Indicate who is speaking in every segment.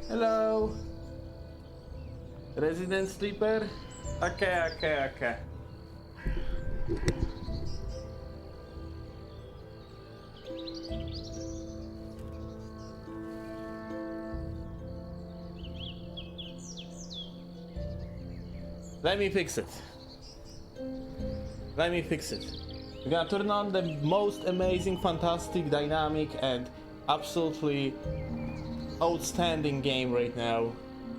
Speaker 1: Hello. Resident sleeper? Okay. Let me fix it. We're gonna turn on the most amazing, fantastic, dynamic, and absolutely outstanding game right now.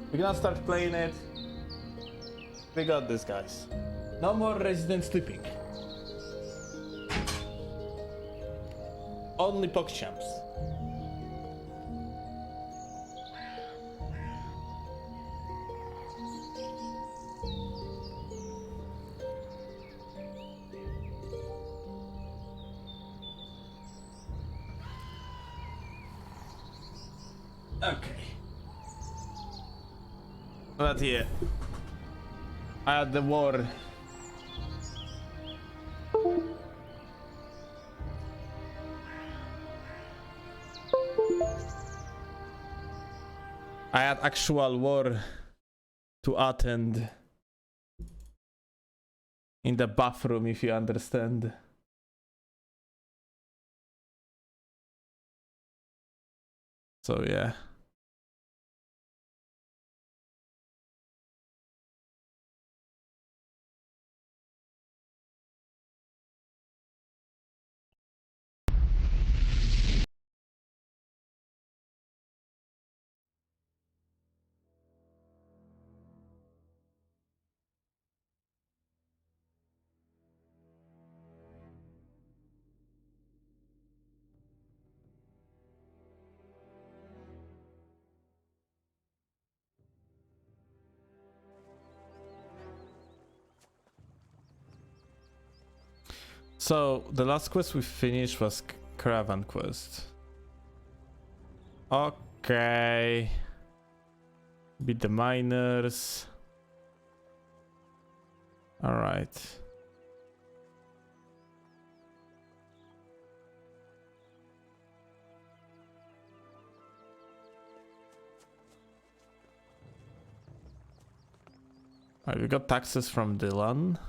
Speaker 1: We're gonna start playing it. We got this, guys. No more resident sleeping. Only PogChamps. Okay. But yeah. At the war. I had actual war to attend in the bathroom, if you understand. So yeah. So the last quest we finished was Caravan quest. Okay. Beat the miners. All right. Alright, we got taxes from Dylan.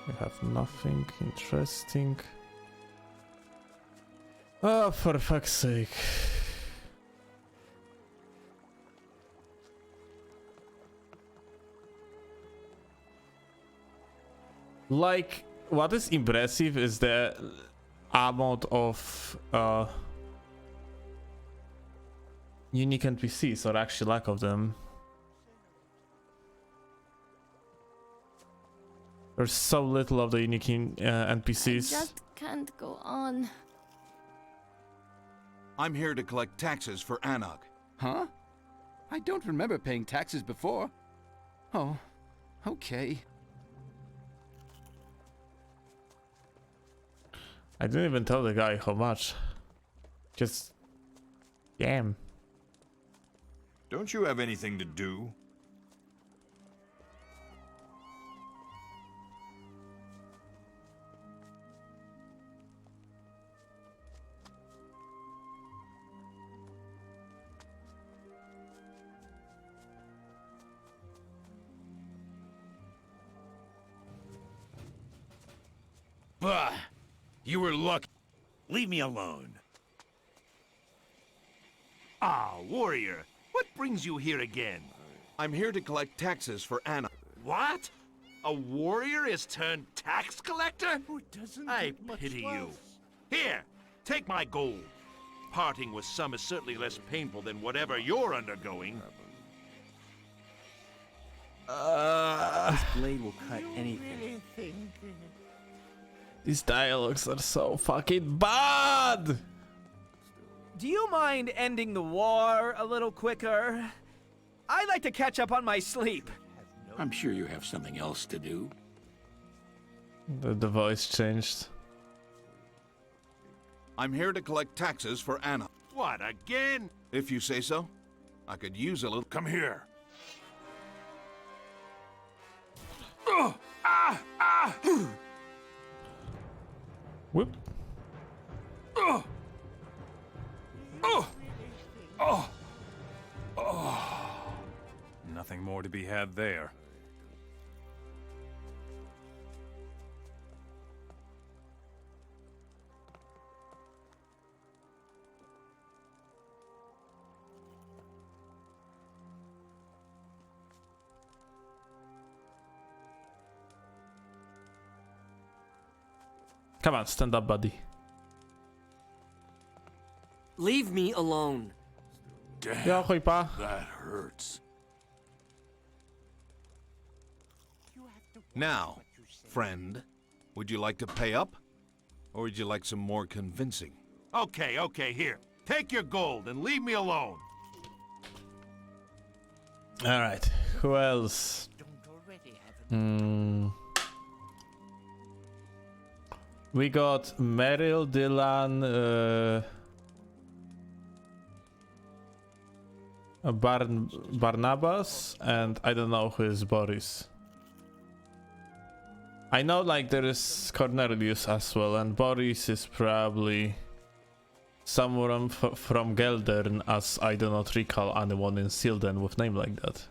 Speaker 1: We have nothing interesting. Oh, for fuck's sake. Like, what is impressive is the amount of unique NPCs, or actually lack of them. There's so little of the unique NPCs.
Speaker 2: I just can't go on.
Speaker 3: I'm here to collect taxes for Anog.
Speaker 4: Huh? I don't remember paying taxes before. Oh, okay.
Speaker 1: I didn't even tell the guy how much. Just... damn.
Speaker 3: Don't you have anything to do?
Speaker 5: Bah! You were lucky. Leave me alone. Ah, warrior. What brings you here again?
Speaker 3: I'm here to collect taxes for Anog.
Speaker 5: What? A warrior is turned tax collector? I pity you. Here, take my gold. Parting with some is certainly less painful than whatever you're undergoing.
Speaker 6: This blade will cut anything.
Speaker 1: These dialogues are so fucking bad!
Speaker 7: Do you mind ending the war a little quicker? I'd like to catch up on my sleep.
Speaker 6: I'm sure you have something else to do.
Speaker 1: The voice changed.
Speaker 3: I'm here to collect taxes for Anog.
Speaker 5: What, again?
Speaker 3: If you say so. I could use a little...
Speaker 5: Come here.
Speaker 1: Whoop.
Speaker 8: Nothing more to be had there.
Speaker 1: Come on, stand up, buddy.
Speaker 9: Leave me alone.
Speaker 5: Damn,
Speaker 1: Ja, hoi pa.
Speaker 5: that hurts.
Speaker 3: Now, friend, would you like to pay up? Or would you like some more convincing?
Speaker 5: Okay, okay, here. Take your gold and leave me alone.
Speaker 1: Alright, who else? We got Meryl, Dylan, Barnabas, and I don't know who is Boris. I know like there is Cornelius as well, and Boris is probably someone from Geldern, as I do not recall anyone in Silden with name like that.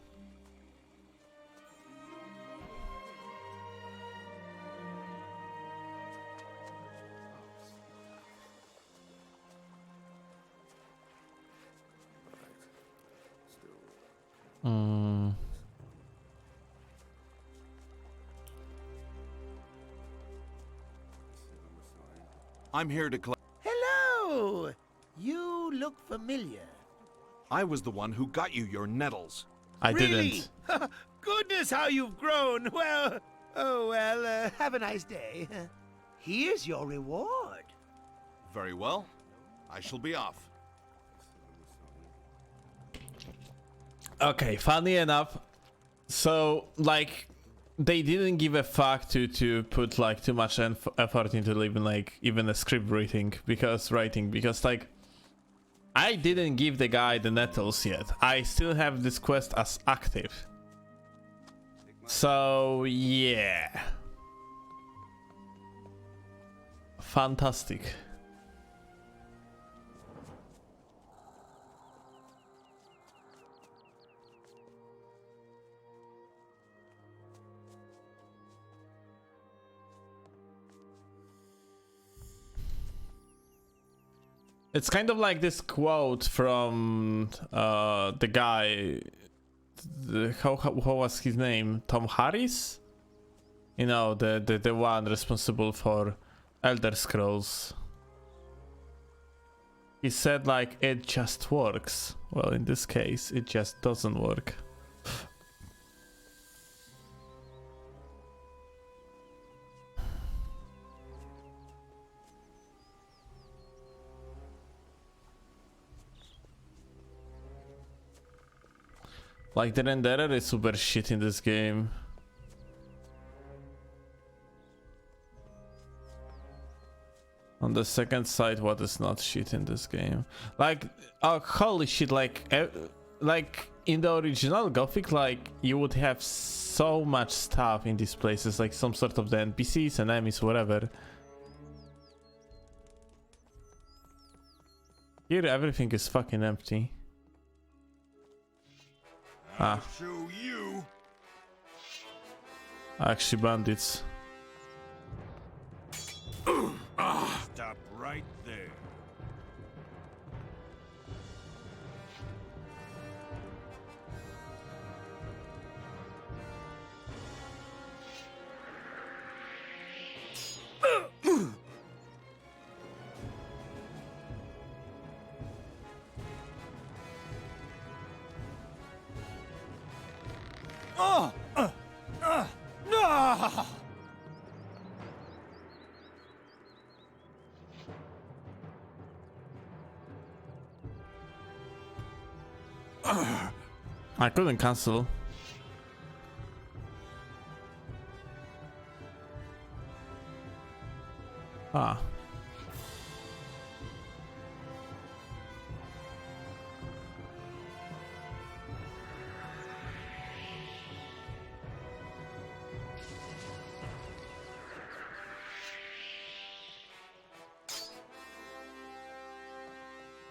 Speaker 3: I'm here to collect...
Speaker 10: Hello! You look familiar.
Speaker 3: I was the one who got you your nettles.
Speaker 1: I
Speaker 10: Really?
Speaker 1: didn't.
Speaker 10: Goodness, how you've grown. Well, have a nice day. Here's your reward.
Speaker 3: Very well. I shall be off.
Speaker 1: Okay, funny enough, so like they didn't give a fuck to put like too much effort into even a script writing because like I didn't give the guy the nettles yet. I still have this quest as active. So yeah. Fantastic. It's kind of like this quote from the guy. How was his name? Tom Harris You know, the one responsible for Elder Scrolls. He said like it just works. Well, in this case, it just doesn't work. Like the renderer is super shit in this game. On the second side, what is not shit in this game? Like, oh, holy shit! Like in the original Gothic, like you would have so much stuff in these places, like some sort of the NPCs, enemies, whatever. Here, everything is fucking empty.
Speaker 3: I'll show you.
Speaker 1: Actually, bandits.
Speaker 3: Stop right there.
Speaker 7: No!
Speaker 1: I couldn't cancel. Ah.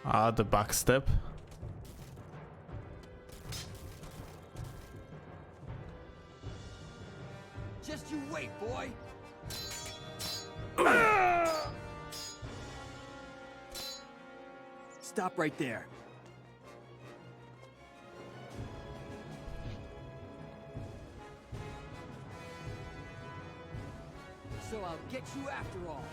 Speaker 1: Ah, the backstep.
Speaker 9: Just you wait, boy. Stop right there. So I'll get you after all.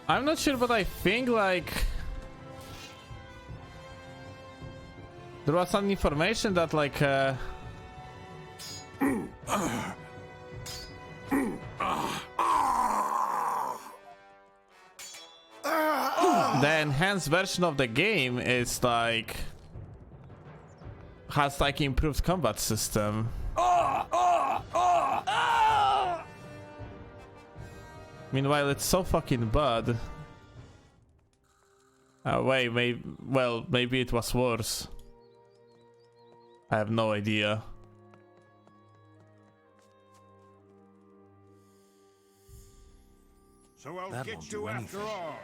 Speaker 1: I'm not sure, but I think like there was some information that like the enhanced version of the game is like has like improved combat system. Meanwhile, it's so fucking bad. Wait, maybe it was worse. I have no idea.
Speaker 3: So I'll
Speaker 6: That
Speaker 3: get
Speaker 6: won't
Speaker 3: you
Speaker 6: do
Speaker 3: after
Speaker 6: anything.
Speaker 3: all.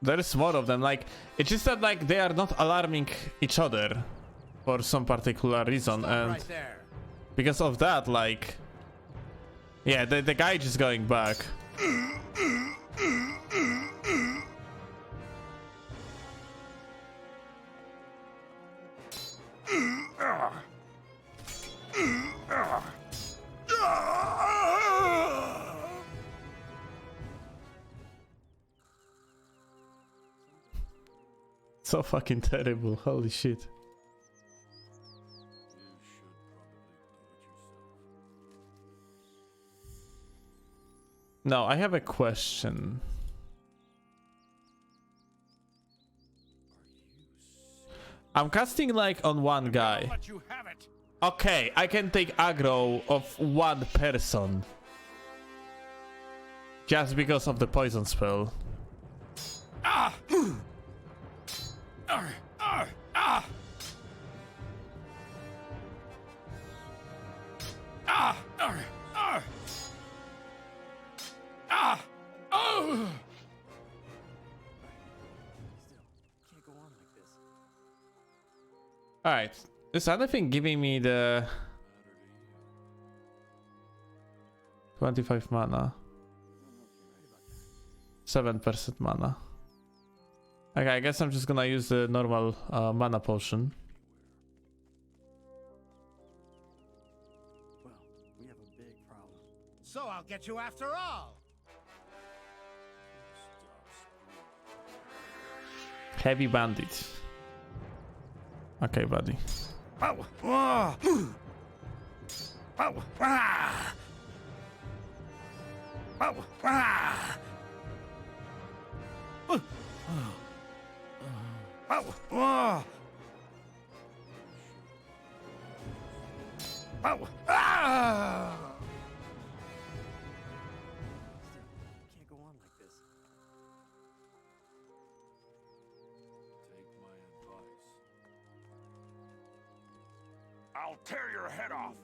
Speaker 1: There is more of them. Like, it's just that like they are not alarming each other for some particular reason, and
Speaker 7: Right there.
Speaker 1: because of that, like, yeah, the guy just going back. So fucking terrible, holy shit. No, I have a question. I'm casting like on one guy.
Speaker 3: Let you have it.
Speaker 1: Okay, I can take aggro of one person. Just because of the poison spell.
Speaker 9: Can't go on like this.
Speaker 1: Alright. Is anything giving me the 25 mana? 7% mana. Okay, I guess I'm just gonna use the normal mana potion.
Speaker 9: Well, we have a big problem.
Speaker 10: So I'll get you after all.
Speaker 1: Heavy bandit. Okay, buddy.
Speaker 5: Ow! Ah! Ow! Ah! Ow! Ah! Ow! Ah! Ow! Ah!
Speaker 9: Can't go on like this.
Speaker 3: Take my advice.
Speaker 5: I'll tear your head off.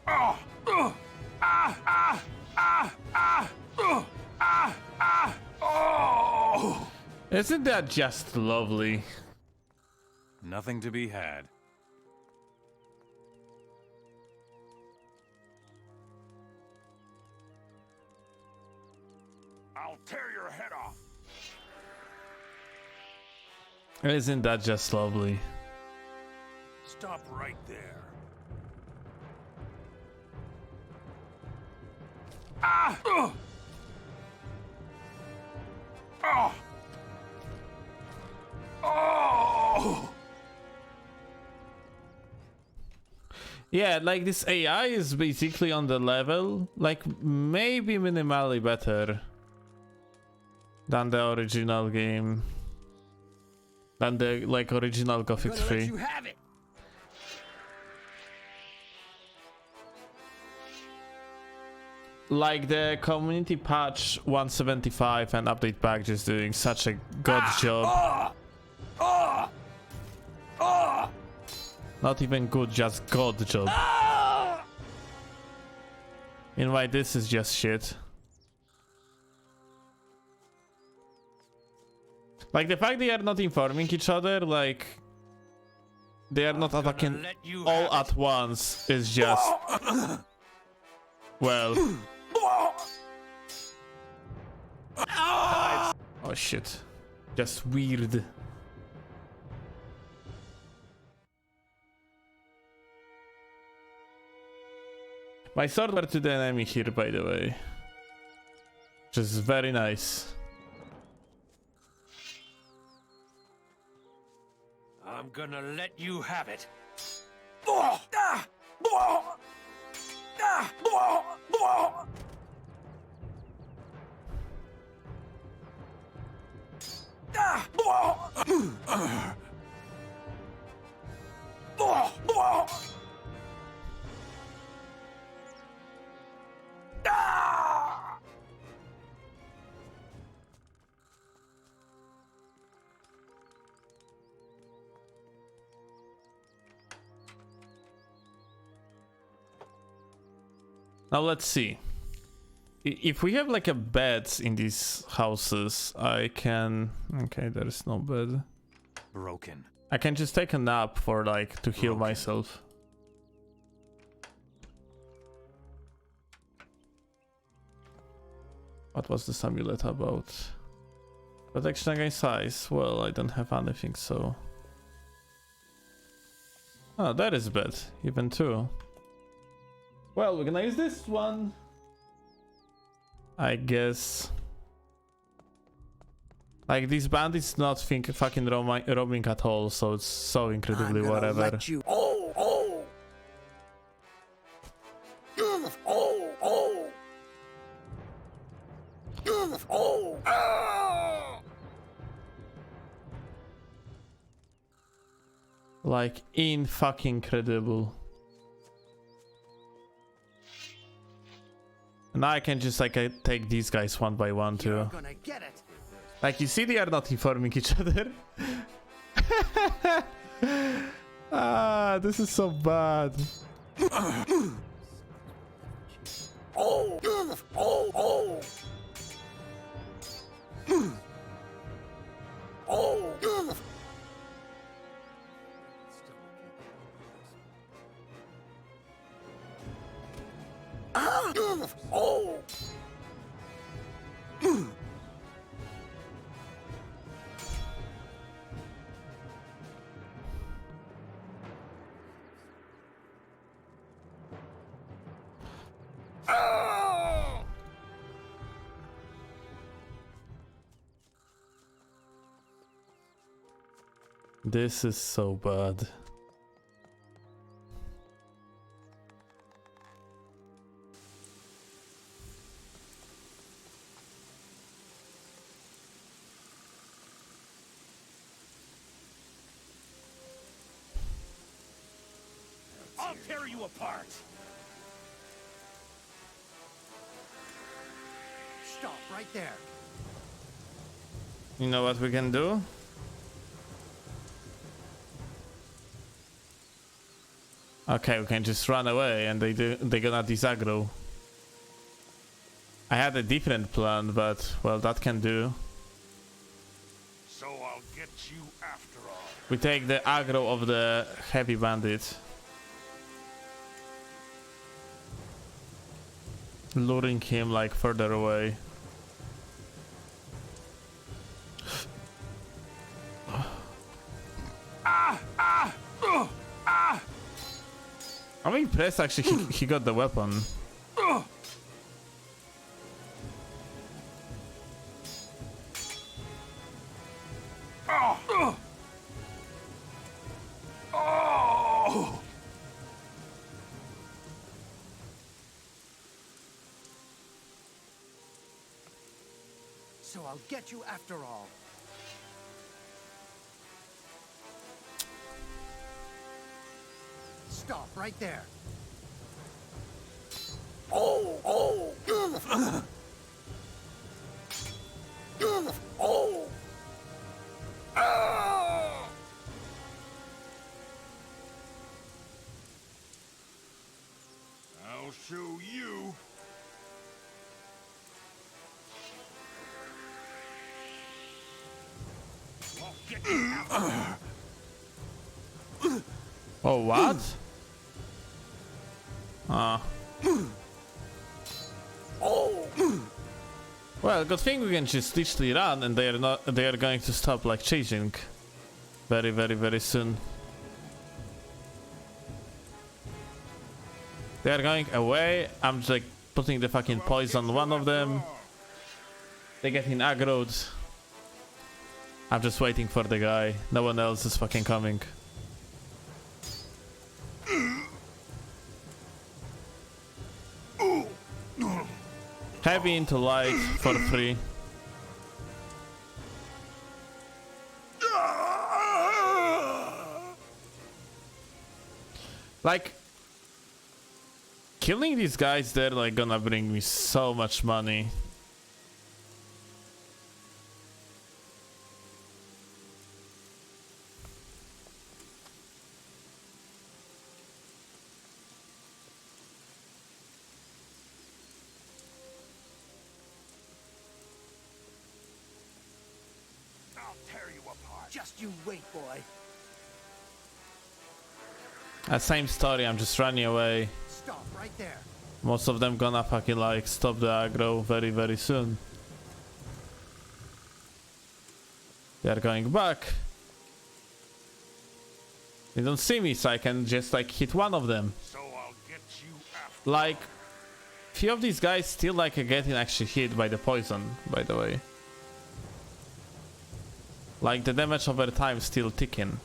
Speaker 5: Ah! Ah! Ah! Ah! Ah! Ah! Ah! Oh!
Speaker 1: Isn't that just lovely?
Speaker 3: Nothing to be had.
Speaker 5: I'll tear your head off.
Speaker 1: Isn't that just lovely?
Speaker 5: Stop right there. Ah! Oh! Oh!
Speaker 1: Yeah, like this AI is basically on the level, like maybe minimally better than the original game, than the like original Gothic 3.
Speaker 9: You have it.
Speaker 1: Like the community patch 175 and update pack just doing such a god job. Not even good, just god job. Anyway, this is just shit. Like the fact they are not informing each other, like they are not attacking all at once is just, well. Oh shit. Just weird. My sword were to the enemy here, by the way. Which is very nice.
Speaker 5: I'm gonna let you have it.
Speaker 1: Now let's see. If we have like a bed in these houses, I can... Okay, there is no bed.
Speaker 5: Broken.
Speaker 1: I can just take a nap for like to heal myself. What was this amulet about? Protection against size. Well, I don't have anything, so... Oh, that is bad. Even two. Well, we're gonna use this one. I guess. Like, these bandits not fucking roaming at all, so it's so incredibly whatever.
Speaker 9: Let you... Oh, oh. Oh, oh. Oh, ah.
Speaker 1: Like, in fucking incredible. Now I can just like take these guys one by one too.
Speaker 10: You're gonna get it.
Speaker 1: Like you see, they are not informing each other. Ah, this is so bad.
Speaker 9: Oh, oh, oh. Oh. Oh.
Speaker 1: This is so bad.
Speaker 5: I'll tear you apart.
Speaker 10: Stop right there.
Speaker 1: You know what we can do? Okay, we can just run away and they're gonna disaggro. I had a different plan, but well, that can do.
Speaker 5: So I'll get you after all.
Speaker 1: We take the aggro of the heavy bandit, luring him like further away. I'm impressed actually he got the weapon.
Speaker 10: So I'll get you after all. Stop right there.
Speaker 9: Oh, oh. Oh. Ah.
Speaker 5: I'll show you. I'll get you after
Speaker 1: Oh, what? Ah.
Speaker 9: Oh.
Speaker 1: Well, good thing we can just literally run and they are going to stop like chasing very, very, very soon. They are going away. I'm just like putting the fucking poison on one of them. They're getting aggroed. I'm just waiting for the guy. No one else is fucking coming. Heavy into light for free. Like, killing these guys, they're like gonna bring me so much money.
Speaker 5: I'll tear you apart.
Speaker 10: Just you wait, boy.
Speaker 1: Same story, I'm just running away.
Speaker 10: Stop right there.
Speaker 1: Most of them gonna fucking like stop the aggro very, very soon. They are going back. They don't see me, so I can just like hit one of them.
Speaker 5: So I'll get you after.
Speaker 1: Like, few of these guys still like are getting actually hit by the poison, by the way. Like the damage over time still ticking.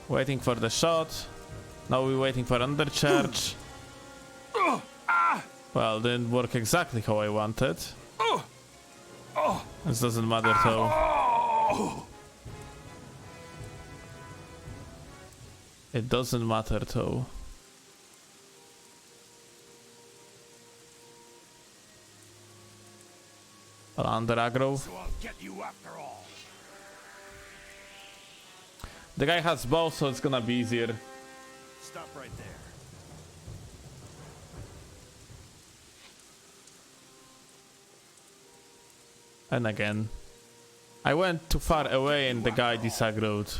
Speaker 1: Waiting for the shot. Now we're waiting for undercharge. Well, didn't work exactly how I wanted. This doesn't matter though. It doesn't matter though. under aggro.
Speaker 5: So I'll get you after all.
Speaker 1: The guy has bow, so it's gonna be easier.
Speaker 5: Stop right there.
Speaker 1: And again, I went too far away and the guy disaggroed.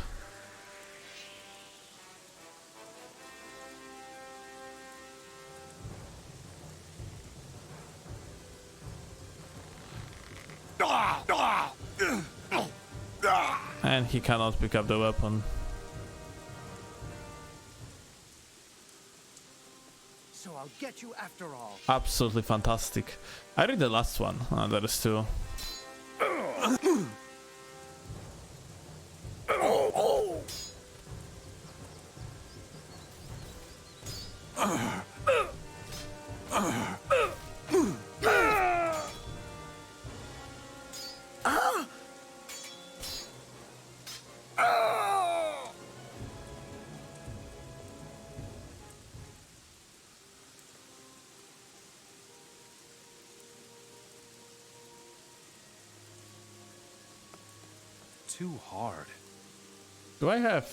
Speaker 1: And he cannot pick up the weapon.
Speaker 10: So I'll get you after all.
Speaker 1: Absolutely fantastic. I read the last one. Oh, there is two.
Speaker 5: Too hard.
Speaker 1: Do I have...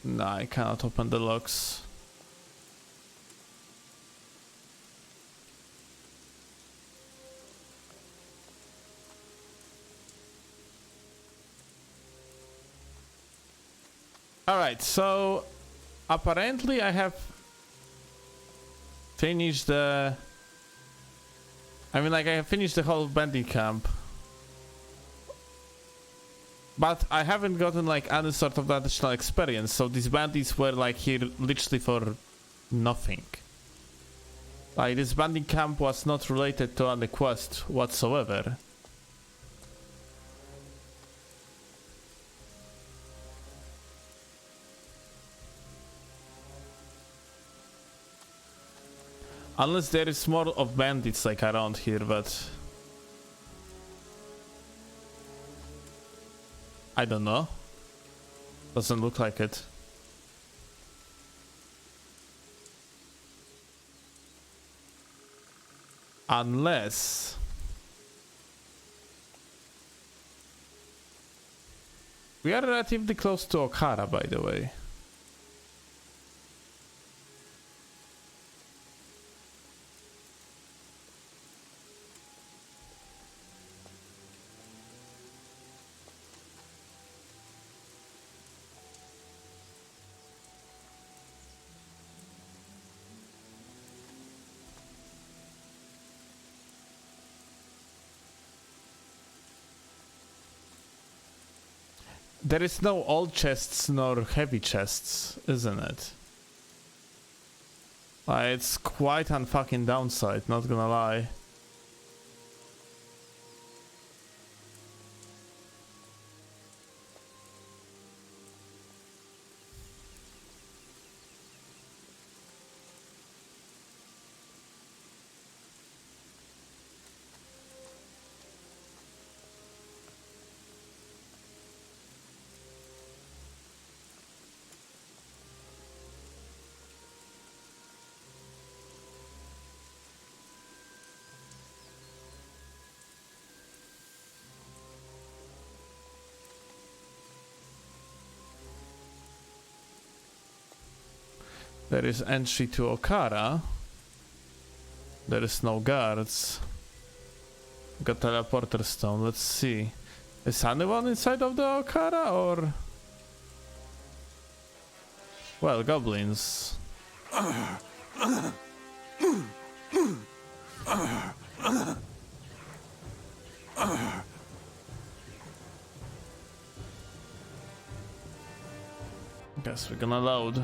Speaker 1: No, I cannot open the locks. Alright, so apparently I have finished the... I mean, like, I have finished the whole bandit camp. But I haven't gotten like any sort of additional experience, so these bandits were like here literally for nothing. Like, this bandit camp was not related to any quest whatsoever. Unless there is more of bandits like around here, but I don't know. Doesn't look like it. Unless we are relatively close to Okara, by the way. There is no old chests nor heavy chests, isn't it? It's quite unfucking downside, not gonna lie. There is entry to Okara. There is no guards. Got teleporter stone. Let's see. Is anyone inside of the Okara or? Well, goblins. Guess we're gonna load.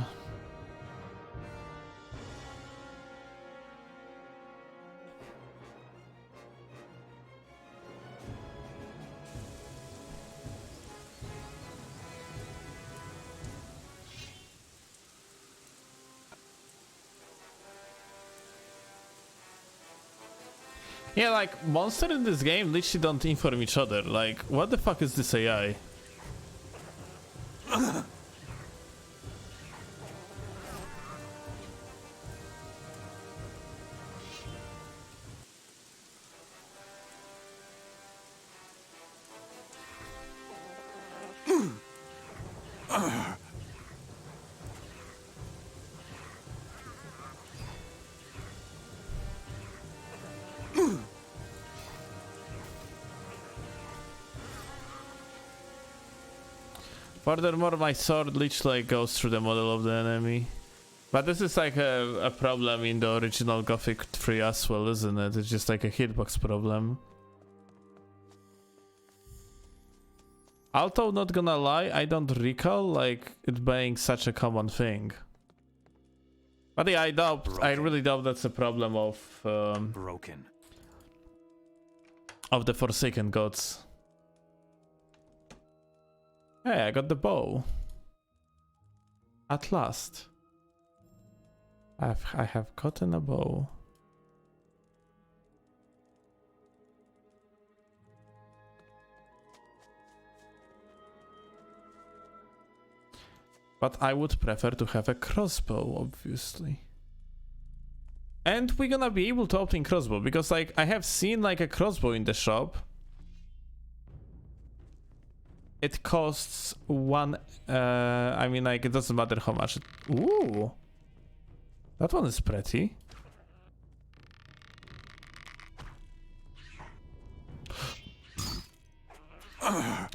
Speaker 1: Yeah, like, monsters in this game literally don't inform each other. Like, what the fuck is this AI? Furthermore, my sword literally goes through the model of the enemy. But this is like a problem in the original Gothic 3 as well, isn't it? It's just like a hitbox problem. Although, not gonna lie, I don't recall like it being such a common thing. But yeah, I really doubt that's a problem of
Speaker 7: Broken.
Speaker 1: of the Forsaken Gods. Hey, I got the bow. At last. I have gotten a bow. But I would prefer to have a crossbow, obviously. And we're gonna be able to obtain crossbow, because like I have seen like a crossbow in the shop. It costs one, I mean like it doesn't matter how much. Ooh! That one is pretty.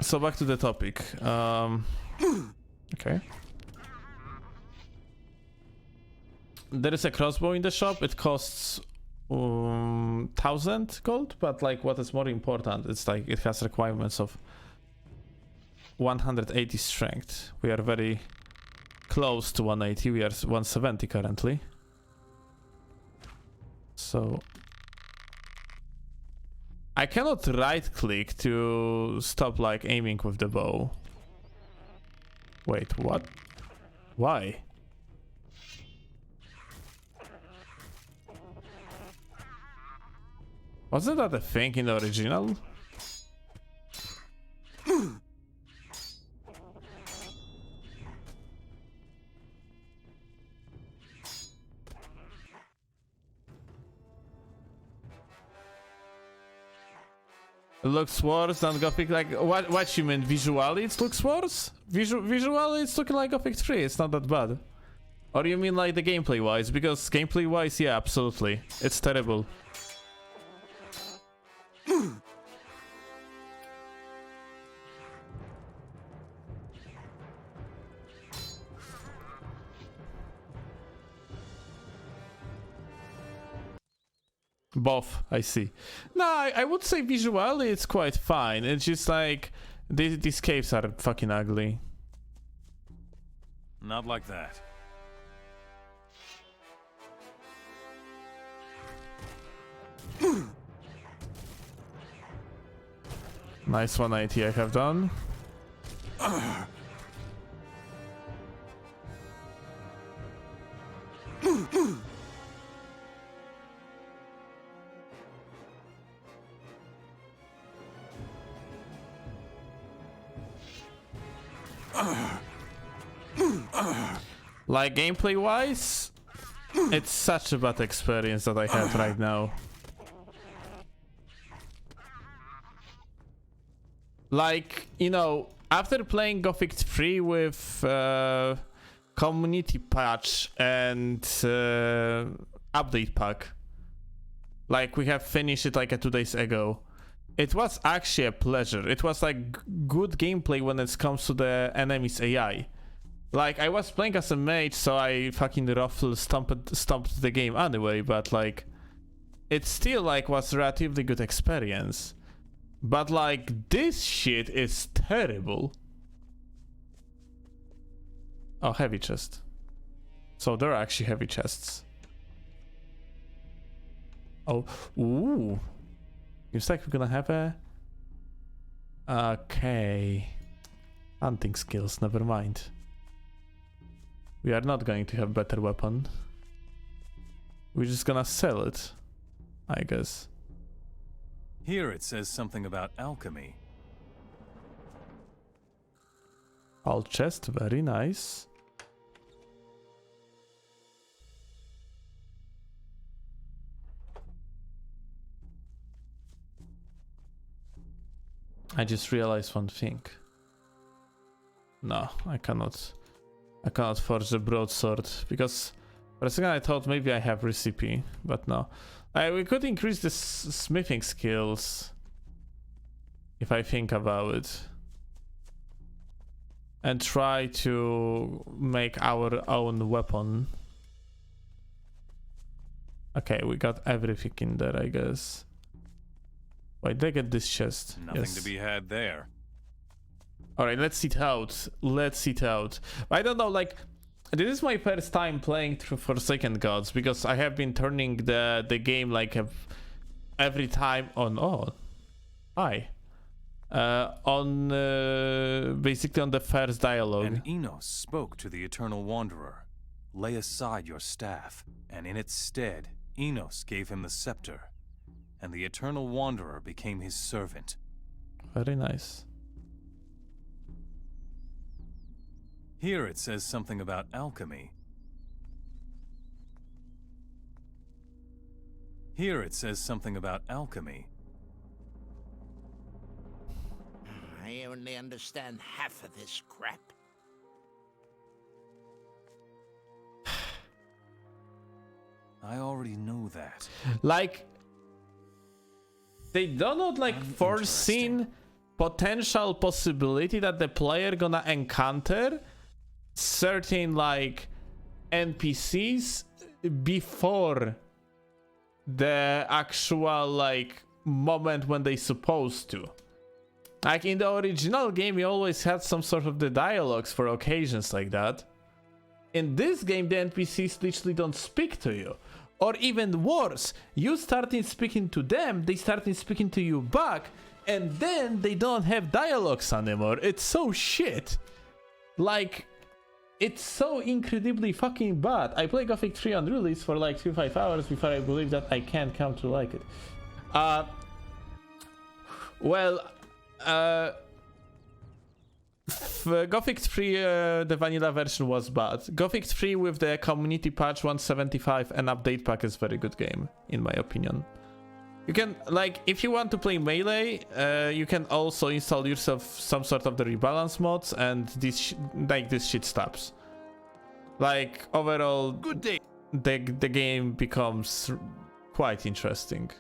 Speaker 1: So back to the topic. Okay. There is a crossbow in the shop. It costs 1,000 gold, but like what is more important, it's like it has requirements of 180 strength. We are very close to 180. We are 170 currently. So I cannot right click to stop like aiming with the bow. Wait, what? Why? Wasn't that a thing in the original? It looks worse than Gothic, like, what you mean, visually it looks worse? Visually it's looking like Gothic 3, it's not that bad. Or you mean like the gameplay wise? Because gameplay wise, yeah, absolutely. It's terrible. Both, I see. No, I would say visually it's quite fine. It's just like these caves are fucking ugly.
Speaker 3: Not like that.
Speaker 1: Nice 180 I have done. Like gameplay wise, it's such a bad experience that I have right now. Like, you know, after playing Gothic 3 with community patch and update pack, like we have finished it like 2 days ago, it was actually a pleasure. It was like good gameplay when it comes to the enemy's AI. Like, I was playing as a mage, so I fucking roughly stomped the game anyway, but like, it still like was relatively good experience. But like, this shit is terrible. Oh, heavy chest. So there are actually heavy chests. Oh, ooh. Looks like we're gonna have a... Okay. Hunting skills, never mind. We are not going to have better weapon. We're just gonna sell it, I guess.
Speaker 8: Here it says something about alchemy.
Speaker 1: All chest, very nice. I just realized one thing. No, I cannot. I cannot forge the broadsword because for a second I thought maybe I have recipe, but no. We could increase the smithing skills if I think about it, and try to make our own weapon. Okay, we got everything in there, I guess. Wait, they get this chest.
Speaker 8: Nothing
Speaker 1: Yes.
Speaker 8: to be had there.
Speaker 1: Alright, let's it out. Let's it out. I don't know, like, this is my first time playing through Forsaken Gods because I have been turning the game like every time on. Oh, hi. Basically on the first dialogue.
Speaker 8: And Enos spoke to the Eternal Wanderer. Lay aside your staff, and in its stead, Enos gave him the scepter, and the Eternal Wanderer became his servant.
Speaker 1: Very nice.
Speaker 8: Here it says something about alchemy. Here it says something about alchemy.
Speaker 10: I only understand half of this crap.
Speaker 8: I already know that.
Speaker 1: Like, they do not like foreseen potential possibility that the player gonna encounter certain like NPCs before the actual like moment when they supposed to. Like in the original game, you always had some sort of the dialogues for occasions like that. In this game, the NPCs literally don't speak to you. Or even worse, you starting speaking to them, they starting speaking to you back, and then they don't have dialogues anymore. It's so shit. Like, it's so incredibly fucking bad. I play Gothic 3 on release for like 3-5 hours before I believe that I can come to like it. Gothic 3, the vanilla version was bad. Gothic 3 with the community patch 175 and update pack is very good game, in my opinion. You can, like, if you want to play melee, you can also install yourself some sort of the rebalance mods, and this shit stops. Like, overall,
Speaker 5: Good day.
Speaker 1: the game becomes quite interesting.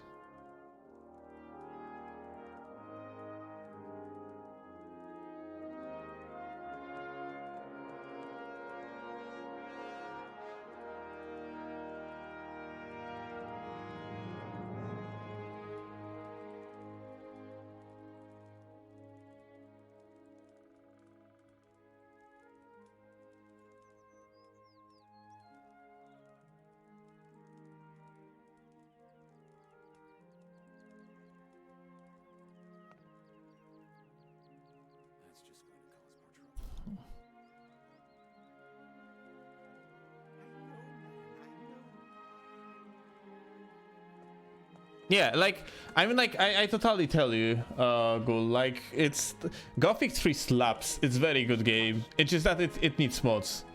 Speaker 1: Yeah, like, I mean, like, I totally tell you, Ghoul, like, it's... Gothic 3 slaps, it's very good game. It's just that it needs mods.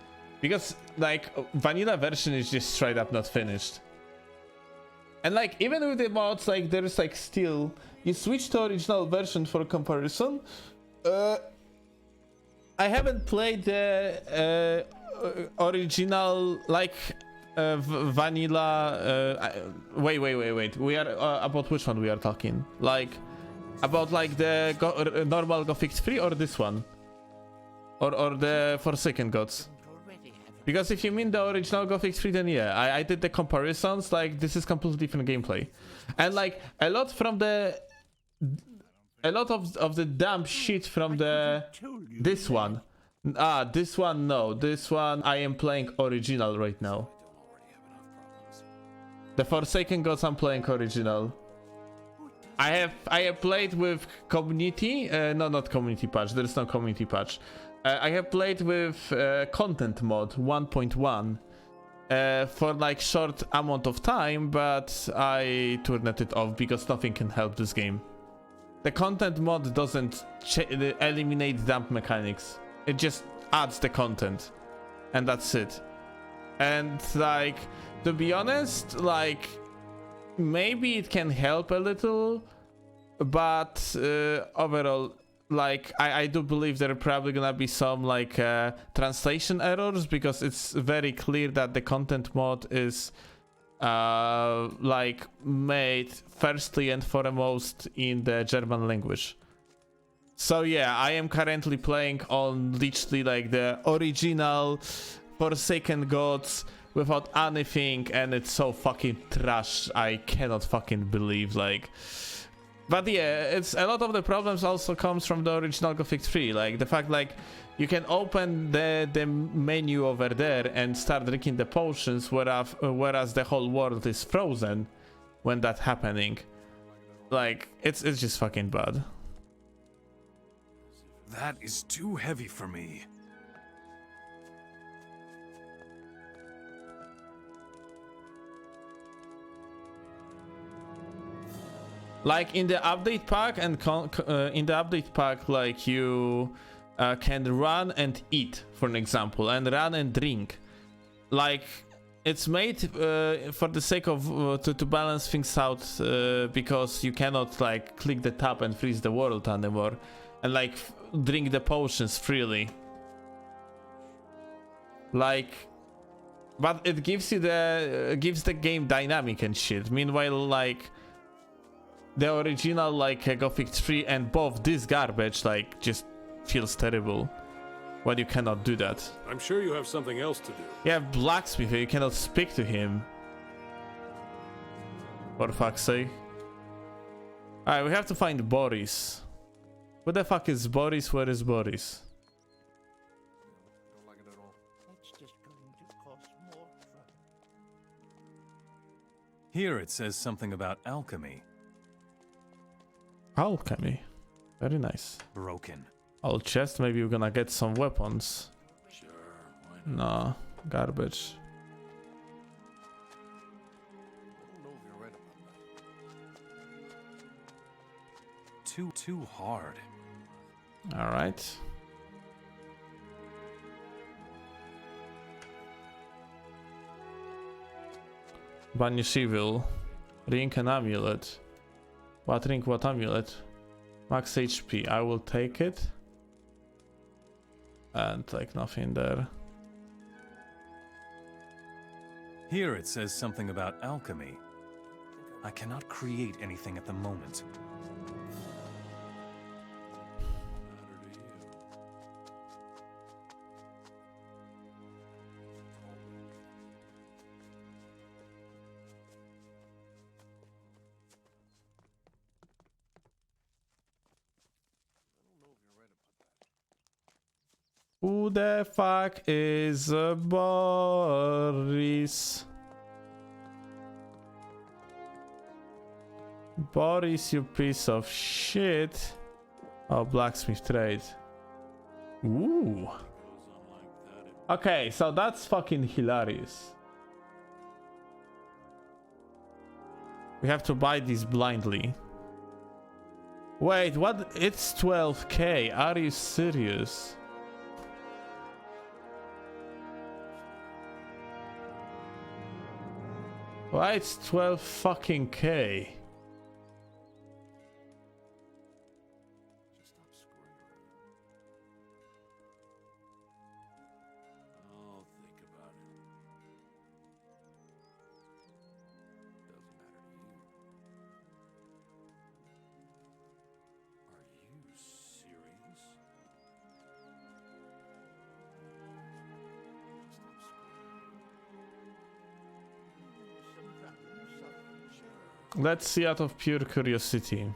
Speaker 1: Because, like, vanilla version is just straight up not finished. And, like, even with the mods, like, there's, like, still... You switch to original version for comparison. I haven't played the original, like... vanilla wait, we are about which one we are talking? Like about like the normal Gothic 3 or this one, or the Forsaken Gods? Because if you mean the original Gothic 3, then yeah, I did the comparisons. Like, this is completely different gameplay, and like a lot of the damn shit from this one. This one, no, this one I am playing original right now. The Forsaken Gods I'm playing original. I have played with community, no, not community patch, there is no community patch. I have played with content mod 1.1 for like short amount of time, but I turned it off because nothing can help this game. The content mod doesn't eliminate damp mechanics, it just adds the content, and that's it. And like, to be honest, like, maybe it can help a little, but overall, like I do believe there are probably gonna be some like translation errors, because it's very clear that the content mod is like made firstly and foremost in the German language. So yeah, I am currently playing on literally like the original Forsaken Gods without anything, and it's so fucking trash. I cannot fucking believe, like. But yeah, it's a lot of the problems also comes from the original Gothic 3, like the fact like you can open the menu over there and start drinking the potions, whereas the whole world is frozen when that's happening. Like it's just fucking bad.
Speaker 8: That is too heavy for me.
Speaker 1: Like in the update pack in the update pack, like you can run and eat, for an example, and run and drink. Like it's made for the sake of to balance things out, because you cannot like click the tab and freeze the world anymore, and like drink the potions freely. Like, but it gives you gives the game dynamic and shit. Meanwhile, like. The original like Gothic 3 and both this garbage like just feels terrible when you cannot do that.
Speaker 11: I'm sure you have something else to do.
Speaker 1: You have blacksmith, you cannot speak to him. For fuck's sake. Alright, we have to find Boris. Who the fuck is Boris? Where is Boris?
Speaker 11: Don't like it at all.
Speaker 10: It's just going to cost more trouble.
Speaker 8: Here it says something about alchemy.
Speaker 1: Alchemy. Very nice.
Speaker 8: Broken.
Speaker 1: Old chest, maybe we're gonna get some weapons.
Speaker 11: Sure, why not?
Speaker 1: No, garbage.
Speaker 11: I don't know if you're right about that.
Speaker 8: Too hard.
Speaker 1: Alright. Banish evil. Ring and amulet. What ring, what amulet? Max HP. I will take it. And like nothing there.
Speaker 8: Here it says something about alchemy. I cannot create anything at the moment.
Speaker 11: Matter to you.
Speaker 1: Who the fuck is Boris? Boris, you piece of shit. Oh, blacksmith trade. Ooh. Okay, so that's fucking hilarious. We have to buy these blindly. Wait, what? It's 12k. Are you serious? Why it's 12 fucking k?
Speaker 11: Just stop screwing around. I'll think about it. Doesn't matter to you. Are you serious?
Speaker 1: Let's see out of pure curiosity.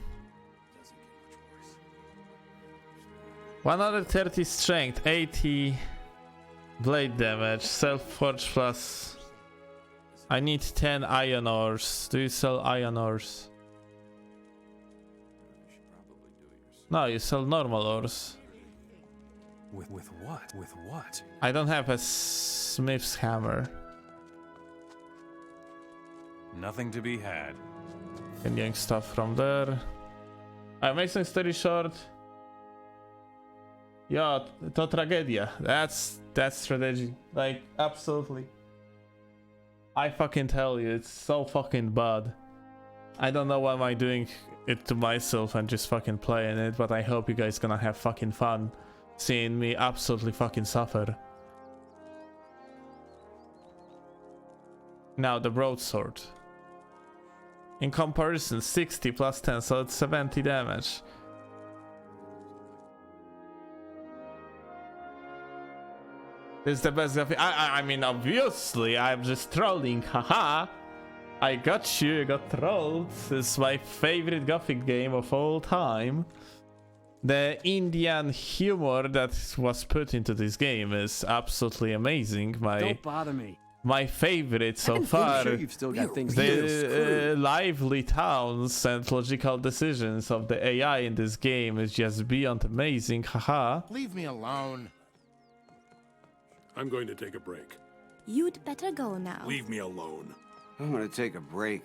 Speaker 1: 130 strength, 80 blade damage, self-forge plus. I need 10 iron ores. Do you sell iron ores? No, you sell normal ores.
Speaker 8: With what? With what?
Speaker 1: I don't have a smith's hammer.
Speaker 8: Nothing to be had.
Speaker 1: Can yank stuff from there. I'm making story short. Ja, to tragedia. That's strategy. Like, absolutely. I fucking tell you, it's so fucking bad. I don't know what am I doing it to myself and just fucking playing it, but I hope you guys gonna have fucking fun seeing me absolutely fucking suffer. Now the broadsword. In comparison, 60 plus 10, so it's 70 damage. This is the best graphic. I mean, obviously, I'm just trolling. Haha. I got you. You got trolled. This is my favorite Gothic game of all time. The Indian humor that was put into this game is absolutely amazing.
Speaker 6: Don't bother me.
Speaker 1: My favorite so far.
Speaker 6: I'm sure you've still got things to do.
Speaker 1: The lively towns and logical decisions of the AI in this game is just beyond amazing. Haha.
Speaker 9: Leave me alone.
Speaker 11: I'm going to take a break.
Speaker 2: You'd better go now.
Speaker 11: Leave me alone.
Speaker 6: I'm gonna take a break.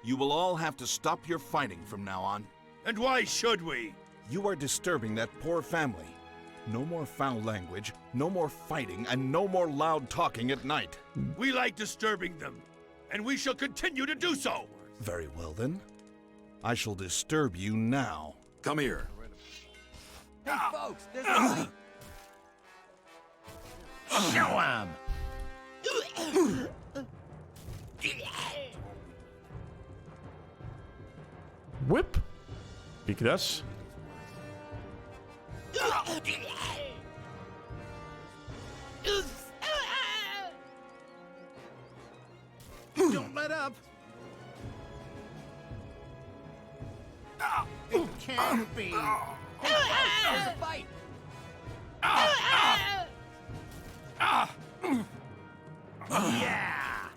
Speaker 3: You will all have to stop your fighting from now on.
Speaker 5: And why should we?
Speaker 3: You are disturbing that poor family. No more foul language, no more fighting, and no more loud talking at night.
Speaker 5: We like disturbing them, and we shall continue to do so.
Speaker 3: Very well then. I shall disturb you now.
Speaker 11: Come here.
Speaker 6: Hey, folks, there's a...
Speaker 10: Show 'em.
Speaker 1: Whip. Big dash.
Speaker 10: Don't let up. It can't be. Hey, there's a fight. Yeah.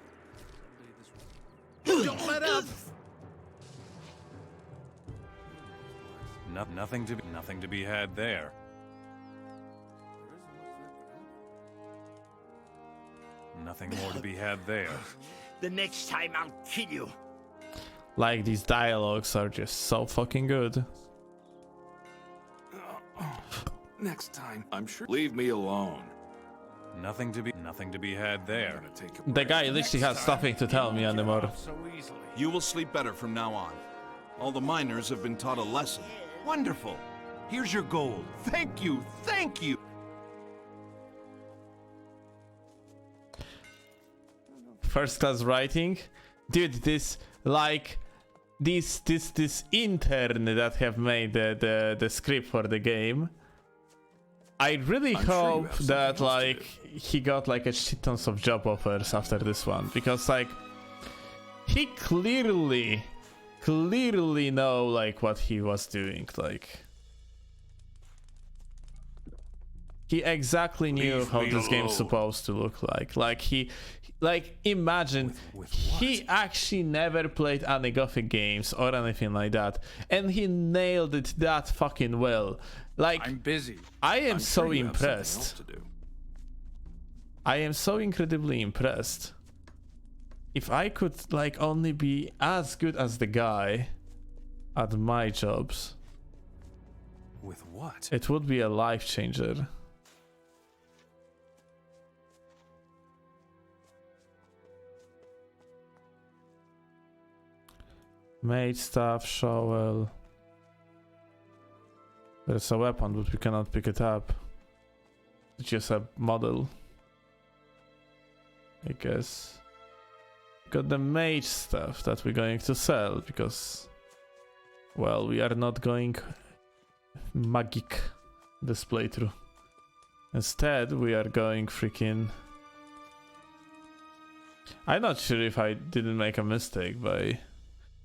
Speaker 10: Don't let up.
Speaker 8: Nothing to be had there. Nothing more to be had there.
Speaker 10: The next time I'll kill you.
Speaker 1: Like, these dialogues are just so fucking good.
Speaker 11: Next time, I'm sure. Leave me alone.
Speaker 8: Nothing to be had there.
Speaker 1: The guy literally has nothing to tell me anymore.
Speaker 10: So easily.
Speaker 3: You will sleep better from now on. All the miners have been taught a lesson.
Speaker 5: Wonderful. Here's your gold. Thank you. Thank you.
Speaker 1: First class writing. Dude, this, like, this intern that have made the script for the game, I really hope that, like, he got like a shit tons of job offers after this one, because, like, he clearly know, like, what he was doing. Like, he exactly knew how this game's supposed to look like. Like, imagine, he actually never played any Gothic games or anything like that, and he nailed it that fucking well. Like,
Speaker 4: I'm busy.
Speaker 1: I am
Speaker 11: I'm
Speaker 1: so
Speaker 11: sure you have something
Speaker 1: impressed.
Speaker 11: else to do.
Speaker 1: I am so incredibly impressed. If I could, like, only be as good as the guy at my jobs,
Speaker 8: With what?
Speaker 1: it would be a life changer. Mage staff, shovel. There's a weapon, but we cannot pick it up. It's just a model, I guess. Got the mage stuff that we're going to sell because, well, we are not going magic this playthrough. Instead, we are going freaking... I'm not sure if I didn't make a mistake by...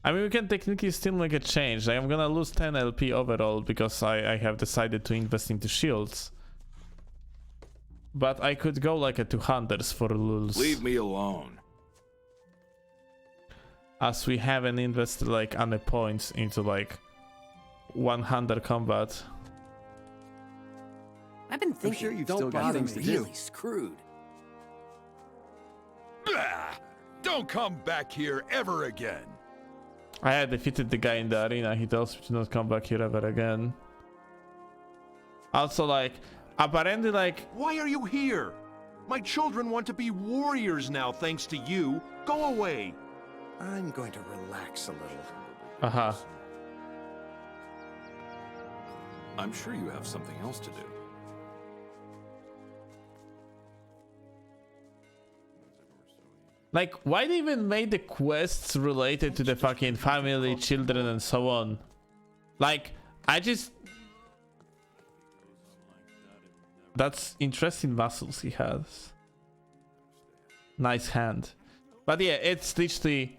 Speaker 1: I mean, we can technically still make a change. I'm gonna lose 10 LP overall because I have decided to invest into shields. But I could go like a 200s for lulz.
Speaker 11: Leave me alone.
Speaker 1: As we haven't invested like any points into like 100 combat.
Speaker 6: I've been thinking.
Speaker 4: I'm sure you've
Speaker 6: don't
Speaker 4: still got
Speaker 6: bother
Speaker 4: things
Speaker 6: me.
Speaker 4: to do.
Speaker 6: Really screwed.
Speaker 5: Don't come back here ever again.
Speaker 1: I had defeated the guy in the arena. He tells me to not come back here ever again. Also, like, apparently, like...
Speaker 5: Why are you here? My children want to be warriors now, thanks to you. Go away.
Speaker 10: I'm going to relax a little.
Speaker 1: Uh-huh.
Speaker 11: I'm sure you have something else to do.
Speaker 1: Like, why they even made the quests related to the fucking family, children, and so on? Like, I just... That's interesting muscles he has. Nice hand. But yeah, it's literally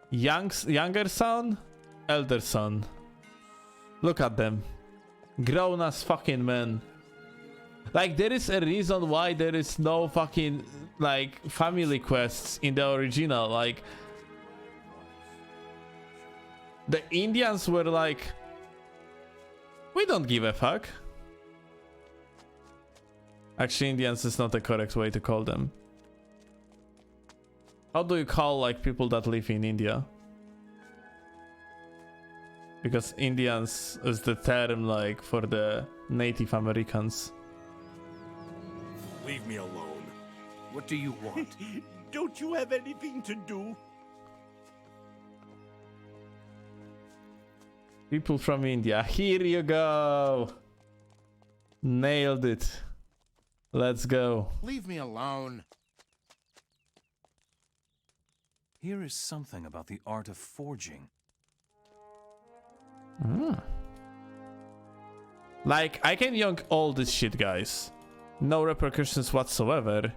Speaker 1: younger son, elder son. Look at them. Grown as fucking men. Like, there is a reason why there is no fucking, like, family quests in the original. Like, the Indians were like, we don't give a fuck. Actually, Indians is not the correct way to call them. How do you call, like, people that live in India? Because Indians is the term, like, for the Native Americans.
Speaker 11: Leave me alone. What do you want?
Speaker 10: Don't you have anything to do?
Speaker 1: People from India. Here you go. Nailed it. Let's go.
Speaker 10: Leave me alone.
Speaker 8: Here is something about the art of forging.
Speaker 1: Like, I can yoink all this shit, guys. No repercussions whatsoever.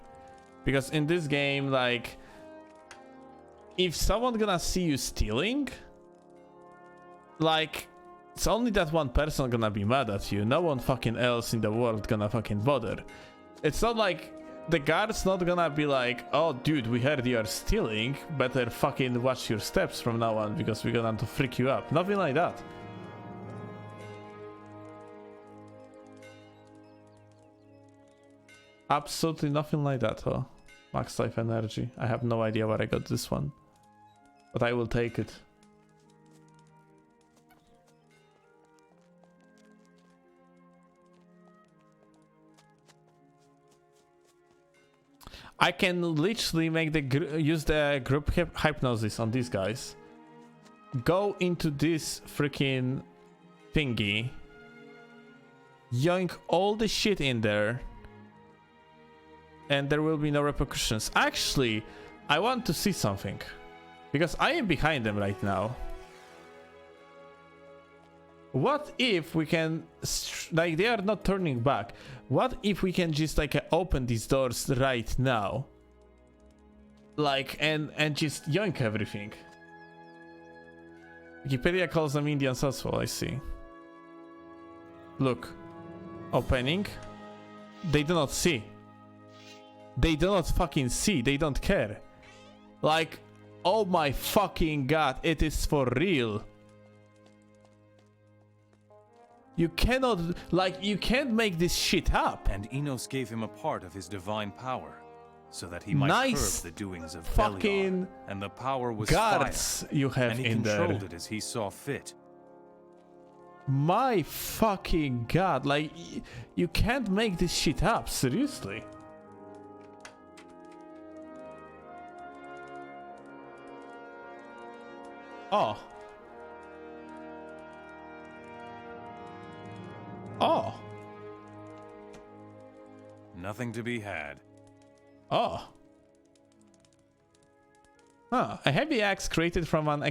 Speaker 1: Because in this game, like, if someone gonna see you stealing, like, it's only that one person gonna be mad at you. No one fucking else in the world gonna fucking bother. It's not like the guard's not gonna be like, oh dude, we heard you are stealing, better fucking watch your steps from now on because we're gonna have to freak you up. Nothing like that. Absolutely nothing like that. Oh, max life energy. I have no idea where I got this one, but I will take it. I can literally make the use the group hypnosis on these guys. Go into this freaking thingy. Yoink all the shit in there. And there will be no repercussions. Actually, I want to see something. Because I am behind them right now. What if we can, like, they are not turning back. What if we can just, like, open these doors right now? Like, and just yoink everything. Wikipedia calls them Indians as well, I see. Look. Opening. They do not see. They do not fucking see. They don't care. Like, oh my fucking god, it is for real. You cannot, like, you can't make this shit up.
Speaker 8: And Enos gave him a part of his divine power, so that he might
Speaker 1: nice
Speaker 8: curb the doings of
Speaker 1: fucking
Speaker 8: Beliar, and the power was
Speaker 1: guards
Speaker 8: fire,
Speaker 1: you have
Speaker 8: and he
Speaker 1: in there.
Speaker 8: controlled it as he saw fit.
Speaker 1: My fucking god, like, you can't make this shit up, seriously. Oh. Oh.
Speaker 8: Nothing to be had.
Speaker 1: Oh. Huh. A heavy axe created from an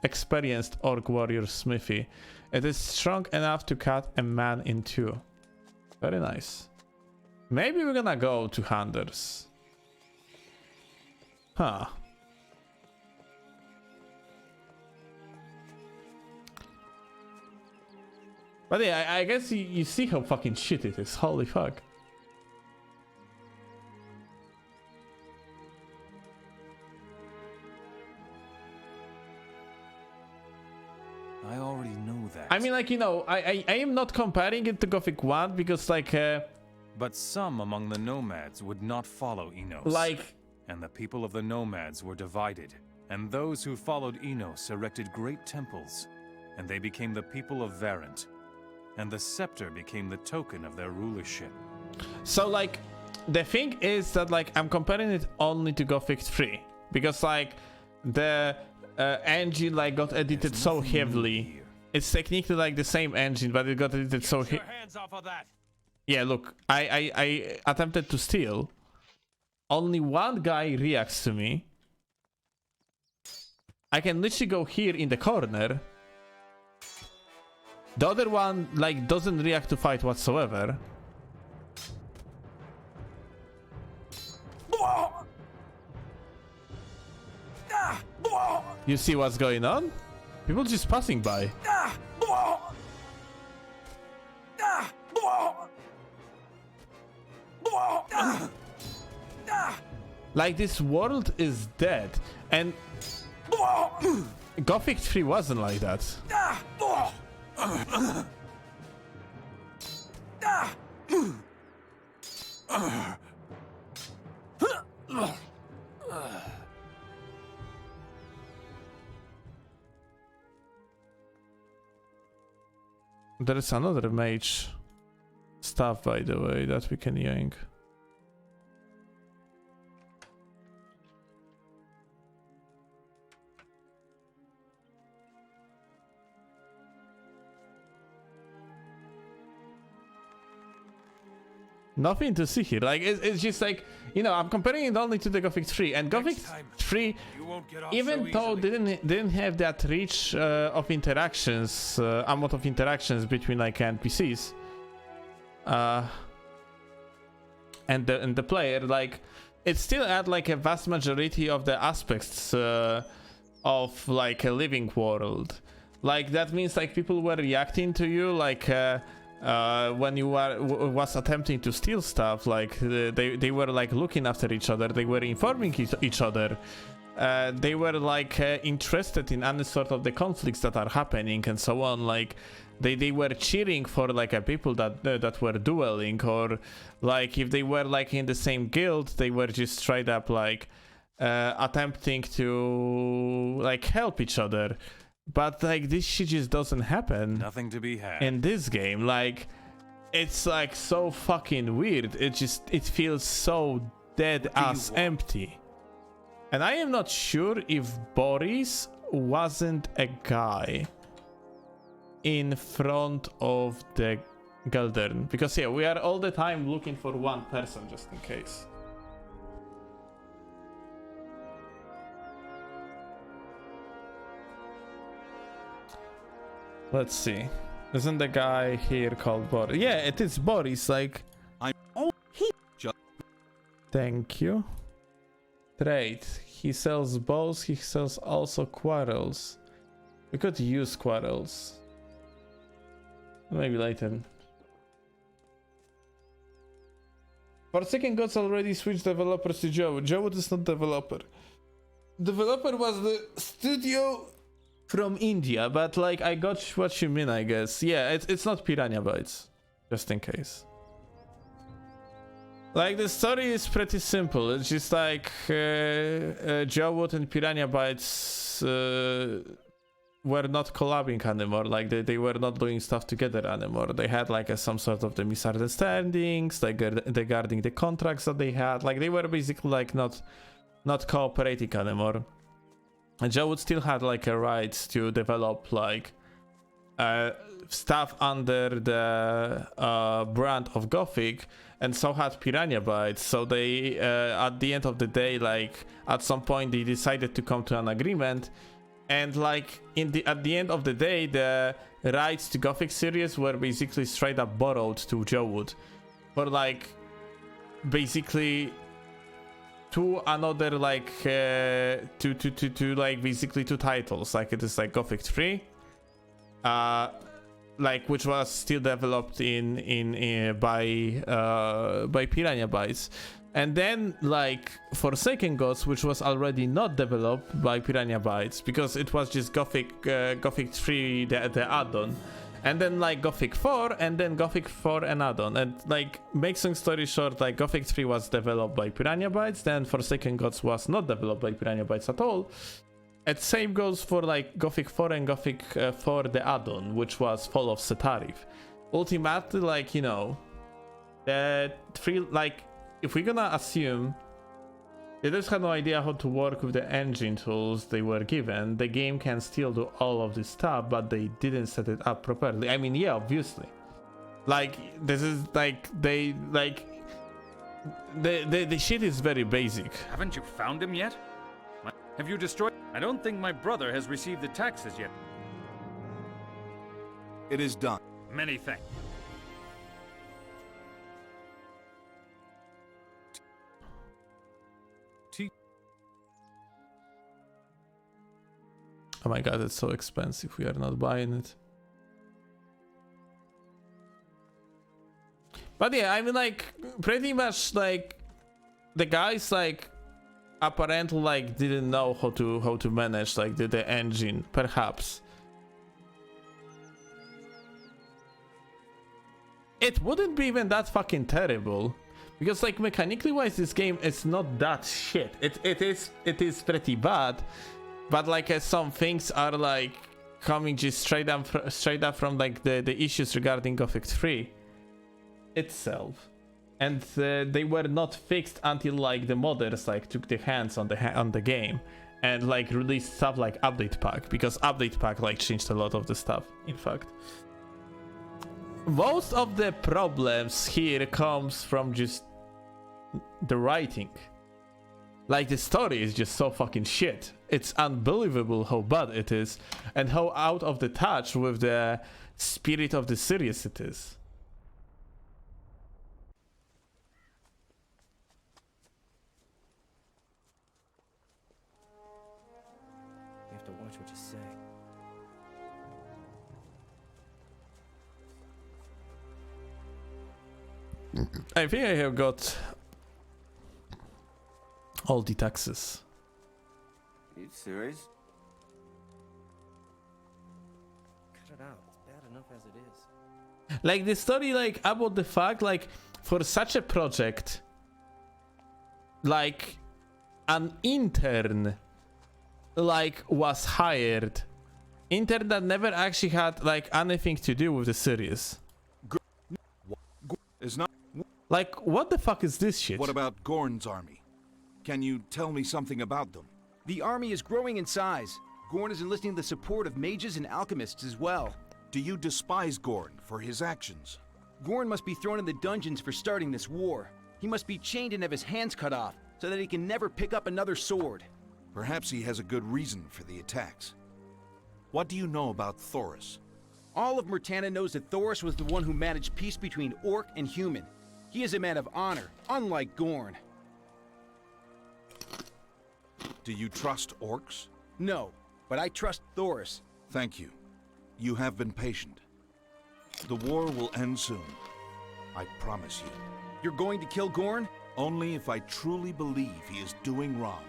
Speaker 1: experienced orc warrior smithy. It is strong enough to cut a man in two. Very nice. Maybe we're gonna go to hunters. Huh. But yeah, I guess you see how fucking shit it is. Holy fuck.
Speaker 8: I already know that.
Speaker 1: I mean, like, you know, I am not comparing it to Gothic 1 because, like,
Speaker 8: but some among the nomads would not follow Enos.
Speaker 1: like,
Speaker 8: and the people of the nomads were divided. And those who followed Enos erected great temples. And they became the people of Varant. And the scepter became the token of their rulership.
Speaker 1: So, like, the thing is that, like, I'm comparing it only to Gothic 3. Because, like, the engine like got edited so heavily. It's technically like the same engine, but it got edited so
Speaker 5: Get your hands off of that.
Speaker 1: Yeah, look, I attempted to steal. Only one guy reacts to me. I can literally go here in the corner. The other one like doesn't react to fight whatsoever. You see what's going on? People just passing by. Like this world is dead, and Gothic 3 wasn't like that. There is another mage stuff, by the way, that we can yank. Nothing to see here. Like it's just like, you know, I'm comparing it only to the Gothic 3, and Gothic 3, even though didn't have that rich of interactions, amount of interactions between like NPCs and the player, like it still had like a vast majority of the aspects of like a living world. Like that means like people were reacting to you, like when you was attempting to steal stuff, like they were like looking after each other, they were informing each other, they were like interested in any sort of the conflicts that are happening and so on. Like they were cheering for like a people that were dueling, or like if they were like in the same guild, they were just straight up like attempting to like help each other. But like this shit just doesn't happen.
Speaker 8: Nothing to be had
Speaker 1: in this game. Like it's like so fucking weird. It feels so dead ass empty. And I am not sure if Boris wasn't a guy in front of the Geldern, because yeah, we are all the time looking for one person just in case. Let's see. Isn't the guy here called Boris? Yeah, it is Boris. Like, thank you. Trade. He sells bows. He sells also quarrels. We could use quarrels. Maybe later. Forsaken Gods already switched developers to Jowood. Jowood is not developer. Developer was the studio from India, but like I got what you mean, I guess. Yeah, it's not Piranha Bytes, just in case. Like the story is pretty simple. It's just like Jowood and Piranha Bytes were not collabing anymore. Like they were not doing stuff together anymore. They had like some sort of the misunderstandings, like regarding the contracts that they had. Like they were basically like not cooperating anymore. And Jowood still had like a right to develop like stuff under the brand of Gothic, and so had Piranha Bytes. So they at the end of the day, like at some point they decided to come to an agreement, and like at the end of the day, the rights to Gothic series were basically straight up borrowed to Jowood for like basically to another like to like basically two titles. Like it is like Gothic 3 like which was still developed by Piranha Bytes, and then like Forsaken Gods, which was already not developed by Piranha Bytes because it was just Gothic 3 the add-on, and then like Gothic 4, and then Gothic 4 and add-on. And like make long story short, like Gothic 3 was developed by Piranha Bytes, then Forsaken Gods was not developed by Piranha Bytes at all. And same goes for like Gothic 4 and Gothic 4 the add-on, which was Fall of Setarif. Ultimately, like, you know, the three, like if we're gonna assume They just had no idea how to work with the engine tools they were given. The game can still do all of this stuff, but they didn't set it up properly. I mean, yeah, obviously. Like, this is like, the shit is very basic.
Speaker 8: Haven't you found him yet? Have you destroyed? I don't think my brother has received the taxes yet.
Speaker 3: It is done.
Speaker 8: Many thanks.
Speaker 1: Oh my god, it's so expensive. We are not buying it. But yeah, I mean, like, pretty much, like, the guys, like, apparently, like, didn't know how to manage, like, the engine, perhaps. It wouldn't be even that fucking terrible, because, like, mechanically wise, this game is not that shit. It is pretty bad, but like, some things are like coming just straight up from like the issues regarding Gothic 3 itself, and they were not fixed until like the modders like took their hands on the game and like released stuff like update pack, because update pack like changed a lot of the stuff. In fact, most of the problems here comes from just the writing. Like, the story is just so fucking shit. It's unbelievable how bad it is and how out of the touch with the spirit of the series it is.
Speaker 6: You have to watch what you say.
Speaker 1: I think I have got all the taxes.
Speaker 6: Are you serious?
Speaker 7: Cut it out. It's bad enough as it is.
Speaker 1: Like, the story, like, about the fact, like, for such a project, like, an intern, like, was hired. Intern that never actually had, like, anything to do with the series.
Speaker 3: Is not.
Speaker 1: Like, what the fuck is this shit?
Speaker 3: What about Gorn's army? Can you tell me something about them?
Speaker 4: The army is growing in size. Gorn is enlisting the support of mages and alchemists as well.
Speaker 3: Do you despise Gorn for his actions?
Speaker 4: Gorn must be thrown in the dungeons for starting this war. He must be chained and have his hands cut off, so that he can never pick up another sword.
Speaker 3: Perhaps he has a good reason for the attacks. What do you know about Thoris?
Speaker 4: All of Murtana knows that Thoris was the one who managed peace between Orc and human. He is a man of honor, unlike Gorn.
Speaker 3: Do you trust orcs?
Speaker 4: No, but I trust Thoris.
Speaker 3: Thank you. You have been patient. The war will end soon. I promise you.
Speaker 4: You're going to kill Gorn?
Speaker 3: Only if I truly believe he is doing wrong.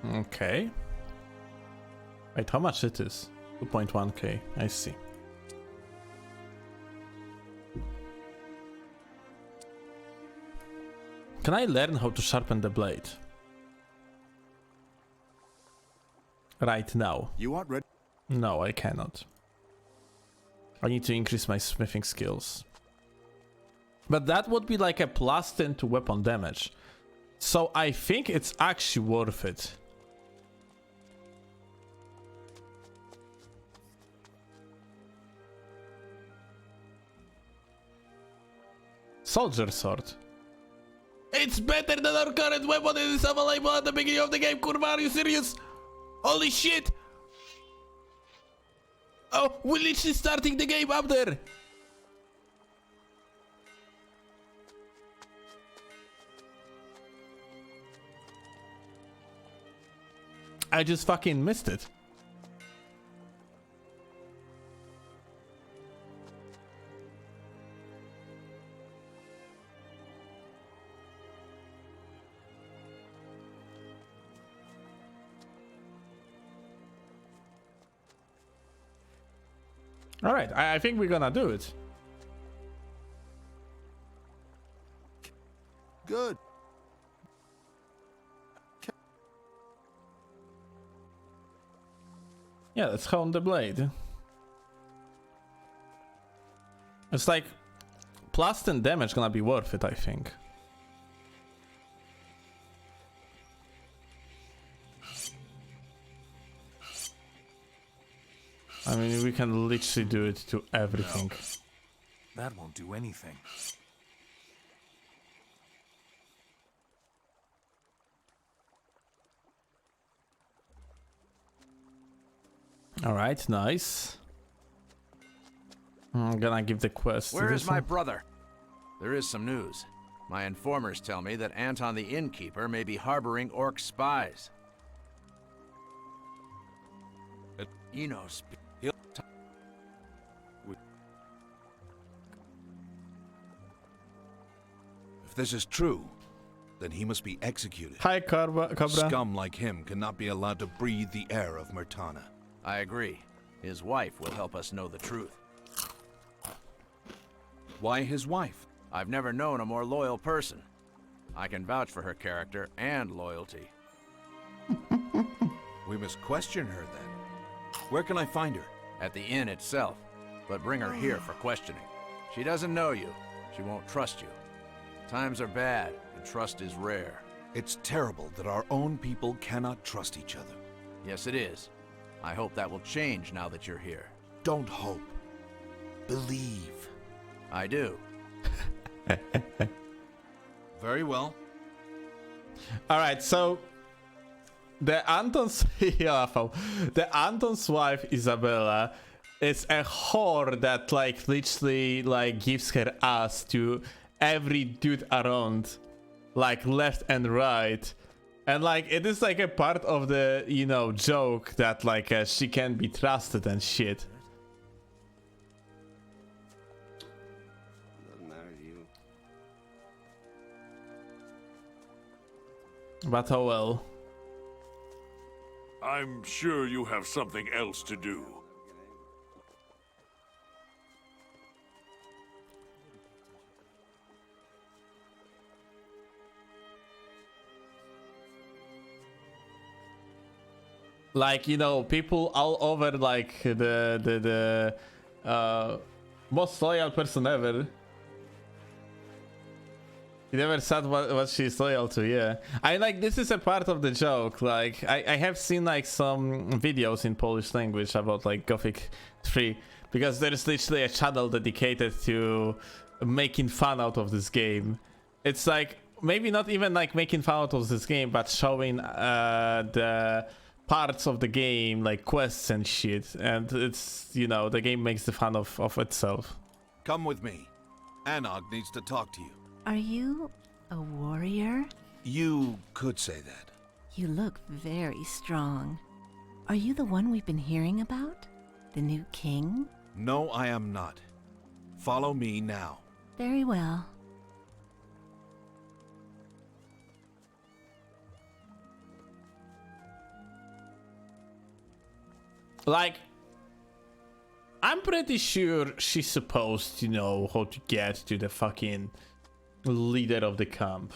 Speaker 1: Okay. Wait, how much it is? 2.1k. I see. Can I learn how to sharpen the blade? Right now.
Speaker 3: You aren't ready?
Speaker 1: No, I cannot. I need to increase my smithing skills. But that would be like a +10 to weapon damage. So I think it's actually worth it. Soldier sword. It's better than our current weapon. It is available at the beginning of the game. Kurva, are you serious? Holy shit! Oh, we're literally starting the game up there. I just fucking missed it. All right, I think we're gonna do it.
Speaker 3: Good.
Speaker 1: Yeah, let's hone the blade. It's like plus 10 damage gonna be worth it, I think. I mean, we can literally do it to everything.
Speaker 8: No, that won't do anything.
Speaker 1: Alright, nice. I'm gonna give the quest.
Speaker 12: Where
Speaker 1: to
Speaker 12: is
Speaker 1: this
Speaker 12: my
Speaker 1: one.
Speaker 12: brother? There is some news. My informers tell me that Anton the Innkeeper may be harboring Orc spies. Enos.
Speaker 3: If this is true, then he must be executed.
Speaker 1: Hi, Cobra.
Speaker 3: Scum like him cannot be allowed to breathe the air of Myrtana.
Speaker 12: I agree. His wife will help us know the truth.
Speaker 3: Why his wife?
Speaker 12: I've never known a more loyal person. I can vouch for her character and loyalty.
Speaker 3: We must question her then. Where can I find her?
Speaker 12: At the inn itself, but bring her here for questioning. She doesn't know you. She won't trust you. Times are bad, and trust is rare.
Speaker 3: It's terrible that our own people cannot trust each other.
Speaker 12: Yes, it is. I hope that will change now that you're here.
Speaker 3: Don't hope. Believe.
Speaker 12: I do.
Speaker 3: Very well.
Speaker 1: Alright, so the Anton's the Anton's wife Isabella is a whore that like literally like gives her ass to every dude around, like left and right. And like it is like a part of the, you know, joke that like she can be trusted and shit.
Speaker 6: Doesn't matter to you.
Speaker 1: But oh well.
Speaker 11: I'm sure you have something else to do.
Speaker 1: Like, you know, people all over like the most loyal person ever. You never said what she's loyal to, yeah. I like, this is a part of the joke. Like, I have seen like some videos in Polish language about like Gothic 3, because there is literally a channel dedicated to making fun out of this game. It's like, maybe not even like making fun out of this game, but showing the parts of the game, like quests and shit. And it's, you know, the game makes the fun of itself.
Speaker 3: Come with me. Anog needs to talk to you.
Speaker 2: Are you a warrior?
Speaker 3: You could say that.
Speaker 2: You look very strong. Are you the one we've been hearing about? The new king?
Speaker 3: No, I am not. Follow me now.
Speaker 2: Very well.
Speaker 1: Like, I'm pretty sure she's supposed to know how to get to the fucking leader of the camp.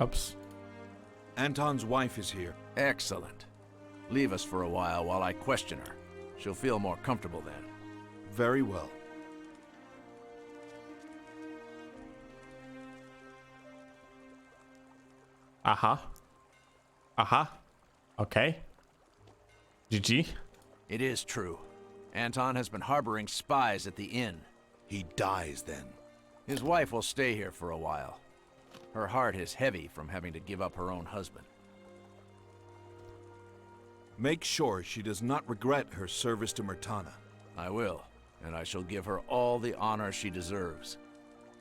Speaker 1: Oops.
Speaker 3: Anton's wife is here.
Speaker 12: Excellent. Leave us for a while I question her. She'll feel more comfortable then.
Speaker 3: Very well.
Speaker 1: Okay. GG.
Speaker 12: It is true. Anton has been harboring spies at the inn.
Speaker 3: He dies then.
Speaker 12: His wife will stay here for a while. Her heart is heavy from having to give up her own husband.
Speaker 3: Make sure she does not regret her service to Myrtana.
Speaker 12: I will, and I shall give her all the honor she deserves.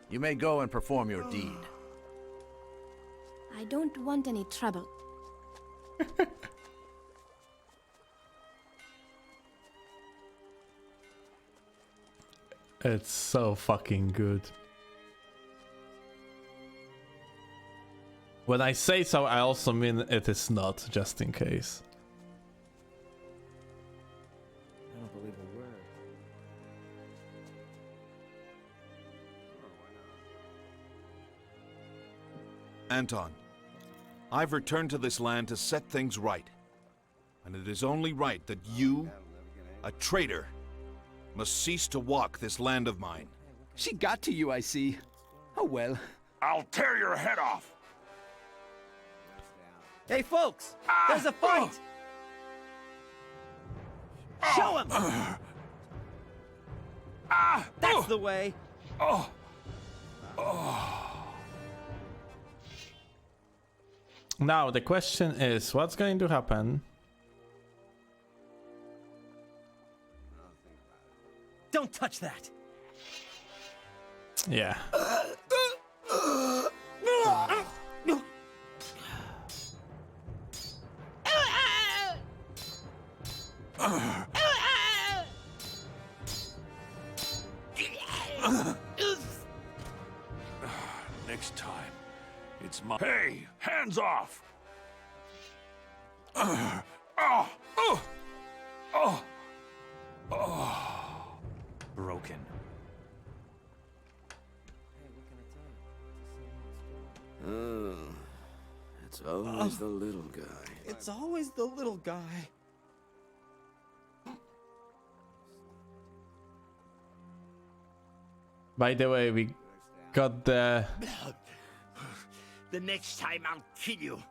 Speaker 12: You may go and perform your deed.
Speaker 2: I don't want any trouble.
Speaker 1: It's so fucking good. When I say so, I also mean it is not, just in case.
Speaker 6: I don't believe a word.
Speaker 3: Anton, I've returned to this land to set things right. And it is only right that you, a traitor, must cease to walk this land of mine.
Speaker 4: She got to you, I see. Oh well.
Speaker 11: I'll tear your head off.
Speaker 7: Hey, folks! There's a fight! Show him! That's the way!
Speaker 1: Now the question is, what's going to happen?
Speaker 7: Don't touch that!
Speaker 1: Yeah.
Speaker 11: Next time, it's my... Hey, hands off!
Speaker 8: Broken.
Speaker 6: It's always the little guy. It's always the little guy.
Speaker 1: By the way, we got the
Speaker 10: next time I'll kill you.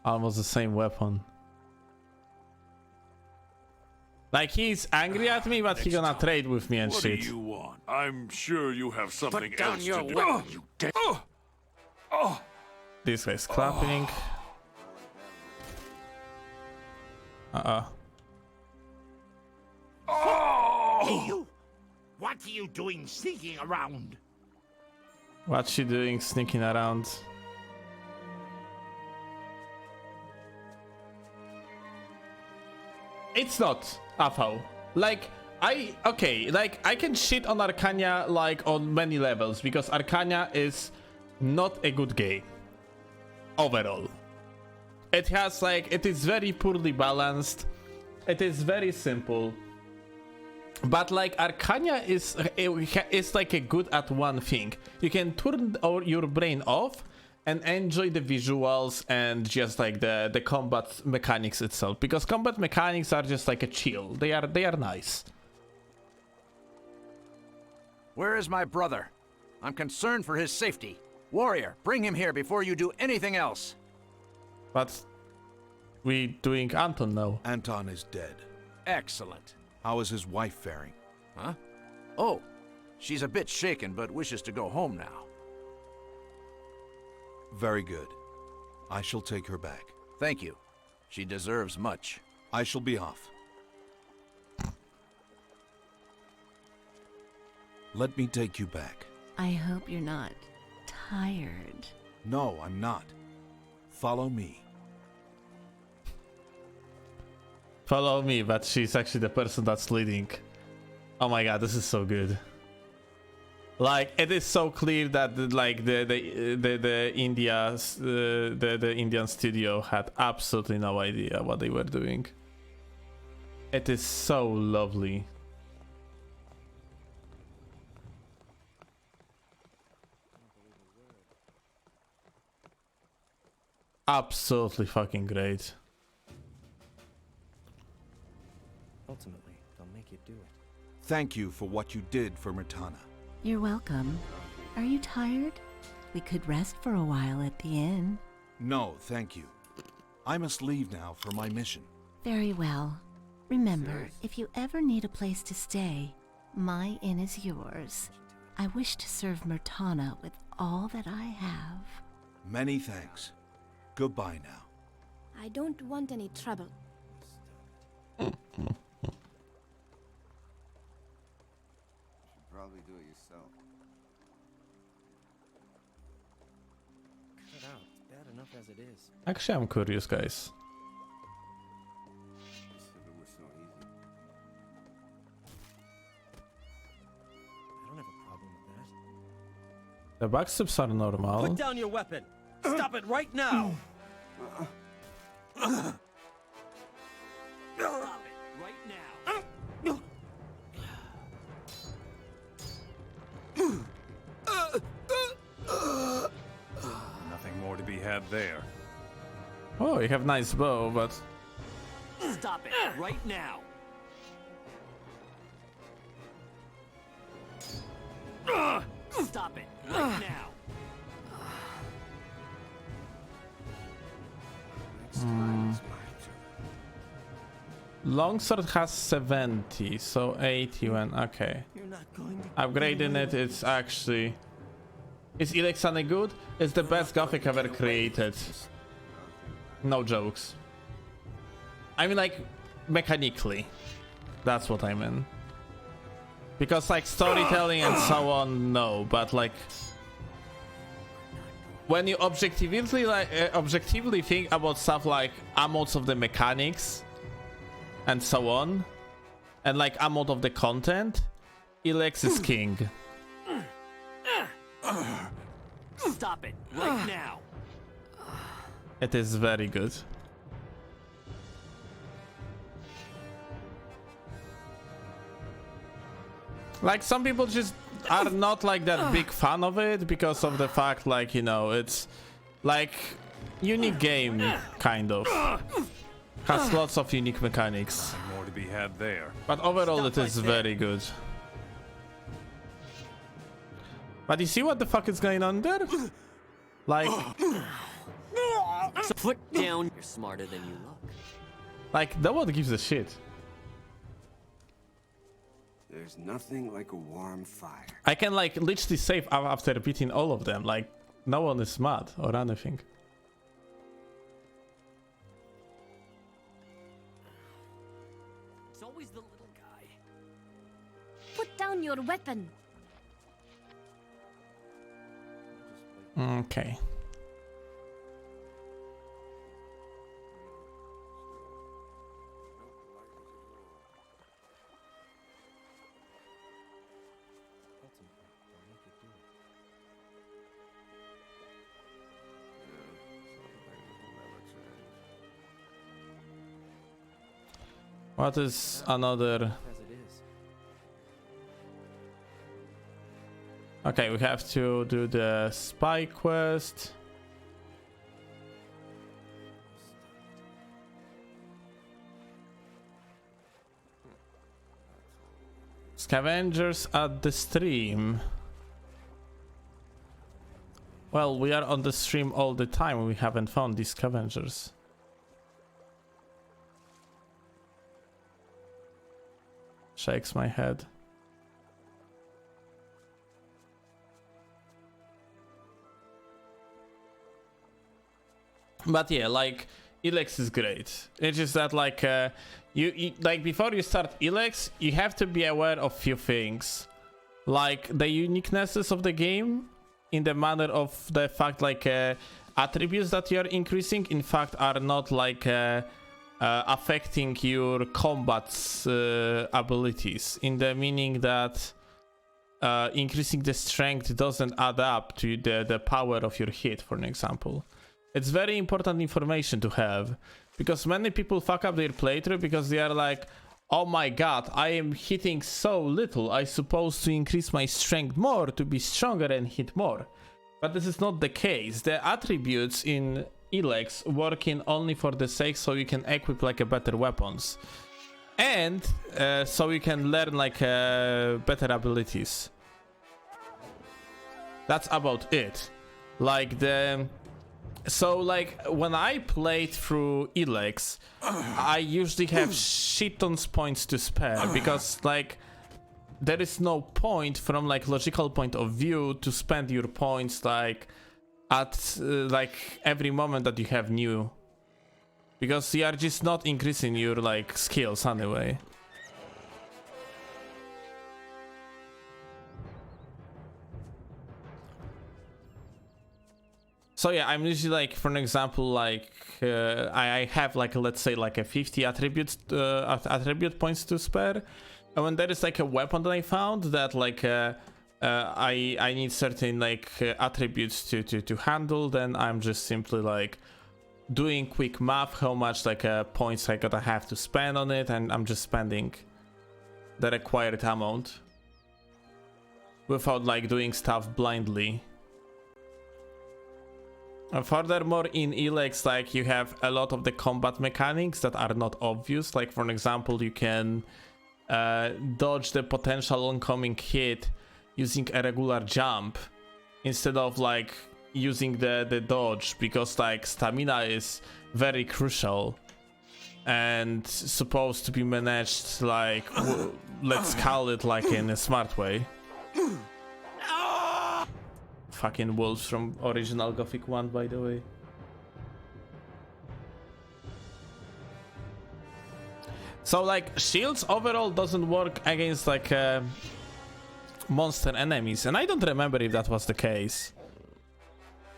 Speaker 1: almost the same weapon. Like, he's angry at me, but he gonna trade with me and
Speaker 11: What
Speaker 1: shit.
Speaker 11: do you want? I'm sure you have something
Speaker 6: Put down
Speaker 11: else
Speaker 6: your
Speaker 11: to do.
Speaker 6: weapon,
Speaker 11: You
Speaker 1: This guy's clapping.
Speaker 10: Hey, you! What are you doing sneaking around?
Speaker 1: What's she doing sneaking around? It's not AFO. Like, I can shit on Arcania like on many levels because Arcania is not a good game overall. It has it is very poorly balanced. It is very simple. But like Arcania is like a good at one thing. You can turn your brain off and enjoy the visuals and just like the combat mechanics itself, because combat mechanics are just like a chill. They are nice.
Speaker 12: Where is my brother? I'm concerned for his safety. Warrior, bring him here before you do anything else.
Speaker 1: But we doing Anton now.
Speaker 3: Anton is dead.
Speaker 12: Excellent.
Speaker 3: How is his wife faring?
Speaker 12: Huh? Oh, she's a bit shaken but wishes to go home now.
Speaker 3: Very good. I shall take her back.
Speaker 12: Thank you. She deserves much.
Speaker 3: I shall be off. Let me take you back.
Speaker 2: I hope you're not tired.
Speaker 3: No, I'm not. Follow me.
Speaker 1: Follow me, but she's actually the person that's leading. Oh my god, this is so good. Like, it is so clear that the Indian studio had absolutely no idea what they were doing. It is so lovely. Absolutely fucking great.
Speaker 6: Ultimately, they'll make you do it.
Speaker 3: Thank you for what you did for Mirtana.
Speaker 2: You're welcome. Are you tired? We could rest for a while at the inn.
Speaker 3: No, thank you. I must leave now for my mission.
Speaker 2: Very well. Remember, if you ever need a place to stay, my inn is yours. I wish to serve Mirtana with all that I have.
Speaker 3: Many thanks. Goodbye now.
Speaker 13: I don't want any trouble.
Speaker 6: Probably do it yourself. Cut it out. It's bad enough as it is.
Speaker 1: Actually, I'm curious, guys.
Speaker 6: If it were so easy. I don't have a problem with that.
Speaker 1: The backsteps are normal.
Speaker 7: Put down your weapon! Stop it right now! Stop it right now!
Speaker 8: Nothing more to be had there.
Speaker 1: Oh, you have nice bow, but
Speaker 14: Stop it right now. Stop it right now.
Speaker 1: longsword has 70, so 80 when okay. Upgrading it, it's actually. Is Elex any good? It's the best Gothic ever created. No jokes. I mean, like, mechanically. That's what I mean. Because, like, storytelling and so on, no. But, like, when you objectively think about stuff like amounts of the mechanics and so on, and, like, amount of the content, Elex is king.
Speaker 14: Stop it right now.
Speaker 1: It is very good. Like, some people just are not like that big fan of it because of the fact, like, you know, it's like unique game, kind of. Has lots of unique mechanics.
Speaker 8: More to be had there.
Speaker 1: But overall it is very good. But you see what the fuck is going on there? Like,
Speaker 14: So put down. You're smarter than you look.
Speaker 1: like, no one gives a shit.
Speaker 15: There's nothing like a warm fire.
Speaker 1: I can, like, literally save after beating all of them. Like, no one is mad or anything.
Speaker 14: It's always the little guy.
Speaker 13: Put down your weapon.
Speaker 1: Okay. What is another? Okay, we have to do the spy quest. Scavengers at the stream. Well, we are on the stream all the time. We haven't found these scavengers. Shakes my head. But yeah, like, Elex is great. It's just that, like, you like, before you start Elex, you have to be aware of few things, like the uniquenesses of the game, in the manner of the fact, like, attributes that you are increasing, in fact, are not like affecting your combat's abilities, in the meaning that increasing the strength doesn't add up to the power of your hit, for an example. It's very important information to have, because many people fuck up their playthrough because they are like, oh my god, I am hitting so little, I supposed to increase my strength more to be stronger and hit more. But this is not the case. The attributes in Elex working only for the sake so you can equip like a better weapons. And so you can learn like better abilities. That's about it. Like the... So, like, when I played through Elex, I usually have shit tons points to spare, because, like, there is no point from, like, logical point of view to spend your points, like, at, like, every moment that you have new. Because you are just not increasing your, like, skills anyway. So yeah, I'm usually like, for an example, like I have like, let's say like a 50 attribute points to spare, and when there is like a weapon that I found that like I need certain like attributes to handle, then I'm just simply like doing quick math how much like points I gotta have to spend on it, and I'm just spending the required amount without like doing stuff blindly. Furthermore, in Elex, like, you have a lot of the combat mechanics that are not obvious. Like, for example, you can dodge the potential oncoming hit using a regular jump instead of like using the dodge, because like stamina is very crucial and supposed to be managed like let's call it like in a smart way. Fucking wolves from original Gothic 1, by the way. So like shields overall doesn't work against like monster enemies, and I don't remember if that was the case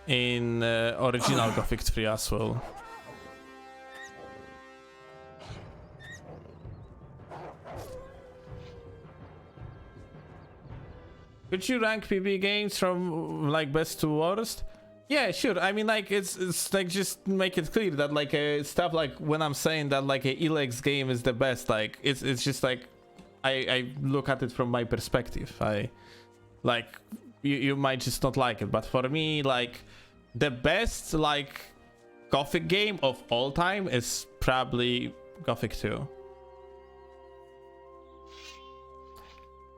Speaker 1: in original Gothic 3 as well. Could you rank PB games from like best to worst? Yeah, sure. I mean, like, it's like, just make it clear that like stuff like when I'm saying that like a Elex game is the best, like it's just like I look at it from my perspective. I like you might just not like it, but for me, like the best like Gothic game of all time is probably Gothic 2.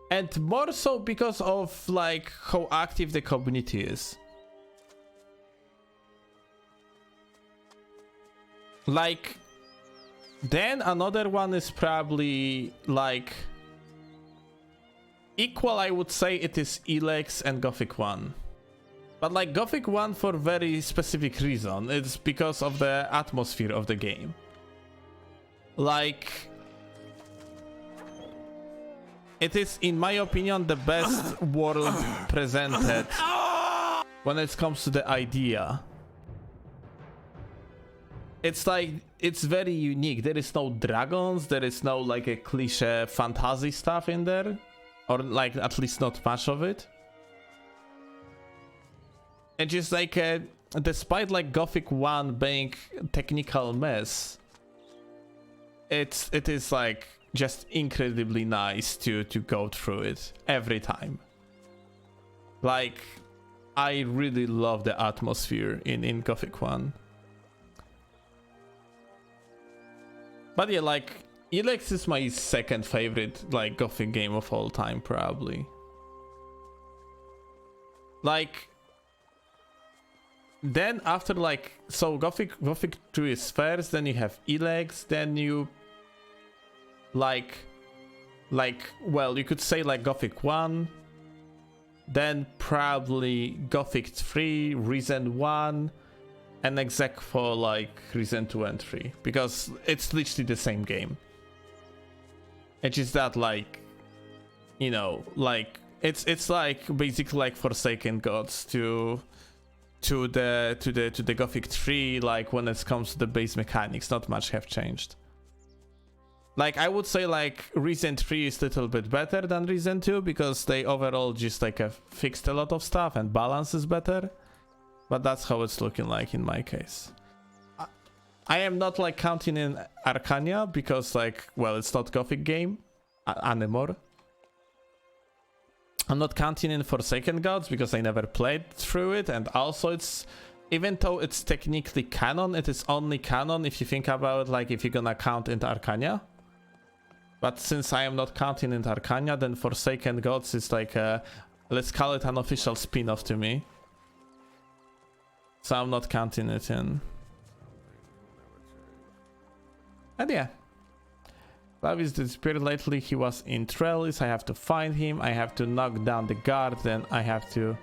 Speaker 1: And more so because of like how active the community is. Like, then another one is probably like equal, I would say it is Elex and Gothic 1. But like Gothic 1 for very specific reason. It's because of the atmosphere of the game. Like, it is, in my opinion, the best world presented when it comes to the idea. It's like, it's very unique. There is no dragons, there is no like a cliche fantasy stuff in there, or like at least not much of it. And just like despite like Gothic 1 being technical mess, it is like just incredibly nice to go through it every time. Like, I really love the atmosphere in Gothic 1. But yeah, like, Elex is my second favorite, like, Gothic game of all time, probably. Like, then after, like, so Gothic 2 is first, then you have Elex, then you, like, well, you could say, like, Gothic 1, then probably Gothic 3, Risen 1, and exec for like Risen 2 and 3, because it's literally the same game. It's just that, like, you know, like it's like basically like Forsaken Gods to the Gothic 3. Like, when it comes to the base mechanics, not much have changed. Like, I would say like Risen 3 is a little bit better than Risen 2, because they overall just like have fixed a lot of stuff and balance is better. But that's how it's looking like in my case. I am not like counting in Arcania because, like, well, it's not Gothic game anymore. I'm not counting in Forsaken Gods because I never played through it, and also it's, even though it's technically canon, it is only canon if you think about, like, if you're gonna count into Arcania. But since I am not counting into Arcania, then Forsaken Gods is like a, let's call it an official spin-off to me. So I'm not counting it in. And yeah. Clovis disappeared lately. He was in Trellis. I have to find him. I have to knock down the guard. Then I have to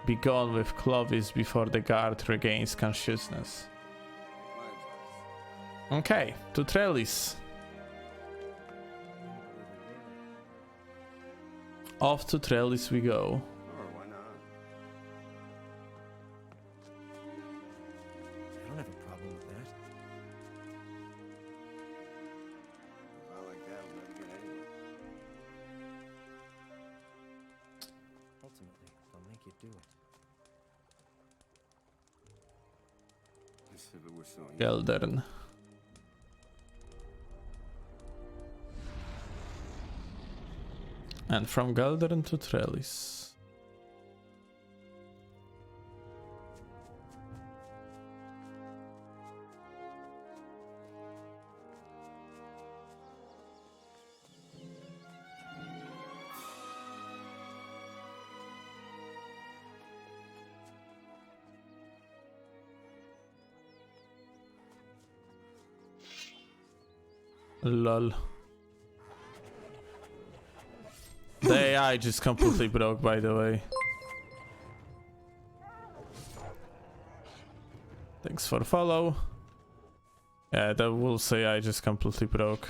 Speaker 1: be gone with Clovis before the guard regains consciousness. Okay, to Trellis. Off to Trellis we go.
Speaker 6: I don't have a problem with that.
Speaker 15: Not like that, we'll never get anywhere.
Speaker 6: Ultimately, they'll make you do it.
Speaker 15: Just if it were so easy.
Speaker 1: Geldern. And from Geldern to Trellis. Lol. The AI just completely broke, by the way. Thanks for follow. Yeah, that will say I just completely broke.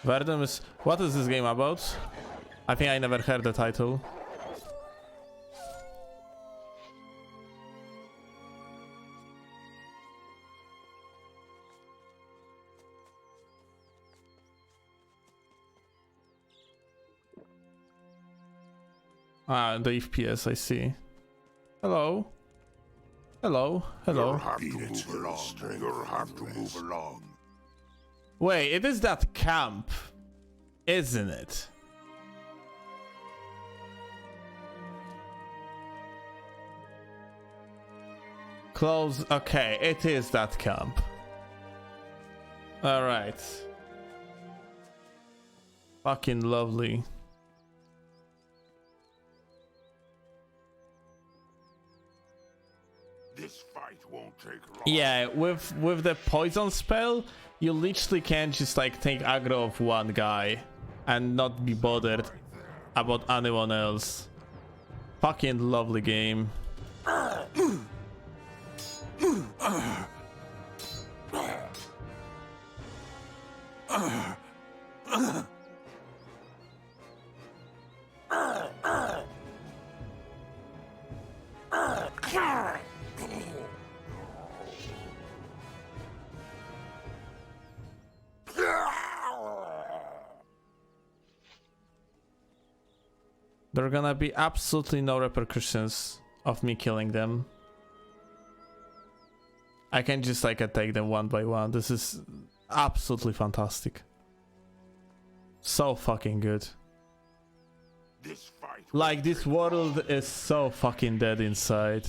Speaker 1: Verdum is... What is this game about? I think I never heard the title. Ah, the FPS, I see. Hello. Hello. Hello.
Speaker 11: You'll have to move along. You'll have to move along.
Speaker 1: Wait, it is that camp, isn't it? Close. Okay, it is that camp. Alright. Fucking lovely.
Speaker 11: This fight won't take long.
Speaker 1: Yeah, with the poison spell, you literally can just like take aggro of one guy and not be bothered about anyone else. Fucking lovely game. There are gonna be absolutely no repercussions of me killing them. I can just like attack them one by one. This is absolutely fantastic. So fucking good. Like this world is so fucking dead inside.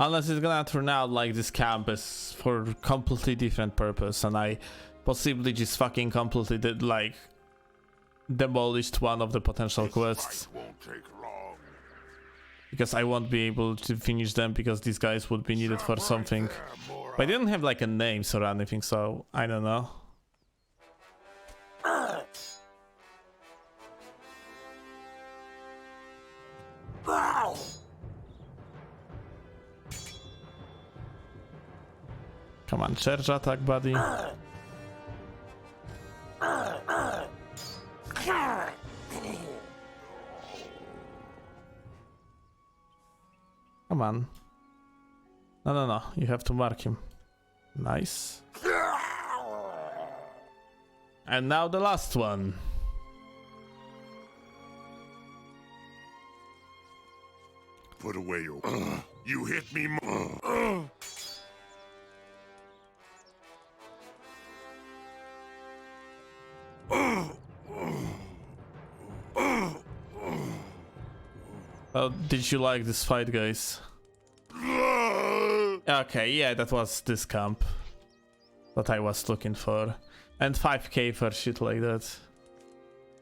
Speaker 1: Unless it's gonna turn out like this camp is for a completely different purpose and I possibly just fucking completely did like demolished one of the potential quests. Because I won't be able to finish them because these guys would be needed for something. But I didn't have like a names or anything, so I don't know. Come on, charge attack, buddy. Come on. No, you have to mark him. Nice. And now the last one.
Speaker 11: Put away your... You hit me
Speaker 1: Oh, did you like this fight, guys? Okay, yeah, that was this camp that I was looking for. And 5k for shit like that.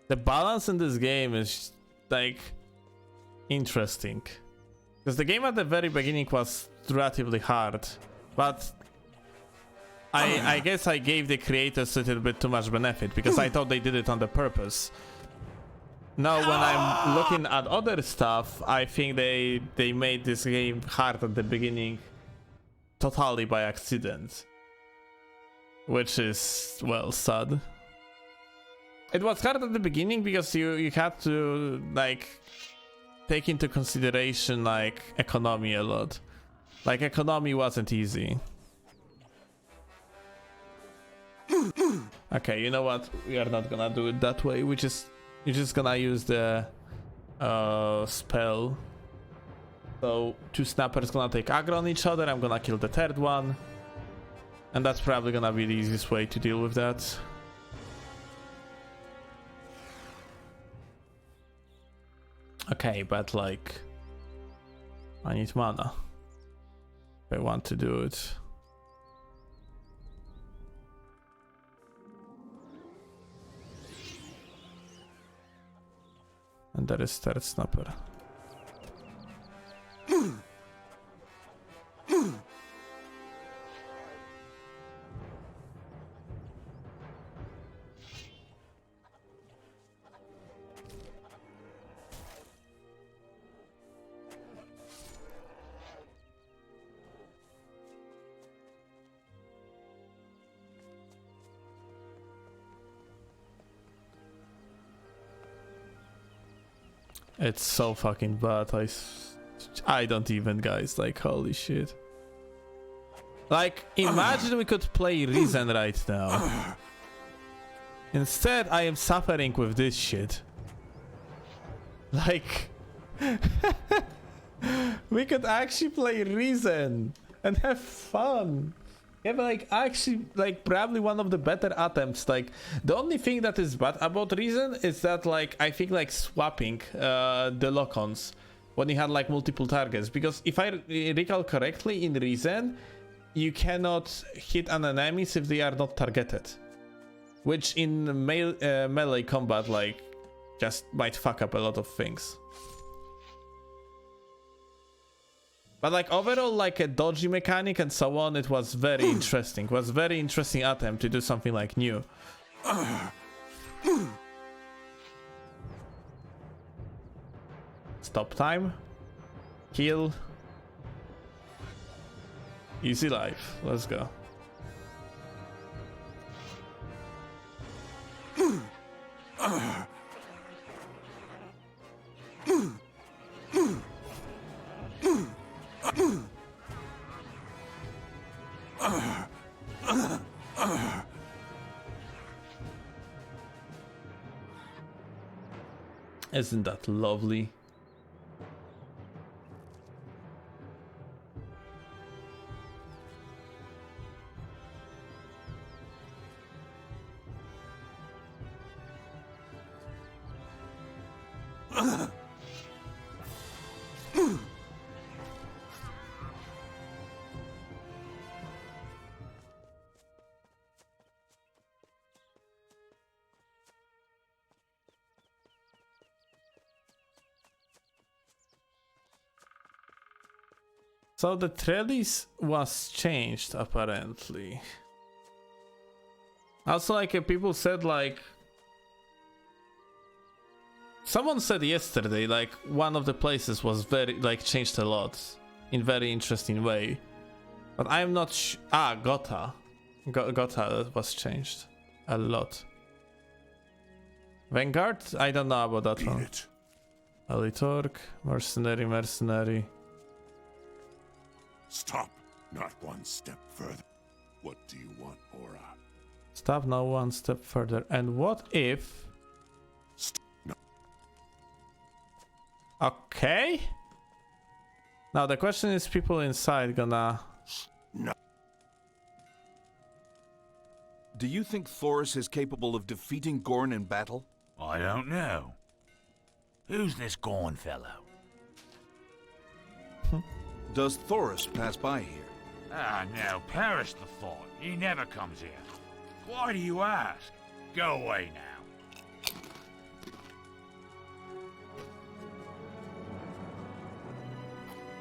Speaker 1: The balance in this game is, like, interesting. Because the game at the very beginning was relatively hard. But I guess I gave the creators a little bit too much benefit because I thought they did it on the purpose. Now when I'm looking at other stuff, I think they made this game hard at the beginning totally by accident. Which is, well, sad. It was hard at the beginning because you had to like take into consideration like economy a lot. Like economy wasn't easy. Okay, you know what? We are not gonna do it that way. You're just gonna use the spell. So 2 snappers gonna take aggro on each other. I'm gonna kill the 3rd one, and that's probably gonna be the easiest way to deal with that. Okay, but like I need mana if I want to do it. And there is 3rd snapper. It's so fucking bad. I don't even, guys. Like, holy shit. Like, imagine we could play Reason right now. Instead, I am suffering with this shit. Like, we could actually play Reason and have fun. Yeah, but like actually, like probably one of the better attempts. Like the only thing that is bad about Reason is that like I think like swapping the lock-ons when you had like multiple targets. Because if I recall correctly, in Reason you cannot hit an enemies if they are not targeted, which in melee combat like just might fuck up a lot of things. But like overall, like a dodgy mechanic and so on, it was very interesting. It was very interesting attempt to do something like new. Stop time. Heal. Easy life. Let's go. Isn't that lovely? So the trellis was changed apparently. Also, like people said, like someone said yesterday, like one of the places was very like changed a lot in very interesting way. But I'm not Gotha. Gotha was changed a lot. Vanguard? I don't know about that one. Alitork, mercenary.
Speaker 11: Stop, not one step further. What do you want, Aura?
Speaker 1: Stop now one step further. And what if...
Speaker 11: No.
Speaker 1: Okay. Now the question is, people inside gonna...
Speaker 11: No.
Speaker 3: Do you think Thoris is capable of defeating Gorn in battle?
Speaker 5: I don't know. Who's this Gorn fellow?
Speaker 3: Does Thoris pass by here?
Speaker 5: Ah, now, perish the thought. He never comes here. Why do you ask? Go away now.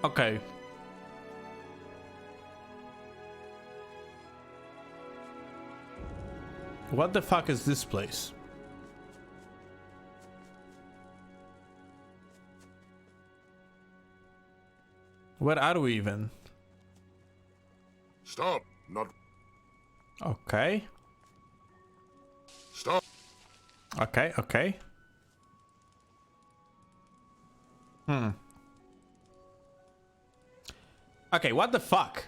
Speaker 1: Okay. What the fuck is this place? Where are we even? Okay, okay. Okay, what the fuck?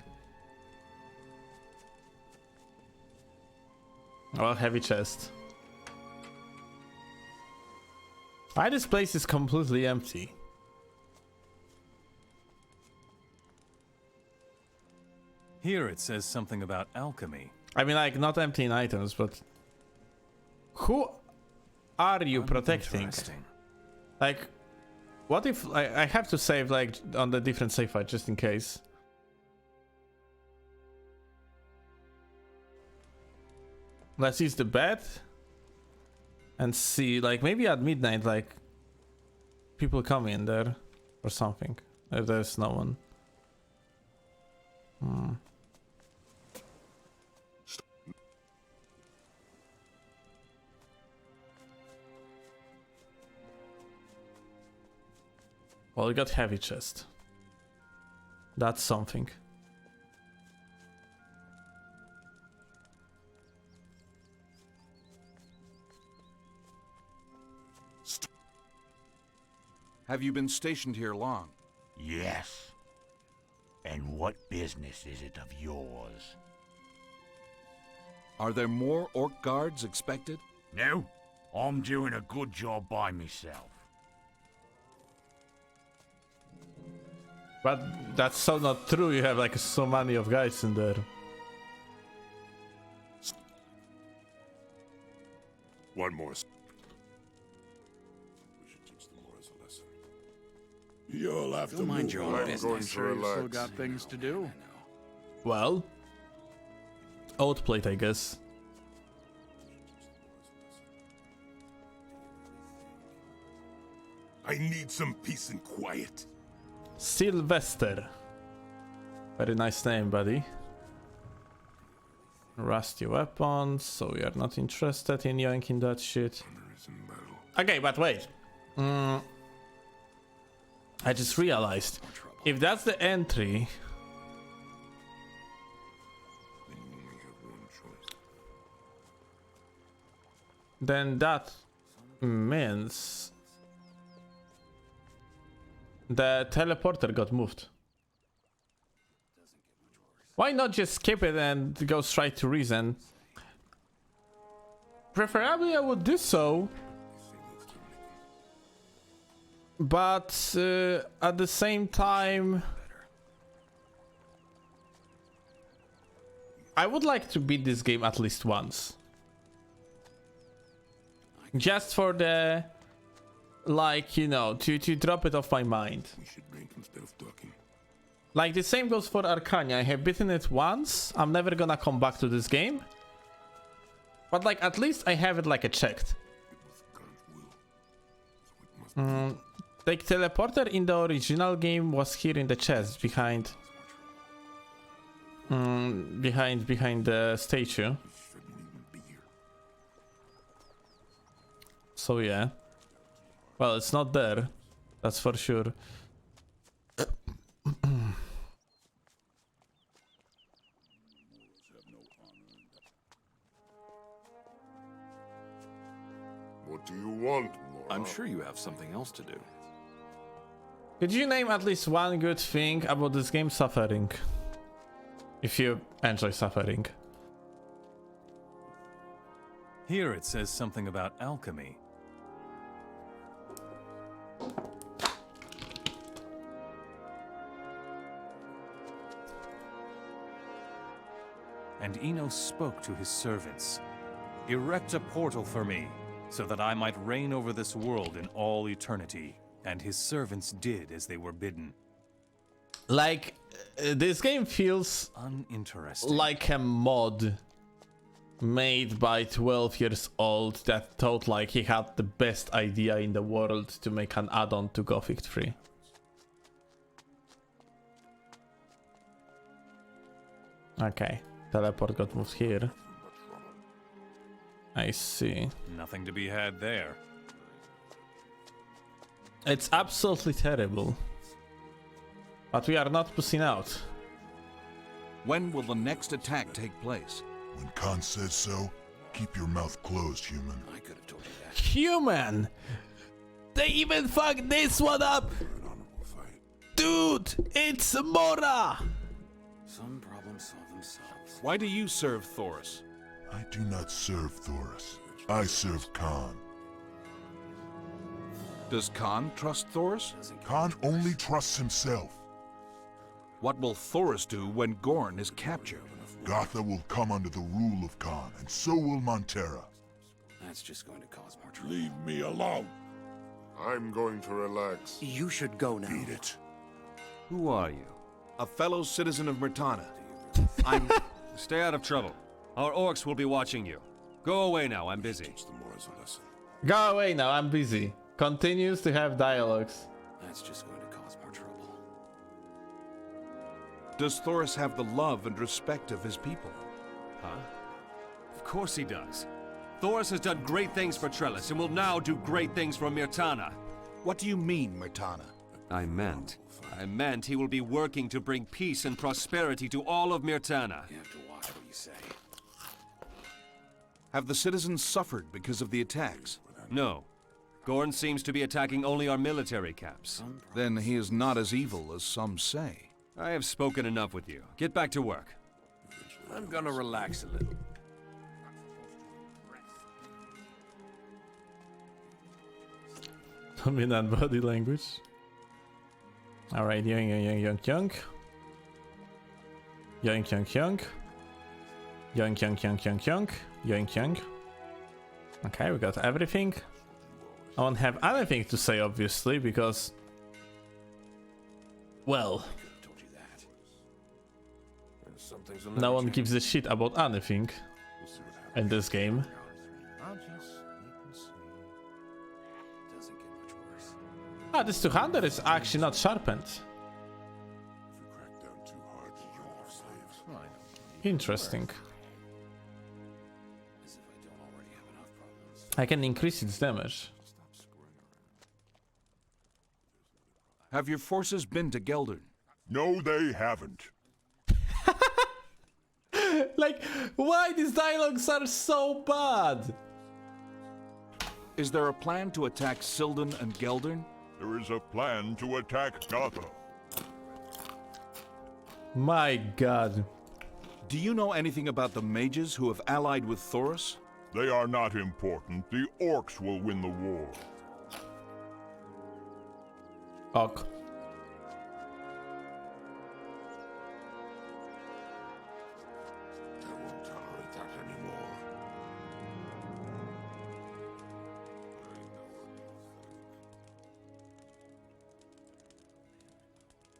Speaker 1: Well, heavy chest. Why this place is completely empty?
Speaker 8: Here it says something about alchemy.
Speaker 1: I mean, like, not empty in items, but... Who are you protecting? Like, what if... I have to save, like, on the different save file, just in case. Let's use the bed. And see, like, maybe at midnight, like... people come in there. Or something. If there's no one. Well, we got heavy chest. That's something.
Speaker 3: Have you been stationed here long?
Speaker 16: Yes. And what business is it of yours?
Speaker 3: Are there more orc guards expected?
Speaker 16: No, I'm doing a good job by myself.
Speaker 1: But that's so not true, you have like so many of guys in there.
Speaker 11: One more. We should teach them more as a lesson. You'll have to
Speaker 12: mind your own
Speaker 11: I'm
Speaker 12: business.
Speaker 11: going to
Speaker 12: Sure, you
Speaker 11: relax.
Speaker 12: still got things to do.
Speaker 1: Well, old plate, I guess.
Speaker 11: I need some peace and quiet.
Speaker 1: Sylvester. Very nice name, buddy. Rusty weapons, so we are not interested in yanking that shit. Okay, but wait. I just realized, if that's the entry... then that means... the teleporter got moved. Why not just skip it and go straight to reason? Preferably I would do so. But at the same time... I would like to beat this game at least once. Just for the... like, you know, to drop it off my mind.
Speaker 11: We should drink instead of talking.
Speaker 1: Like, the same goes for Arcania. I have beaten it once. I'm never gonna come back to this game. But, like, at least I have it, like, checked. Like, teleporter in the original game was here in the chest, behind... behind the statue. So, yeah. Well, it's not there. That's for sure.
Speaker 11: What do you want, Laura?
Speaker 17: I'm sure you have something else to do.
Speaker 1: Could you name at least one good thing about this game? Suffering. If you enjoy suffering.
Speaker 8: Here it says something about alchemy. And Enos spoke to his servants. Erect a portal for me, so that I might reign over this world in all eternity. And his servants did as they were bidden.
Speaker 1: Like, this game feels
Speaker 8: uninteresting.
Speaker 1: Like a mod made by 12 years old that thought like he had the best idea in the world to make an add-on to Gothic 3. Okay, teleport got moved here. I see.
Speaker 8: Nothing to be had there.
Speaker 1: It's absolutely terrible. But we are not pushing out.
Speaker 3: When will the next attack take place?
Speaker 11: When Khan says so, Keep your mouth closed, human.
Speaker 6: I could have told you that.
Speaker 1: Human! They even fucked this one up! Dude, it's Mora!
Speaker 6: Some problems solve themselves.
Speaker 3: Why do you serve Thoris?
Speaker 11: I do not serve Thoris. I serve Khan.
Speaker 3: Does Khan trust Thoris?
Speaker 11: Khan only trusts himself.
Speaker 3: What will Thoris do when Gorn is captured?
Speaker 11: Gotha will come under the rule of Khan, and so will Montera.
Speaker 6: That's just going to cause more trouble.
Speaker 11: Leave me alone. I'm going to relax.
Speaker 6: You should go now.
Speaker 11: Beat it.
Speaker 8: Who are you?
Speaker 3: A fellow citizen of Myrtana. I'm...
Speaker 8: Stay out of trouble. Our orcs will be watching you. Go away now, I'm busy.
Speaker 11: Teach the Moors a lesson.
Speaker 1: Go away now, I'm busy. Continues to have dialogues.
Speaker 6: That's just going to cause more trouble.
Speaker 3: Does Thoris have the love and respect of his people?
Speaker 8: Huh? Of course he does. Thoris has done great things for Trellis and will now do great things for Myrtana.
Speaker 3: What do you mean, Myrtana?
Speaker 8: I meant he will be working to bring peace and prosperity to all of Myrtana.
Speaker 6: You have to watch what you say.
Speaker 3: Have the citizens suffered because of the attacks?
Speaker 8: No. Gorn seems to be attacking only our military camps.
Speaker 3: Then he is not as evil as some say.
Speaker 8: I have spoken enough with you. Get back to work.
Speaker 6: I'm gonna relax a little.
Speaker 1: Dominant body language. Alright, yoink. Yoink. Okay, we got everything. I won't have anything to say, obviously, because... Well... No one gives a shit about anything in this game. Ah, this 200 is actually not sharpened. Interesting. I can increase its damage.
Speaker 3: Have your forces been to Geldern?
Speaker 11: No, they haven't.
Speaker 1: Like, why these dialogues are so bad?
Speaker 3: Is there a plan to attack Sildon and Geldern?
Speaker 11: There is a plan to attack Gotha.
Speaker 1: My god.
Speaker 3: Do you know anything about the mages who have allied with Thoris?
Speaker 11: They are not important. The orcs will win the war.
Speaker 1: Ok.
Speaker 11: I won't tolerate that anymore.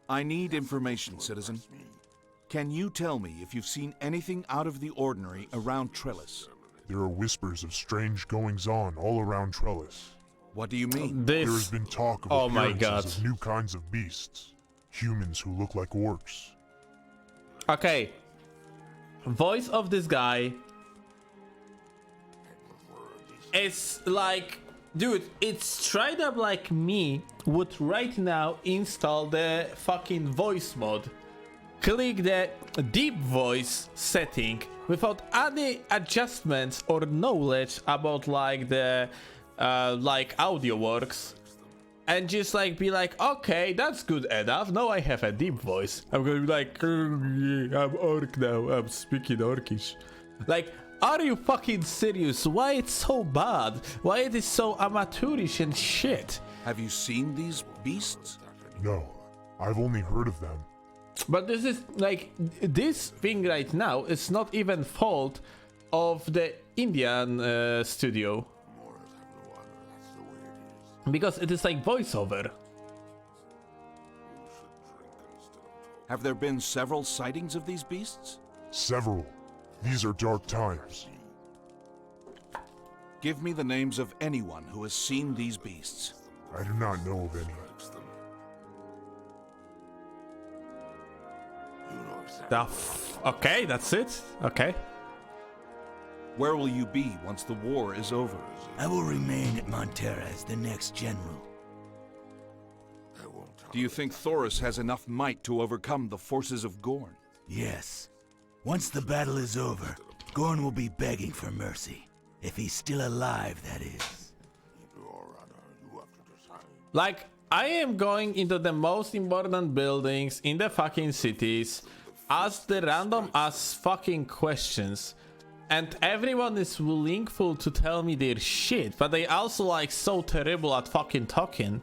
Speaker 3: I need information, citizen. Can you tell me if you've seen anything out of the ordinary around Trellis?
Speaker 11: There are whispers of strange goings-on all around Trellis.
Speaker 3: What do you mean?
Speaker 11: There has been talk of
Speaker 1: Oh my
Speaker 11: appearances
Speaker 1: god.
Speaker 11: of new kinds of beasts. Humans who look like orcs.
Speaker 1: Okay. Voice of this guy is like... Dude, it's straight up like me would right now install the fucking voice mod. Click the deep voice setting without any adjustments or knowledge about like the like audio works, and just like be like, okay, that's good enough. Now I have a deep voice. I'm gonna be like, I'm orc now. I'm speaking orcish. Like, are you fucking serious? Why it's so bad? Why it is so amateurish and shit?
Speaker 3: Have you seen these beasts?
Speaker 11: No, I've only heard of them.
Speaker 1: But this is like, this thing right now is not even fault of the Indian studio, because it is like voiceover.
Speaker 3: Have there been several sightings of these beasts?
Speaker 11: Several. These are dark times.
Speaker 3: Give me the names of anyone who has seen these beasts.
Speaker 11: I do not know of any.
Speaker 1: Okay, that's it. Okay.
Speaker 3: Where will you be once the war is over?
Speaker 16: I will remain at Montera as the next general.
Speaker 3: Do you think Thoris has enough might to overcome the forces of Gorn?
Speaker 16: Yes. Once the battle is over, Gorn will be begging for mercy. If he's still alive, that is.
Speaker 1: Like, I am going into the most important buildings in the fucking cities, ask the random ass fucking questions, and everyone is willingful to tell me their shit, but they also like so terrible at fucking talking.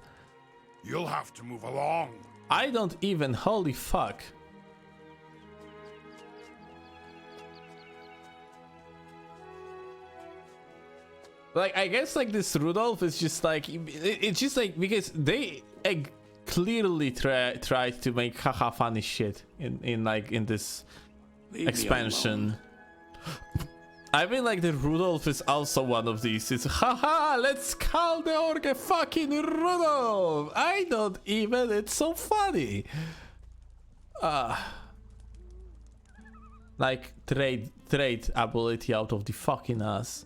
Speaker 11: You'll have to move along.
Speaker 1: I don't even, holy fuck. Like, I guess like this Rudolph is just like, it's just like, because they clearly tried to make haha funny shit in this expansion. I mean, like, the Rudolph is also one of these. It's haha, let's call the orc a fucking Rudolph. I don't even, it's so funny. Like, trade ability out of the fucking ass.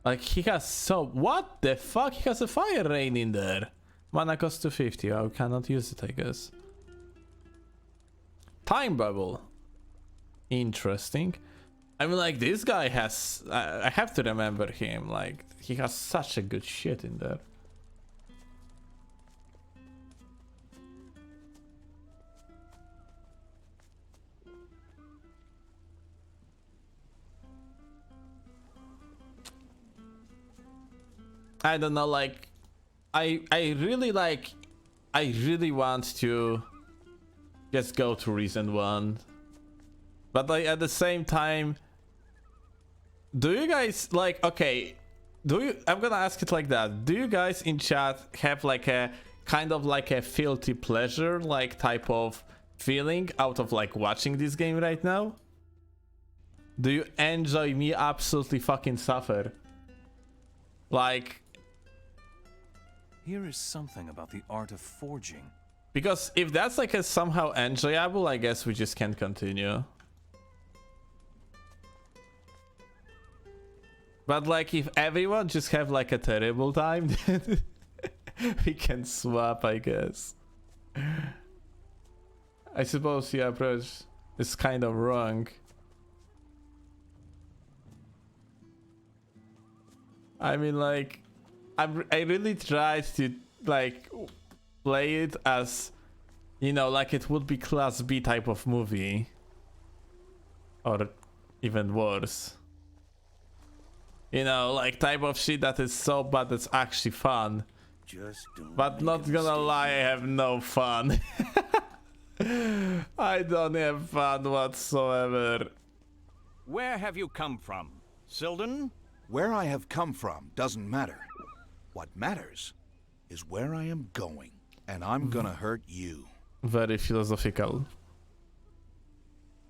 Speaker 1: Like, he has so... What the fuck? He has a fire rain in there. Mana cost 250. I cannot use it, I guess. Time bubble. Interesting. I mean, like, this guy has... I have to remember him. Like, he has such a good shit in there. I don't know, like, I really want to just go to Reason 1. But like, at the same time, do you guys, like, okay, I'm gonna ask it like that. Do you guys in chat have like a kind of like a filthy pleasure, like, type of feeling out of like watching this game right now? Do you enjoy me absolutely fucking suffer? Like,
Speaker 8: here is something about the art of forging.
Speaker 1: Because if that's like a somehow enjoyable, I guess we just can't continue. But like, if everyone just have like a terrible time, then we can swap, I guess. I suppose the approach is kind of wrong. I mean, like, I really tried to like play it as, you know, like it would be class B type of movie, or even worse, you know, like type of shit that is so bad it's actually fun. But not gonna lie, I have no fun. I don't have fun whatsoever.
Speaker 18: Where have you come from, Sildon?
Speaker 3: Where I have come from doesn't matter. What matters is where I am going, and I'm gonna hurt you.
Speaker 1: Very philosophical.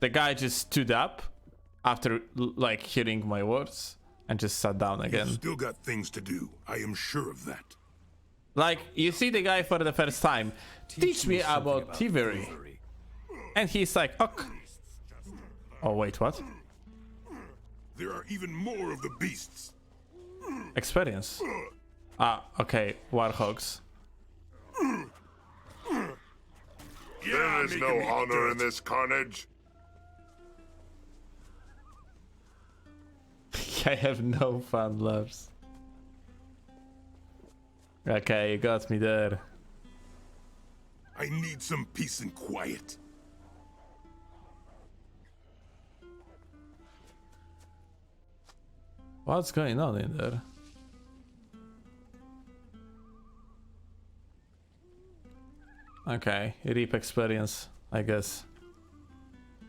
Speaker 1: The guy just stood up after like hearing my words and just sat down again.
Speaker 11: You've still got things to do. I am sure of that.
Speaker 1: Like, you see the guy for the first time. Teach me about thievery. And he's like, ok. Oh wait, what?
Speaker 11: There are even more of the beasts.
Speaker 1: Experience. Ah, okay, warhogs.
Speaker 11: There is no honor in this carnage.
Speaker 1: I have no fun, loves. Okay, you got me there.
Speaker 11: I need some peace and quiet.
Speaker 1: What's going on in there? Okay, reap experience, I guess.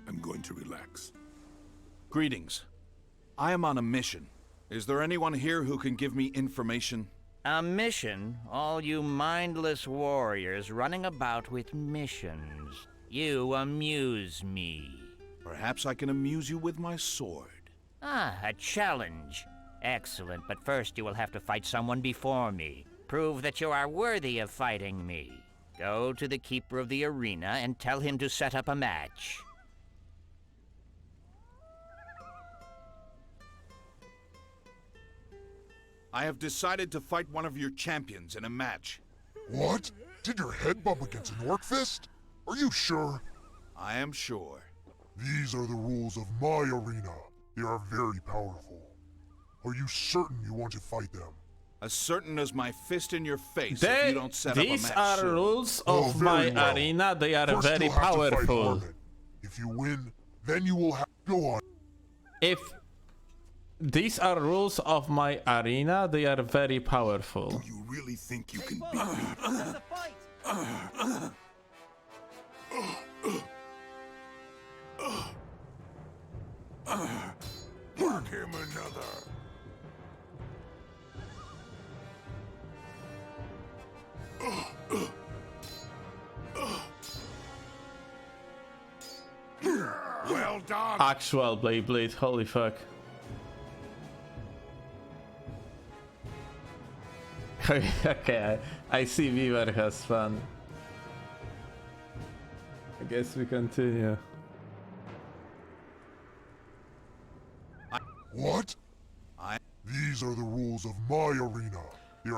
Speaker 11: I'm going to relax.
Speaker 3: Greetings. I am on a mission. Is there anyone here who can give me information?
Speaker 18: A mission? All you mindless warriors running about with missions. You amuse me.
Speaker 3: Perhaps I can amuse you with my sword.
Speaker 18: Ah, a challenge. Excellent, but first you will have to fight someone before me. Prove that you are worthy of fighting me. Go to the keeper of the arena and tell him to set up a match.
Speaker 3: I have decided to fight one of your champions in a match.
Speaker 11: What? Did your head bump against an orc fist? Are you sure?
Speaker 3: I am sure.
Speaker 11: These are the rules of my arena. They are very powerful. Are you certain you want to fight them?
Speaker 3: As certain as my fist in your face if you don't set up a
Speaker 1: These
Speaker 3: match
Speaker 1: are
Speaker 3: soon.
Speaker 1: rules
Speaker 11: Oh,
Speaker 1: of
Speaker 11: very
Speaker 1: my
Speaker 11: well.
Speaker 1: arena. They are
Speaker 11: First
Speaker 1: very
Speaker 11: you'll have to fight
Speaker 1: powerful.
Speaker 11: Harmon. If you win, then you will have to go on.
Speaker 1: If these are rules of my arena, they are very powerful.
Speaker 11: You really think you can beat me?
Speaker 7: There's a fight!
Speaker 11: Mark him another. Well done.
Speaker 1: Actual Blade, holy fuck. Okay, I see Weaver has fun. I guess we continue.
Speaker 11: What? These are the rules of my arena.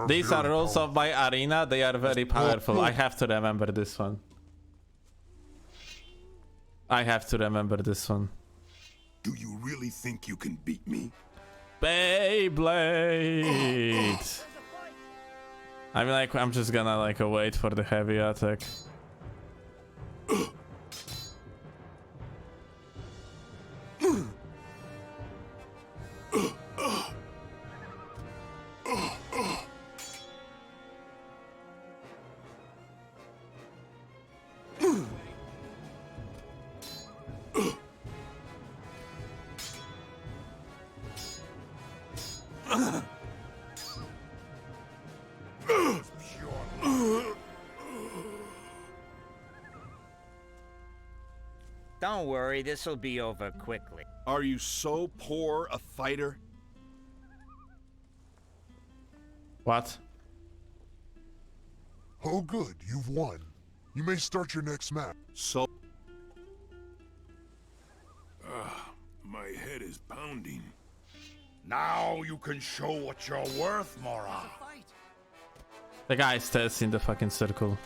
Speaker 1: These are rules of my arena, they are very powerful. I have to remember this one. I have to remember this one.
Speaker 11: Do you really think you can beat me?
Speaker 1: Beyblade! I mean, like, I'm just gonna, like, wait for the heavy attack.
Speaker 18: Don't worry, this'll be over quickly.
Speaker 3: Are you so poor a fighter?
Speaker 1: What?
Speaker 11: Oh good, you've won. You may start your next match.
Speaker 3: So...
Speaker 11: My head is pounding.
Speaker 16: Now you can show what you're worth, Mora.
Speaker 1: The guy stays in the fucking circle.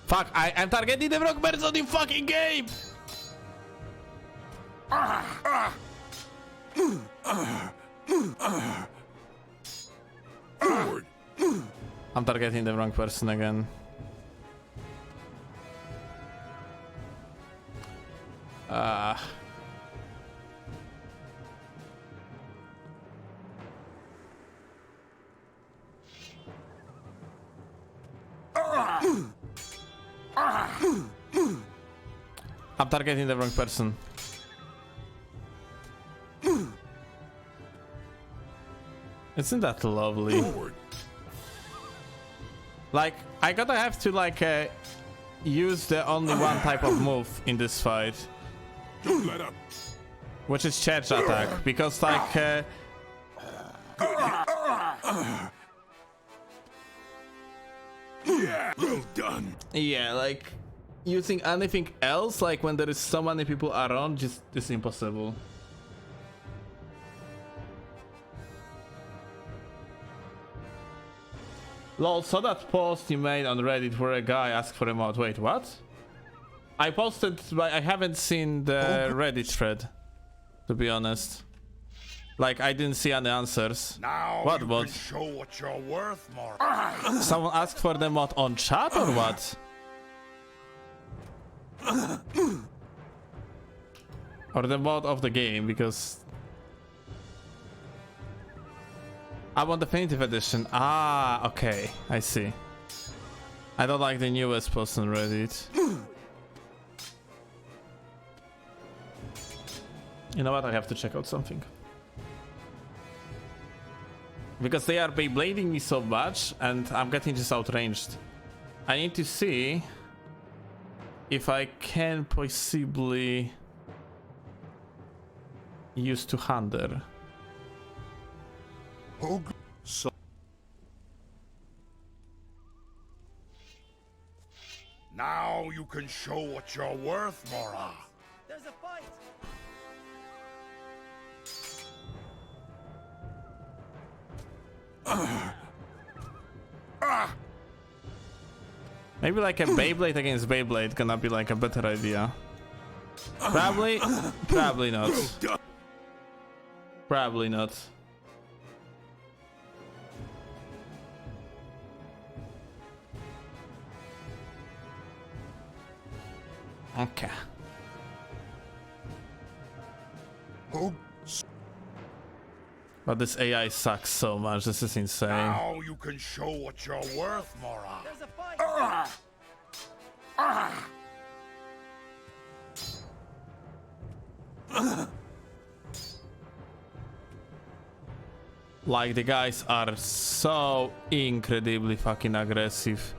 Speaker 1: Fuck, I'm targeting the wrong person in fucking game! I'm targeting the wrong person again. I'm targeting the wrong person. Isn't that lovely? Like, I gotta have to, like, use the only one type of move in this fight.
Speaker 11: Don't let up.
Speaker 1: Which is charge attack, because, like,
Speaker 11: Yeah, well done.
Speaker 1: yeah, like, using anything else, like, when there is so many people around, just is impossible. Lol, saw that post you made on Reddit where a guy asked for a mod. Wait, what? I posted, but I haven't seen the Reddit thread, to be honest. Like, I didn't see any answers.
Speaker 16: Now
Speaker 1: What
Speaker 16: you
Speaker 1: mod?
Speaker 16: can show what you're worth, Mora.
Speaker 1: Someone asked for the mod on chat or what? Or the mod of the game, because I want definitive edition. Ah, okay, I see. I don't like the newest post on Reddit. You know what? I have to check out something. Because they are Beyblading me so much and I'm getting just outranged. I need to see if I can possibly use two-hander.
Speaker 11: Oh,
Speaker 3: So...
Speaker 16: Now you can show what you're worth, Mora.
Speaker 7: There's a fight!
Speaker 1: Maybe like a Beyblade against Beyblade gonna be like a better idea. Probably not. Probably not. Okay. But this AI sucks so much. This is insane.
Speaker 11: Now you can show what you're worth, Mora.
Speaker 14: There's a fight.
Speaker 1: Like, the guys are so incredibly fucking aggressive.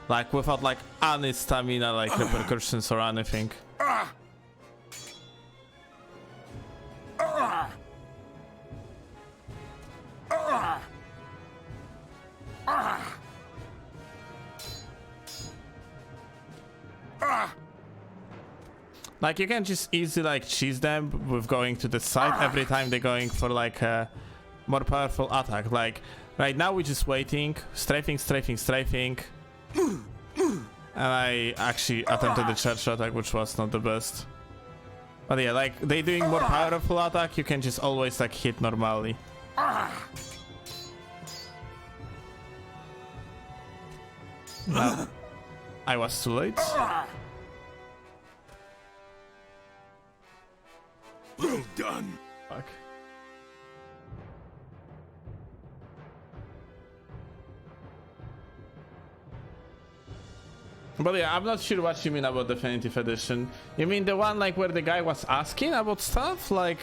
Speaker 1: Like, without like any stamina, like repercussions or anything. Like, you can just easily like cheese them with going to the side every time they're going for like a more powerful attack. Like right now we're just waiting, strafing, and I actually attempted the charge attack, which was not the best. But yeah, like they doing more powerful attack, you can just always like hit normally. No, I was too late.
Speaker 11: Well done.
Speaker 1: Fuck. But yeah, I'm not sure what you mean about Definitive Edition. You mean the one like where the guy was asking about stuff? Like,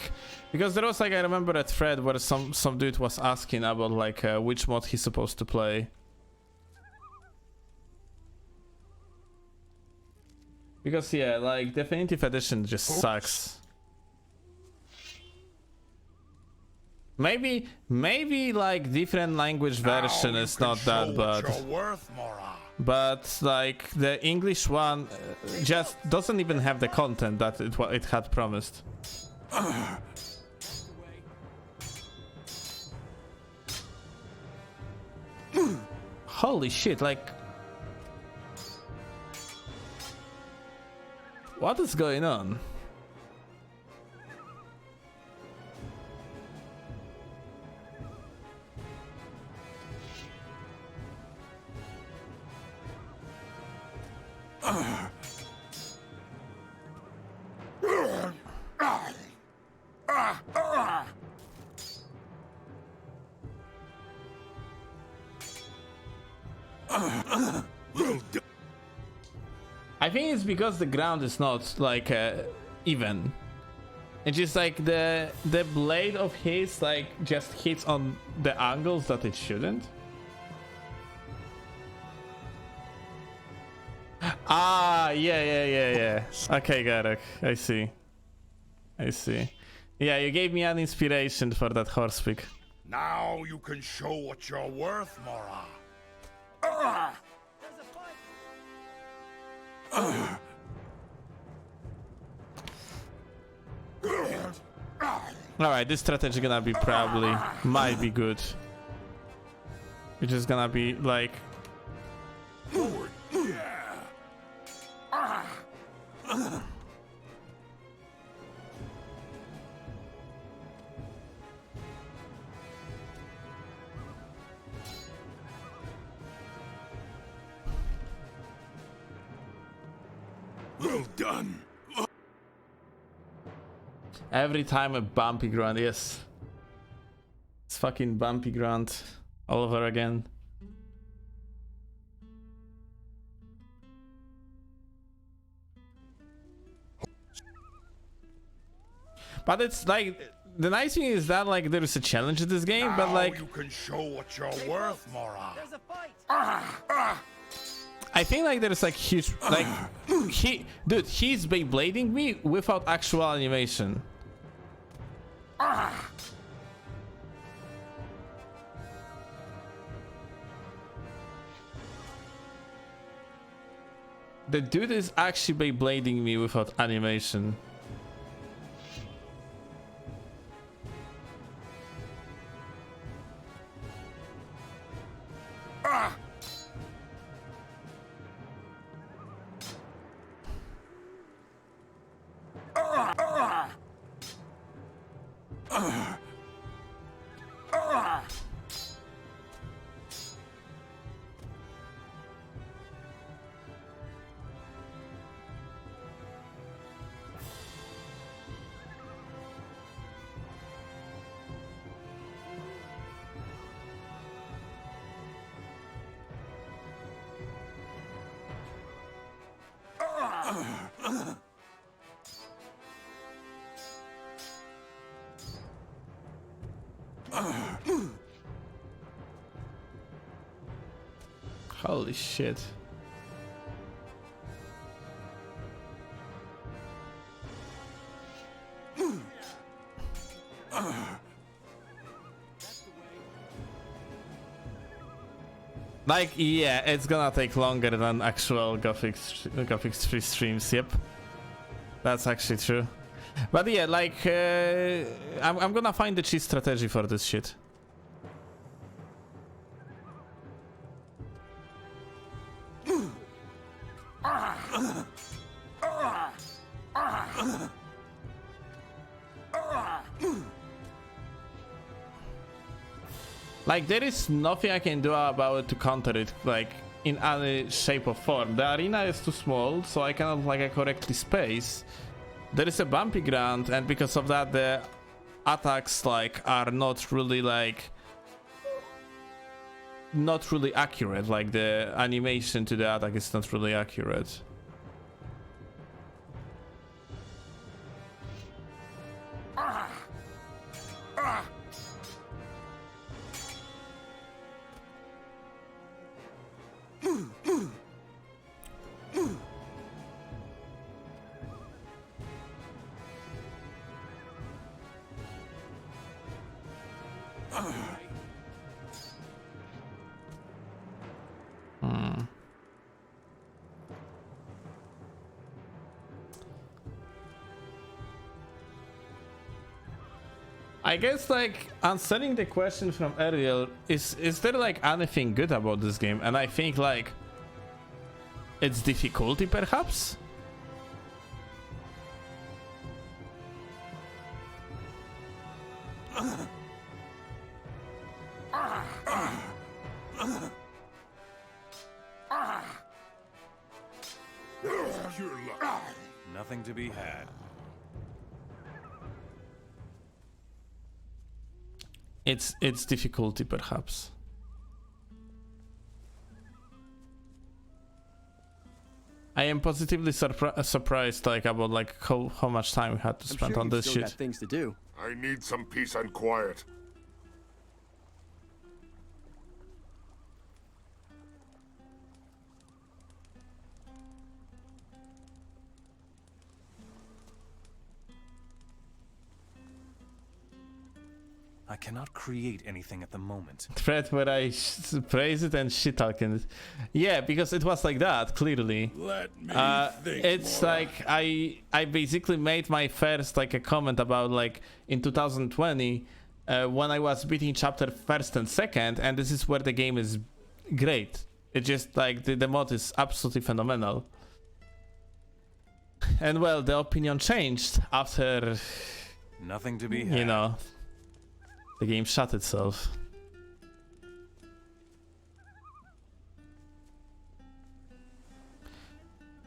Speaker 1: because there was like, I remember a thread where some dude was asking about like which mod he's supposed to play. Because yeah, like Definitive Edition just sucks. Maybe like different language version is not that bad. But like the English one just doesn't even have the content that it had promised. Holy shit, like what is going on? I think it's because the ground is not like even. It's just like the blade of his like just hits on the angles that it shouldn't. Ah, yeah. Okay, got it. I see. Yeah, you gave me an inspiration for that horse pick.
Speaker 11: Now you can show what you're worth, Mora.
Speaker 1: Alright, this strategy gonna be might be good. It's just gonna be like
Speaker 11: Forward. Yeah. Well done.
Speaker 1: every time a bumpy ground, yes. It's fucking bumpy ground all over again. But it's like the nice thing is that like there is a challenge in this game, but like
Speaker 11: you can show what you're worth, Mora.
Speaker 14: There's a fight.
Speaker 1: I think like there's like huge like he's Beyblading me without actual animation. The dude is actually Beyblading me without animation. Holy shit. Like, yeah, it's gonna take longer than actual Gothic 3 streams, yep. That's actually true. But yeah, like, I'm gonna find the cheat strategy for this shit. Like, there is nothing I can do about it to counter it, like, in any shape or form. The arena is too small, so I cannot, like, correctly space. There is a bumpy ground, and because of that, the attacks, like, are not really, like, not really accurate. Like, the animation to the attack is not really accurate. I guess, like, answering the question from earlier, is there like anything good about this game? And I think, like, its difficulty perhaps?
Speaker 8: Nothing to be had.
Speaker 1: It's difficulty perhaps. I am positively surprised, like, about, like, how much time we had to spend on this shit.
Speaker 11: Got things to do. I need some peace and quiet.
Speaker 8: I cannot create anything at the moment.
Speaker 1: Thread where I praise it and shit talking it. Yeah, because it was like that, clearly.
Speaker 11: Let me think
Speaker 1: it's
Speaker 11: more.
Speaker 1: like I basically made my first, like, a comment about, like, in 2020 when I was beating chapter 1st and 2nd, and this is where the game is great. It just, like, the mod is absolutely phenomenal. And well, the opinion changed after,
Speaker 8: Nothing to be had.
Speaker 1: you know, the game shut itself.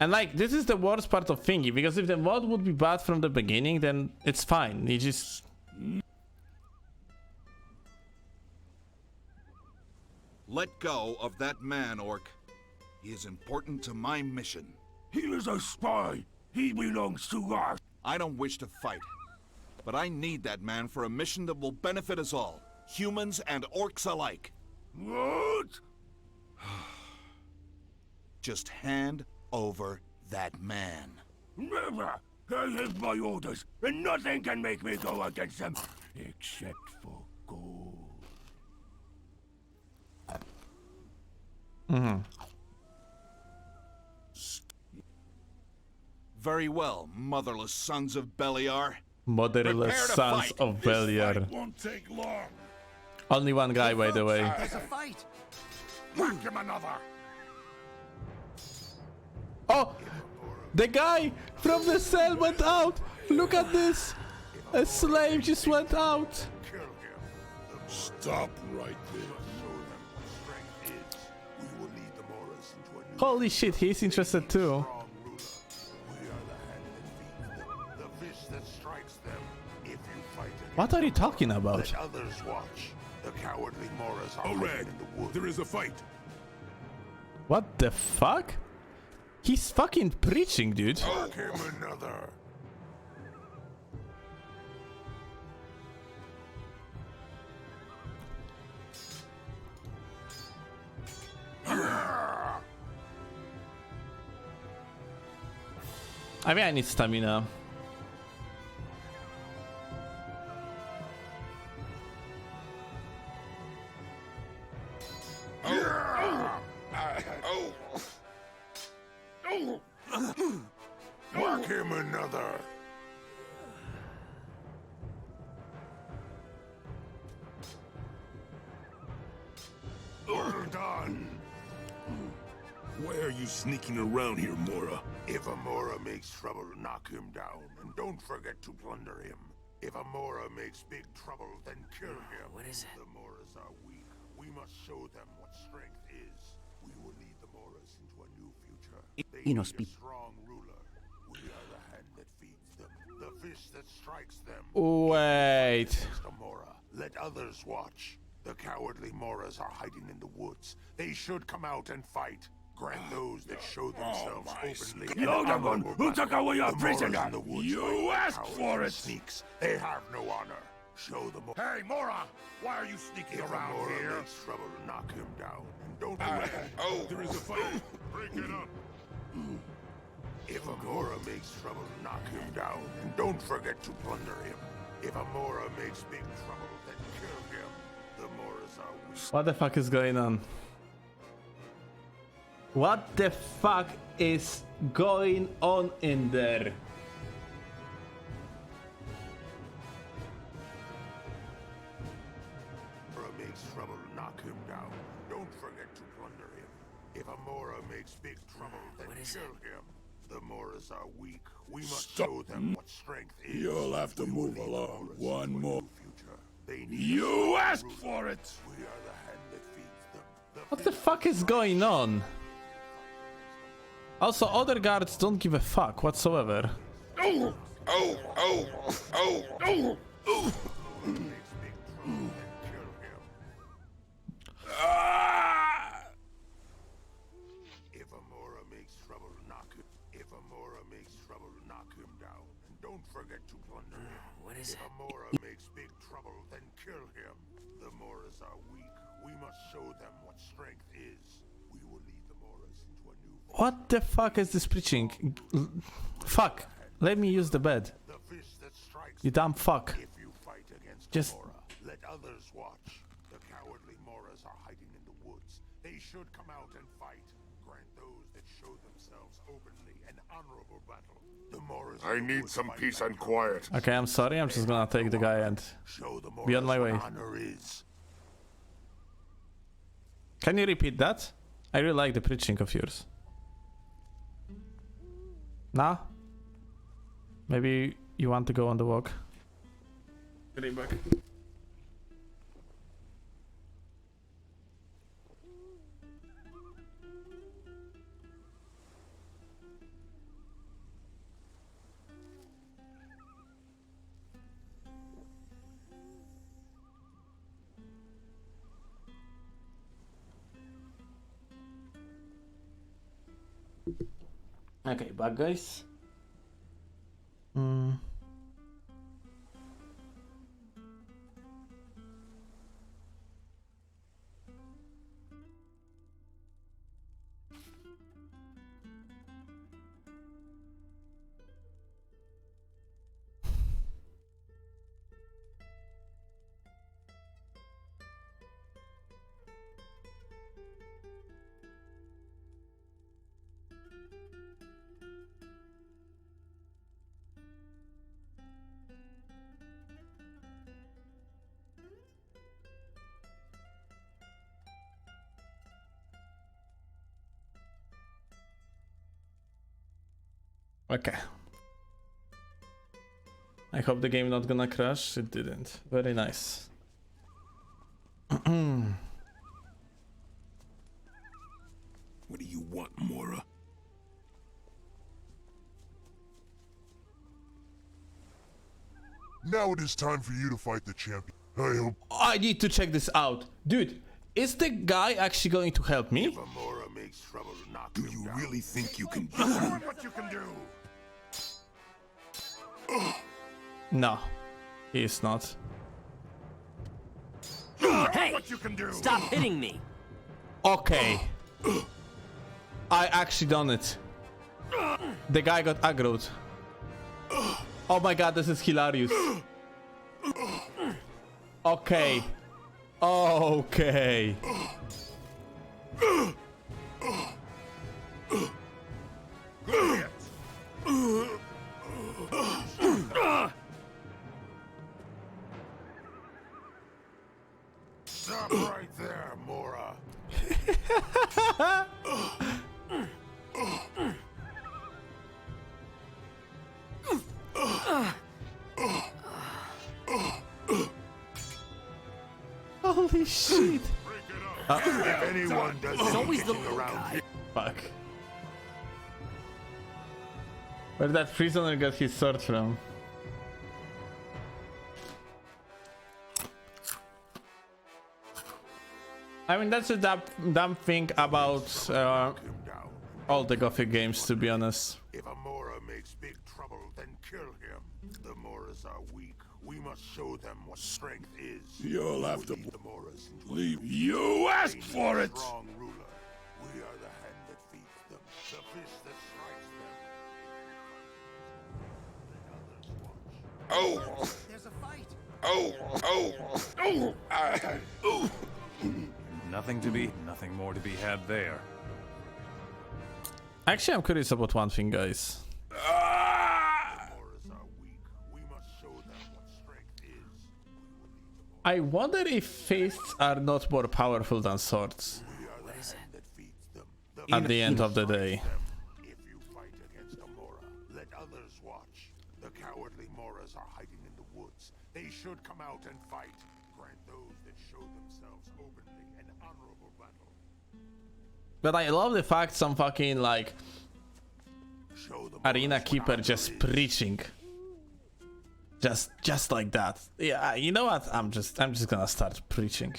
Speaker 1: And, like, this is the worst part of Thingy, because if the mod would be bad from the beginning, then it's fine. You just...
Speaker 3: Let go of that man, Orc. He is important to my mission.
Speaker 11: He is a spy. He belongs to us.
Speaker 3: I don't wish to fight, but I need that man for a mission that will benefit us all, humans and orcs alike.
Speaker 11: What?
Speaker 3: Just hand over that man.
Speaker 11: Never. I have my orders, and nothing can make me go against them, except for gold.
Speaker 3: Very well, motherless sons of Beliar.
Speaker 1: Motherless
Speaker 3: Prepare to
Speaker 1: sons
Speaker 3: fight.
Speaker 1: of
Speaker 11: This
Speaker 1: Beliar.
Speaker 11: fight won't take long.
Speaker 1: Only one guy, by the way.
Speaker 11: There's a fight. Whack him another.
Speaker 1: Oh! The guy from the cell went out! Look at this! A slave just went out.
Speaker 11: Stop right there.
Speaker 1: Holy shit, he's interested too. What are you talking about?
Speaker 11: Let others watch. The cowardly Moras are hiding in the woods. There is a fight.
Speaker 1: What the fuck? He's fucking preaching, dude.
Speaker 11: Mark him another.
Speaker 1: I mean, I need stamina.
Speaker 11: Mark him another. Well done. Why are you sneaking around here, Mora? If a Mora makes trouble, knock him down. And don't forget to plunder him. If a Mora makes big trouble, then kill him.
Speaker 14: What is it?
Speaker 11: The Moras are weak. We must show them what strength is. We will lead the Moras into a new future. They need a strong ruler. We are the hand that feeds them, the fist that strikes them.
Speaker 1: Wait.
Speaker 11: The Mora. Let others watch. The cowardly Moras are hiding in the woods. They should come out and fight. Grant those that show themselves openly.
Speaker 19: You're the one who took away our prisoner.
Speaker 11: You asked for it. Sneaks. They have no honor. Show them. Hey, Mora! Why are you sneaking around here? Makes trouble, knock him down. And don't there is a fight. Break it up. If a Mora makes trouble, knock him down. And don't forget to plunder him. If a Mora makes big trouble, then kill him. The Moras are weak.
Speaker 1: What the fuck is going on? What the fuck is going on in there?
Speaker 11: Mora makes trouble, knock him down. Don't forget to plunder him. If a Mora makes big trouble, then kill him. The Moras are weak. We must show them what strength is.
Speaker 19: You'll have to move along. One more.
Speaker 11: They need
Speaker 19: You asked for it.
Speaker 11: We are the hand that feeds them.
Speaker 1: What the fuck is going on? Also, other guards don't give a fuck whatsoever.
Speaker 11: Oh! Oh! Oh! Oh! Oh! Oh! If a Mora makes trouble, knock him. If a Mora makes trouble, knock him down. And don't forget to plunder him.
Speaker 14: What is
Speaker 11: it? If a Mora makes big trouble, then kill him. The Moras are weak. We must show them what strength is. We will lead the Moras into a new.
Speaker 1: What the fuck is this preaching? Fuck. Let me use the bed.
Speaker 11: The fist that strikes
Speaker 1: You dumb fuck.
Speaker 11: if you fight against
Speaker 1: Just
Speaker 11: Mora. Let others watch. The cowardly Moras are hiding in the woods. They should come out and fight. Grant those that show themselves openly an honorable battle. The Moras.
Speaker 19: I need some peace and quiet.
Speaker 1: Okay, I'm sorry. I'm just gonna take the guy and
Speaker 11: Show the
Speaker 1: be on my
Speaker 11: Moras
Speaker 1: way.
Speaker 11: what honor is.
Speaker 1: Can you repeat that? I really like the preaching of yours. Nah? Maybe you want to go on the walk. Getting back. Okay, back guys. Okay. I hope the game not gonna crash. It didn't. Very nice.
Speaker 11: What do you want, Mora?
Speaker 19: Now it is time for you to fight the champion. I hope.
Speaker 1: I need to check this out. Dude, is the guy actually going to help me?
Speaker 19: Amora makes trouble, knock
Speaker 11: Do you really think you can do it?
Speaker 19: what you can do?
Speaker 1: No, he is not.
Speaker 14: Hey!
Speaker 19: What you can do?
Speaker 14: Stop hitting me!
Speaker 1: Okay. I actually done it. The guy got aggroed. Oh my god, this is hilarious. Okay. Okay.
Speaker 19: Stop right there, Mora.
Speaker 1: Holy shit.
Speaker 19: If anyone does
Speaker 14: It's always the
Speaker 19: anything
Speaker 14: little
Speaker 19: around
Speaker 14: guy.
Speaker 19: here,
Speaker 1: Fuck. Where did that prisoner get his sword from? I mean, that's a dumb thing about all the Gothic games, to be honest.
Speaker 19: if Amora makes big trouble, then kill him. The Moras are weak. We must show them what strength is.
Speaker 11: You'll have to
Speaker 19: Lead the Moras into
Speaker 11: leave. You asked for it!
Speaker 19: strong ruler. We are the hand that feeds them, the fist that strikes them.
Speaker 11: Oh!
Speaker 10: There's a fight.
Speaker 11: Oh!
Speaker 8: Nothing more to be had there.
Speaker 1: Actually, I'm curious about one thing, guys. I wonder if fists are not more powerful than swords. At the end of the day.
Speaker 19: If you fight against Amora, let others watch. The cowardly Moras are hiding in the woods. They should come out and fight. Grant those that show themselves openly an honorable battle.
Speaker 1: But I love the fact some fucking like arena keeper just preaching. Just like that. Yeah, you know what? I'm just gonna start preaching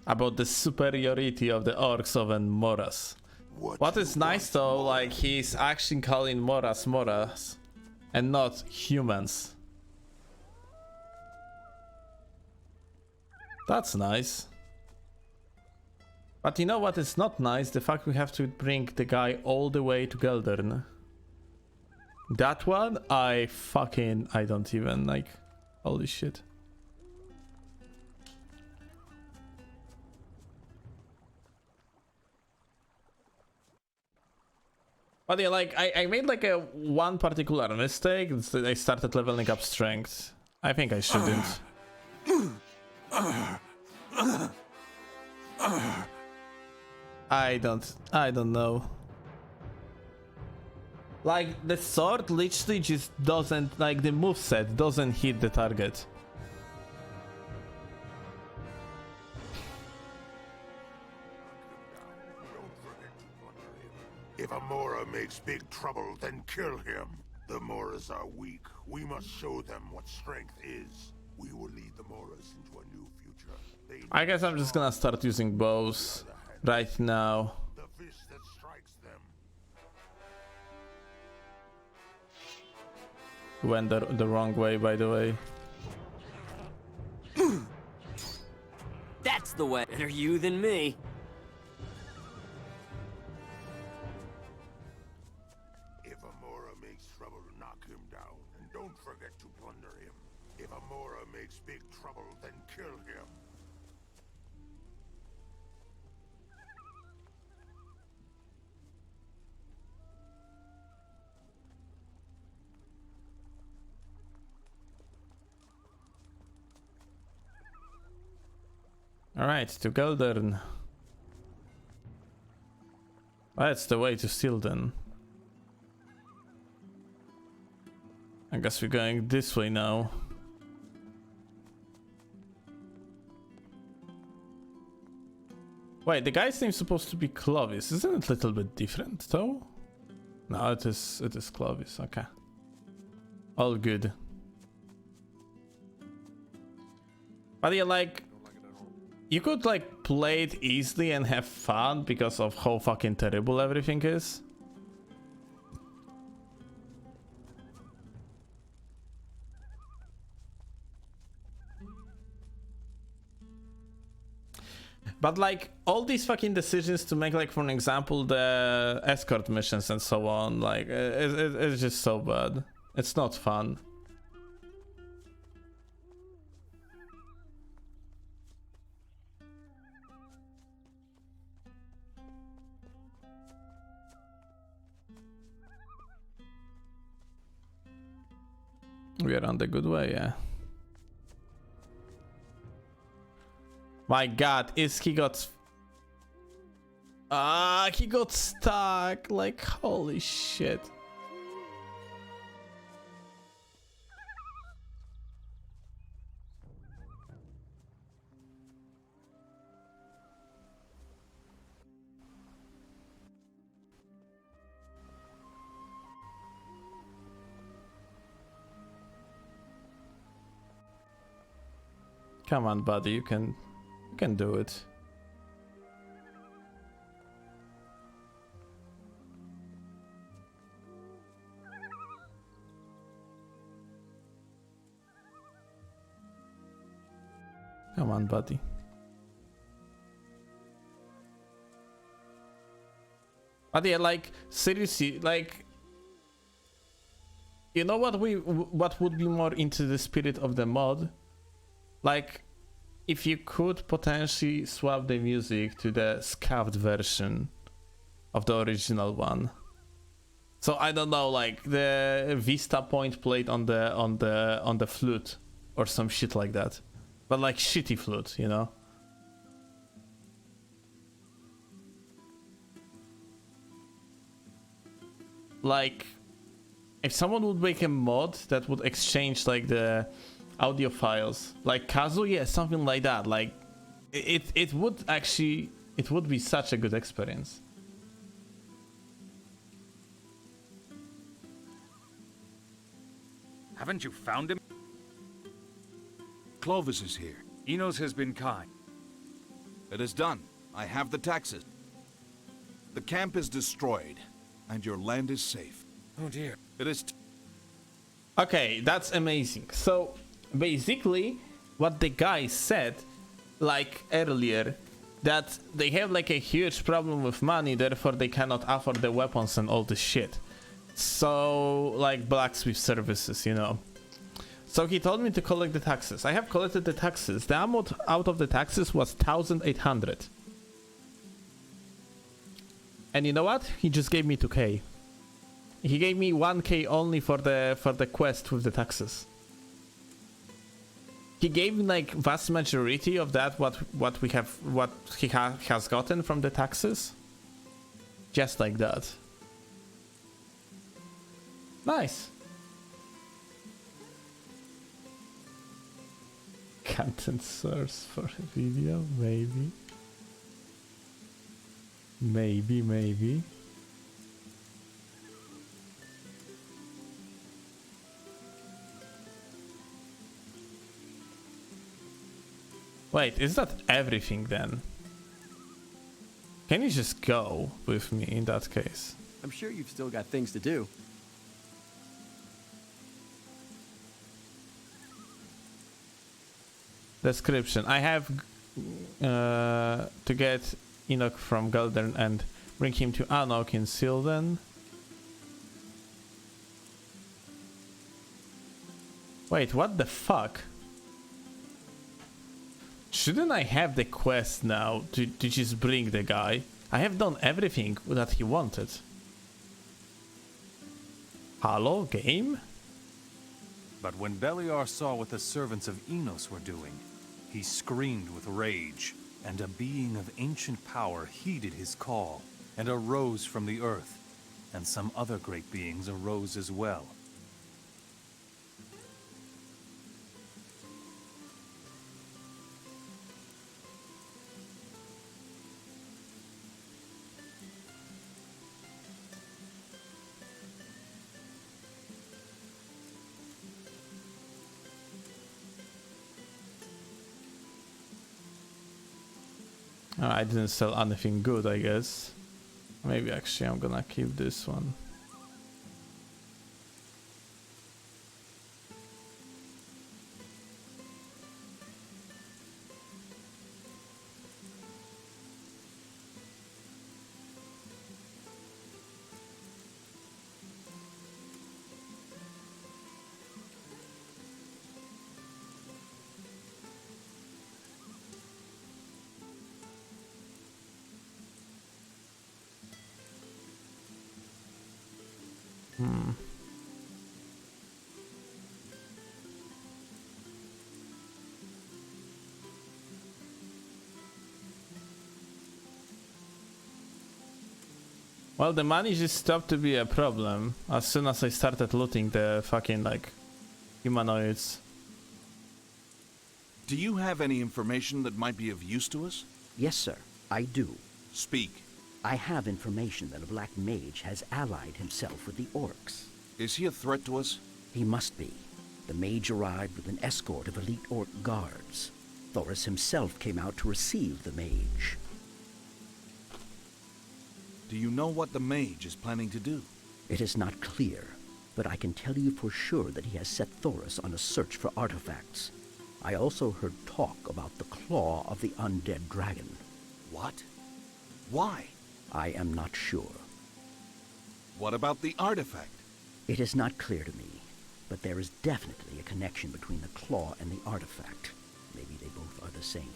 Speaker 1: about the superiority of the orcs over Moras. What is nice though, like he's actually calling Moras and not humans. That's nice. But you know what is not nice? The fact we have to bring the guy all the way to Geldern. That one, I don't even like. Holy shit. But yeah, like, I made like one particular mistake. I started leveling up strength. I think I shouldn't. I don't know. Like, the sword literally just doesn't, like, the moveset doesn't hit the target.
Speaker 19: If Amora makes big trouble, then kill him. The Moras are weak. We must show them what strength is. We will lead the Moras into a new future.
Speaker 1: I guess I'm just gonna start using bows right now.
Speaker 19: The fist that strikes them.
Speaker 1: Went the wrong way, by the way.
Speaker 14: That's the way. Better you than me.
Speaker 19: If Amora makes trouble, knock him down. And don't forget to plunder him. If Amora makes big trouble, then kill him.
Speaker 1: Alright, to Geldern. That's the way to Stilden. I guess we're going this way now. Wait, the guy's name's supposed to be Clovis. Isn't it a little bit different though? No, it is Clovis, okay. All good. But yeah, like, you could like play it easily and have fun because of how fucking terrible everything is. But like all these fucking decisions to make, like for an example, the escort missions and so on, like it's just so bad. It's not fun. We are on the good way, yeah. My god, he got stuck, like holy shit. Come on, buddy, you can do it. Come on, buddy. But yeah, like seriously, like, you know what would be more into the spirit of the mod? Like, if you could potentially swap the music to the scuffed version of the original one. So I don't know, like the Vista Point played on the flute or some shit like that. But like shitty flute, you know? Like, if someone would make a mod that would exchange like the audio files, like Kazu, yeah, something like that, like it would actually, it would be such a good experience.
Speaker 8: Haven't you found him?
Speaker 3: Clovis is here.
Speaker 8: Enos has been kind.
Speaker 3: It is done. I have the taxes. The camp is destroyed, and your land is safe.
Speaker 8: Oh dear.
Speaker 3: It is...
Speaker 1: Okay, that's amazing. So, basically, what the guy said, like earlier, that they have like a huge problem with money, therefore they cannot afford the weapons and all this shit. So, like blacksmith services, you know. So he told me to collect the taxes. I have collected the taxes. The amount out of the taxes was 1,800. And you know what? He just gave me 2k. He gave me 1k only for the quest with the taxes. He gave me like vast majority of that what he has gotten from the taxes. Just like that. Nice. Content source for a video, maybe. Maybe. Wait, is that everything then? Can you just go with me in that case?
Speaker 6: I'm sure you've still got things to do.
Speaker 1: Description. I have to get Enoch from Galdern and bring him to Anok in Sylvan. Wait, what the fuck? Shouldn't I have the quest now to just bring the guy? I have done everything that he wanted. Hello, game?
Speaker 8: But when Beliar saw what the servants of Enos were doing, he screamed with rage, and a being of ancient power heeded his call, and arose from the earth, and some other great beings arose as well.
Speaker 1: I didn't sell anything good, I guess. Maybe actually I'm gonna keep this one. Well, the money just stopped to be a problem as soon as I started looting the fucking, like, humanoids.
Speaker 3: Do you have any information that might be of use to us?
Speaker 20: Yes, sir, I do.
Speaker 3: Speak.
Speaker 20: I have information that a black mage has allied himself with the orcs.
Speaker 3: Is he a threat to us?
Speaker 20: He must be. The mage arrived with an escort of elite orc guards. Thoris himself came out to receive the mage.
Speaker 3: Do you know what the mage is planning to do?
Speaker 20: It is not clear, but I can tell you for sure that he has set Thoris on a search for artifacts. I also heard talk about the claw of the undead dragon.
Speaker 3: What? Why?
Speaker 20: I am not sure.
Speaker 3: What about the artifact?
Speaker 20: It is not clear to me, but there is definitely a connection between the claw and the artifact. Maybe they both are the same.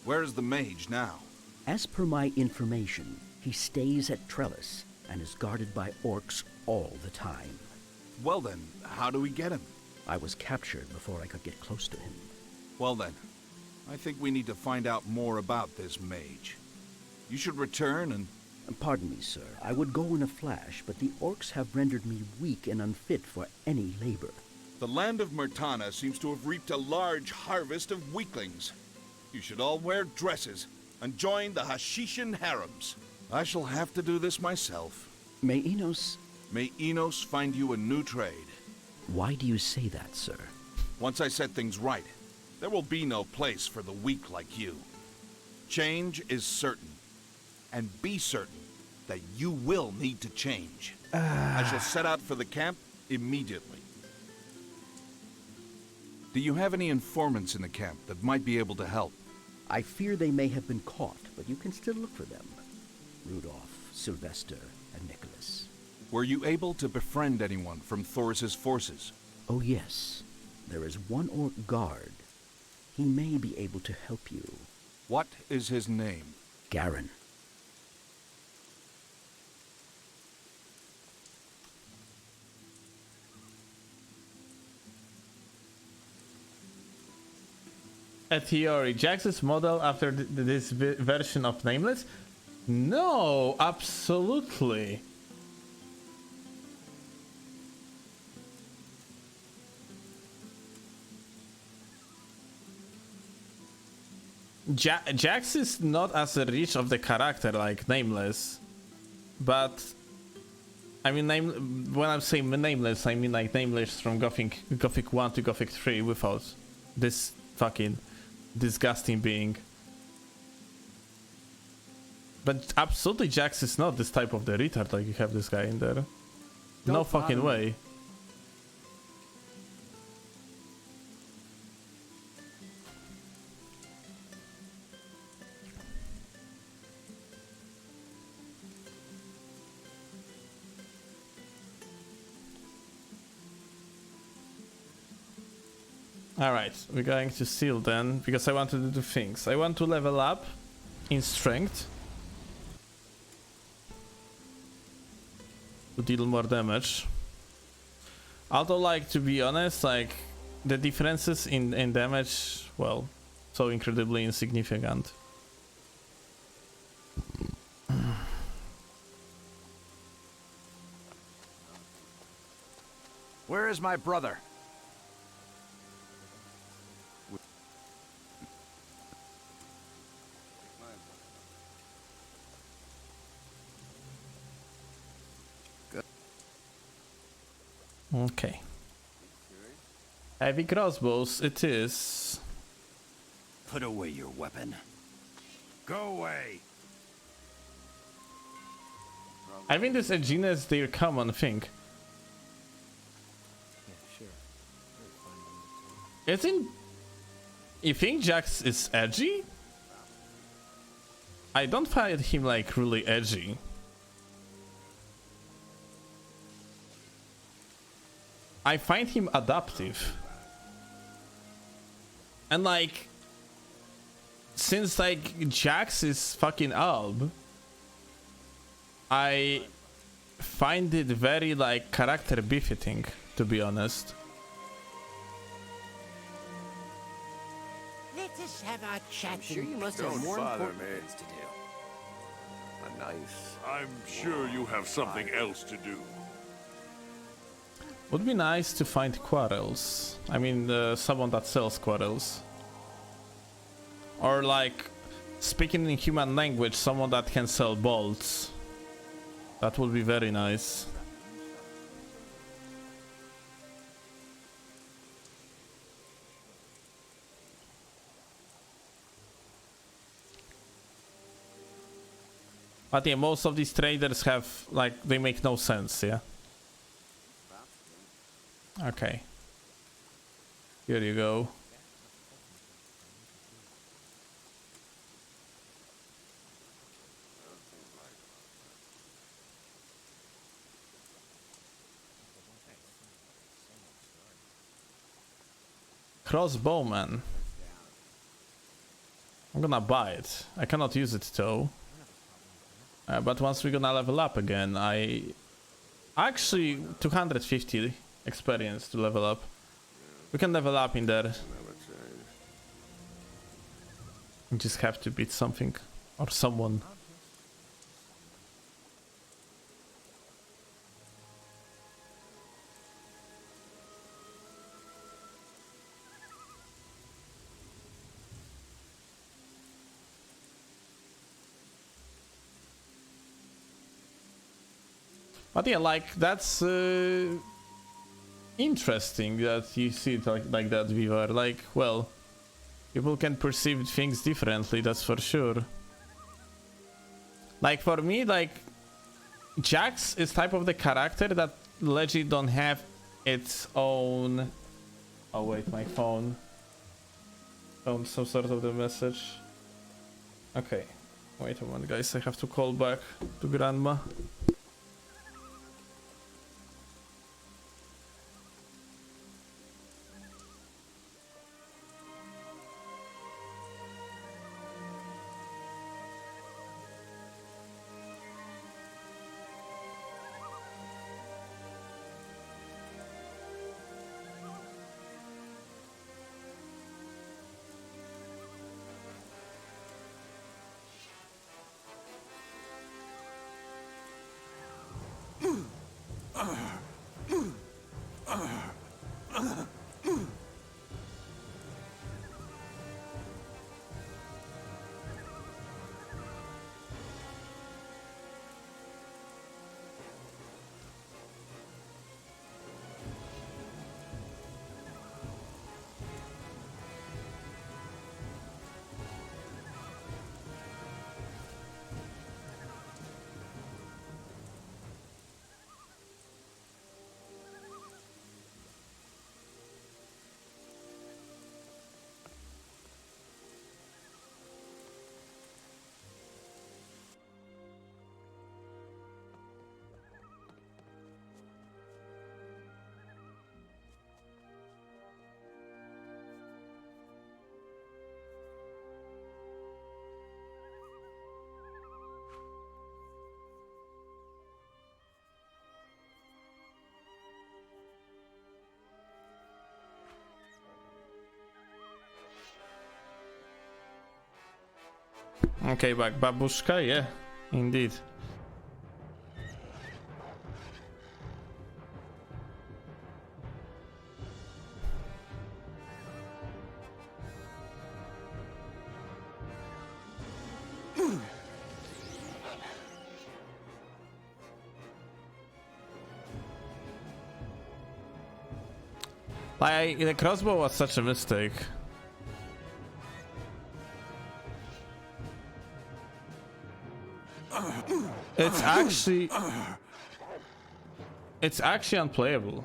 Speaker 3: Where is the mage now?
Speaker 20: As per my information, he stays at Trellis and is guarded by orcs all the time.
Speaker 3: Well then, how do we get him?
Speaker 20: I was captured before I could get close to him.
Speaker 3: Well then, I think we need to find out more about this mage. You should return and...
Speaker 20: Pardon me, sir. I would go in a flash, but the orcs have rendered me weak and unfit for any labor.
Speaker 3: The land of Murtana seems to have reaped a large harvest of weaklings. You should all wear dresses and join the Hashishan harems. I shall have to do this myself.
Speaker 20: May Enos
Speaker 3: find you a new trade.
Speaker 20: Why do you say that, sir?
Speaker 3: Once I set things right, there will be no place for the weak like you. Change is certain. And be certain that you will need to change. I shall set out for the camp immediately. Do you have any informants in the camp that might be able to help?
Speaker 20: I fear they may have been caught, but you can still look for them. Rudolph, Sylvester, and Nicholas.
Speaker 3: Were you able to befriend anyone from Thoris's forces?
Speaker 20: Oh yes. There is one orc guard. He may be able to help you.
Speaker 3: What is his name?
Speaker 20: Garen.
Speaker 1: A theory. Jax's model after this version of Nameless? No, absolutely. Jax is not as rich of the character like Nameless, but I mean, when I'm saying Nameless, I mean like Nameless from Gothic 1 to Gothic 3 without this fucking disgusting being. But absolutely Jax is not this type of the retard like you have this guy in there. No fucking way. Alright, we're going to seal then, because I wanted to do things. I want to level up in strength to deal more damage. Although, like, to be honest, like, the differences in damage, well, so incredibly insignificant.
Speaker 12: Where is my brother?
Speaker 1: Okay. Heavy crossbows it is.
Speaker 16: Put away your weapon.
Speaker 11: Go away.
Speaker 1: I think this edginess is their common thing.
Speaker 6: Yeah, sure.
Speaker 1: Isn't... You think Jax is edgy? I don't find him like really edgy. I find him adaptive. And like... Since like Jax is fucking Alb, I find it very like character befitting, to be honest.
Speaker 9: Let us have our chat.
Speaker 14: I'm sure you must
Speaker 15: Don't
Speaker 14: have more
Speaker 15: bother
Speaker 14: important
Speaker 15: me.
Speaker 14: things to do.
Speaker 15: A nice.
Speaker 11: I'm sure you have something else to do.
Speaker 1: Would be nice to find quarrels. I mean, someone that sells quarrels. Or like, speaking in human language, someone that can sell bolts. That would be very nice. But yeah, most of these traders have, like, they make no sense, yeah? Okay. Here you go. Crossbowman. I'm gonna buy it. I cannot use it though. But once we're gonna level up again, I actually 250 experience to level up. We can level up in there. We just have to beat something or someone. But yeah, like, that's interesting that you see it like that, Vivar. Like, well, people can perceive things differently, that's for sure. Like, for me, like, Jax is type of the character that legit don't have its own... Oh wait, my phone. Some sort of the message. Okay, wait a moment, guys, I have to call back to Grandma. Okay, back babushka, yeah, indeed. Like, the crossbow was such a mistake. It's actually unplayable.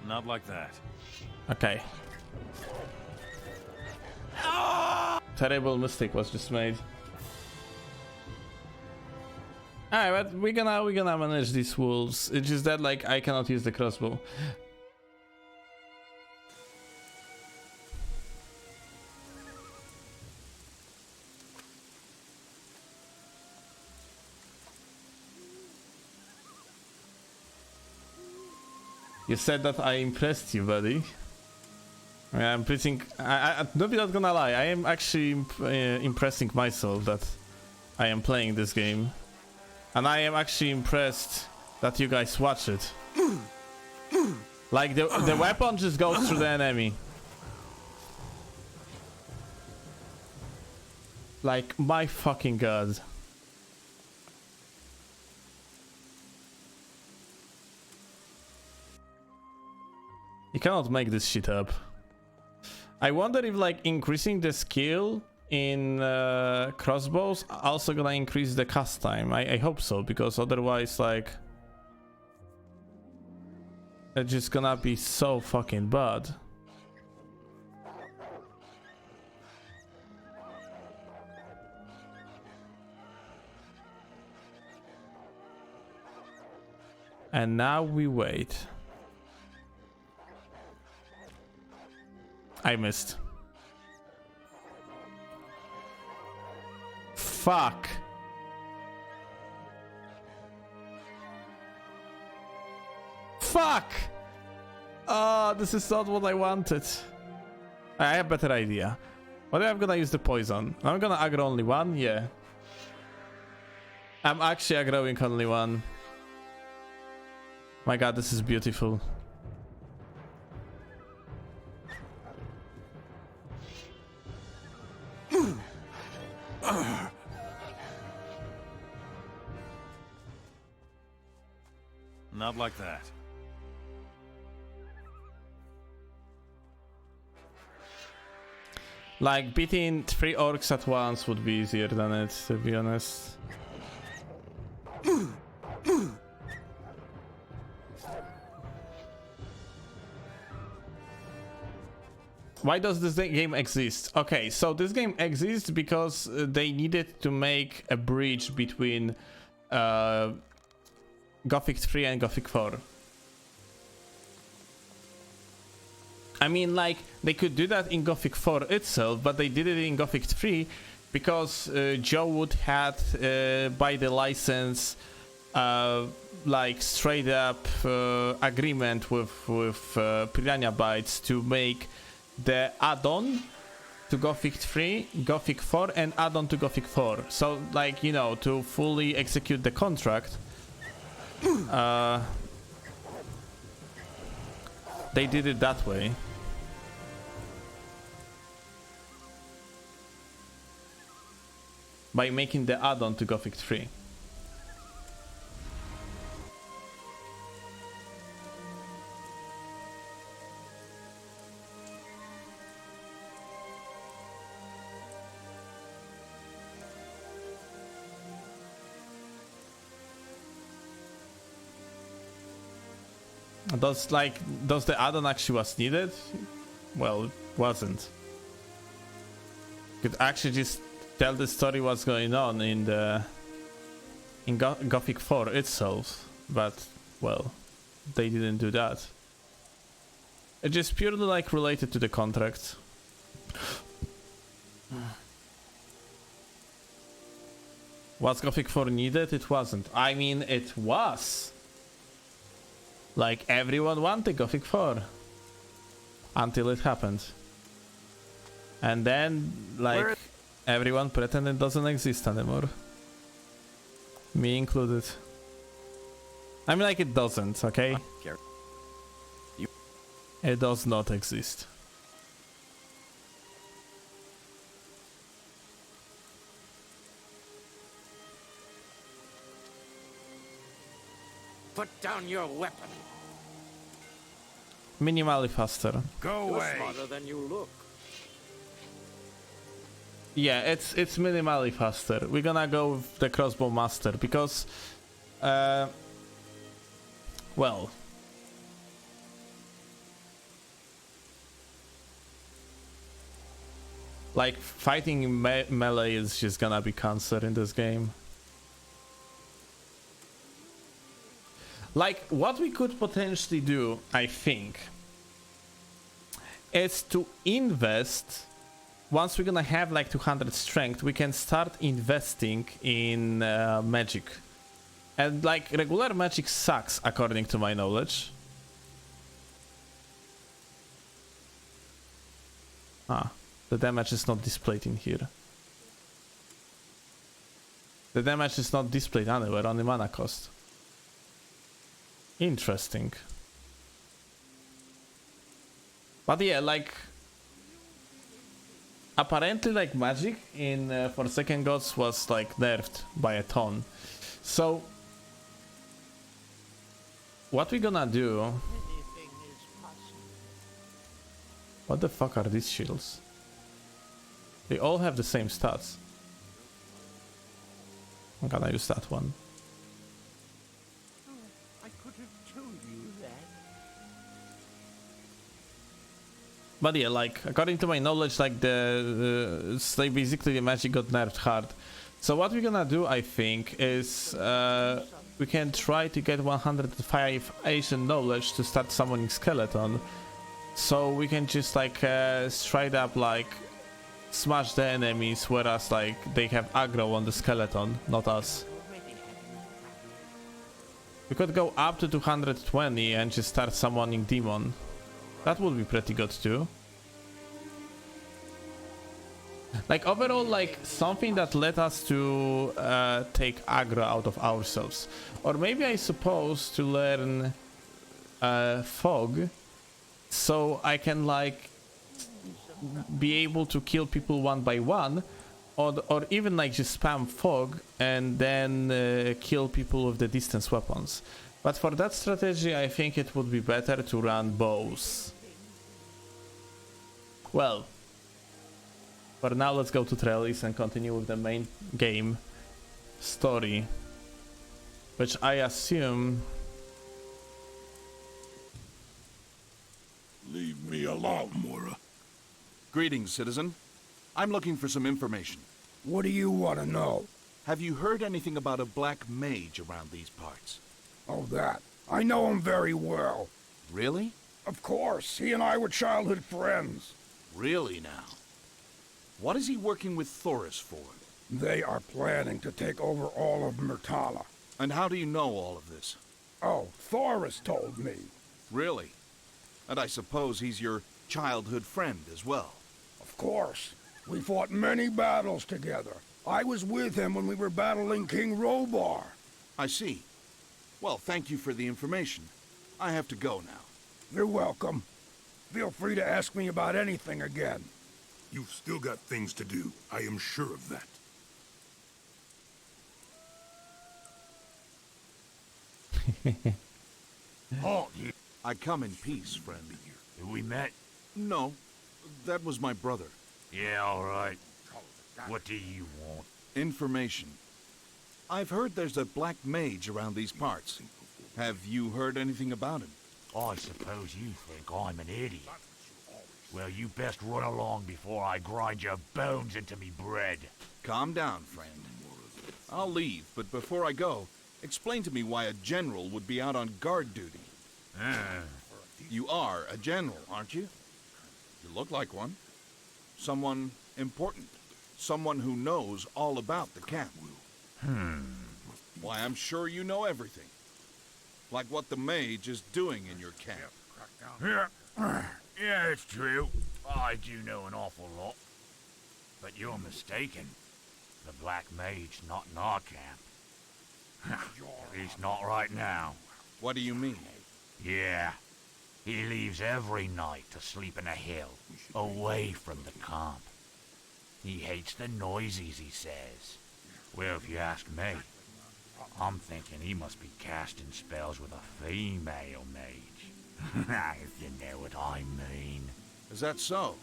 Speaker 8: Not like that.
Speaker 1: Okay. Terrible mistake was just made. Alright, but we're gonna manage these wolves. It's just that like I cannot use the crossbow. You said that I impressed you, buddy. I'm pretty. I'm not gonna lie. I am actually impressing myself that I am playing this game, and I am actually impressed that you guys watch it. Like the weapon just goes through the enemy. Like my fucking god. You cannot make this shit up. I wonder if like increasing the skill in crossbows also gonna increase the cast time. I hope so, because otherwise like it's just gonna be so fucking bad. And now we wait. I missed. Fuck. Fuck! Oh, this is not what I wanted. I have a better idea. What if I'm gonna use the poison? I'm gonna aggro only one? Yeah. I'm actually aggroing only one. My god, this is beautiful.
Speaker 8: Not like that.
Speaker 1: Like beating 3 orcs at once would be easier than it, to be honest. Why does this game exist? Okay, so this game exists because they needed to make a bridge between Gothic 3 and Gothic 4. I mean, like, they could do that in Gothic 4 itself, but they did it in Gothic 3 because Joe Wood had, by the license, like, straight up agreement with Piranha Bytes to make the add-on to Gothic 3, Gothic 4, and add-on to Gothic 4. So, like, you know, to fully execute the contract, they did it that way. By making the add-on to Gothic 3. Does the add-on actually was needed? Well, it wasn't. Could actually just tell the story what's going on in Gothic 4 itself, but well, they didn't do that. It's just purely like related to the contract. Was Gothic 4 needed? It wasn't. I mean, it was. Like, everyone wanted Gothic 4. Until it happened. And then, like, everyone pretended it doesn't exist anymore. Me included. I mean, like, it doesn't, okay? It does not exist.
Speaker 16: Put down your weapon.
Speaker 1: Minimally faster.
Speaker 16: Go away. You're smarter than you look.
Speaker 1: Yeah, it's minimally faster. We're gonna go with the crossbow master because, well, like fighting melee is just gonna be cancer in this game. Like what we could potentially do, I think, is to invest. Once we're gonna have like 200 strength, we can start investing in magic. And like regular magic sucks, according to my knowledge. Ah, the damage is not displayed in here. The damage is not displayed anywhere on the mana cost. Interesting. But yeah, like apparently like magic in Forsaken Gods was like nerfed by a ton. So what we gonna do? What the fuck are these shields? They all have the same stats. I'm gonna use that one.
Speaker 10: I could have told you that.
Speaker 1: But yeah, like according to my knowledge, like like basically the magic got nerfed hard. So what we're gonna do, I think, is we can try to get 105 Asian knowledge to start summoning skeleton. So we can just like straight up like smash the enemies, whereas like they have aggro on the skeleton, not us. We could go up to 220 and just start summoning demon. That would be pretty good too. Like overall, like something that led us to take aggro out of ourselves. Or maybe I suppose to learn fog, so I can like be able to kill people one by one, or even like just spam fog and then kill people with the distance weapons. But for that strategy, I think it would be better to run bows. Well, for now, let's go to Trellis and continue with the main game story, which I assume.
Speaker 11: Leave me alone, Mora.
Speaker 3: Greetings, citizen. I'm looking for some information.
Speaker 11: What do you want to know?
Speaker 3: Have you heard anything about a black mage around these parts?
Speaker 11: Oh, that. I know him very well.
Speaker 3: Really?
Speaker 11: Of course. He and I were childhood friends.
Speaker 3: Really now? What is he working with Thoris for?
Speaker 11: They are planning to take over all of Myrtala.
Speaker 3: And how do you know all of this?
Speaker 11: Oh, Thoris told me.
Speaker 3: Really? And I suppose he's your childhood friend as well?
Speaker 11: Of course. We fought many battles together. I was with him when we were battling King Robar.
Speaker 3: I see. Well, thank you for the information. I have to go now.
Speaker 11: You're welcome. Feel free to ask me about anything again. You've still got things to do. I am sure of that.
Speaker 3: Halt! I come in peace, friend.
Speaker 16: Have we met?
Speaker 3: No, that was my brother.
Speaker 16: Yeah, all right. What do you want?
Speaker 3: Information. I've heard there's a black mage around these parts. Have you heard anything about him?
Speaker 16: I suppose you think I'm an idiot. Well, you best run along before I grind your bones into me bread.
Speaker 3: Calm down, friend. I'll leave, but before I go, explain to me why a general would be out on guard duty. You are a general, aren't you? You look like one. Someone important. Someone who knows all about the camp. Why, I'm sure you know everything. Like what the mage is doing in your camp.
Speaker 16: Yeah, it's true. I do know an awful lot. But you're mistaken. The Black Mage's not in our camp. At least not right now.
Speaker 3: What do you mean?
Speaker 16: Yeah. He leaves every night to sleep in a hill, away from the camp. He hates the noises, he says. Well, if you ask me, I'm thinking he must be casting spells with a female mage. If you know what I mean.
Speaker 3: Is that so?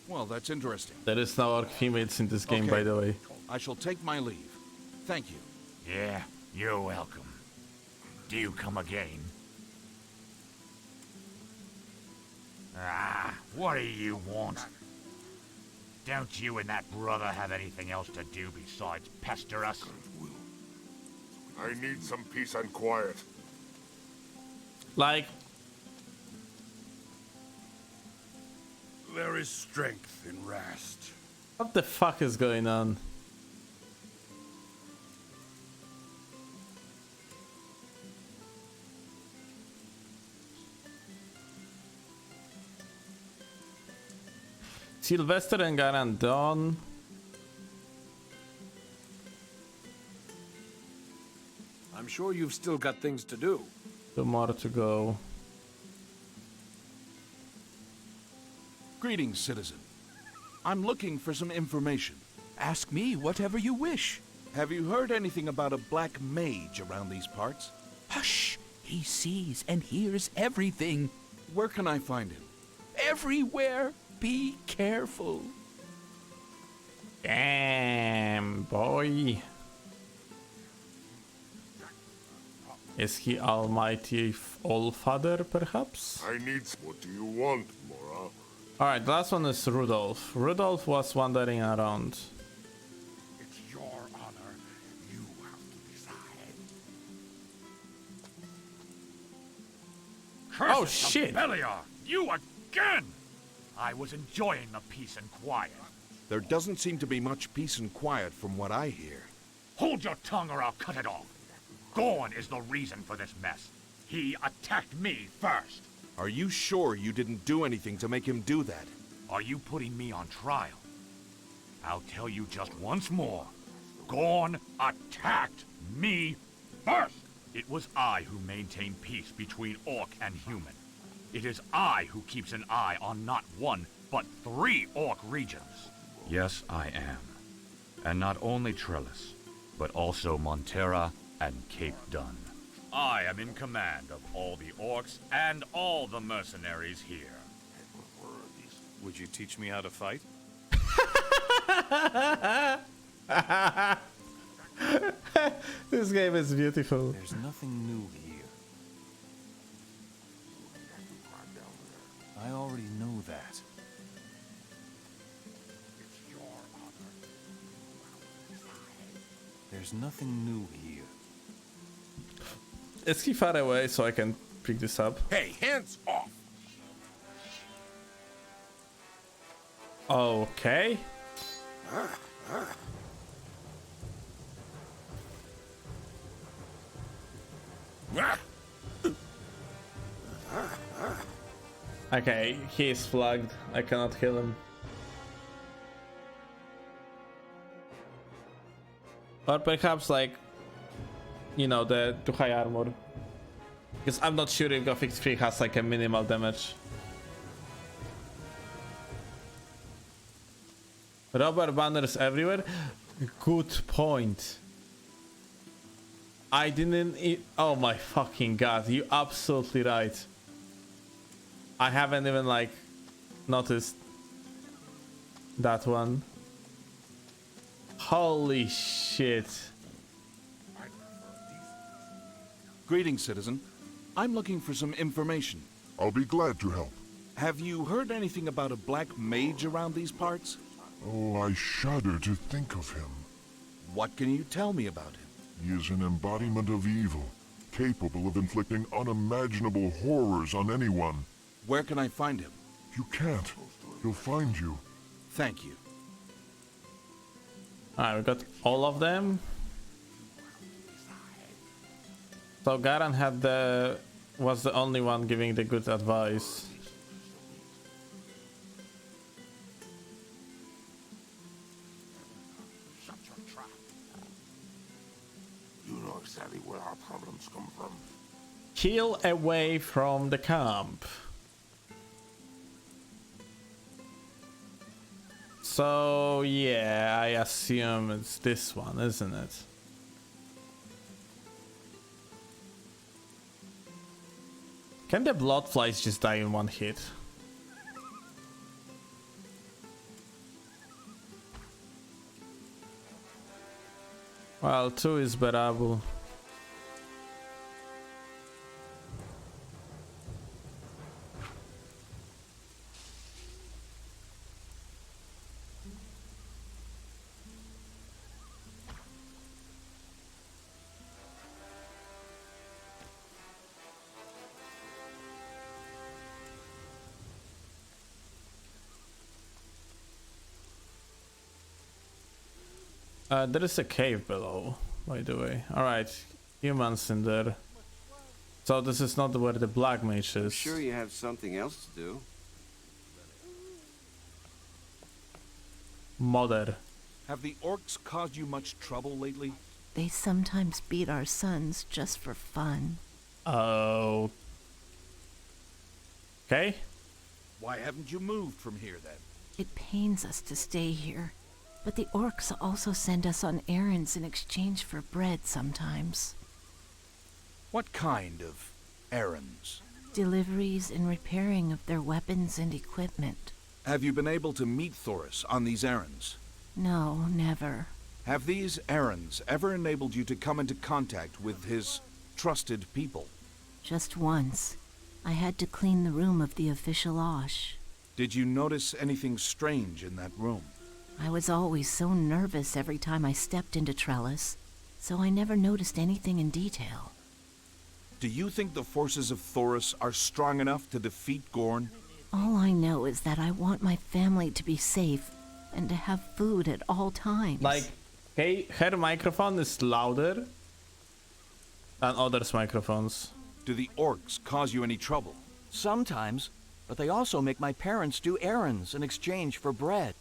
Speaker 3: Well, that's interesting.
Speaker 1: There is no orc females in this game,
Speaker 3: Okay.
Speaker 1: by the way.
Speaker 3: I shall take my leave. Thank you.
Speaker 16: Yeah, you're welcome. Do you come again? Ah, what do you want? Don't you and that brother have anything else to do besides pester us?
Speaker 11: I need some peace and quiet.
Speaker 1: Like,
Speaker 11: There is strength in rest.
Speaker 1: what the fuck is going on? Sylvester and Garan done.
Speaker 17: I'm sure you've still got things to do.
Speaker 1: Two more to go.
Speaker 3: Greetings, citizen. I'm looking for some information.
Speaker 21: Ask me whatever you wish.
Speaker 3: Have you heard anything about a black mage around these parts?
Speaker 21: Hush! He sees and hears everything.
Speaker 3: Where can I find him?
Speaker 21: Everywhere. Be careful.
Speaker 1: Damn, boy. Is he Almighty Allfather, perhaps?
Speaker 11: I need. What do you want, Mora?
Speaker 1: Alright, the last one is Rudolph. Rudolph was wandering around.
Speaker 11: It's your honor. You have to decide.
Speaker 1: Oh,
Speaker 16: Curses of
Speaker 1: shit.
Speaker 16: Beliar! You again! I was enjoying the peace and quiet.
Speaker 3: There doesn't seem to be much peace and quiet from what I hear.
Speaker 16: Hold your tongue or I'll cut it off. Gorn is the reason for this mess. He attacked me first.
Speaker 3: Are you sure you didn't do anything to make him do that?
Speaker 16: Are you putting me on trial? I'll tell you just once more. Gorn attacked me first. It was I who maintained peace between orc and human. It is I who keeps an eye on not one, but 3 orc regions.
Speaker 22: Yes, I am. And not only Trellis, but also Montera and Cape Dun.
Speaker 16: I am in command of all the orcs and all the mercenaries here.
Speaker 8: Would you teach me how to fight?
Speaker 1: This game is beautiful.
Speaker 8: There's nothing new here. I already know that. There's nothing new here.
Speaker 1: Is he far away so I can pick this up?
Speaker 11: Hey, hands off!
Speaker 1: Okay. Okay, he is flagged. I cannot kill him. Or perhaps like, you know, the too high armor. Because I'm not sure if Gothic 3 has like a minimal damage. Rubber banners everywhere? Good point. I didn't oh my fucking god, you absolutely right. I haven't even like noticed that one. Holy shit.
Speaker 3: Greetings, citizen. I'm looking for some information.
Speaker 11: I'll be glad to help.
Speaker 3: Have you heard anything about a black mage around these parts?
Speaker 11: Oh, I shudder to think of him.
Speaker 3: What can you tell me about him?
Speaker 11: He is an embodiment of evil, capable of inflicting unimaginable horrors on anyone.
Speaker 3: Where can I find him?
Speaker 11: You can't. He'll find you.
Speaker 3: Thank you.
Speaker 1: Alright, we got all of them. So Garan was the only one giving the good advice.
Speaker 11: Shut your trap. You know exactly where our problems come from.
Speaker 1: Kill away from the camp. So yeah, I assume it's this one, isn't it? Can the bloodflies just die in one hit? Well, 2 is bearable. There is a cave below, by the way. Alright, humans in there. So this is not where the black mage is.
Speaker 15: I'm sure you have something else to do.
Speaker 1: Mother.
Speaker 3: Have the orcs caused you much trouble lately?
Speaker 2: They sometimes beat our sons just for fun.
Speaker 1: Oh. Okay.
Speaker 3: Why haven't you moved from here then?
Speaker 2: It pains us to stay here, but the orcs also send us on errands in exchange for bread sometimes.
Speaker 3: What kind of errands?
Speaker 2: Deliveries and repairing of their weapons and equipment.
Speaker 3: Have you been able to meet Thoris on these errands?
Speaker 2: No, never.
Speaker 3: Have these errands ever enabled you to come into contact with his trusted people?
Speaker 2: Just once. I had to clean the room of the official Osh.
Speaker 3: Did you notice anything strange in that room?
Speaker 2: I was always so nervous every time I stepped into Trellis, so I never noticed anything in detail.
Speaker 3: Do you think the forces of Thoris are strong enough to defeat Gorn?
Speaker 2: All I know is that I want my family to be safe and to have food at all times.
Speaker 1: Like, hey, her microphone is louder than others' microphones.
Speaker 3: Do the orcs cause you any trouble?
Speaker 7: Sometimes, but they also make my parents do errands in exchange for bread.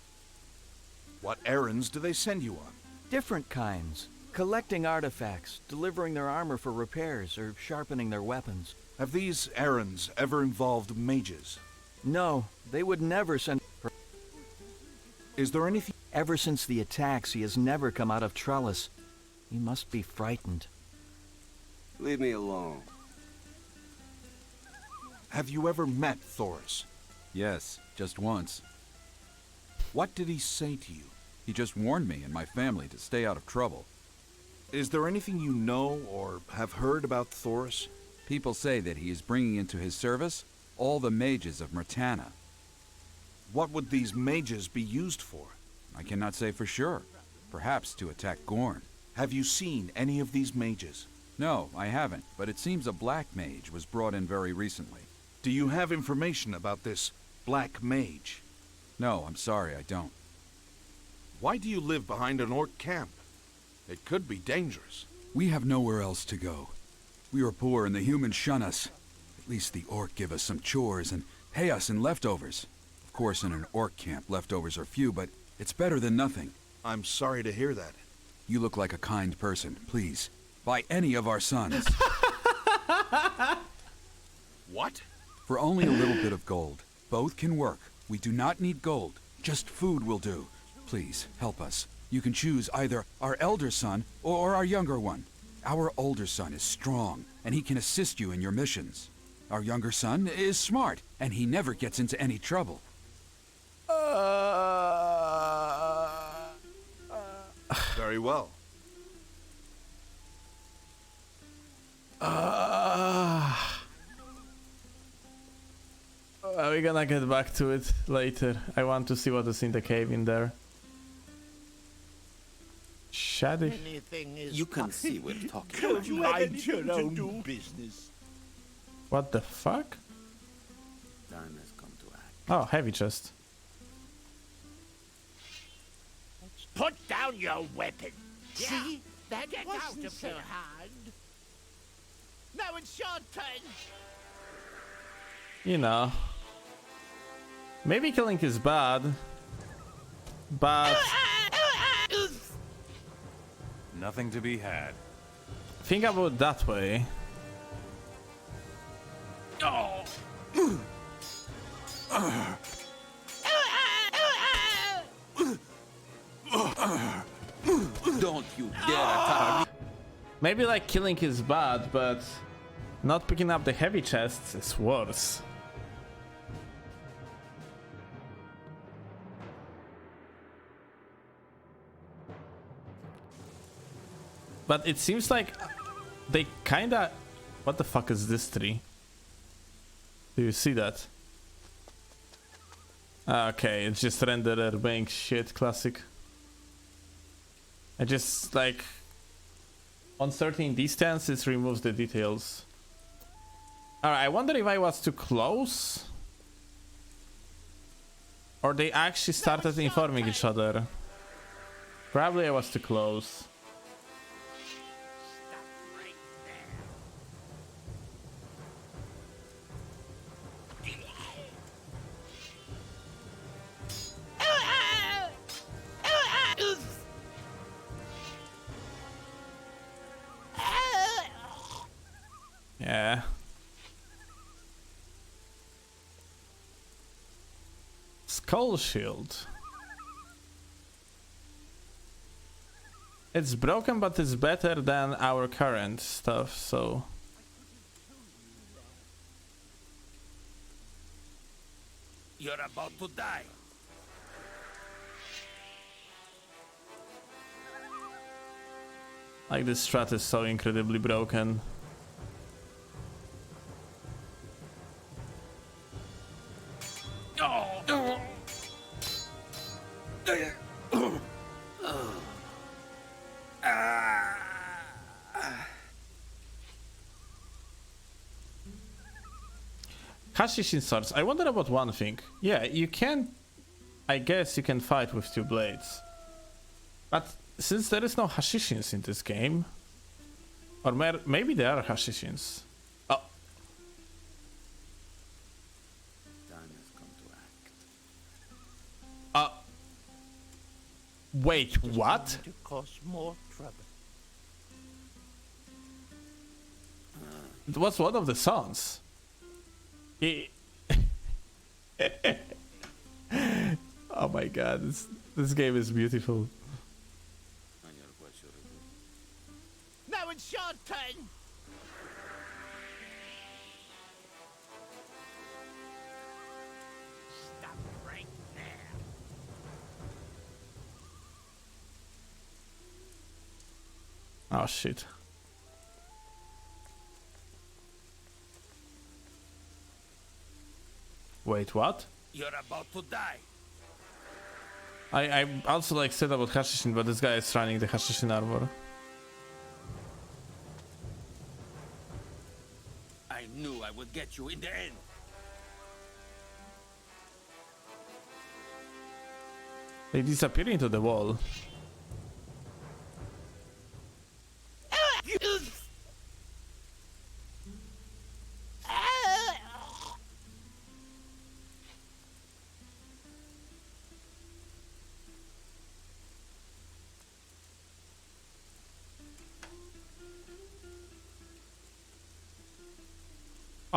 Speaker 3: What errands do they send you on?
Speaker 7: Different kinds. Collecting artifacts, delivering their armor for repairs, or sharpening their weapons.
Speaker 3: Have these errands ever involved mages?
Speaker 7: No, they would never send...
Speaker 3: Is there anything...
Speaker 7: Ever since the attacks, he has never come out of Trellis. He must be frightened.
Speaker 15: Leave me alone.
Speaker 3: Have you ever met Thoris?
Speaker 4: Yes, just once.
Speaker 3: What did he say to you?
Speaker 4: He just warned me and my family to stay out of trouble.
Speaker 3: Is there anything you know or have heard about Thoris?
Speaker 4: People say that he is bringing into his service all the mages of Myrtana.
Speaker 3: What would these mages be used for?
Speaker 4: I cannot say for sure. Perhaps to attack Gorn.
Speaker 3: Have you seen any of these mages?
Speaker 4: No, I haven't, but it seems a black mage was brought in very recently.
Speaker 3: Do you have information about this black mage?
Speaker 4: No, I'm sorry, I don't.
Speaker 3: Why do you live behind an orc camp? It could be dangerous.
Speaker 4: We have nowhere else to go. We are poor and the humans shun us. At least the orc give us some chores and pay us in leftovers. Of course, in an orc camp, leftovers are few, but it's better than nothing.
Speaker 3: I'm sorry to hear that.
Speaker 4: You look like a kind person. Please, buy any of our sons.
Speaker 3: What?
Speaker 4: For only a little bit of gold. Both can work. We do not need gold. Just food will do. Please, help us. You can choose either our elder son or our younger one. Our older son is strong, and he can assist you in your missions. Our younger son is smart, and he never gets into any trouble.
Speaker 3: Very well.
Speaker 1: We're gonna get back to it later. I want to see what is in the cave in there. Shady.
Speaker 15: You can see we're talking
Speaker 11: Go
Speaker 15: about.
Speaker 11: mind your own business.
Speaker 1: What the fuck?
Speaker 15: Time has come to act.
Speaker 1: Oh, heavy chest.
Speaker 10: Put down your weapon. See? That wasn't so hard. Now it's your turn.
Speaker 1: You know. Maybe killing is bad. But
Speaker 8: Nothing to be had.
Speaker 1: think about it that way.
Speaker 15: Don't you dare attack me.
Speaker 1: Maybe like killing is bad, but not picking up the heavy chests is worse. But it seems like they kinda... What the fuck is this tree? Do you see that? Okay, it's just renderer bank shit, classic. I just like... On certain distances removes the details. Alright, I wonder if I was too close? Or they actually started informing each other. Probably I was too close. Yeah. Skull shield. It's broken, but it's better than our current stuff, so...
Speaker 10: You're about to die.
Speaker 1: Like, this strat is so incredibly broken. Hashishin swords. I wonder about one thing. Yeah, you can... I guess you can fight with two blades. But since there is no Hashishins in this game... Or maybe there are Hashishins. Oh.
Speaker 15: Time has come to act.
Speaker 1: Wait, what?
Speaker 10: To cause more trouble.
Speaker 1: It was one of the songs. Oh my god, this game is beautiful.
Speaker 10: Now it's your turn. Stop right there.
Speaker 1: Oh shit. Wait, what?
Speaker 10: You're about to die.
Speaker 1: I also like said about Hashishin, but this guy is running the Hashishin armor.
Speaker 10: I knew I would get you in the end.
Speaker 1: They disappear into the wall.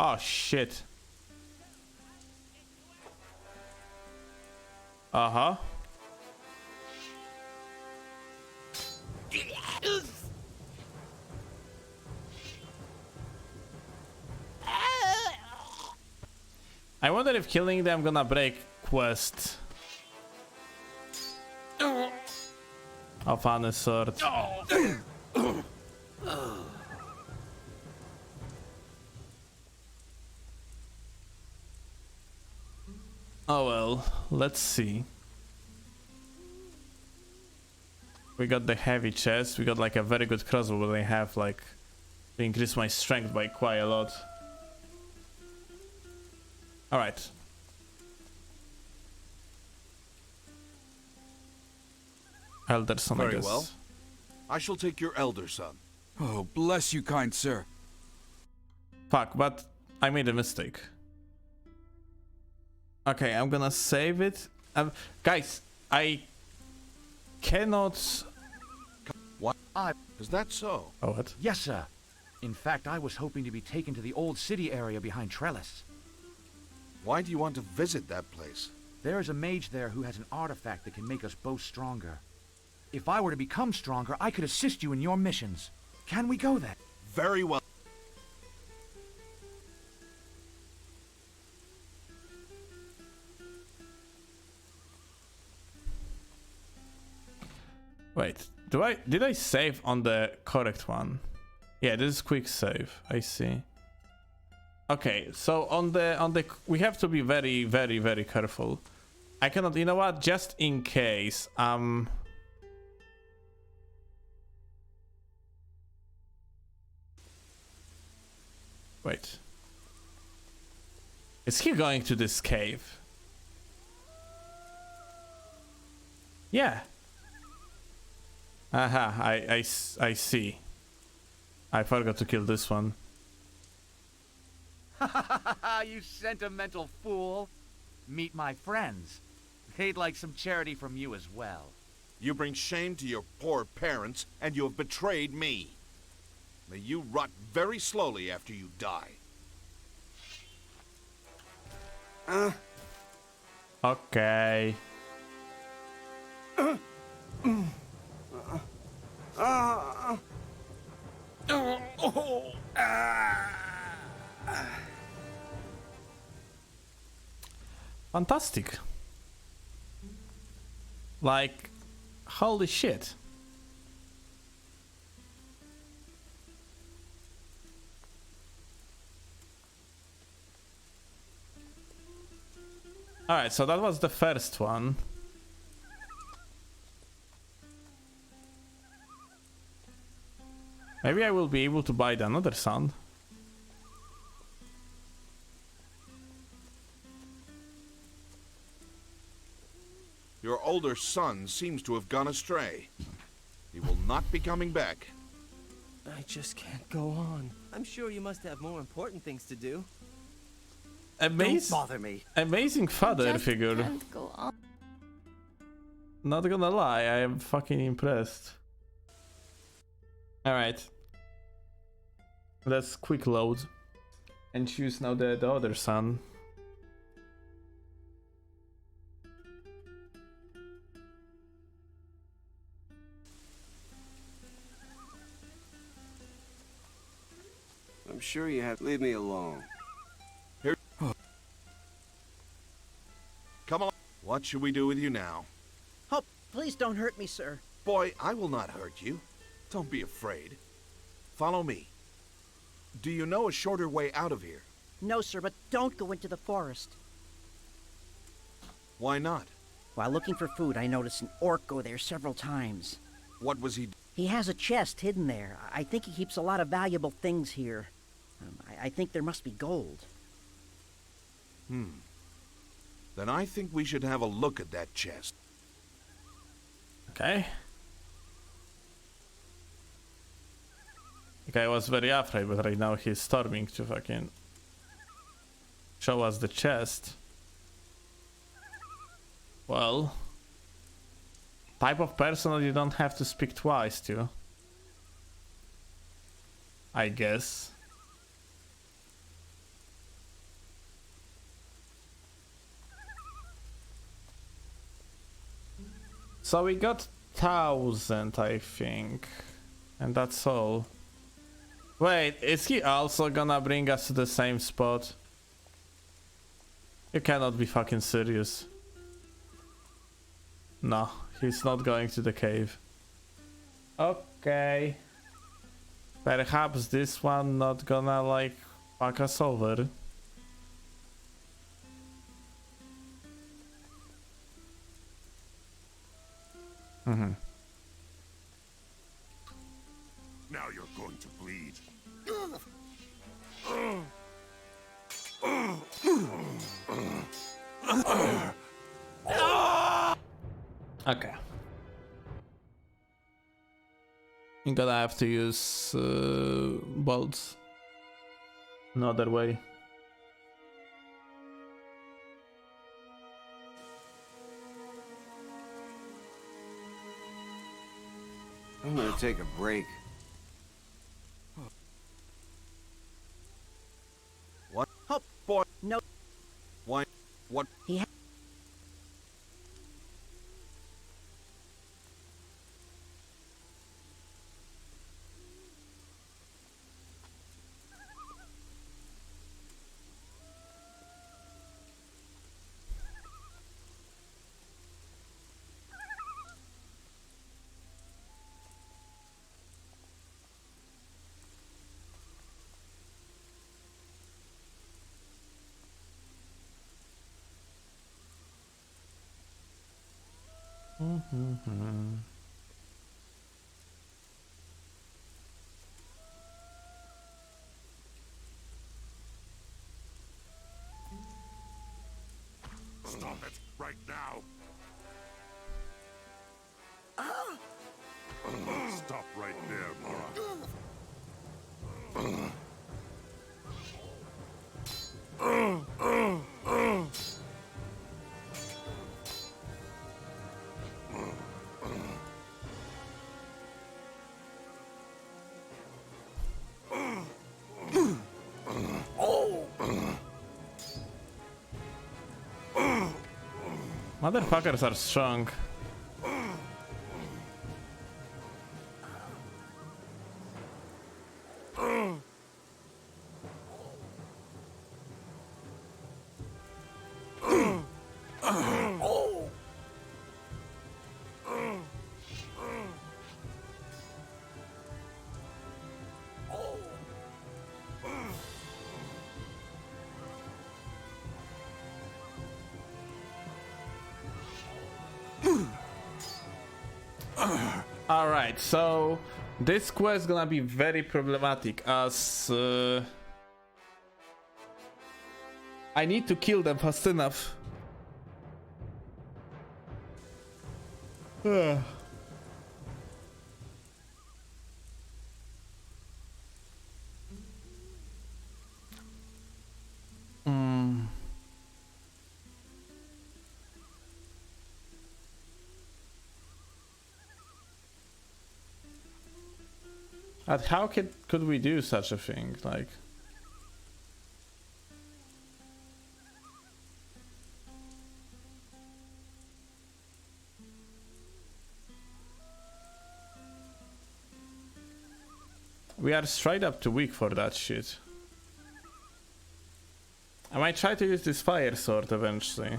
Speaker 1: Oh shit. Uh-huh. I wonder if killing them gonna break quest of Anna's sword. Oh well, let's see. We got the heavy chest, we got like a very good crossbow, but I have like to increase my strength by quite a lot. Alright. Elder son, I
Speaker 3: Very
Speaker 1: guess.
Speaker 3: well. I shall take your elder son.
Speaker 4: Oh, bless you, kind sir.
Speaker 1: Fuck, but I made a mistake. Okay, I'm gonna save it. Guys, I cannot...
Speaker 3: What? Is that so?
Speaker 1: Oh, what?
Speaker 12: Yes, sir. In fact, I was hoping to be taken to the old city area behind Trellis.
Speaker 3: Why do you want to visit that place?
Speaker 12: There is a mage there who has an artifact that can make us both stronger. If I were to become stronger, I could assist you in your missions. Can we go there?
Speaker 3: Very well.
Speaker 1: Wait, Did I save on the correct one? Yeah, this is quick save. I see. Okay, so on the we have to be very, very, very careful. I cannot, you know what? Just in case, wait. Is he going to this cave? Yeah. Aha, I see. I forgot to kill this one.
Speaker 5: You sentimental fool. Meet my friends. They'd like some charity from you as well.
Speaker 3: You bring shame to your poor parents, and you have betrayed me. May you rot very slowly after you die.
Speaker 1: Okay. Fantastic. Like, holy shit. Alright, so that was the first one. Maybe I will be able to buy another son.
Speaker 3: Your older son seems to have gone astray. He will not be coming back.
Speaker 6: I just can't go on. I'm sure you must have more important things to do.
Speaker 1: Don't
Speaker 6: bother me.
Speaker 1: Amazing father figure.
Speaker 13: Can't go on.
Speaker 1: Not gonna lie, I am fucking impressed. Alright. Let's quick load. And choose now the other son.
Speaker 15: I'm sure you have. Leave me alone.
Speaker 3: Here. Come on. What should we do with you now?
Speaker 20: Oh, please don't hurt me, sir.
Speaker 3: Boy, I will not hurt you. Don't be afraid. Follow me. Do you know a shorter way out of here?
Speaker 20: No, sir, but don't go into the forest.
Speaker 3: Why not?
Speaker 20: While looking for food, I noticed an orc go there several times.
Speaker 3: What was he?
Speaker 20: He has a chest hidden there. I think he keeps a lot of valuable things here. I think there must be gold.
Speaker 3: Then I think we should have a look at that chest.
Speaker 1: Okay. The guy was very afraid, but right now he's storming to fucking show us the chest. Well, type of person that you don't have to speak twice to, I guess. So we got 1,000, I think, and that's all. Wait, is he also gonna bring us to the same spot? You cannot be fucking serious. No, he's not going to the cave. Okay. Perhaps this one not gonna like fuck us over.
Speaker 19: Now you're going to bleed.
Speaker 1: Okay. I'm gonna have to use bolts. No other way.
Speaker 15: I'm gonna take a break.
Speaker 3: What?
Speaker 20: Oh,
Speaker 3: boy.
Speaker 20: No.
Speaker 3: Why? What?
Speaker 20: He
Speaker 11: Stop it right now. Stop right there, Mora.
Speaker 1: Motherfuckers are strong. Alright, so this quest is gonna be very problematic as I need to kill them fast enough. But how could we do such a thing? Like, we are straight up too weak for that shit. I might try to use this fire sword eventually,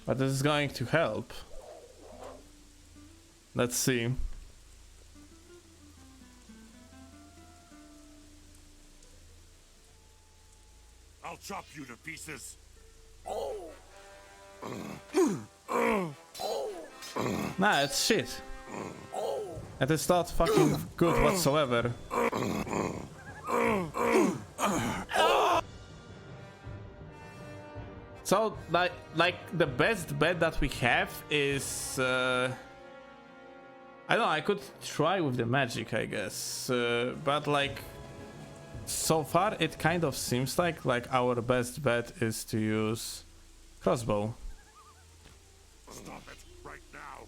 Speaker 1: but this is going to help. Let's see.
Speaker 11: I'll chop you to pieces.
Speaker 1: Nah, it's shit. It is not fucking good whatsoever. So, like the best bet that we have is I don't know, I could try with the magic, I guess, but like so far it kind of seems like our best bet is to use crossbow.
Speaker 11: Stop it right now.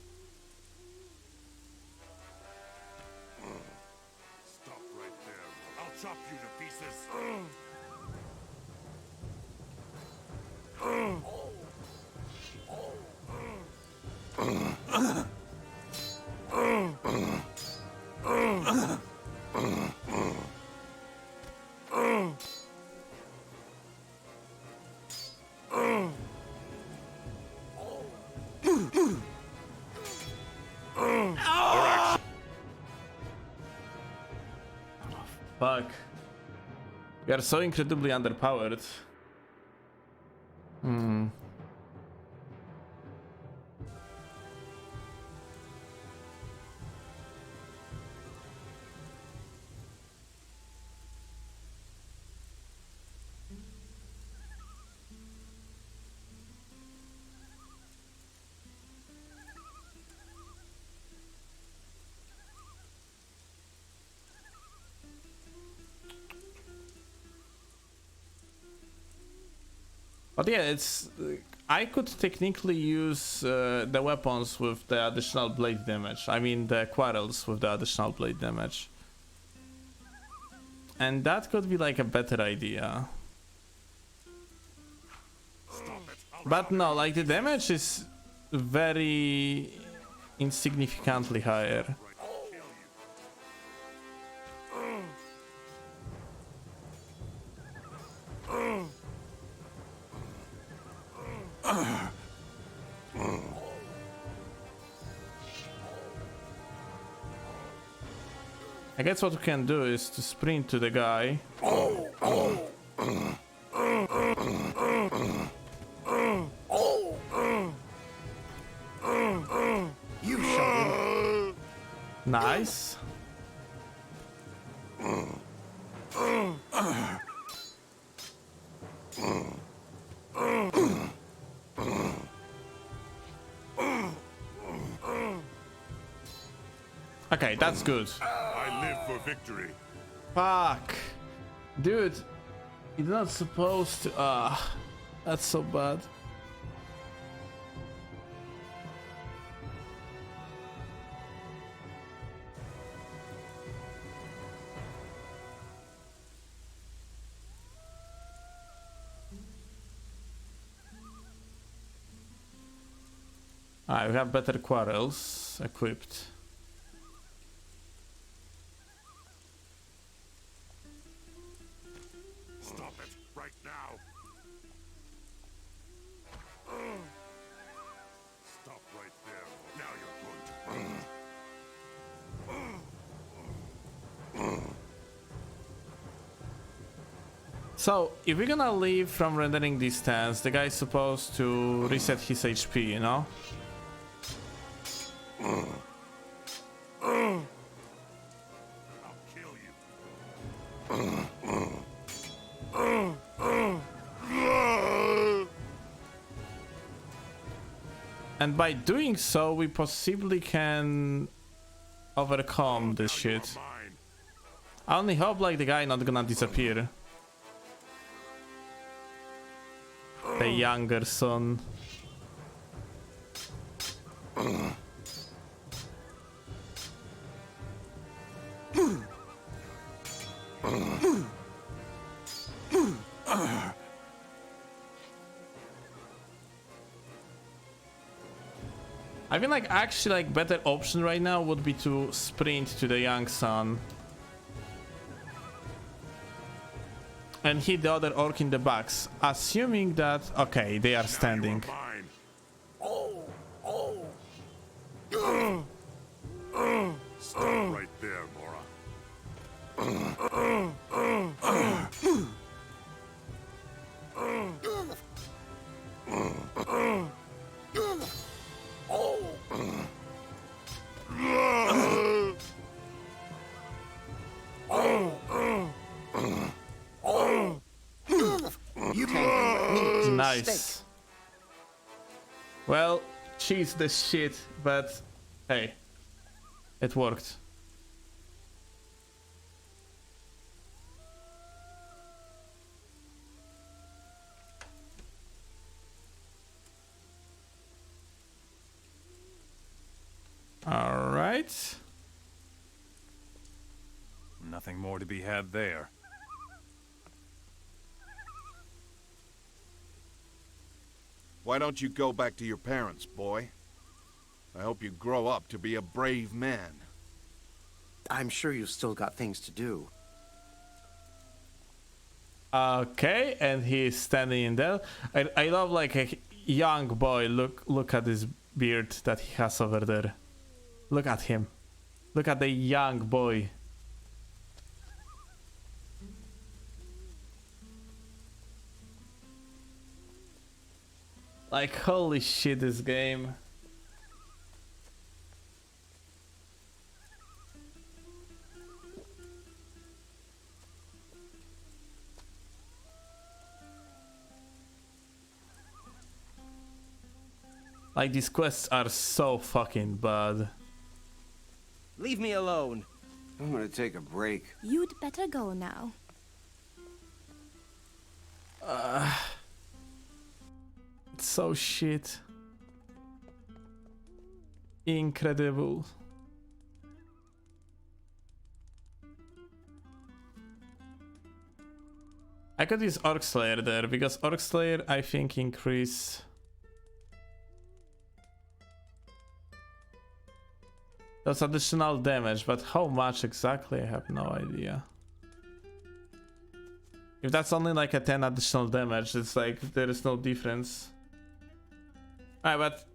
Speaker 11: Stop right there. I'll chop you to pieces.
Speaker 1: Fuck. We are so incredibly underpowered. But yeah, it's I could technically use the weapons with the additional blade damage. I mean the quarrels with the additional blade damage. And that could be like a better idea. But no, like the damage is very insignificantly higher. I guess what we can do is to sprint to the guy. Nice. Okay, that's good.
Speaker 11: I live for victory.
Speaker 1: Fuck. Dude, you're not supposed to. That's so bad. Alright, we have better quarrels equipped.
Speaker 11: Stop it right now. Stop right there. Now you're going to.
Speaker 1: So, if we're gonna leave from rendering distance, the guy's supposed to reset his HP, you know? And by doing so, we possibly can overcome this shit. I only hope like the guy not gonna disappear. The younger son. I feel like actually like better option right now would be to sprint to the young son and hit the other orc in the backs, assuming that okay, they are standing.
Speaker 11: Stop right there,
Speaker 1: Nice. Well, she's the shit, but hey, it worked. All right.
Speaker 8: Nothing more to be had there.
Speaker 3: Why don't you go back to your parents, boy? I hope you grow up to be a brave man.
Speaker 6: I'm sure you've still got things to do.
Speaker 1: Okay, and he's standing in there. I love like a young boy. Look at this beard that he has over there. Look at him. Look at the young boy. Like holy shit, this game. Like these quests are so fucking bad.
Speaker 6: Leave me alone.
Speaker 15: I'm gonna take a break.
Speaker 13: You'd better go now.
Speaker 1: It's so shit. Incredible. I could use Orc Slayer there because Orc Slayer I think increase those additional damage, but how much exactly I have no idea. If that's only like a 10 additional damage, it's like there is no difference. Alright, but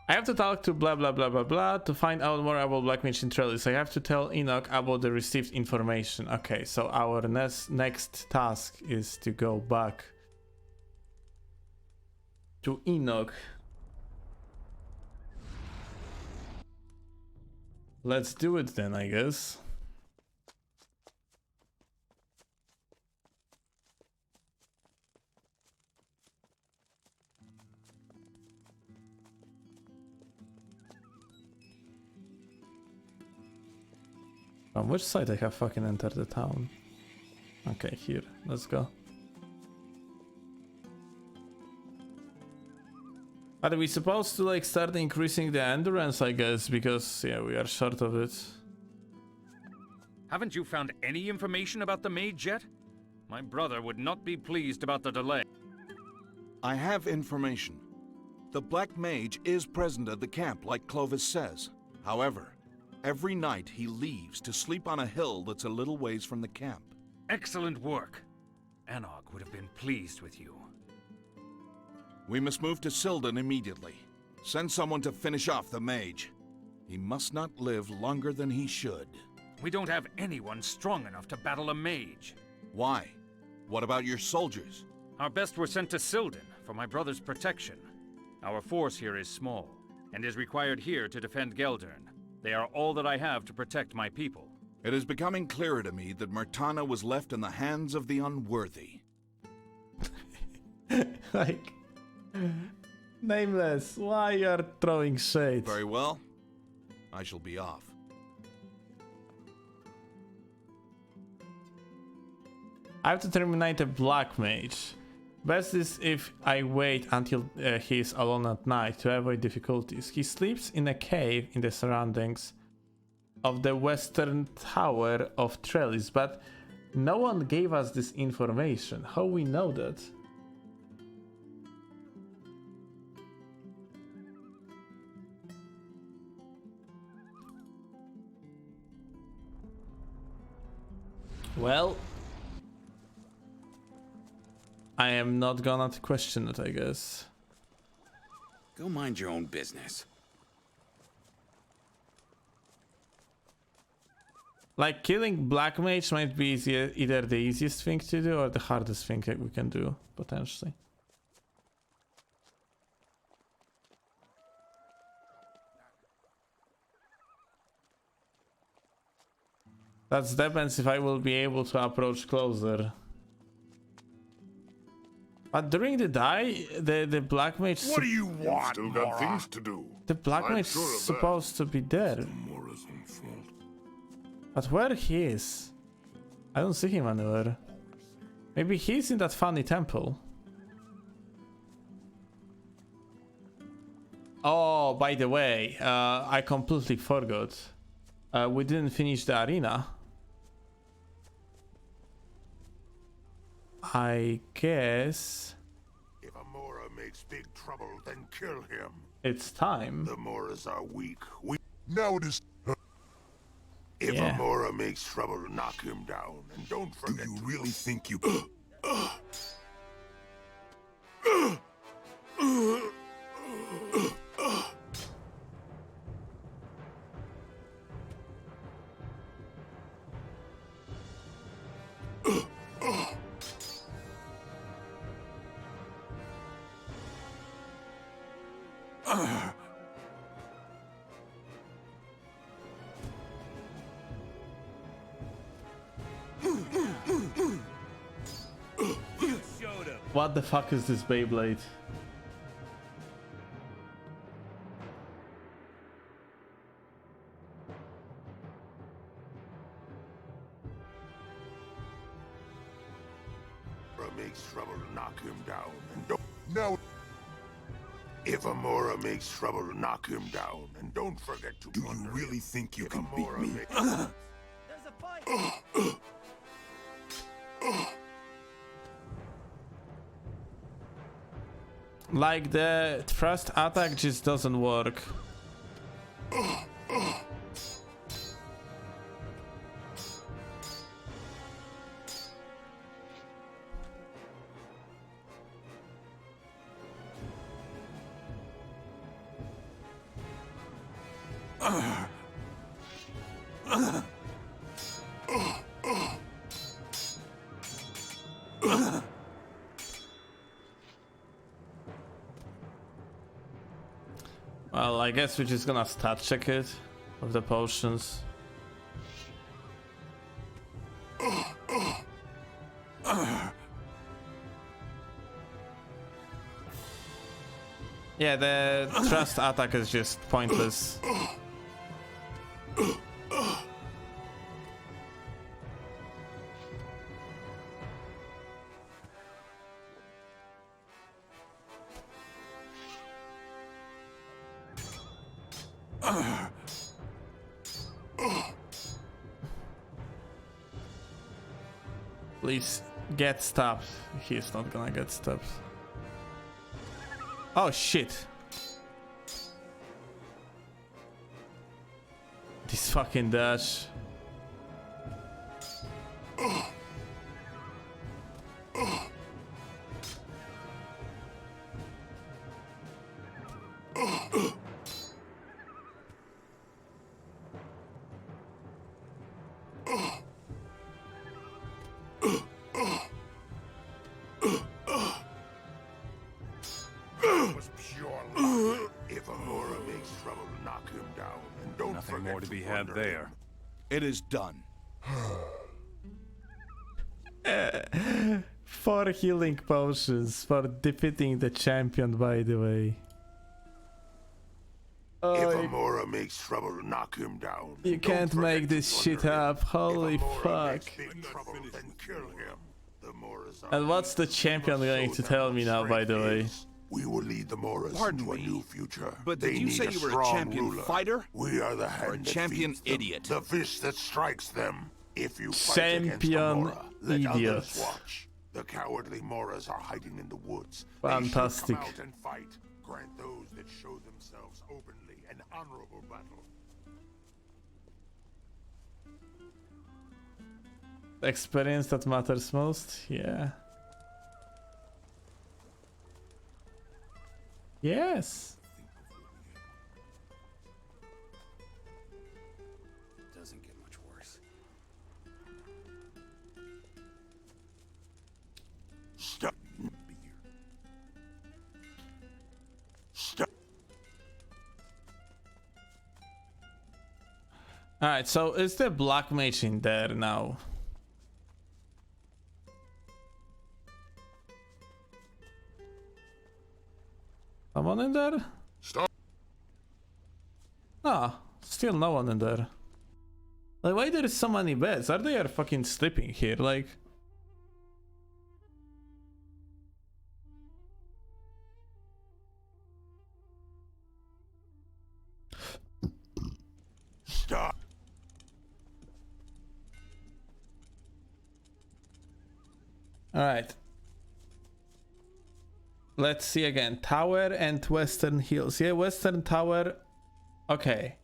Speaker 1: I have to talk to blah blah blah blah blah to find out more about Black Mage in Trellis. I have to tell Enoch about the received information. Okay, so our next task is to go back to Enoch. Let's do it then, I guess. On which side I have fucking entered the town? Okay, here. Let's go. Are we supposed to like start increasing the endurance, I guess, because yeah, we are short of it.
Speaker 8: Haven't you found any information about the mage yet? My brother would not be pleased about the delay.
Speaker 3: I have information. The Black Mage is present at the camp, like Clovis says. However, every night he leaves to sleep on a hill that's a little ways from the camp.
Speaker 8: Excellent work. Anog would have been pleased with you.
Speaker 3: We must move to Silden immediately. Send someone to finish off the mage. He must not live longer than he should.
Speaker 8: We don't have anyone strong enough to battle a mage.
Speaker 3: Why? What about your soldiers?
Speaker 8: Our best were sent to Silden for my brother's protection. Our force here is small, and is required here to defend Geldern. They are all that I have to protect my people.
Speaker 3: It is becoming clearer to me that Murtana was left in the hands of the unworthy.
Speaker 1: Like... Nameless, why you're throwing shade?
Speaker 3: Very well. I shall be off.
Speaker 1: I have to terminate a black mage. Best is if I wait until he is alone at night to avoid difficulties. He sleeps in a cave in the surroundings of the western tower of Trellis, but no one gave us this information. How we know that? Well, I am not gonna question it, I guess.
Speaker 9: Go mind your own business.
Speaker 1: Like, killing Black Mage might be either the easiest thing to do or the hardest thing that we can do, potentially. That depends if I will be able to approach closer. But during the the Black Mage...
Speaker 11: What do you want, still got things to do.
Speaker 1: The Black Mage is supposed to be there. But where he is? I don't see him anywhere. Maybe he's in that funny temple. Oh, by the way, I completely forgot. We didn't finish the arena. I guess...
Speaker 19: If Amora makes big trouble, then kill him.
Speaker 1: It's time.
Speaker 19: The Moras are weak. Now it is... If Amora makes trouble, knock him down. And don't forget
Speaker 11: Do you really think you...
Speaker 1: What the fuck is this Beyblade?
Speaker 19: makes trouble, knock him down. And don't... Now... If Amora makes trouble, knock him down. And don't forget to...
Speaker 11: Do you really think you can beat me?
Speaker 7: There's a fight!
Speaker 1: Like, the thrust attack just doesn't work. Well, I guess we're just gonna stat check it. of the potions. Yeah, the thrust attack is just pointless. Please get stopped. He's not gonna get stopped. Oh shit. This fucking dash.
Speaker 19: Was pure luck. If Amora makes trouble, knock him down, and don't
Speaker 8: Nothing
Speaker 19: forget
Speaker 8: more to be had
Speaker 19: wonder
Speaker 8: there.
Speaker 19: him.
Speaker 3: It is done.
Speaker 1: 4 healing potions for defeating the champion, by the way.
Speaker 19: If Amora makes trouble, knock him down.
Speaker 1: You can't make this shit up. Holy fuck.
Speaker 19: Big trouble, then kill him. The Moras are
Speaker 1: And what's the champion going to tell me now, by the way?
Speaker 19: We will lead the Moras into a new future.
Speaker 3: But
Speaker 19: They
Speaker 3: did you
Speaker 19: need
Speaker 3: say
Speaker 19: a
Speaker 3: you were a
Speaker 19: strong
Speaker 3: champion
Speaker 19: ruler.
Speaker 3: fighter?
Speaker 19: We are the hand
Speaker 3: Or a
Speaker 19: that
Speaker 3: champion
Speaker 19: feeds them,
Speaker 3: idiot?
Speaker 19: The fish that strikes them. If you fight against
Speaker 1: Champion
Speaker 19: Amora, let
Speaker 1: idiot.
Speaker 19: others watch. The cowardly Moras are hiding in the woods.
Speaker 1: Fantastic.
Speaker 19: They should come out and fight. Grant those that show themselves openly an honorable battle.
Speaker 1: Experience that matters most? Yeah. Yes.
Speaker 4: Doesn't get much worse.
Speaker 19: Stop. Stop.
Speaker 1: Alright, so is the black mage in there now? Someone in there?
Speaker 19: Stop.
Speaker 1: Ah, still no one in there. Like, why there is so many beds? Are they fucking sleeping here? Like,
Speaker 19: Stop.
Speaker 1: alright. Let's see again. Tower and Western Hills. Yeah, Western Tower. Okay.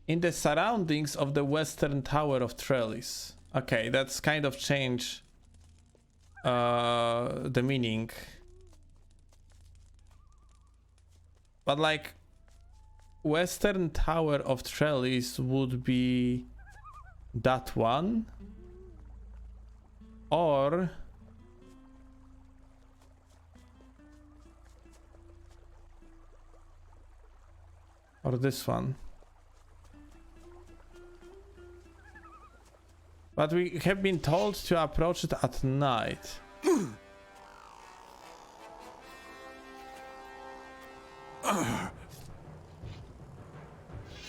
Speaker 1: In the surroundings of the Western Tower of Trellis. Okay, that's kind of change the meaning. But like, Western Tower of Trellis would be that one, or this one. But we have been told to approach it at night.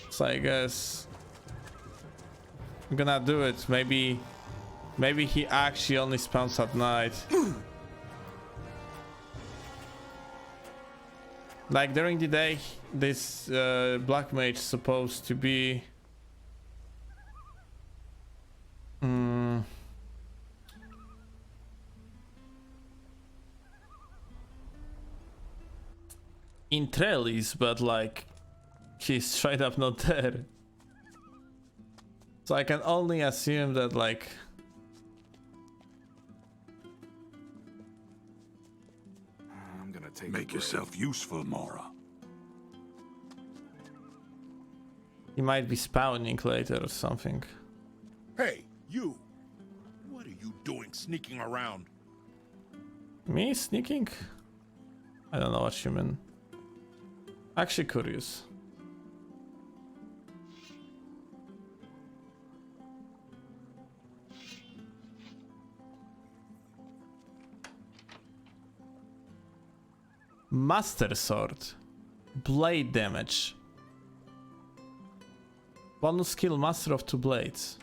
Speaker 1: So I guess I'm gonna do it. Maybe he actually only spawns at night. Like during the day, this black mage is supposed to be in Trellis, but like he's straight up not there. So I can only assume that like
Speaker 4: I'm gonna take
Speaker 11: Make yourself useful, Mora.
Speaker 1: he might be spawning later or something.
Speaker 11: Hey, you! What are you doing sneaking around?
Speaker 1: Me sneaking? I don't know what you mean. Actually curious. Master Sword. Blade damage. Bonus skill, Master of Two Blades.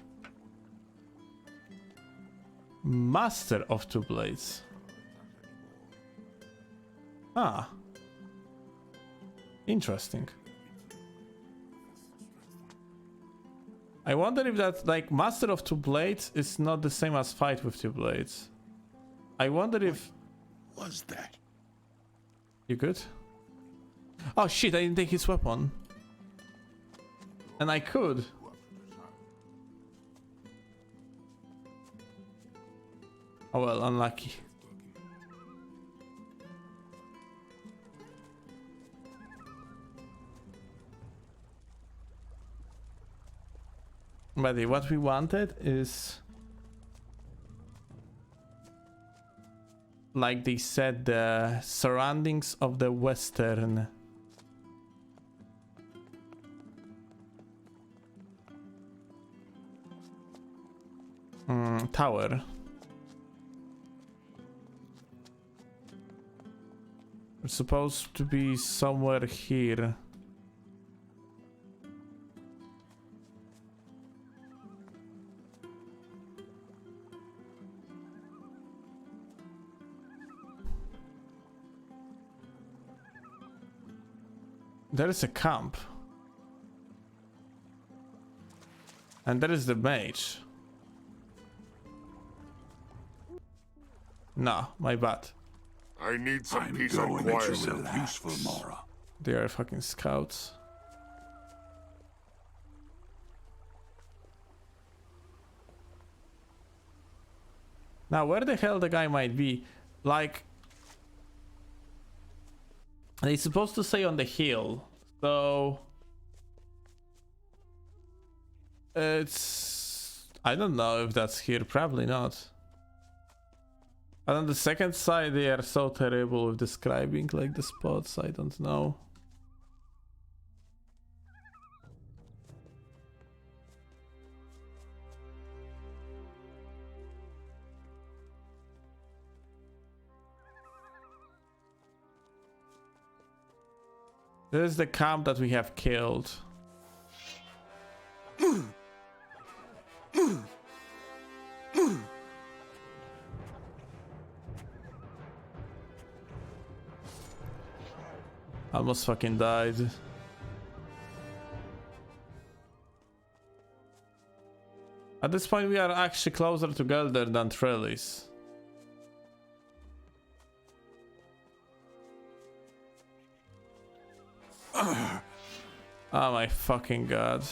Speaker 1: Master of Two Blades. Ah. Interesting. I wonder if that, like, Master of Two Blades is not the same as Fight with Two Blades. I wonder if...
Speaker 11: What was that?
Speaker 1: You good? Oh shit, I didn't take his weapon. And I could. Oh well, unlucky. But what we wanted is, like they said, the surroundings of the western tower. It's supposed to be somewhere here. There is a camp. And there is the mage. No, my bad.
Speaker 11: I need some peace and quiet.
Speaker 19: Useful, Mora.
Speaker 1: They are fucking scouts. Now, where the hell the guy might be? Like, they're supposed to say on the hill, so it's... I don't know if that's here, probably not. And on the second side, they are so terrible with describing like the spots, I don't know. This is the camp that we have killed. Almost fucking died. At this point, we are actually closer together than Trellis. Oh my fucking god.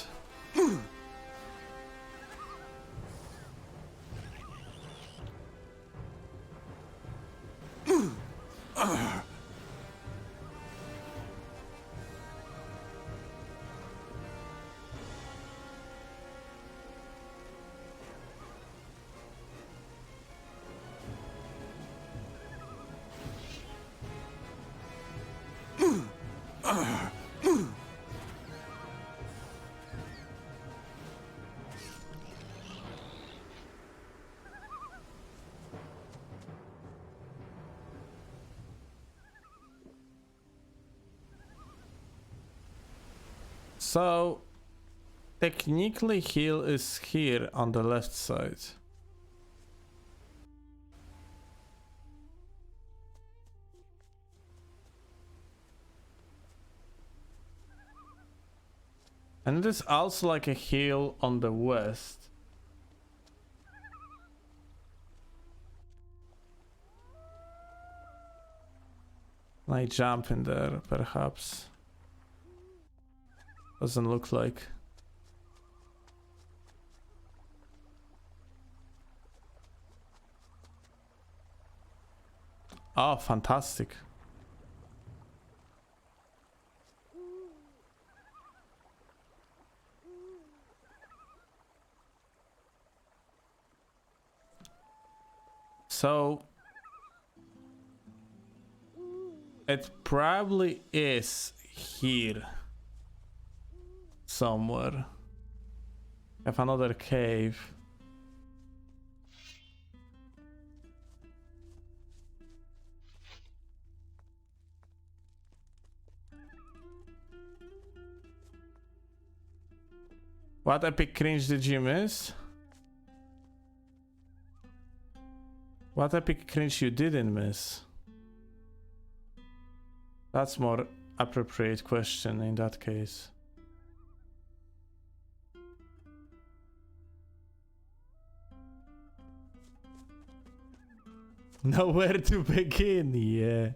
Speaker 1: So, technically hill is here on the left side. And it is also like a hill on the west. I jump in there, perhaps. Doesn't look like. Oh, fantastic. So it probably is here somewhere. Have another cave. What epic cringe did you miss? What epic cringe you didn't miss? That's more appropriate question in that case. Nowhere to begin, yeah.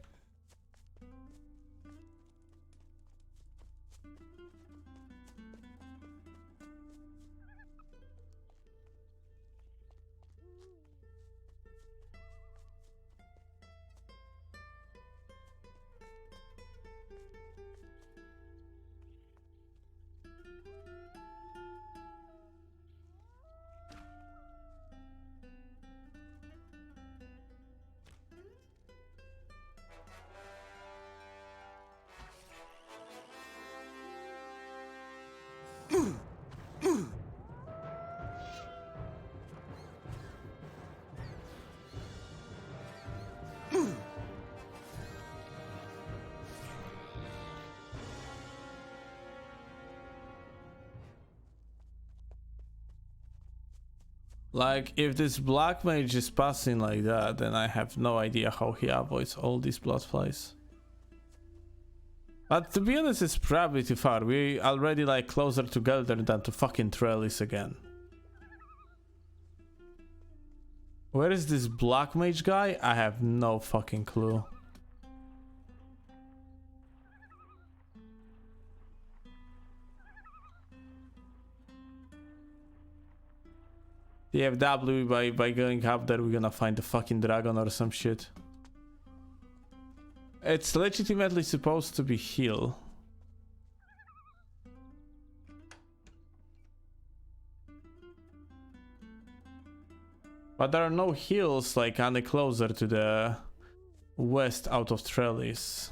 Speaker 1: Like, if this black mage is passing like that, then I have no idea how he avoids all these blood flies. But to be honest, it's probably too far. We already like closer together than to fucking Trellis again. Where is this black mage guy? I have no fucking clue. DFW, by going up there, we're gonna find the fucking dragon or some shit. It's legitimately supposed to be heal. But there are no hills like any closer to the west out of Trellis.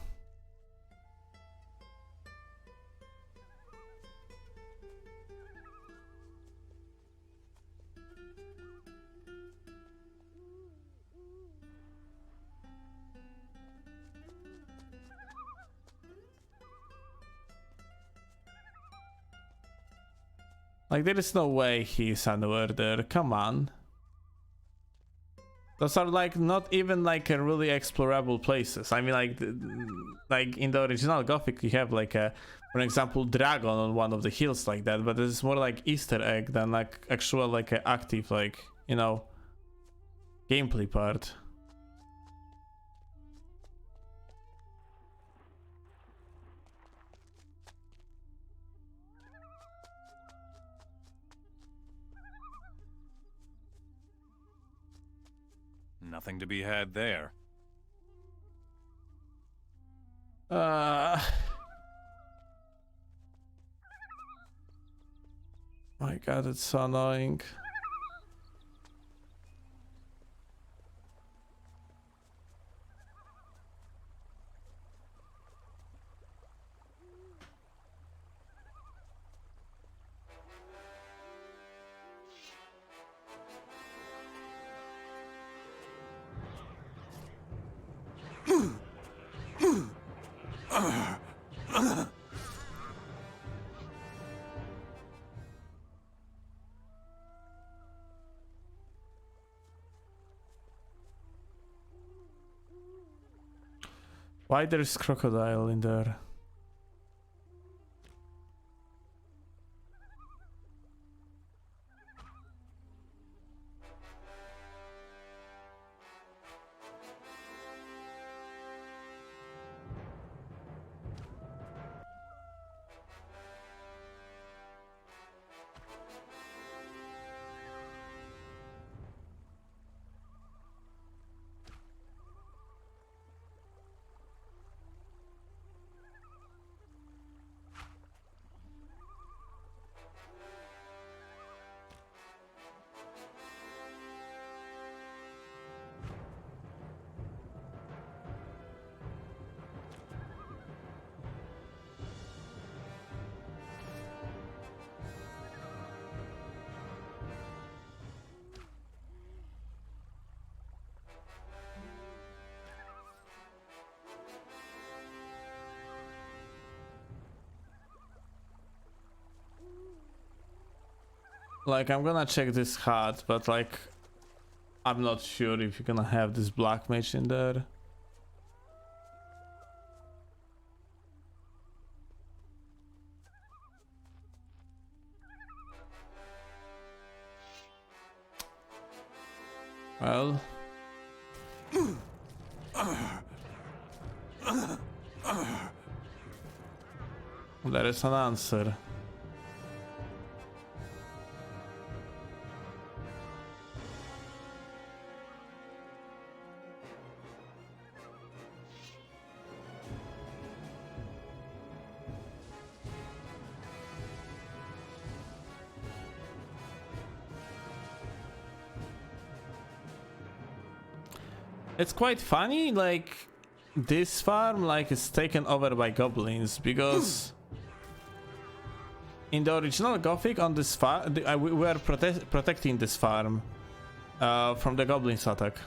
Speaker 1: Like, there is no way he's anywhere there. Come on. Those are like not even like a really explorable places. I mean, like in the original Gothic, you have like a, for example, dragon on one of the hills like that. But this is more like Easter egg than like actual like a active, like, you know, gameplay part.
Speaker 8: Nothing to be had there.
Speaker 1: My god, it's so annoying. Why there's crocodile in there? Like, I'm gonna check this hut, but like, I'm not sure if you're gonna have this black mage in there. Well, there is an answer. It's quite funny, like, this farm, like, is taken over by goblins, because in the original Gothic on this farm, we were protecting this farm from the goblins attack.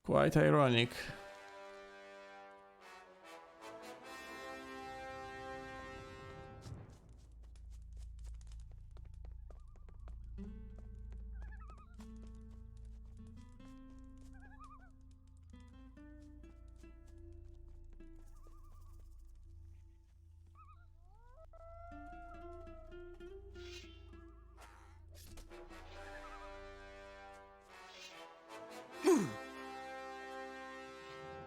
Speaker 1: Quite ironic.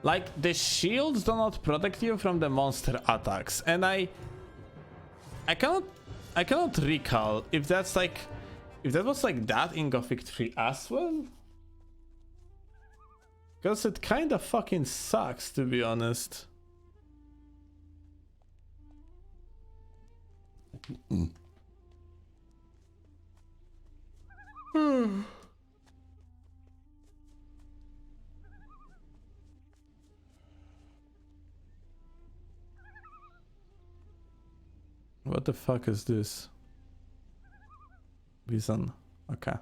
Speaker 1: Like, the shields do not protect you from the monster attacks, and I cannot recall if that's like, if that was like that in Gothic 3 as well. Because it kind of fucking sucks, to be honest. What the fuck is this? Bison. Okay.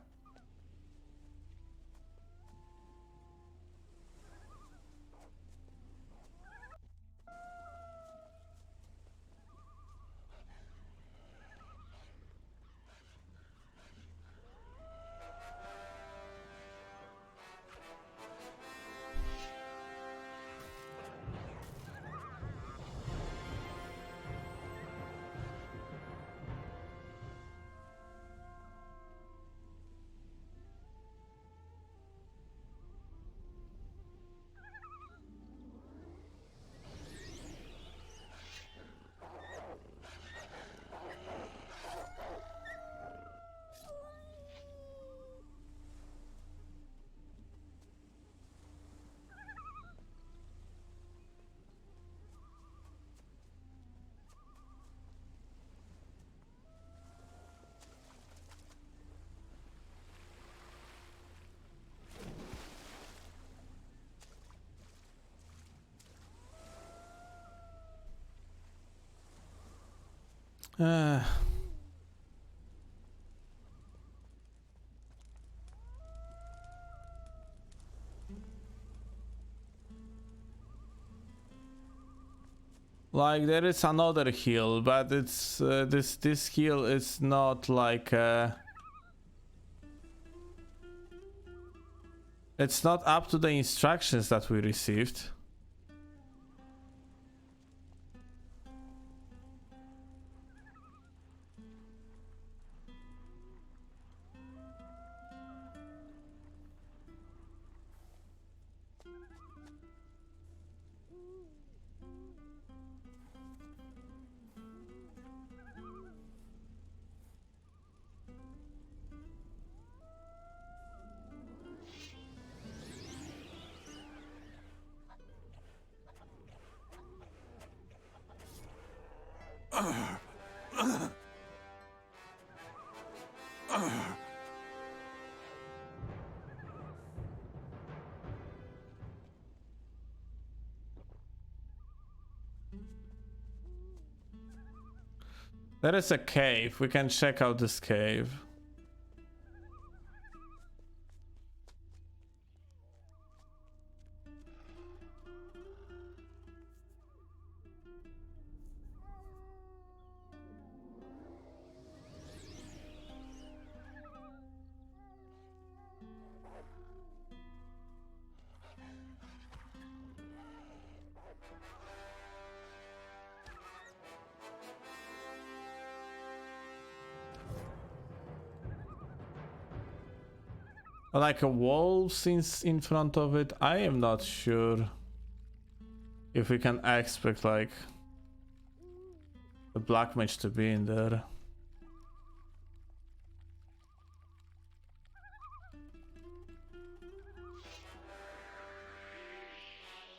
Speaker 1: Like, there is another heal, but it's this heal is not like it's not up to the instructions that we received. There is a cave. We can check out this cave. Like a wall since in front of it. I am not sure if we can expect like the black mage to be in there.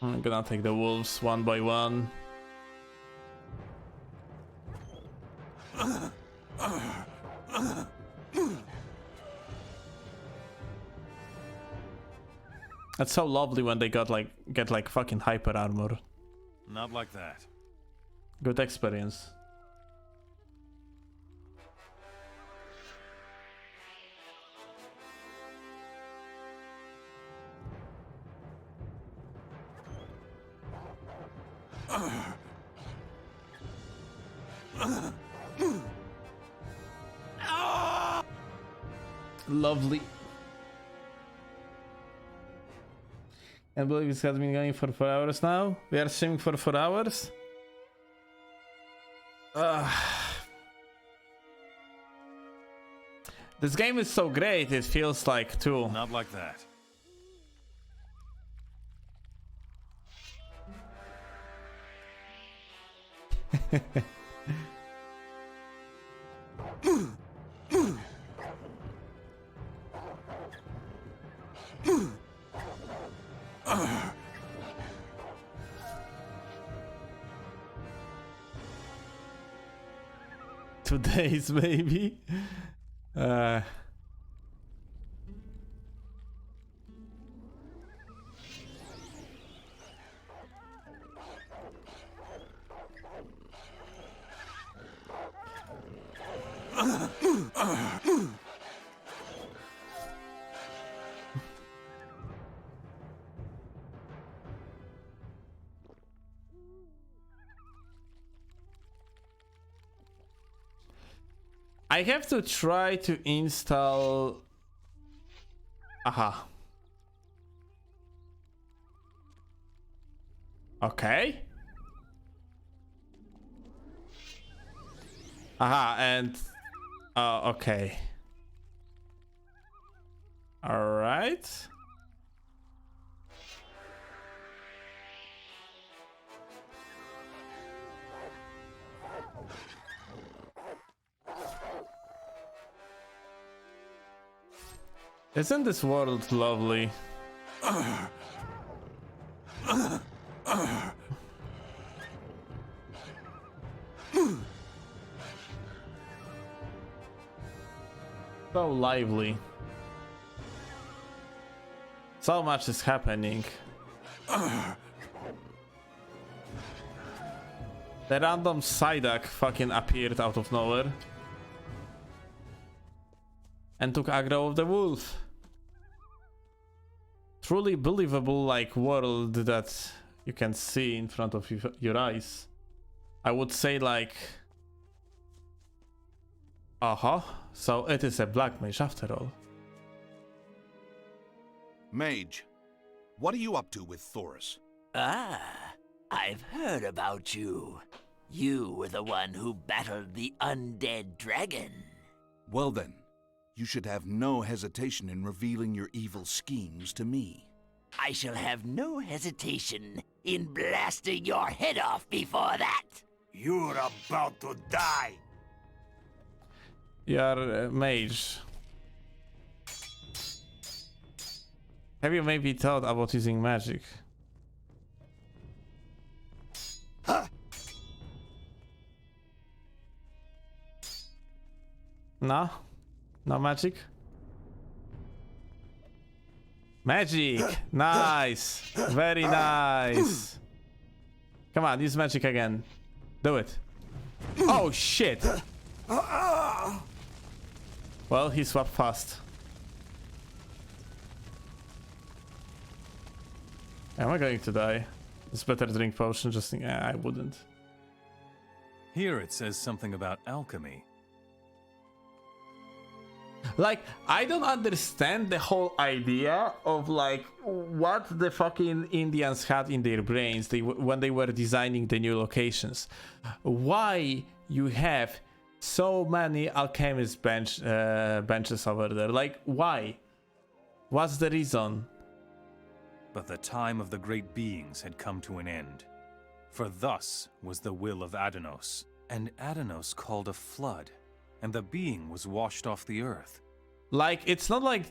Speaker 1: I'm gonna take the wolves one by one. That's so lovely when they get like fucking hyper armor.
Speaker 8: Not like that.
Speaker 1: Good experience. Lovely. I believe it has been going for 4 hours now. We are streaming for 4 hours. This game is so great, it feels like 2.
Speaker 8: Not like that.
Speaker 1: Two days maybe. I have to try to install. Aha. Okay. Aha, and okay. All right. Isn't this world lovely? So lively. So much is happening. The random Psyduck fucking appeared out of nowhere and took aggro of the wolf. Truly believable like world that you can see in front of your eyes. I would say like... So it is a black mage after all.
Speaker 3: Mage, what are you up to with Thoris?
Speaker 10: Ah, I've heard about you. You were the one who battled the undead dragon.
Speaker 3: Well then, you should have no hesitation in revealing your evil schemes to me.
Speaker 10: I shall have no hesitation in blasting your head off before that.
Speaker 11: You're about to die.
Speaker 1: You're a mage. Have you maybe thought about using magic?
Speaker 11: Huh?
Speaker 1: No? No magic? Magic! Nice! Very nice! Come on, use magic again. Do it. Oh shit! Well, he swapped fast. Am I going to die? It's better to drink potion, just think, I wouldn't.
Speaker 8: Here it says something about alchemy.
Speaker 1: Like, I don't understand the whole idea of like what the fucking Indians had in their brains when they were designing the new locations. Why you have so many alchemist benches over there? Like, why? What's the reason?
Speaker 8: But the time of the great beings had come to an end. For thus was the will of Adanos. And Adanos called a flood, and the being was washed off the earth.
Speaker 1: Like, it's not like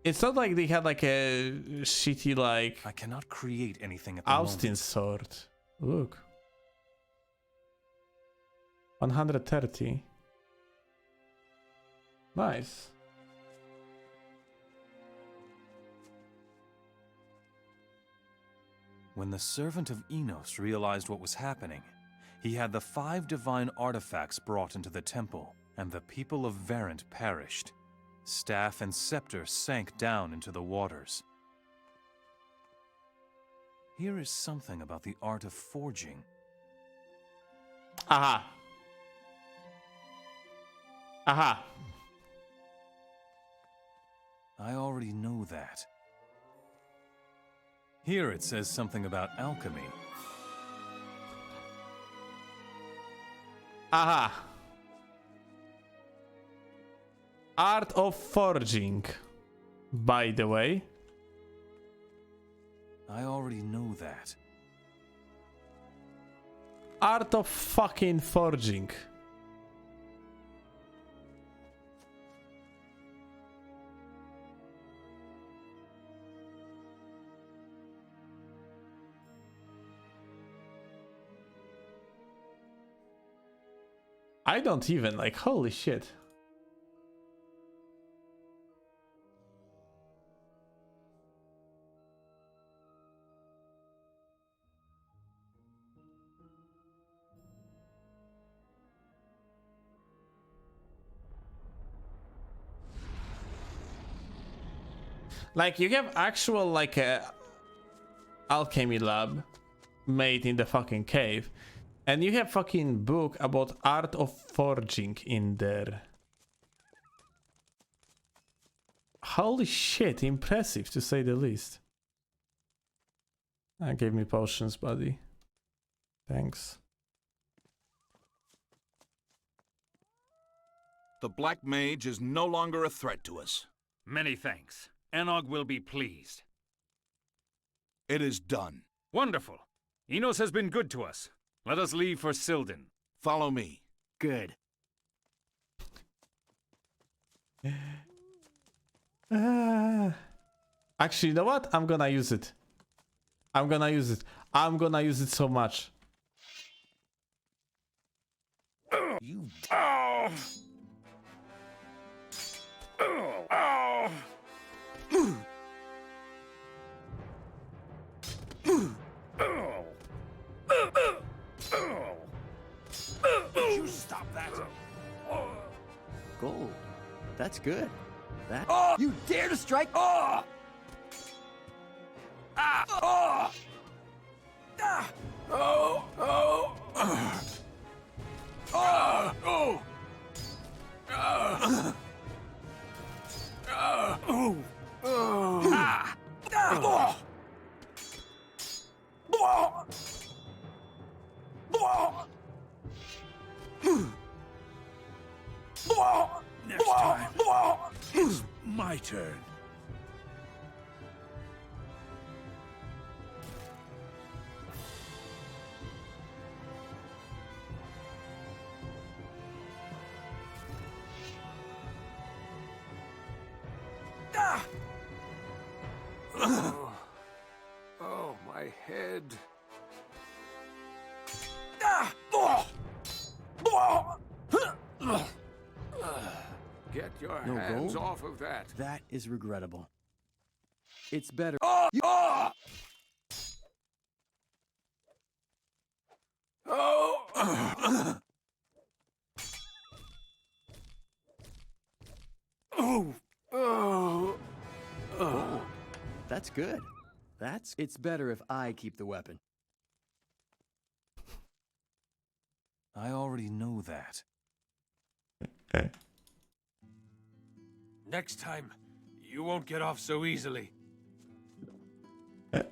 Speaker 1: they had like a shitty like
Speaker 8: I cannot create anything at the
Speaker 1: Austin
Speaker 8: moment.
Speaker 1: sword. Look. 130. Nice.
Speaker 8: When the servant of Enos realized what was happening, he had the 5 divine artifacts brought into the temple, and the people of Verent perished. Staff and scepter sank down into the waters. Here is something about the art of forging.
Speaker 1: Aha. Aha.
Speaker 8: I already know that. Here it says something about alchemy.
Speaker 1: Aha. Art of forging, by the way.
Speaker 8: I already know that.
Speaker 1: Art of fucking forging. I don't even like, holy shit. Like, you have actual like a alchemy lab made in the fucking cave, and you have fucking book about art of forging in there. Holy shit, impressive to say the least. Gave me potions, buddy. Thanks.
Speaker 3: The Black Mage is no longer a threat to us.
Speaker 14: Many thanks. Enog will be pleased.
Speaker 3: It is done.
Speaker 14: Wonderful. Enos has been good to us. Let us leave for Silden.
Speaker 3: Follow me.
Speaker 6: Good.
Speaker 1: Actually, you know what? I'm gonna use it. I'm gonna use it. I'm gonna use it so much.
Speaker 14: You. Oh. Oh.
Speaker 6: Did you stop that? Gold. That's good. That. You dare to strike? Oh! Ah! Oh! Ah! Oh! Oh! Oh! Oh! Oh! Oh! Ah! Ah! Oh! Next time, it's my turn. Ah!
Speaker 17: Oh, my head.
Speaker 6: Ah! Oh! Oh!
Speaker 17: Get your
Speaker 6: No
Speaker 17: hands
Speaker 6: gold?
Speaker 17: off of that.
Speaker 6: That is regrettable. It's better.
Speaker 17: Oh! Oh! Oh!
Speaker 6: Oh, that's good. It's better if I keep the weapon.
Speaker 8: I already know that. Next time, you won't get off so easily.
Speaker 1: The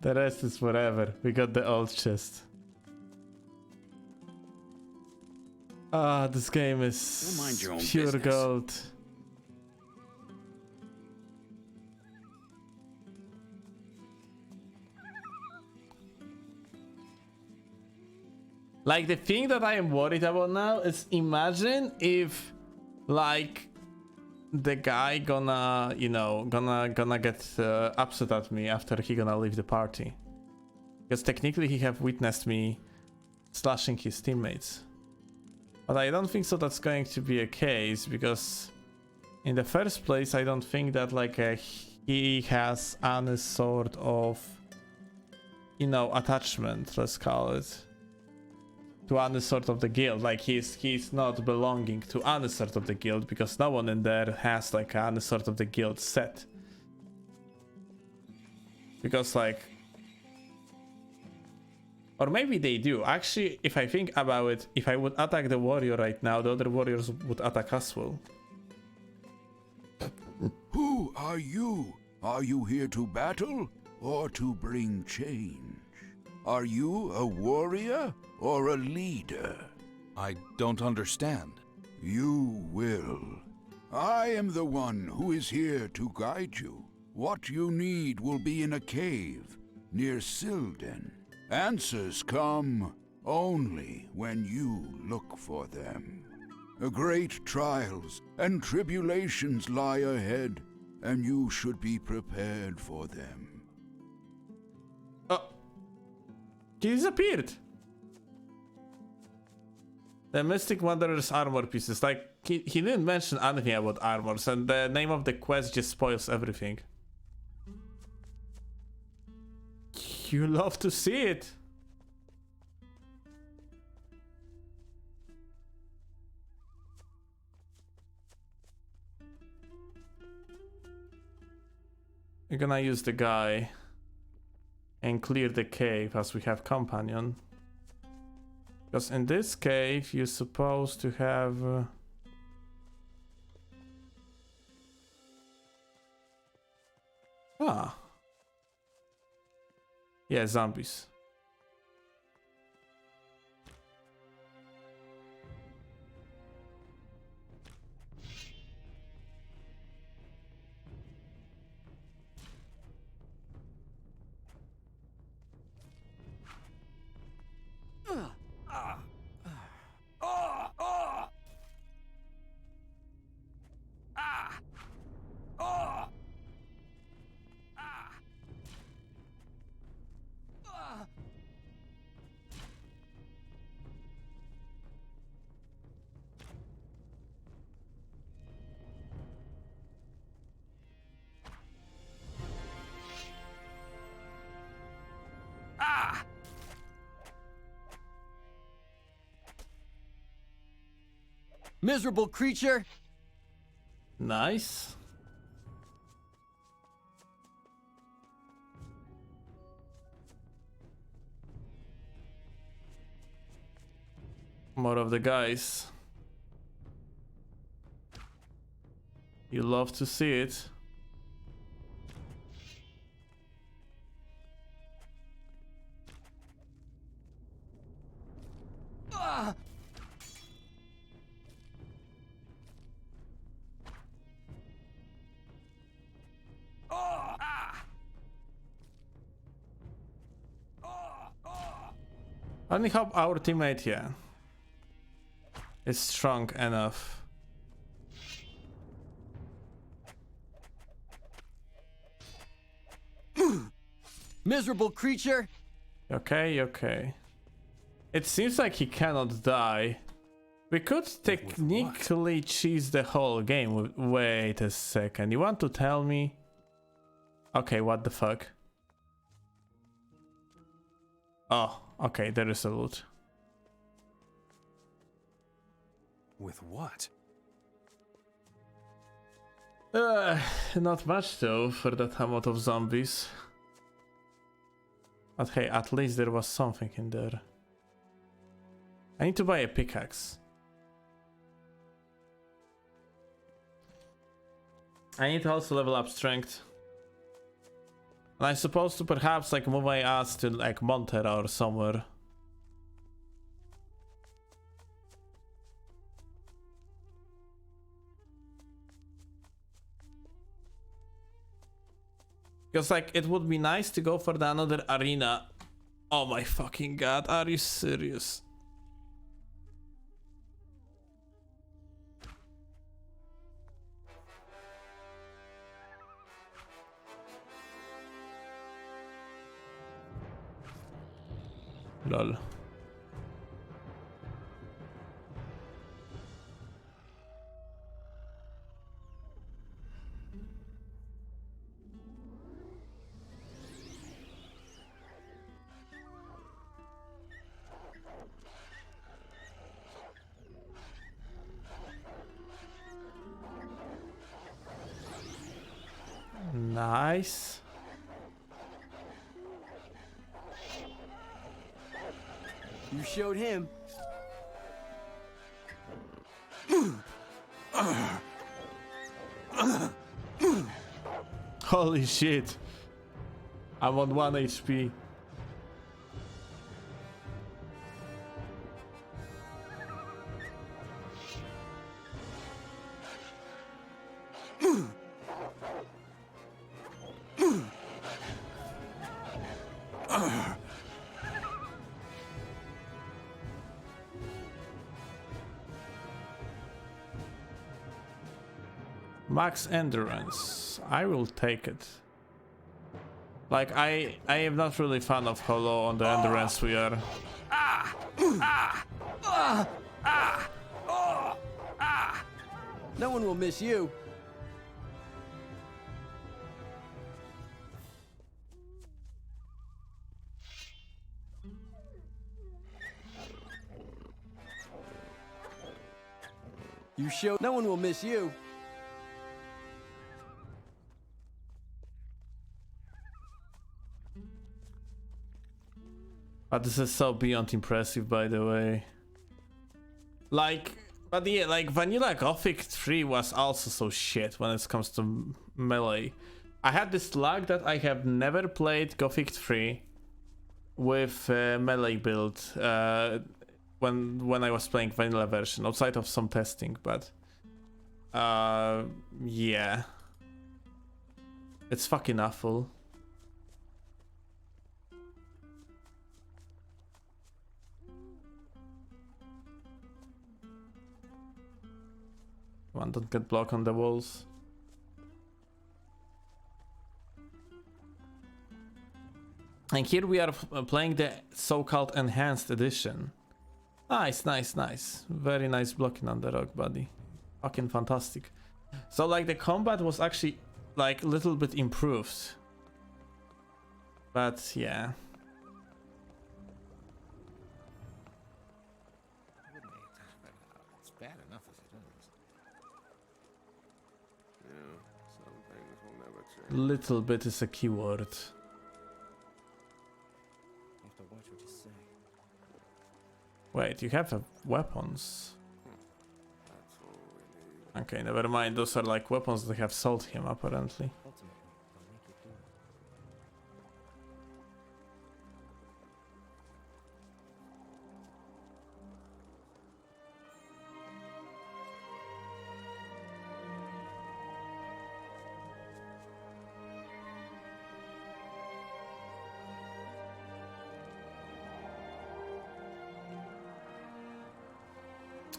Speaker 1: rest is forever. We got the old chest. Ah, this game is
Speaker 9: Don't mind your own
Speaker 1: pure
Speaker 9: business.
Speaker 1: gold. Like, the thing that I am worried about now is, imagine if, like, the guy gonna, you know, gonna get upset at me after he gonna leave the party. Because technically he have witnessed me slashing his teammates. But I don't think so that's going to be a case, because in the first place I don't think that, like, he has any sort of, you know, attachment, let's call it, to any sort of the guild. Like, he's not belonging to any sort of the guild, because no one in there has, like, any sort of the guild set. Because, like, or maybe they do. Actually, if I think about it, if I would attack the warrior right now, the other warriors would attack us well.
Speaker 11: Who are you? Are you here to battle or to bring change? Are you a warrior or a leader?
Speaker 4: I don't understand.
Speaker 11: You will. I am the one who is here to guide you. What you need will be in a cave near Silden. Answers come only when you look for them. Great trials and tribulations lie ahead, and you should be prepared for them.
Speaker 1: Oh. He disappeared. The Mystic Wanderer's armor pieces. Like, he didn't mention anything about armors, and the name of the quest just spoils everything. You love to see it. We're gonna use the guy and clear the cave as we have companion. Because in this cave you're supposed to have yeah, zombies.
Speaker 6: Miserable creature!
Speaker 1: Nice. More of the guys. You love to see it. I only hope our teammate here is strong enough.
Speaker 6: Miserable creature!
Speaker 1: Okay, okay. It seems like he cannot die. We could technically cheese the whole game. Wait a second. You want to tell me? Okay, what the fuck? Oh, okay, there is a loot.
Speaker 8: With what?
Speaker 1: Not much though for that amount of zombies. But hey, at least there was something in there. I need to buy a pickaxe. I need to also level up strength. And I'm supposed to perhaps like move my ass to like Montera or somewhere. Because like it would be nice to go for the another arena. Oh my fucking god, are you serious? Lol. Nice.
Speaker 6: You showed him.
Speaker 1: Holy shit. I'm on 1 HP. Max endurance. I will take it. Like I am not really fan of how low on the endurance we are.
Speaker 6: No one will miss you. You showed no one will miss you.
Speaker 1: But this is so beyond impressive, by the way. Like, but yeah, like Vanilla Gothic 3 was also so shit when it comes to melee. I had this luck that I have never played Gothic 3 with melee build when I was playing vanilla version, outside of some testing, but yeah. It's fucking awful. One, don't get blocked on the walls. And here we are playing the so-called enhanced edition. Nice, nice, nice. Very nice blocking on the rock, buddy. Fucking fantastic. So like the combat was actually like a little bit improved. But yeah.
Speaker 15: It's bad enough as it is. Yeah, some things will never change.
Speaker 1: Little bit is a keyword.
Speaker 15: You have to watch what you say.
Speaker 1: Wait, you have weapons.
Speaker 15: That's all we need.
Speaker 1: Okay, never mind. Those are like weapons that have sold him, apparently.
Speaker 15: Ultimately, they'll make you do it.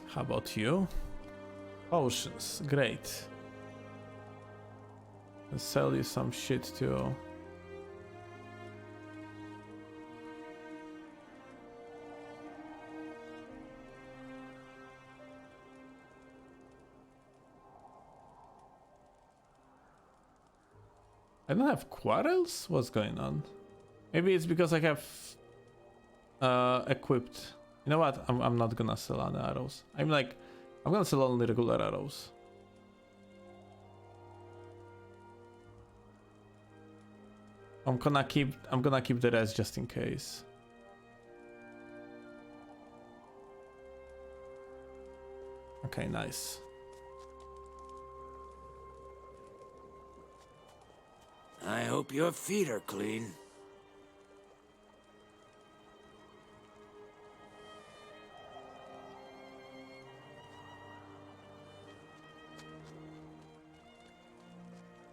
Speaker 1: How about you? Potions, great. I'll sell you some shit too. I don't have quarrels? What's going on? Maybe it's because I have equipped. You know what? I'm not gonna sell any arrows. I'm gonna sell only regular arrows. I'm gonna keep the rest just in case. Okay, nice.
Speaker 18: I hope your feet are clean.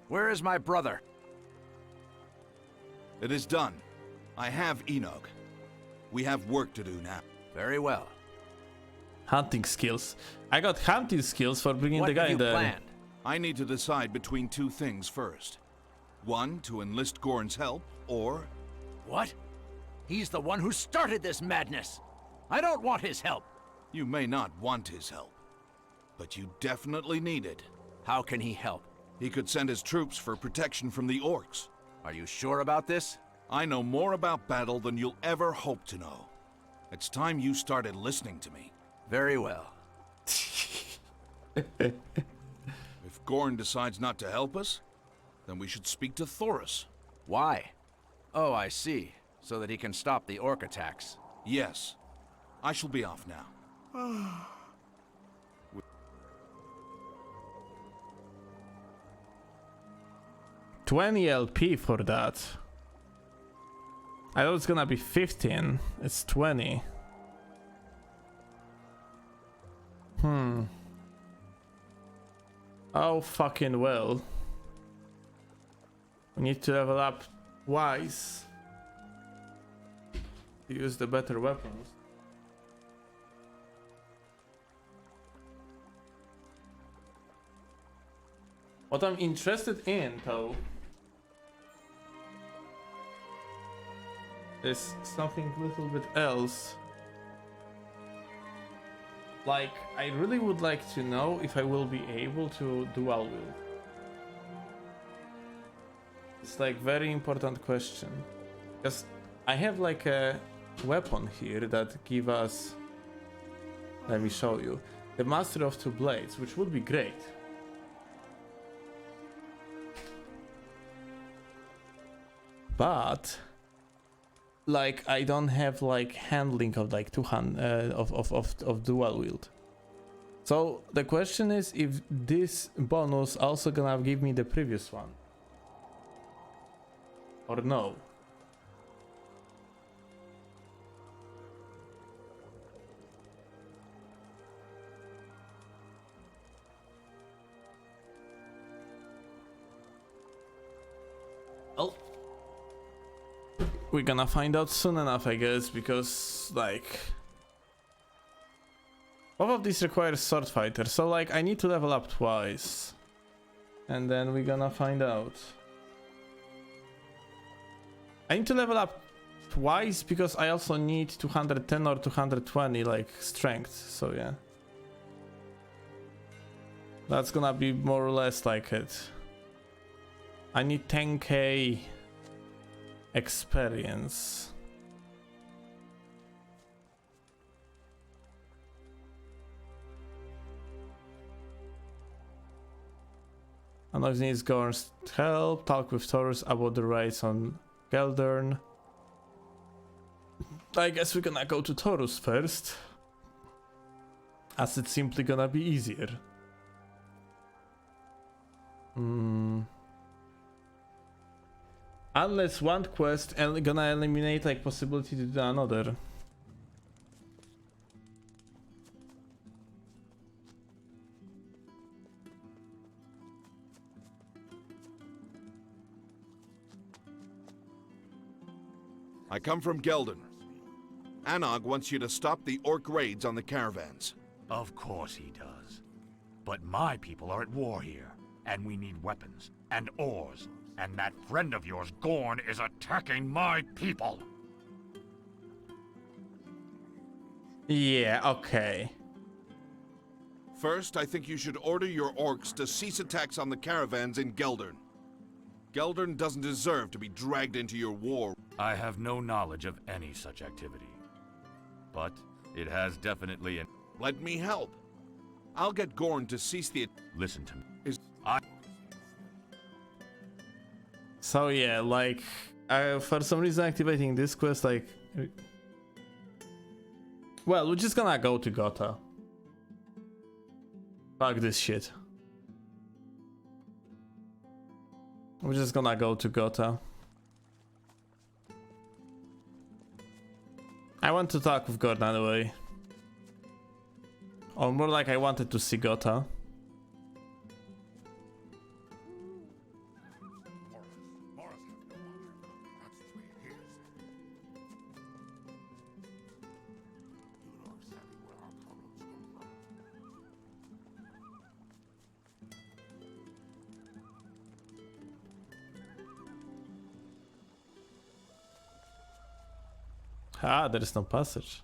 Speaker 12: Where is my brother?
Speaker 3: It is done. I have Enoch. We have work to do now.
Speaker 12: Very well.
Speaker 1: Hunting skills. I got hunting skills for bringing the guy in there.
Speaker 12: Planned?
Speaker 3: I need to decide between two things first. One, to enlist Gorn's help, or...
Speaker 18: What? He's the one who started this madness. I don't want his help.
Speaker 3: You may not want his help, but you definitely need it.
Speaker 12: How can he help?
Speaker 3: He could send his troops for protection from the orcs.
Speaker 12: Are you sure about this?
Speaker 3: I know more about battle than you'll ever hope to know. It's time you started listening to me.
Speaker 12: Very well.
Speaker 3: If Gorn decides not to help us, then we should speak to Thoris.
Speaker 12: Why? Oh, I see. So that he can stop the orc attacks.
Speaker 3: Yes. I shall be off now.
Speaker 1: 20 LP for that. I thought it's gonna be 15. It's 20. Oh, fucking well. We need to level up twice to use the better weapons. What I'm interested in, though, is something a little bit else. Like, I really would like to know if I will be able to dual wield. It's like very important question. Because I have like a weapon here that give us, let me show you, the Master of Two Blades, which would be great. But like I don't have like handling of like of dual wield. So the question is if this bonus also gonna give me the previous one or no. Oh, we're gonna find out soon enough, I guess, because like both of these require sword fighter, so like I need to level up twice, and then we're gonna find out. I need to level up twice because I also need 210 or 220 like strength, so yeah, that's gonna be more or less like it. I need 10k experience. Unlock needs Gorn's help. Talk with Taurus about the raids on Geldern. I guess we're gonna go to Taurus first, as it's simply gonna be easier. Unless one quest gonna eliminate like possibility to do another.
Speaker 3: I come from Geldern. Anog wants you to stop the orc raids on the caravans.
Speaker 16: Of course he does. But my people are at war here, and we need weapons and ores. And that friend of yours, Gorn, is attacking my people.
Speaker 1: Yeah, okay.
Speaker 3: First, I think you should order your orcs to cease attacks on the caravans in Geldern. Geldern doesn't deserve to be dragged into your war.
Speaker 22: I have no knowledge of any such activity. But it has definitely an...
Speaker 3: Let me help. I'll get Gorn to cease the...
Speaker 22: Listen to me.
Speaker 1: So yeah, like for some reason activating this quest, like... Well, we're just gonna go to Gotha. Fuck this shit. We're just gonna go to Gotha. I want to talk with Gordon anyway. Or more like I wanted to see Gotha. Ah, there is no passage.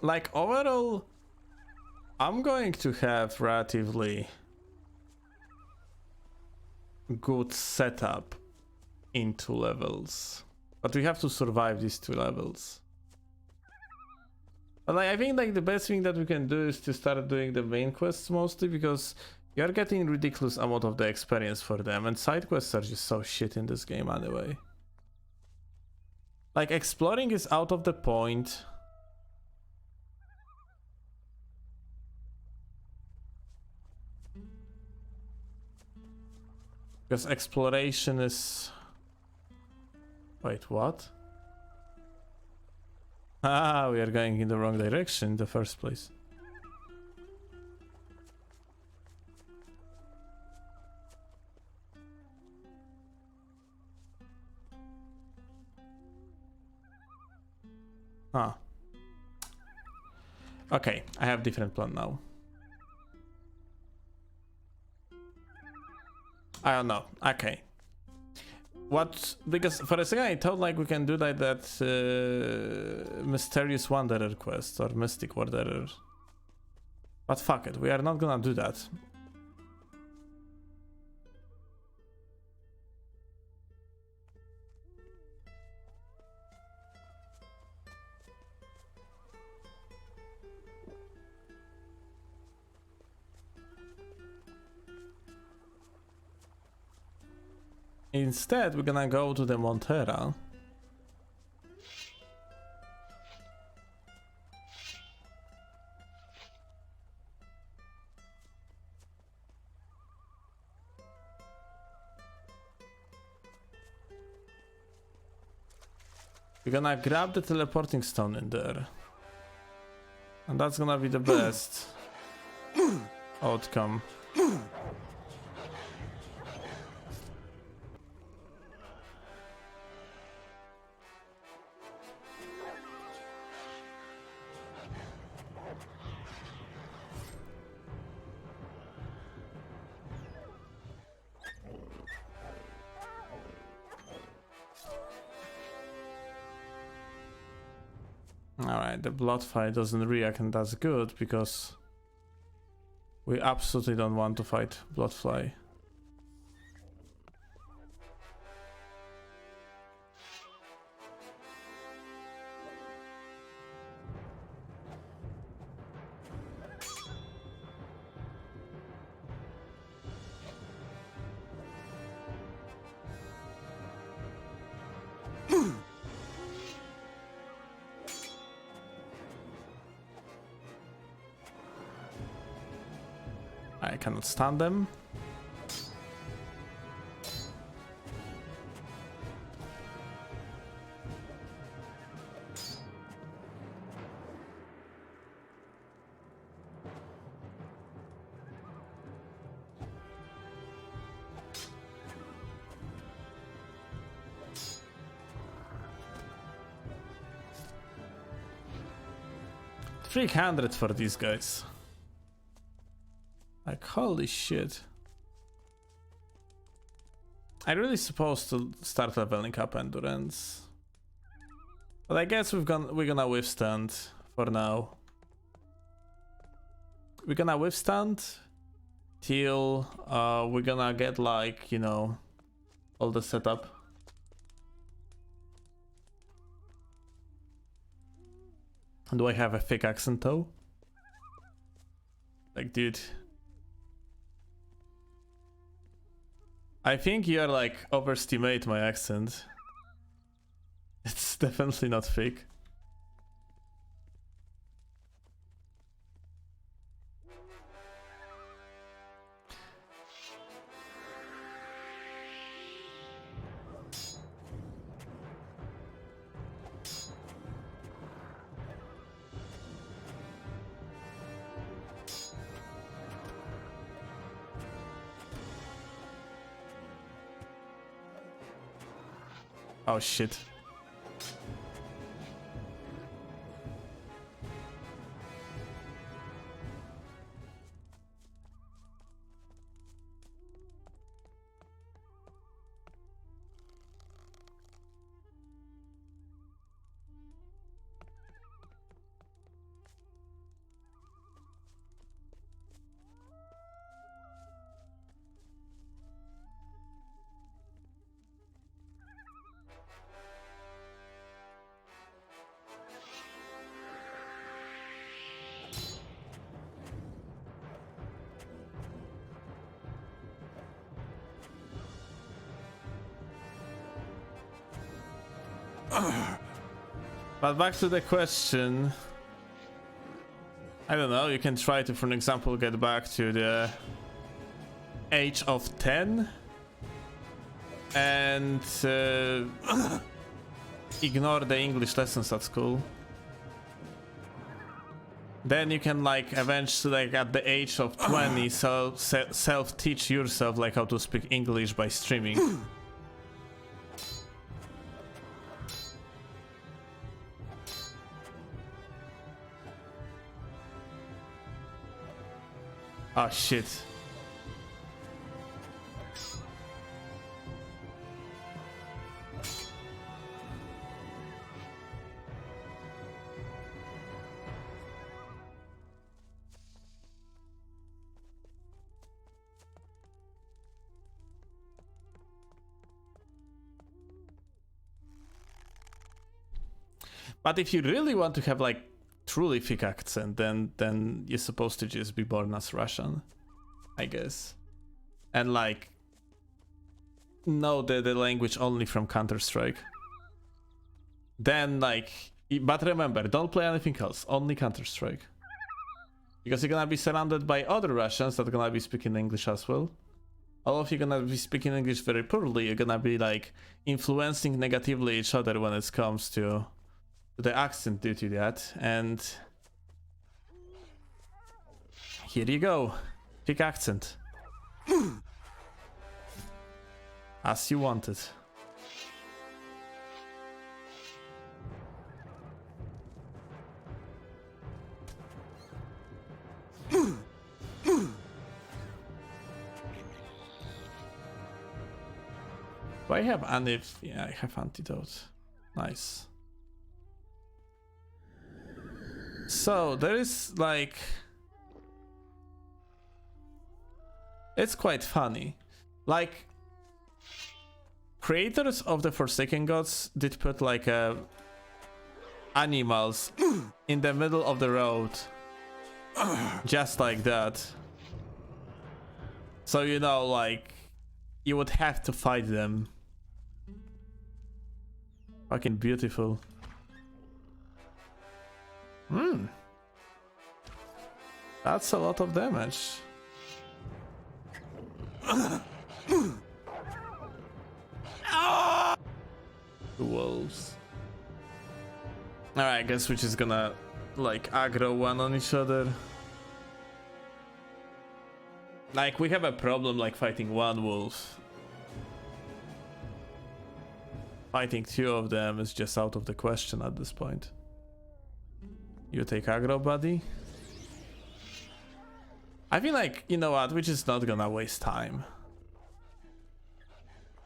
Speaker 1: Like overall, I'm going to have relatively good setup in 2 levels, but we have to survive these 2 levels. But like, I think like the best thing that we can do is to start doing the main quests mostly, because you're getting ridiculous amount of the experience for them, and side quests are just so shit in this game anyway. Like exploring is out of the point. Because exploration is... Wait, what? Ah, we are going in the wrong direction in the first place. Huh. Okay, I have different plan now. I don't know. Okay. What? Because for a second I thought like we can do like that Mysterious Wanderer quest or Mystic Wanderer. But fuck it, we are not gonna do that. Instead, we're gonna go to the Montera. We're gonna grab the teleporting stone in there. And that's gonna be the best outcome. Alright, the blood fight doesn't react, and that's good because we absolutely don't want to fight Bloodfly. I cannot stand them. $300 for these guys. Like, holy shit. I really supposed to start leveling up endurance, but I guess we're gonna withstand for now. We're gonna withstand till we're gonna get, like, you know, all the setup. Do I have a thick accent though? Like, dude, I think you're like overestimate my accent. It's definitely not thick. Oh shit. But back to the question. I don't know, you can try to, for an example, get back to the age of 10 and ignore the English lessons at school. Then you can, like, eventually, like, at the age of 20, self-teach yourself, like, how to speak English by streaming. Oh shit. But if you really want to have, like, truly thick accent, then you're supposed to just be born as Russian, I guess, and, like, know the language only from Counter-Strike. Then, like, but remember, don't play anything else, only Counter-Strike, because you're gonna be surrounded by other Russians that are gonna be speaking English as well. All of you gonna be speaking English very poorly. You're gonna be, like, influencing negatively each other when it comes to the accent due to that, and here you go, thick accent, as you wanted. Do I have any? Yeah, I have antidote. Nice. So there is, like, it's quite funny. Like, creators of the Forsaken Gods did put, like, animals in the middle of the road, just like that. So, you know, like, you would have to fight them. Fucking beautiful. That's a lot of damage. The wolves. Alright, I guess we're just gonna, like, aggro one on each other. Like, we have a problem, like, fighting one wolf. Fighting two of them is just out of the question at this point. You take aggro, buddy? I feel like, you know what, we're just not gonna waste time.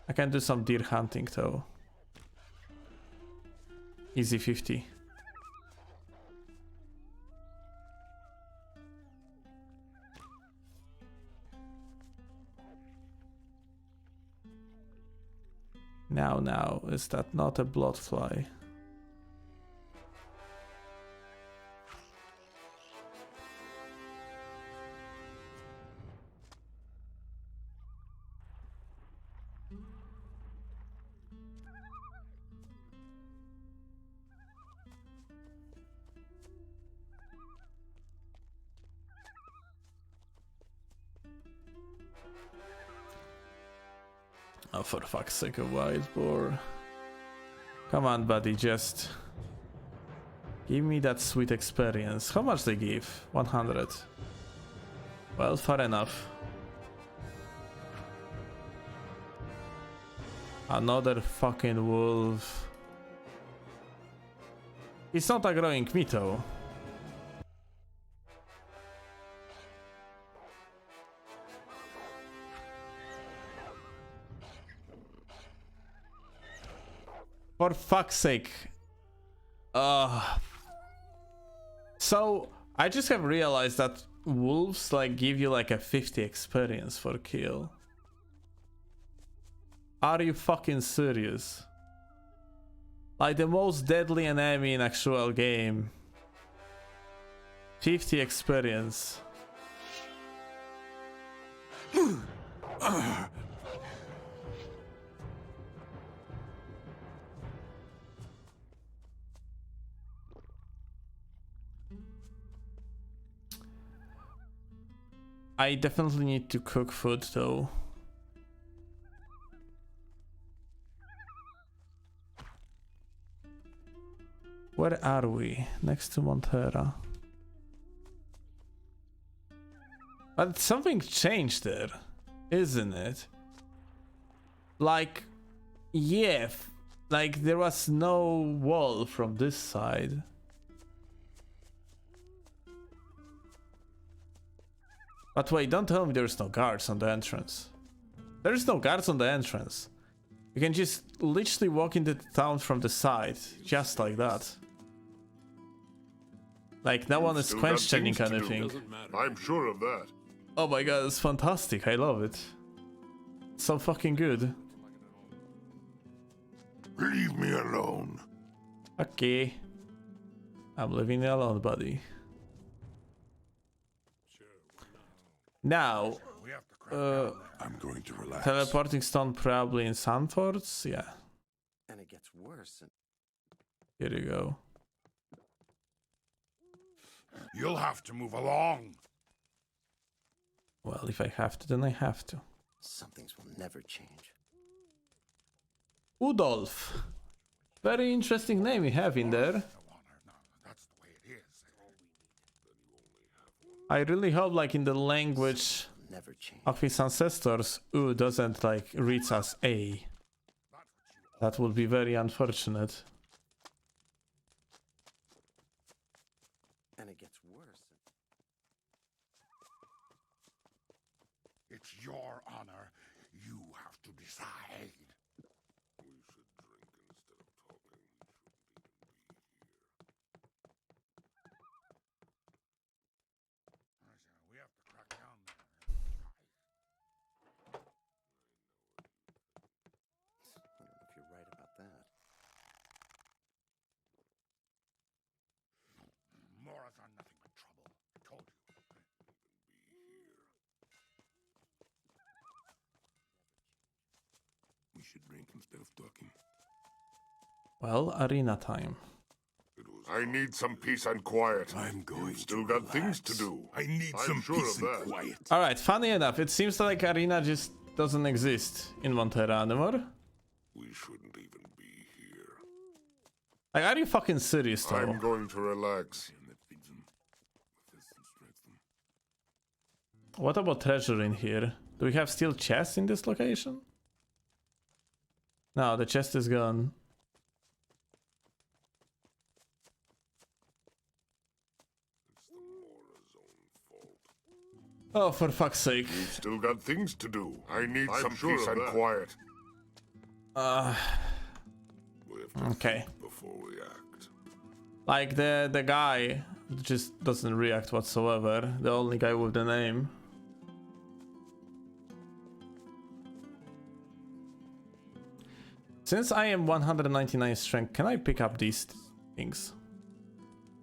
Speaker 1: I can do some deer hunting though. Easy 50. Now, is that not a bloodfly? Oh, for fuck's sake, a wild boar. Come on, buddy, just give me that sweet experience. How much they give? 100. Well, fair enough. Another fucking wolf. He's not aggroing me though. For fuck's sake. So I just have realized that wolves like give you like a 50 experience for kill. Are you fucking serious? Like the most deadly enemy in actual game. 50 experience. I definitely need to cook food though. Where are we? Next to Montera. But something changed there, isn't it? Like, yeah, like there was no wall from this side. But wait, don't tell me there's no guards on the entrance. There's no guards on the entrance. You can just literally walk into the town from the side, just like that. Like no one is questioning anything.
Speaker 11: I'm sure of that.
Speaker 1: Oh my god, it's fantastic. I love it. So fucking good.
Speaker 11: Leave me alone.
Speaker 1: Okay. I'm leaving you alone, buddy. Now,
Speaker 11: I'm going to relax.
Speaker 1: Teleporting stone probably in Sanfords? Yeah.
Speaker 6: And it gets worse.
Speaker 1: Here you go.
Speaker 11: You'll have to move along.
Speaker 1: Well, if I have to, then I have to.
Speaker 6: Some things will never change.
Speaker 1: Udolf. Very interesting name you have in there. I really hope, like, in the language of his ancestors, U doesn't, like, read as A. That would be very unfortunate.
Speaker 6: And it gets worse.
Speaker 11: It's your honor. You have to decide. We should drink instead of talking. We have to crack down there.
Speaker 6: I don't know if you're right about that.
Speaker 11: Moras are nothing but trouble. I told you. We should drink instead of talking.
Speaker 1: Well, arena time.
Speaker 11: I need some peace and quiet. I'm going. You've still got things to do. I need some peace and quiet.
Speaker 1: Alright, funny enough, it seems like arena just doesn't exist in Montera anymore.
Speaker 11: We shouldn't even be here.
Speaker 1: Like, are you fucking serious though?
Speaker 11: I'm going to relax.
Speaker 1: What about treasure in here? Do we have still chests in this location? No, the chest is gone. Oh, for fuck's sake.
Speaker 11: You've still got things to do. I need some peace and quiet.
Speaker 1: Okay.
Speaker 11: Before we act.
Speaker 1: Like the guy just doesn't react whatsoever. The only guy with the name. Since I am 199 strength, can I pick up these things?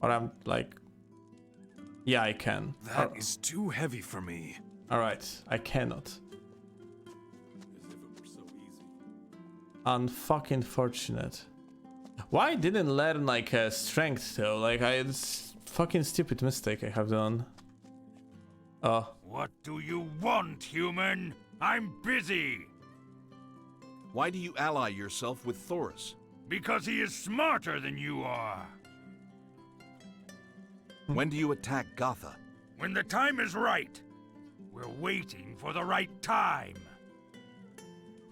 Speaker 1: Or I'm like... Yeah, I can.
Speaker 8: That is too heavy for me.
Speaker 1: Alright, I cannot. Unfucking fortunate. Why didn't learn like strength though? Like it's fucking stupid mistake I have done. Oh.
Speaker 16: What do you want, human? I'm busy.
Speaker 3: Why do you ally yourself with Thoris?
Speaker 16: Because he is smarter than you are.
Speaker 3: When do you attack Gotha?
Speaker 16: When the time is right. We're waiting for the right time.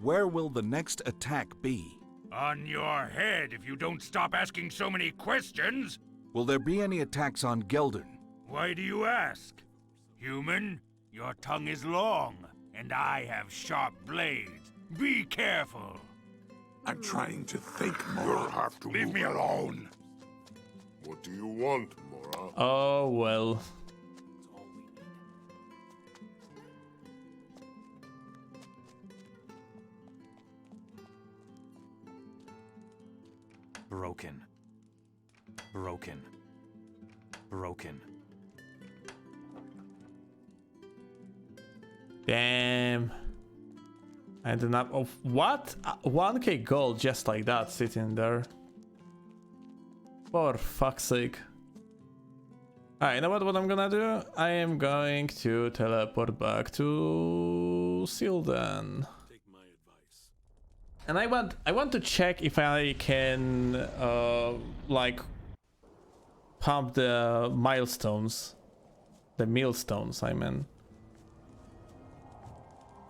Speaker 3: Where will the next attack be?
Speaker 16: On your head if you don't stop asking so many questions.
Speaker 3: Will there be any attacks on Geldern?
Speaker 16: Why do you ask? Human, your tongue is long, and I have sharp blades. Be careful.
Speaker 11: I'm trying to think, Mora. You'll have to leave me alone. What do you want, Mora?
Speaker 1: Oh well.
Speaker 8: Broken. Broken. Broken.
Speaker 1: Damn. I ended up of what? 1k gold just like that sitting there. For fuck's sake. Alright, you know what I'm gonna do? I am going to teleport back to Silden. And I want to check if I can like pump the milestones. The millstones, I mean.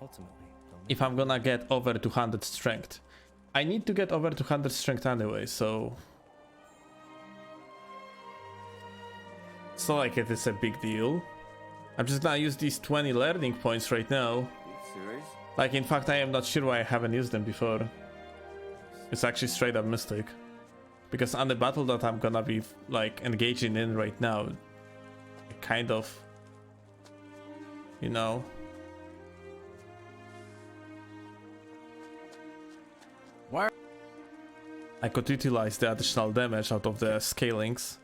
Speaker 6: Ultimately,
Speaker 1: if I'm gonna get over 200 strength. I need to get over 200 strength anyway, so... It's not like it is a big deal. I'm just gonna use these 20 learning points right now.
Speaker 15: Serious?
Speaker 1: Like, in fact, I am not sure why I haven't used them before. It's actually straight up mistake. Because on the battle that I'm gonna be, like, engaging in right now, I kind of... You know...
Speaker 12: Why?
Speaker 1: I could utilize the additional damage out of the scalings.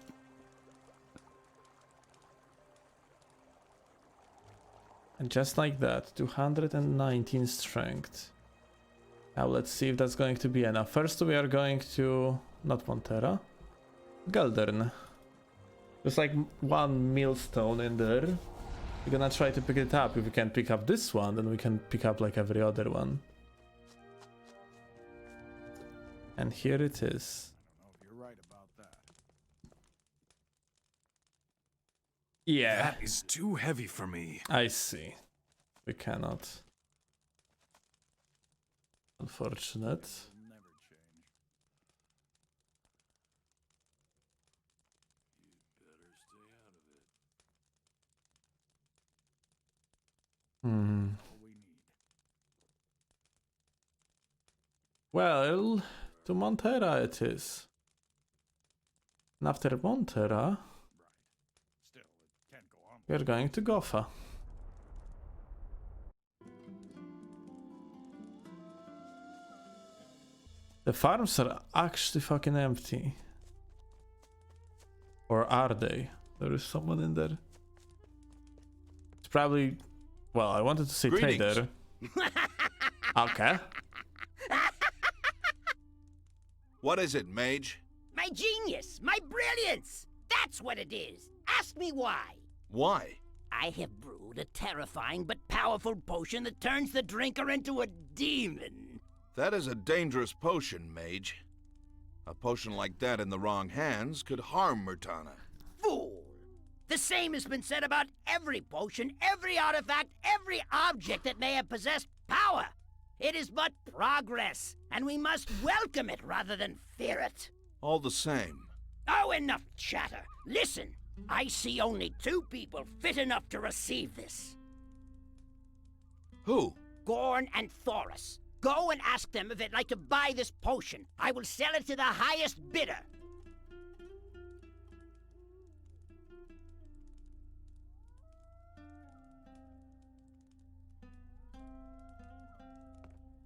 Speaker 1: And just like that, 219 strength. Now let's see if that's going to be enough. First we are going to... not Montera. Geldern. There's like one millstone in there. We're gonna try to pick it up. If we can pick up this one, then we can pick up like every other one. And here it is.
Speaker 17: I don't know if you're right about that.
Speaker 1: Yeah.
Speaker 8: That is too heavy for me.
Speaker 1: I see. We cannot. Unfortunate.
Speaker 17: Never change. You better stay out of it.
Speaker 1: Hmm.
Speaker 17: All we need.
Speaker 1: Well, to Montera it is. And after Montera,
Speaker 17: Still, it can't go on.
Speaker 1: we're going to Gotha. The farms are actually fucking empty. Or are they? There is someone in there. It's probably... Well, I wanted to say
Speaker 3: Greetings.
Speaker 1: trader. Okay.
Speaker 3: What is it, mage?
Speaker 10: My genius! My brilliance! That's what it is! Ask me why!
Speaker 3: Why?
Speaker 10: I have brewed a terrifying but powerful potion that turns the drinker into a demon.
Speaker 3: That is a dangerous potion, mage. A potion like that in the wrong hands could harm Murtana.
Speaker 10: Fool! The same has been said about every potion, every artifact, every object that may have possessed power. It is but progress, and we must welcome it rather than fear it.
Speaker 3: All the same.
Speaker 10: Oh, enough chatter. Listen, I see only two people fit enough to receive this.
Speaker 3: Who?
Speaker 10: Gorn and Thoris. Go and ask them if they'd like to buy this potion. I will sell it to the highest bidder.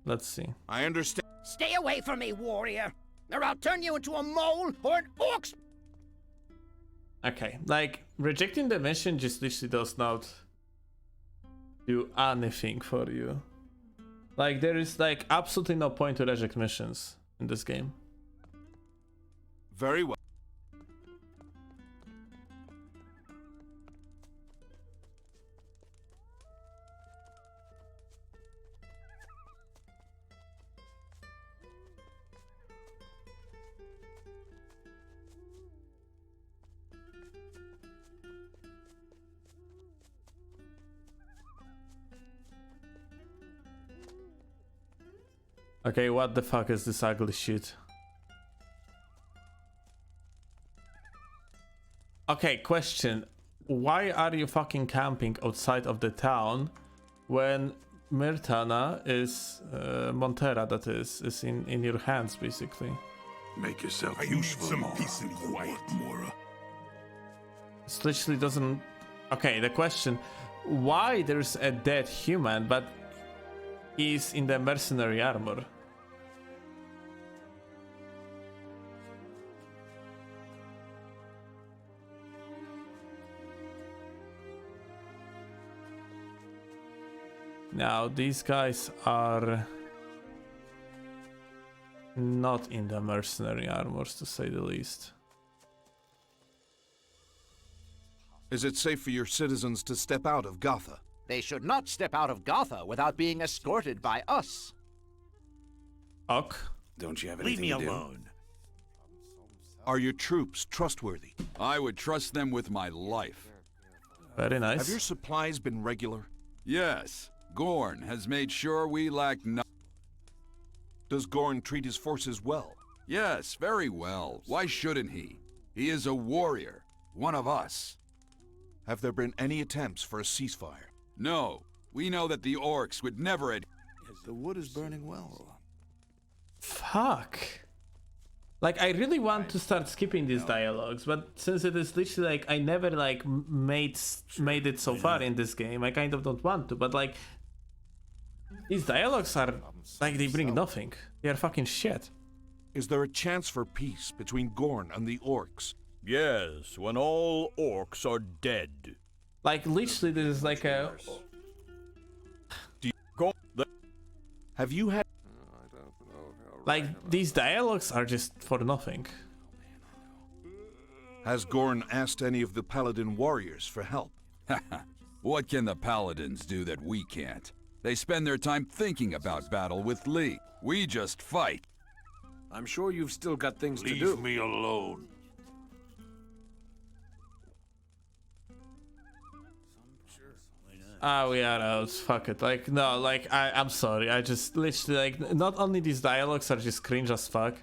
Speaker 1: Let's see.
Speaker 3: I understand.
Speaker 10: Stay away from me, warrior, or I'll turn you into a mole or an orc.
Speaker 1: Okay, like, rejecting the mission just literally does not do anything for you. Like, there is, like, absolutely no point to reject missions in this game.
Speaker 3: Very well.
Speaker 1: Okay, what the fuck is this ugly shit? Okay, question. Why are you fucking camping outside of the town when Myrtana is, Montera that is in your hands, basically?
Speaker 11: Make yourself useful, some peace and quiet, Mora.
Speaker 1: This literally doesn't... Okay, the question. Why there's a dead human, but he's in the mercenary armor? Now, these guys are not in the mercenary armors, to say the least.
Speaker 3: Is it safe for your citizens to step out of Gotha?
Speaker 18: They should not step out of Gotha without being escorted by us.
Speaker 1: Ok.
Speaker 9: Don't you have anything to do? Leave me alone.
Speaker 3: Are your troops trustworthy?
Speaker 4: I would trust them with my life.
Speaker 1: Very nice.
Speaker 3: Have your supplies been regular?
Speaker 4: Yes. Gorn has made sure we lack no...
Speaker 3: Does Gorn treat his forces well?
Speaker 4: Yes, very well. Why shouldn't he? He is a warrior, one of us.
Speaker 3: Have there been any attempts for a ceasefire?
Speaker 4: No. We know that the orcs would never...
Speaker 9: The wood is burning well.
Speaker 1: Fuck. Like, I really want to start skipping these dialogues, but since it is literally like I never like made it so far in this game, I kind of don't want to. But like, these dialogues are like they bring nothing. They are fucking shit.
Speaker 3: Is there a chance for peace between Gorn and the orcs?
Speaker 2: Yes, when all orcs are dead.
Speaker 1: Like, literally, this is like a...
Speaker 3: Have you had...
Speaker 1: Like, these dialogues are just for nothing.
Speaker 3: Has Gorn asked any of the Paladin warriors for help?
Speaker 4: What can the Paladins do that we can't? They spend their time thinking about battle with Lee. We just fight.
Speaker 9: I'm sure you've still got things to do.
Speaker 11: Leave me alone.
Speaker 1: Ah, we are out. Fuck it. Like, no, like, I'm sorry. I just literally, like, not only these dialogues are just cringe as fuck.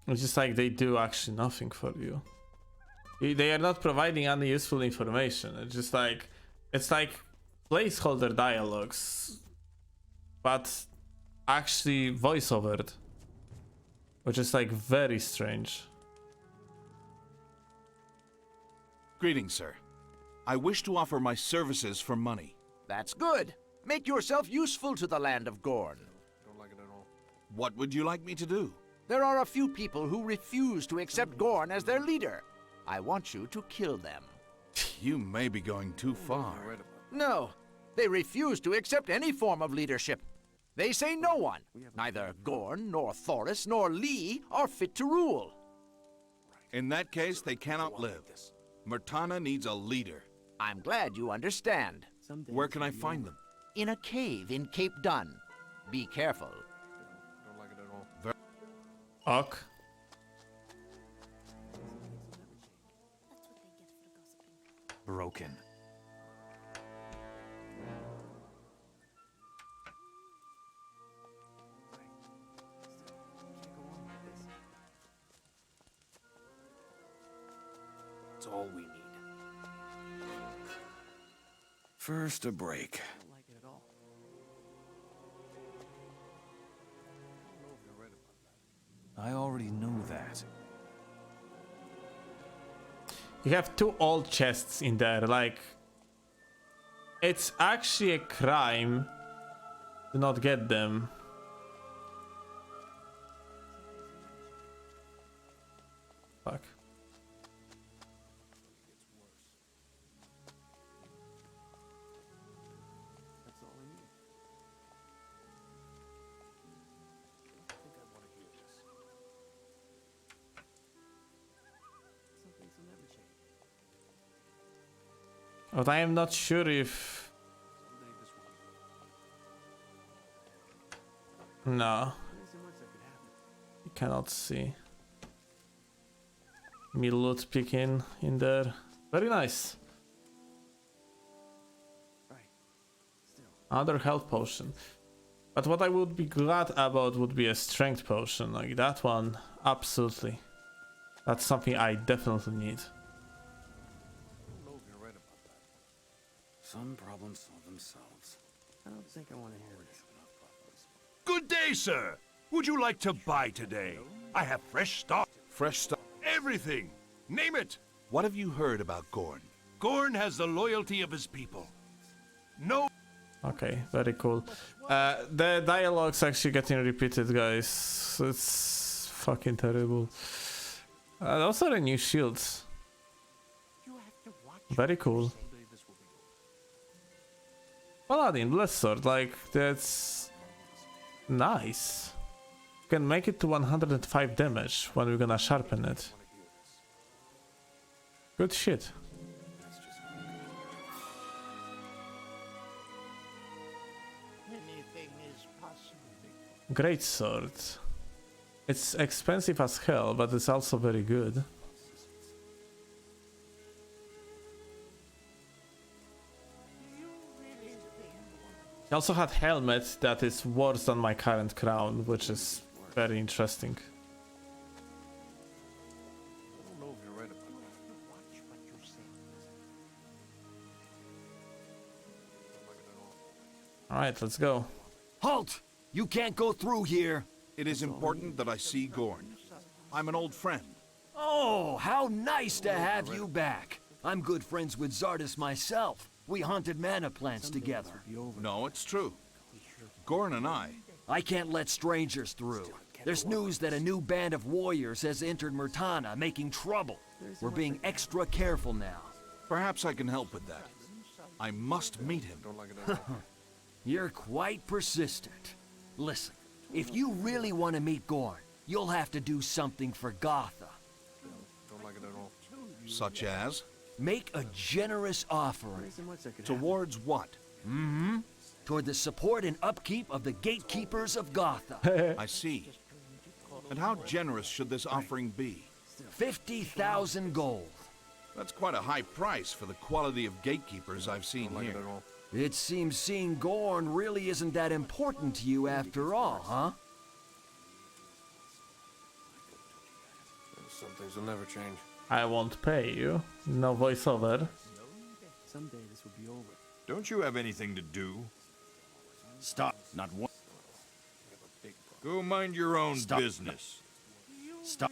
Speaker 1: It's just like they do actually nothing for you. They are not providing any useful information. It's like placeholder dialogues, but actually voiceovered, which is like very strange.
Speaker 3: Greetings, sir. I wish to offer my services for money.
Speaker 18: That's good. Make yourself useful to the land of Gorn.
Speaker 9: Don't like it at all.
Speaker 3: What would you like me to do?
Speaker 18: There are a few people who refuse to accept Gorn as their leader. I want you to kill them.
Speaker 3: You may be going too far.
Speaker 18: No, they refuse to accept any form of leadership. They say no one, neither Gorn, nor Thoris, nor Lee, are fit to rule.
Speaker 3: In that case, they cannot live. Myrtana needs a leader.
Speaker 18: I'm glad you understand.
Speaker 3: Where can I find them?
Speaker 18: In a cave in Cape Dun. Be careful.
Speaker 9: Don't like it at all.
Speaker 1: Ok.
Speaker 8: broken.
Speaker 9: It's all we need. First, a break.
Speaker 6: I don't like it at all. I don't know if you're right about that.
Speaker 8: I already know that.
Speaker 1: You have 2 old chests in there, like... It's actually a crime to not get them. Fuck.
Speaker 6: That's all I need. I think I want to hear this. Some things will never change.
Speaker 1: But I am not sure if...
Speaker 6: Someday this will be.
Speaker 1: No,
Speaker 6: There isn't much that could happen.
Speaker 1: you cannot see. Me loot picking in there. Very nice.
Speaker 6: Right. Still.
Speaker 1: Another health potion. But what I would be glad about would be a strength potion. Like that one, absolutely. That's something I definitely need.
Speaker 6: I don't know if you're right about that.
Speaker 9: Some problems solve themselves.
Speaker 6: I don't think I want to hear this.
Speaker 3: Good day, sir. Would you like to buy today? I have fresh stock. Fresh stock? Everything. Name it. What have you heard about Gorn? Gorn has the loyalty of his people. No.
Speaker 1: Okay, very cool. The dialogue's actually getting repeated, guys. It's fucking terrible. Those are the new shields. Very cool. Paladin, Blessed Sword, like, that's nice. You can make it to 105 damage when we're gonna sharpen it. Good shit.
Speaker 10: Anything is possible.
Speaker 1: Great sword. It's expensive as hell, but it's also very good. I also had helmet that is worse than my current crown, which is very interesting.
Speaker 6: I don't know if you're right about that.
Speaker 10: Watch what you say.
Speaker 6: I don't like it at all.
Speaker 1: Alright, let's go.
Speaker 18: Halt! You can't go through here!
Speaker 3: It is important that I see Gorn. I'm an old friend.
Speaker 18: Oh, how nice to have you back. I'm good friends with Zardis myself. We hunted mana plants together.
Speaker 3: No, it's true. Gorn and
Speaker 18: I can't let strangers through. There's news that a new band of warriors has entered Murtana, making trouble. We're being extra careful now.
Speaker 3: Perhaps I can help with that. I must meet him.
Speaker 6: Don't like it at all.
Speaker 18: You're quite persistent. Listen, if you really want to meet Gorn, you'll have to do something for Gotha.
Speaker 6: Don't like it at all.
Speaker 3: Such as?
Speaker 18: Make a generous offering.
Speaker 6: There isn't much that could happen.
Speaker 3: Towards what?
Speaker 18: Mm-hmm. Toward the support and upkeep of the gatekeepers of Gotha.
Speaker 3: I see. And how generous should this offering be?
Speaker 18: 50,000 gold.
Speaker 3: That's quite a high price for the quality of gatekeepers I've seen
Speaker 6: Don't like
Speaker 3: here.
Speaker 6: it at all.
Speaker 18: It seems seeing Gorn really isn't that important to you after all, huh?
Speaker 6: Some things will never change.
Speaker 1: I won't pay you. No voiceover.
Speaker 6: Someday this will be over.
Speaker 2: Don't you have anything to do?
Speaker 9: Stop. Not one.
Speaker 2: Go mind your own business.
Speaker 9: Stop.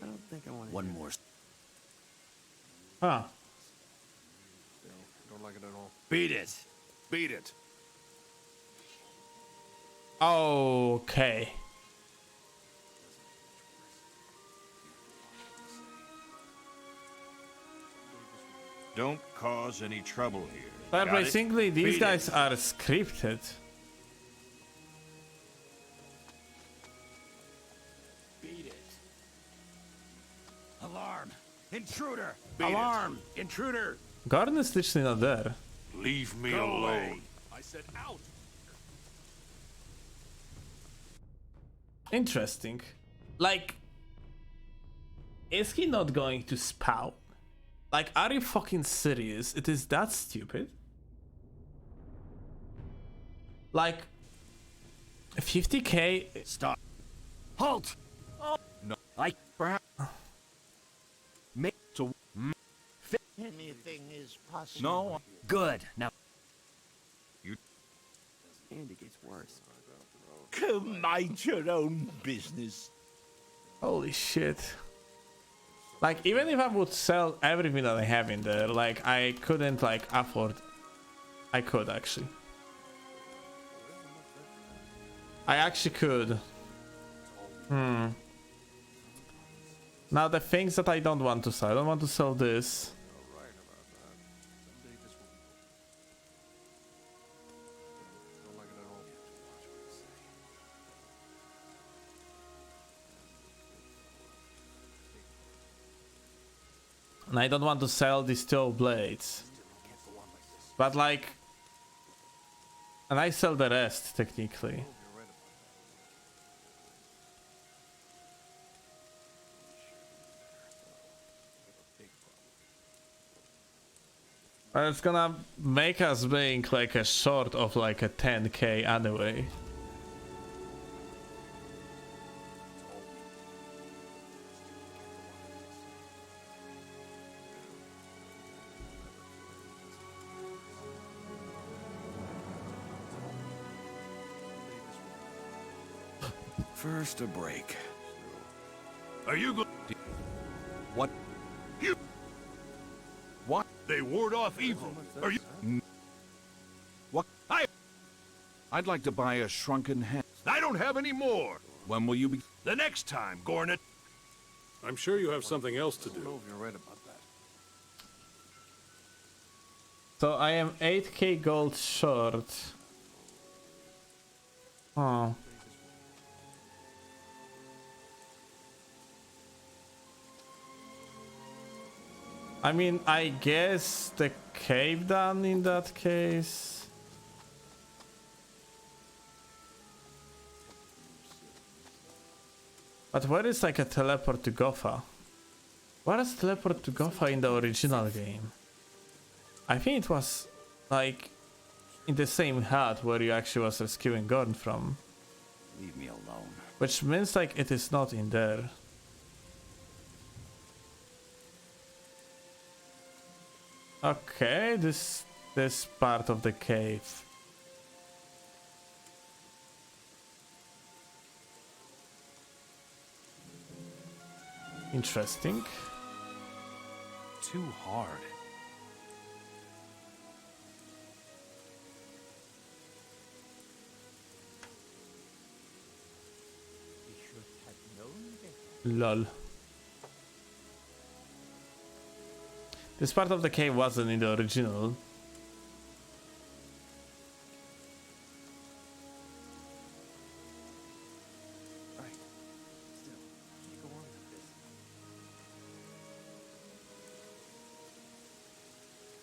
Speaker 6: I don't think I want to.
Speaker 9: One more.
Speaker 1: Huh.
Speaker 6: Don't like it at all.
Speaker 9: Beat it. Beat it.
Speaker 1: Okay.
Speaker 2: Don't cause any trouble here.
Speaker 1: Surprisingly, these
Speaker 2: Beat
Speaker 1: guys
Speaker 2: it.
Speaker 1: are scripted.
Speaker 9: Beat it. Alarm. Intruder.
Speaker 2: Beat
Speaker 9: Alarm. Intruder.
Speaker 1: Gorn is literally not there.
Speaker 2: Leave me
Speaker 9: Go
Speaker 2: alone.
Speaker 9: away. I said out.
Speaker 1: Interesting. Like, is he not going to spawn? Like, are you fucking serious? It is that stupid? Like, 50k?
Speaker 6: Stop. Halt! Oh, no. I perhaps make to
Speaker 11: Anything is possible.
Speaker 6: No. Good. Now
Speaker 15: And it gets worse.
Speaker 11: Come mind your own business.
Speaker 1: Holy shit. Like, even if I would sell everything that I have in there, like, I couldn't, like, afford... I could, actually. I actually could. Now, the things that I don't want to sell. I don't want to sell this. And I don't want to sell these 2 blades. But like... And I sell the rest, technically. But it's gonna make us being like a short of like a 10k anyway.
Speaker 9: First a break. Are you going?
Speaker 3: What?
Speaker 9: You?
Speaker 3: What?
Speaker 9: They ward off evil. Are you?
Speaker 3: What? I'd like to buy a shrunken hen.
Speaker 9: I don't have any more.
Speaker 3: When will you be?
Speaker 9: The next time, Gornet.
Speaker 17: I'm sure you have something else to do.
Speaker 15: You're right about that.
Speaker 1: So I am 8k gold short. Oh. I mean, I guess the cave down in that case. But where is like a teleport to Gotha? Where is teleport to Gotha in the original game? I think it was like in the same hut where you actually was rescuing Gorn from.
Speaker 6: leave me alone.
Speaker 1: Which means like it is not in there. Okay, this part of the cave. Interesting.
Speaker 8: Too hard.
Speaker 1: Lol. This part of the cave wasn't in the original.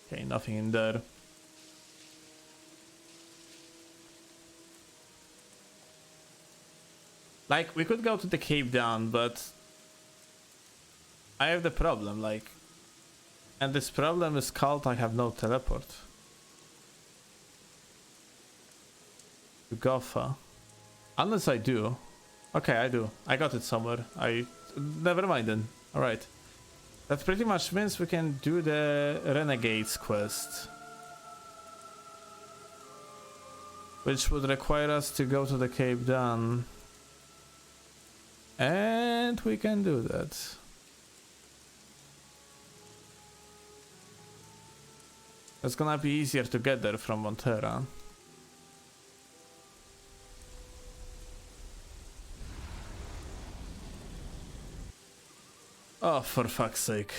Speaker 1: Okay, nothing in there. Like, we could go to the cave down, but I have the problem, like, and this problem is called I have no teleport to Gotha. Unless I do. Okay, I do. I got it somewhere. Never mind then. Alright. That pretty much means we can do the Renegades quest. Which would require us to go to the Cape Dan. And we can do that. It's gonna be easier to get there from Montera. Oh, for fuck's sake.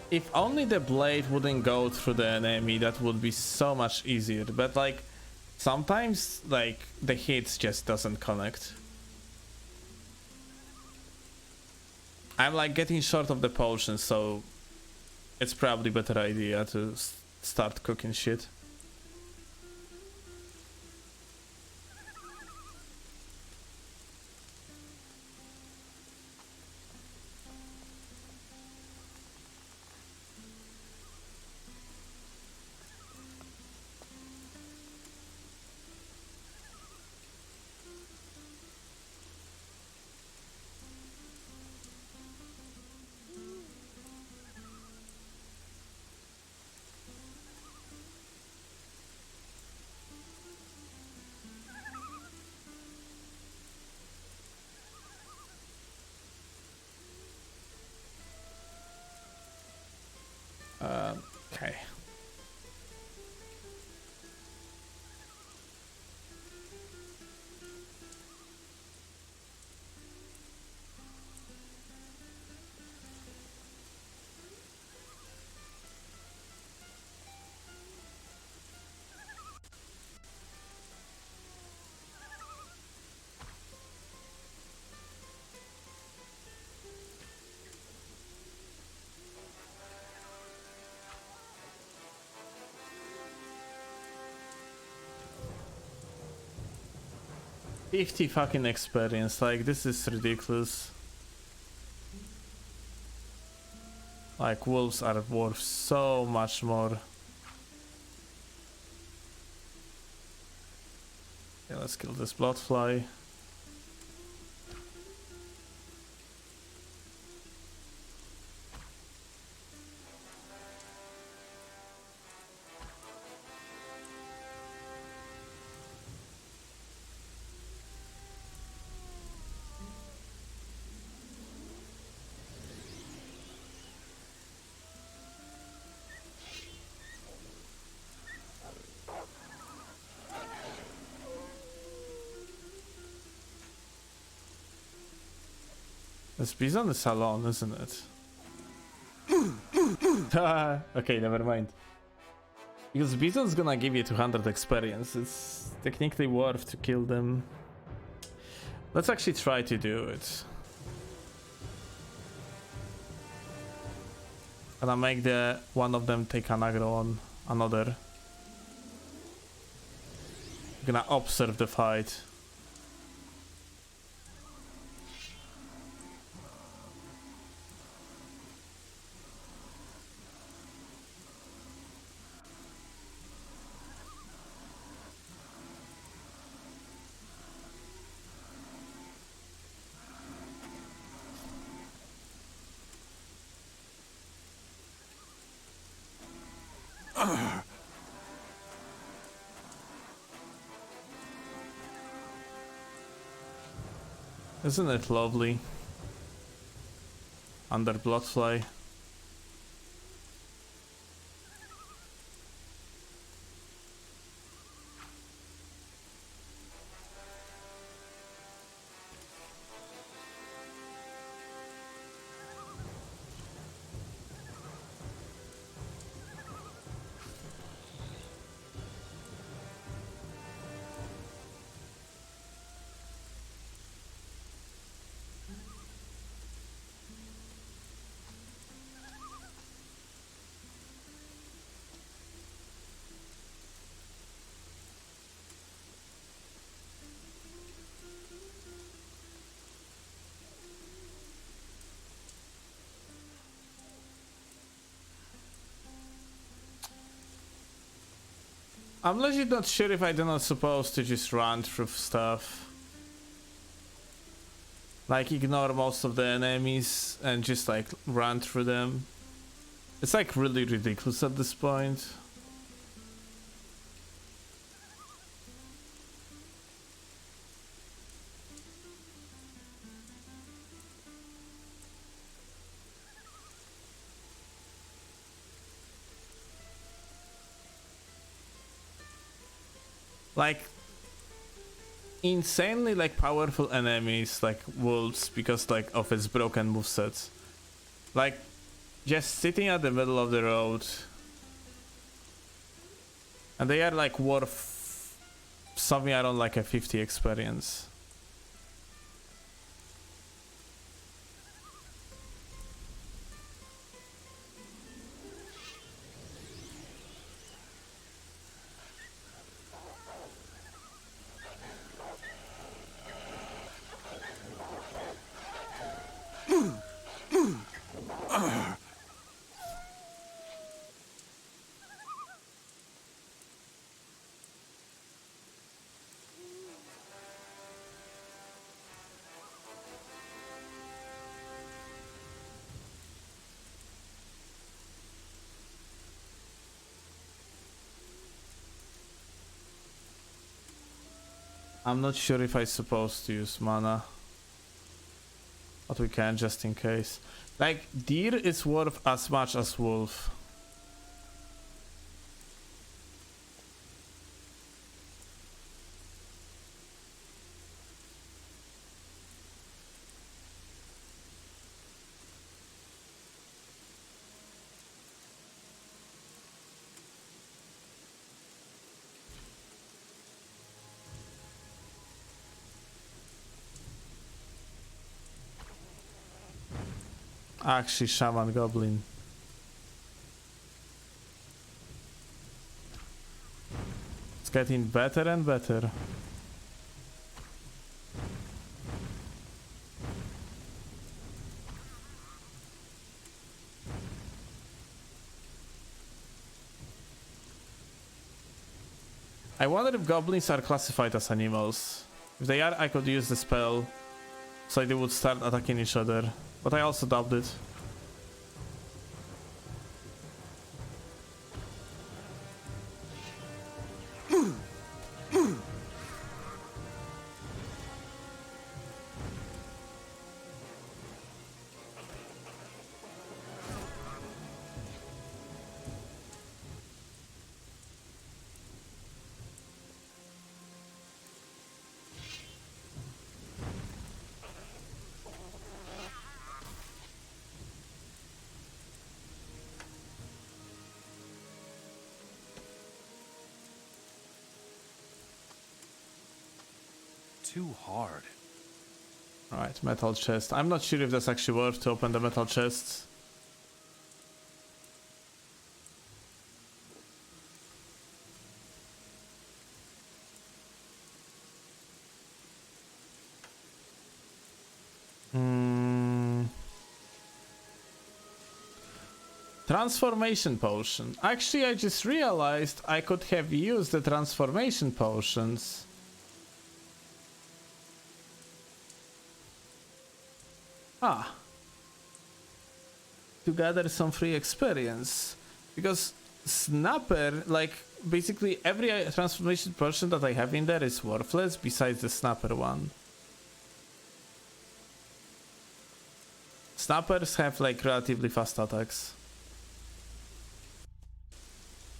Speaker 1: If only the blade wouldn't go through the enemy, that would be so much easier. But like, sometimes like the hits just doesn't connect. I'm like getting short of the potions, so it's probably better idea to start cooking shit. Okay. $50 fucking experience, like this is ridiculous. Like wolves are worth so much more. Yeah, let's kill this bloodfly. This bison is alone, isn't it? Okay, never mind. Because bison's gonna give you 200 experience. It's technically worth to kill them. Let's actually try to do it. Gonna make the one of them take an aggro on another. Gonna observe the fight. Isn't it lovely? Under bloodfly. I'm legit not sure if I'm not supposed to just run through stuff. Like ignore most of the enemies and just like run through them. It's like really ridiculous at this point. Like insanely like powerful enemies like wolves because like of its broken movesets. Like just sitting at the middle of the road and they are like worth something I don't like a 50 experience. I'm not sure if I'm supposed to use mana, but we can just in case. Like, deer is worth as much as wolf. Actually, shaman goblin. It's getting better and better. I wonder if goblins are classified as animals. If they are, I could use the spell so they would start attacking each other. But I also doubt it.
Speaker 8: Too hard.
Speaker 1: Alright, metal chest. I'm not sure if that's actually worth to open the metal chests. Transformation potion. Actually, I just realized I could have used the transformation potions. To gather some free experience, because snapper, like basically every transformation potion that I have in there is worthless besides the snapper one. Snappers have like relatively fast attacks.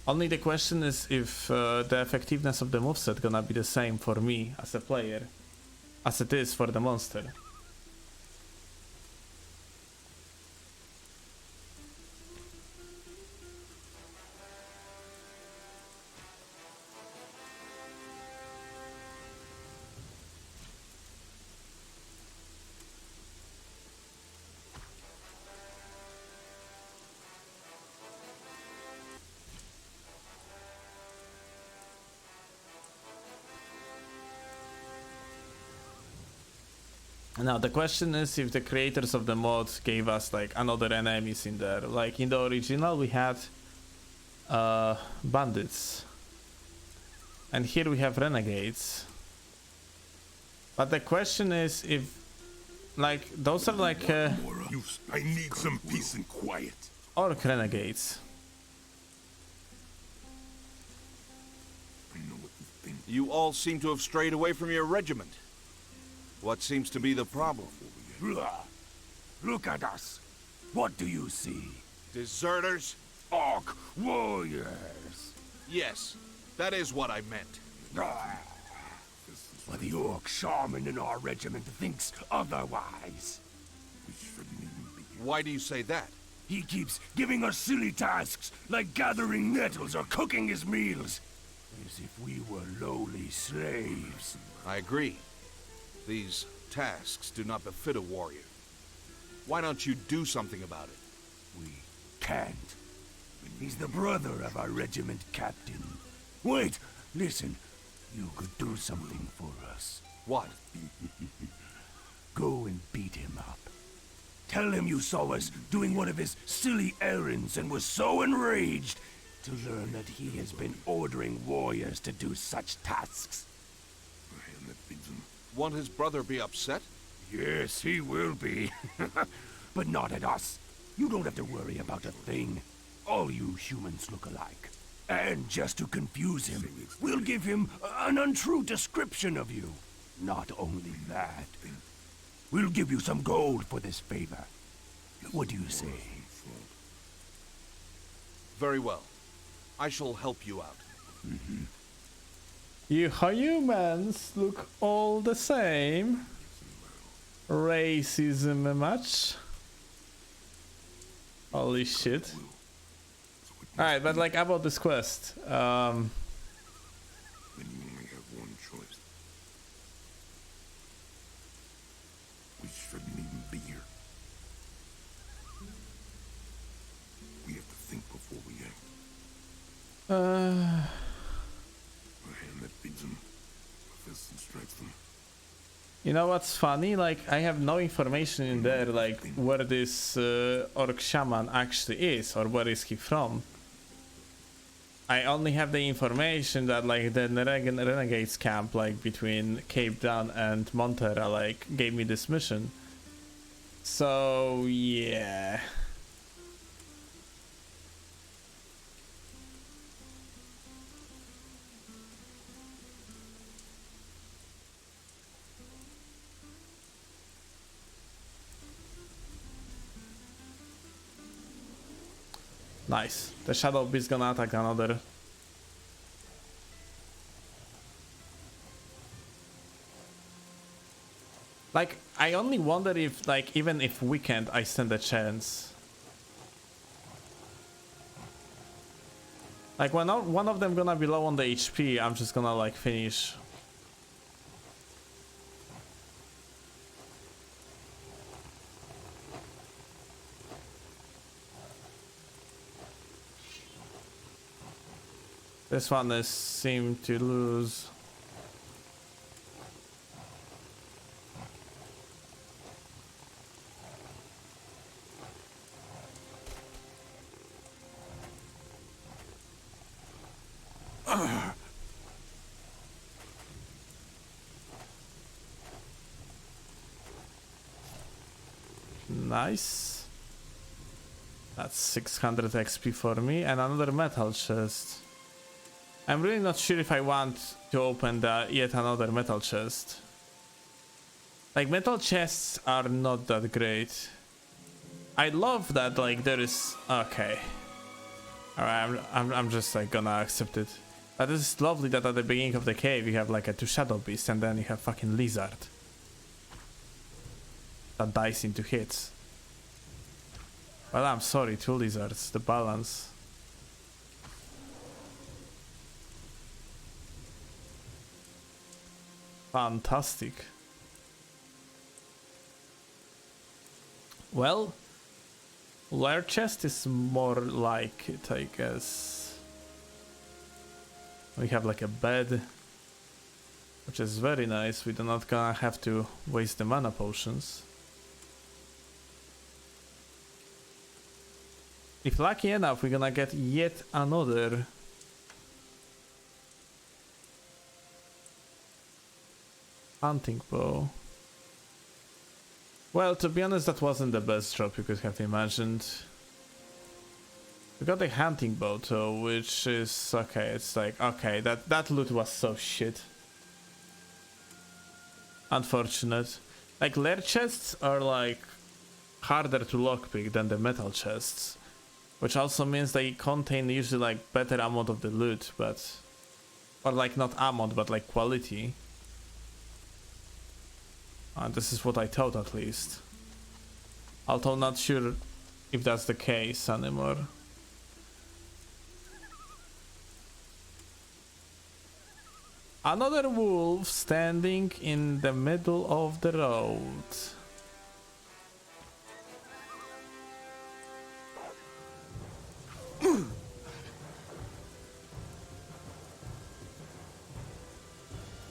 Speaker 1: Only the question is if the effectiveness of the moveset gonna be the same for me as a player as it is for the monster. Now the question is if the creators of the mod gave us like another enemies in there. Like in the original we had bandits, and here we have renegades. But the question is if like those are like
Speaker 11: I need some peace and quiet.
Speaker 1: Orc renegades.
Speaker 3: You all seem to have strayed away from your regiment. What seems to be the problem?
Speaker 9: Look at us. What do you see?
Speaker 3: Deserters?
Speaker 9: Orc warriors.
Speaker 3: Yes, that is what I meant.
Speaker 9: But the orc shaman in our regiment thinks otherwise.
Speaker 3: Why do you say that?
Speaker 9: He keeps giving us silly tasks like gathering nettles or cooking his meals. As if we were lowly slaves.
Speaker 3: I agree. These tasks do not befit a warrior. Why don't you do something about it?
Speaker 9: We can't. He's the brother of our regiment captain. Wait, listen. You could do something for us.
Speaker 3: What?
Speaker 9: Go and beat him up. Tell him you saw us doing one of his silly errands and were so enraged to learn that he has been ordering warriors to do such tasks.
Speaker 3: Won't his brother be upset?
Speaker 9: Yes, he will be. But not at us. You don't have to worry about a thing. All you humans look alike. And just to confuse him, we'll give him an untrue description of you. Not only that, we'll give you some gold for this favor. What do you say?
Speaker 3: Very well. I shall help you out.
Speaker 1: You humans look all the same. Racism much? Holy shit. Alright, but like about this quest.
Speaker 11: Then you only have one choice. We shouldn't even be here. We have to think before we act. A hand that feeds them, a fist that strikes them.
Speaker 1: You know what's funny? Like, I have no information in there, like, where this orc shaman actually is, or where is he from. I only have the information that, like, the Renegades camp, like, between Cape Town and Montera, like, gave me this mission. So, yeah. Nice. The Shadow Beast gonna attack another. Like, I only wonder if, like, even if weakened, I stand a chance. Like, when one of them gonna be low on the HP, I'm just gonna, like, finish. This one is seemed to lose. Nice. That's 600 XP for me and another metal chest. I'm really not sure if I want to open yet another metal chest. Like, metal chests are not that great. I love that, like, there is... Okay. Alright, I'm just, like, gonna accept it. But it's lovely that at the beginning of the cave you have, like, a 2 shadow beasts and then you have fucking lizard. That dies into hits. Well, I'm sorry, 2 lizards, the balance. Fantastic. Well, lair chest is more like it, I guess. We have like a bed, which is very nice. We do not gonna have to waste the mana potions. If lucky enough, we're gonna get yet another hunting bow. Well, to be honest, that wasn't the best drop you could have imagined. We got a hunting bow though, which is okay. It's like, okay, that loot was so shit. Unfortunate. Like, lair chests are like harder to lockpick than the metal chests, which also means they contain usually like better amount of the loot, but or like not amount, but like quality. This is what I thought, at least. Although not sure if that's the case anymore. Another wolf standing in the middle of the road.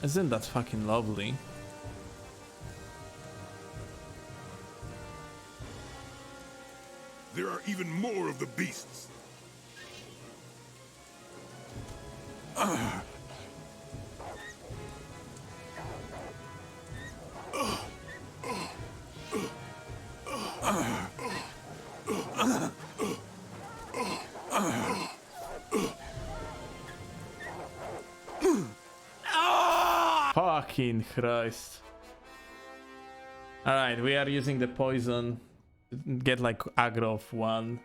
Speaker 1: Isn't that fucking lovely?
Speaker 11: There are even more of the beasts.
Speaker 1: Fucking Christ. Alright, we are using the poison. Get like aggro of 1.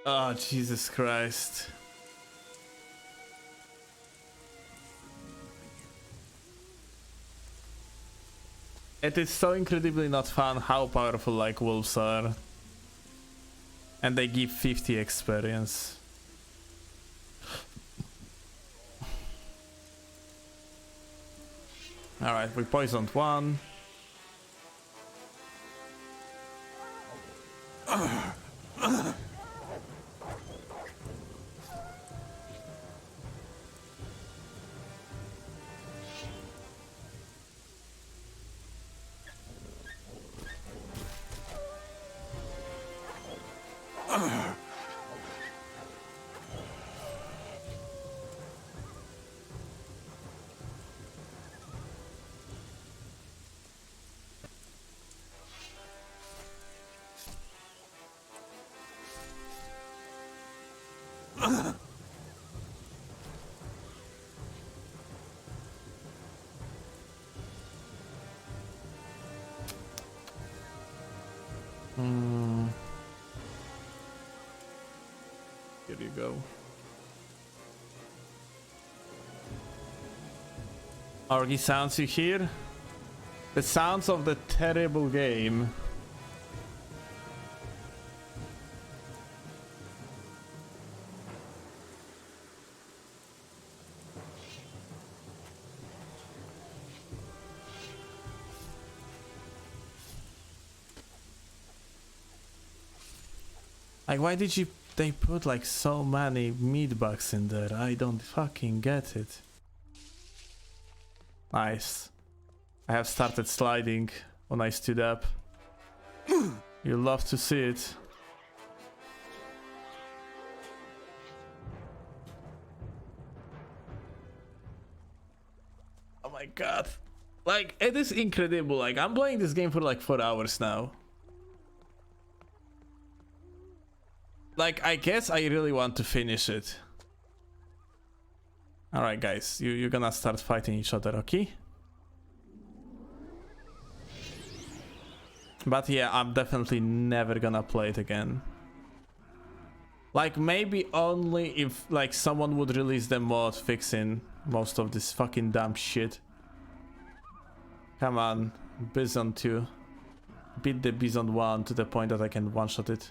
Speaker 1: Oh, Jesus Christ. It is so incredibly not fun how powerful like wolves are. And they give 50 experience. Alright, we poisoned 1. Here you go. Orgy sounds you hear? The sounds of the terrible game. Like, why did they put like so many meat bugs in there? I don't fucking get it. Nice. I have started sliding when I stood up. You'll love to see it. Oh my god. Like, it is incredible. Like, I'm playing this game for like 4 hours now. Like, I guess I really want to finish it. Alright guys, you're gonna start fighting each other, okay? But yeah, I'm definitely never gonna play it again. Like, maybe only if like someone would release the mod fixing most of this fucking dumb shit. Come on, Bison 2. Beat the Bison 1 to the point that I can one-shot it.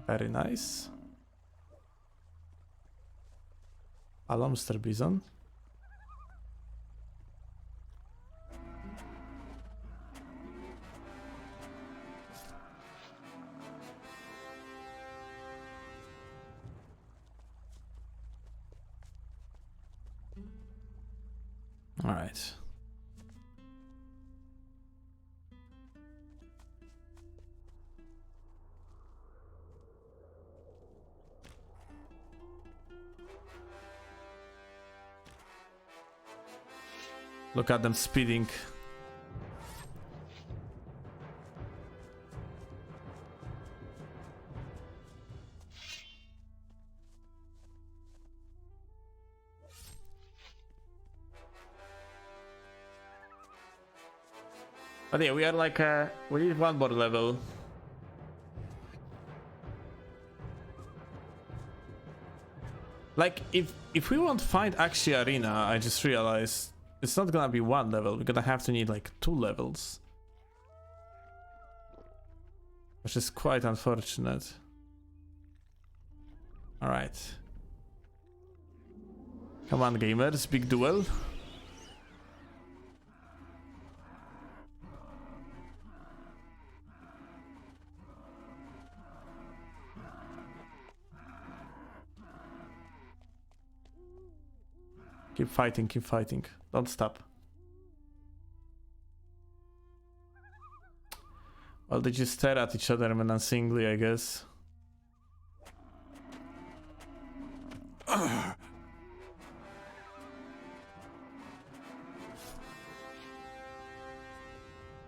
Speaker 1: Very nice. Hello, Mr. Bison. All right. Look at them speeding. But yeah, we are like we need one more level. Like if we won't find Axie Arena, I just realized it's not gonna be one level. We're gonna have to need like 2 levels, which is quite unfortunate. All right. Come on, gamers, big duel. Keep fighting, keep fighting. Don't stop. Well, they just stare at each other menacingly, I guess.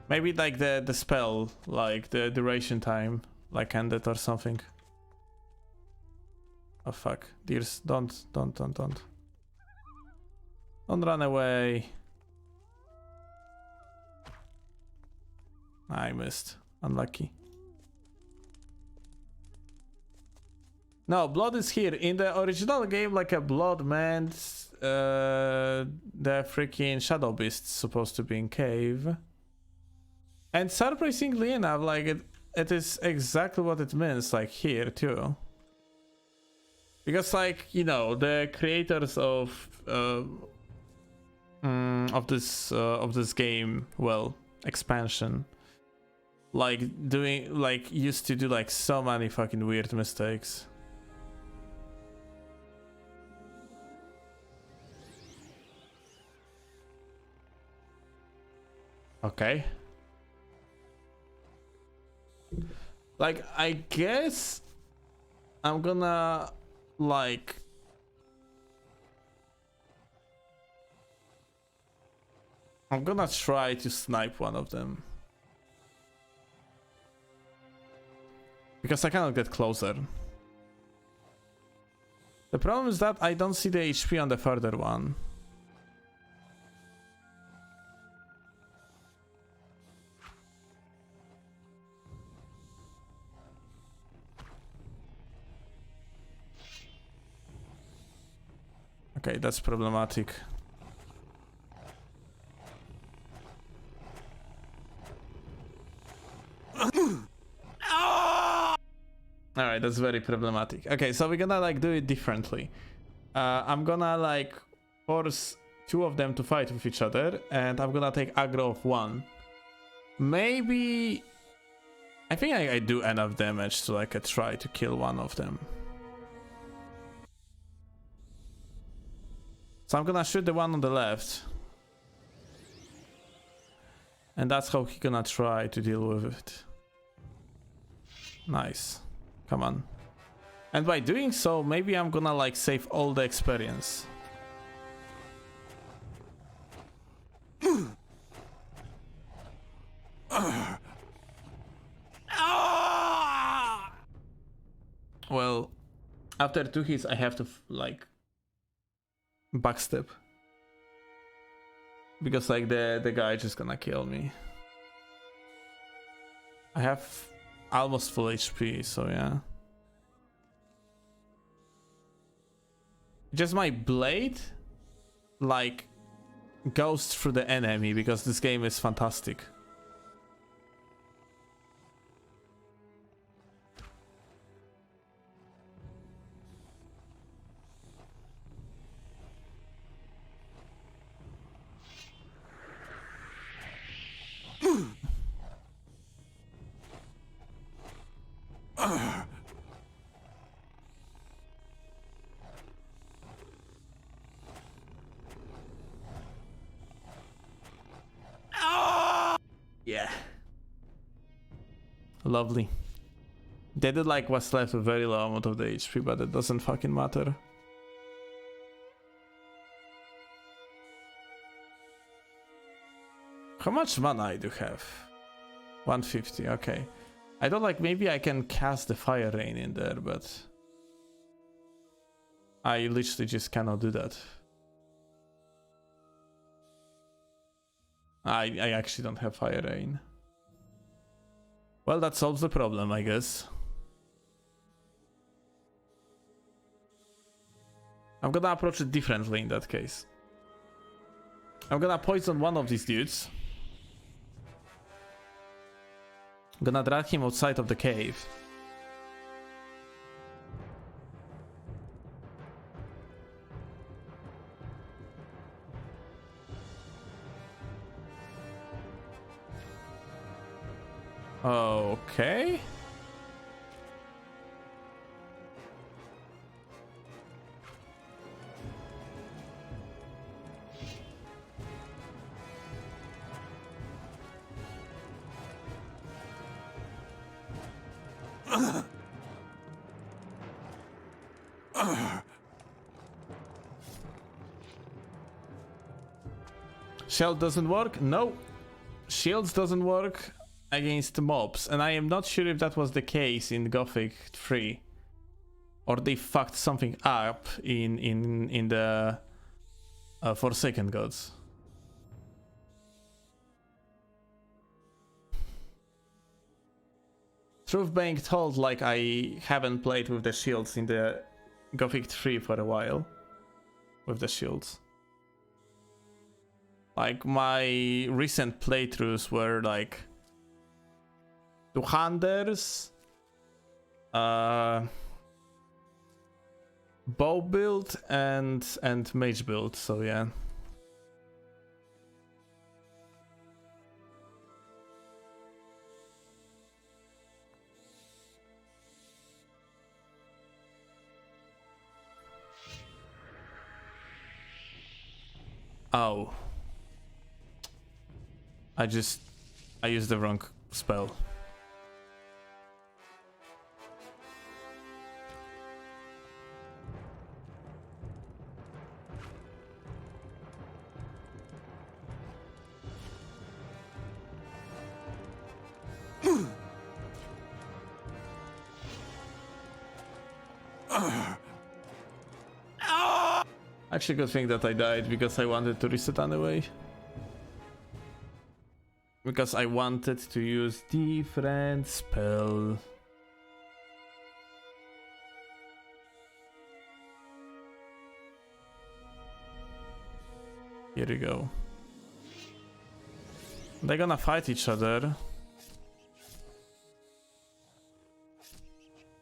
Speaker 1: Maybe like the spell, like the duration time, like ended or something. Oh fuck, dears, don't. Don't run away. I missed. Unlucky. No, blood is here. In the original game, like a blood meant the freaking shadow beast's supposed to be in cave. And surprisingly enough, like it is exactly what it means, like here too. Because like, you know, the creators of this game, well, expansion, like used to do like so many fucking weird mistakes. Okay. Like, I guess I'm gonna like I'm gonna try to snipe one of them. Because I cannot get closer. The problem is that I don't see the HP on the further one. Okay, that's problematic. Alright, that's very problematic. Okay, so we're gonna like do it differently. I'm gonna like force two of them to fight with each other, and I'm gonna take aggro of one. Maybe I think I do enough damage to like try to kill one of them. So I'm gonna shoot the one on the left. And that's how he's gonna try to deal with it. Nice. Come on. And by doing so, maybe I'm gonna like save all the experience. Well, after 2 hits, I have to like backstep. Because like the guy just gonna kill me. I have almost full HP, so yeah. Just my blade like goes through the enemy because this game is fantastic. Yeah. Lovely. They did like what's left a very low amount of the HP, but it doesn't fucking matter. How much mana I do have? 150, okay. I don't like, maybe I can cast the fire rain in there, but I literally just cannot do that. I actually don't have fire rain. Well, that solves the problem, I guess. I'm gonna approach it differently in that case. I'm gonna poison one of these dudes. I'm gonna drag him outside of the cave. Okay. Shield doesn't work? No. Shields doesn't work against mobs, and I am not sure if that was the case in Gothic 3. Or they fucked something up in the Forsaken Gods. Truth being told, like, I haven't played with the shields in the Gothic 3 for a while. With the shields. Like, my recent playthroughs were like two-handers, bow build and mage build, so yeah. Oh. I used the wrong spell. Actually, good thing that I died because I wanted to reset anyway. Because I wanted to use different spell. Here we go. They're gonna fight each other.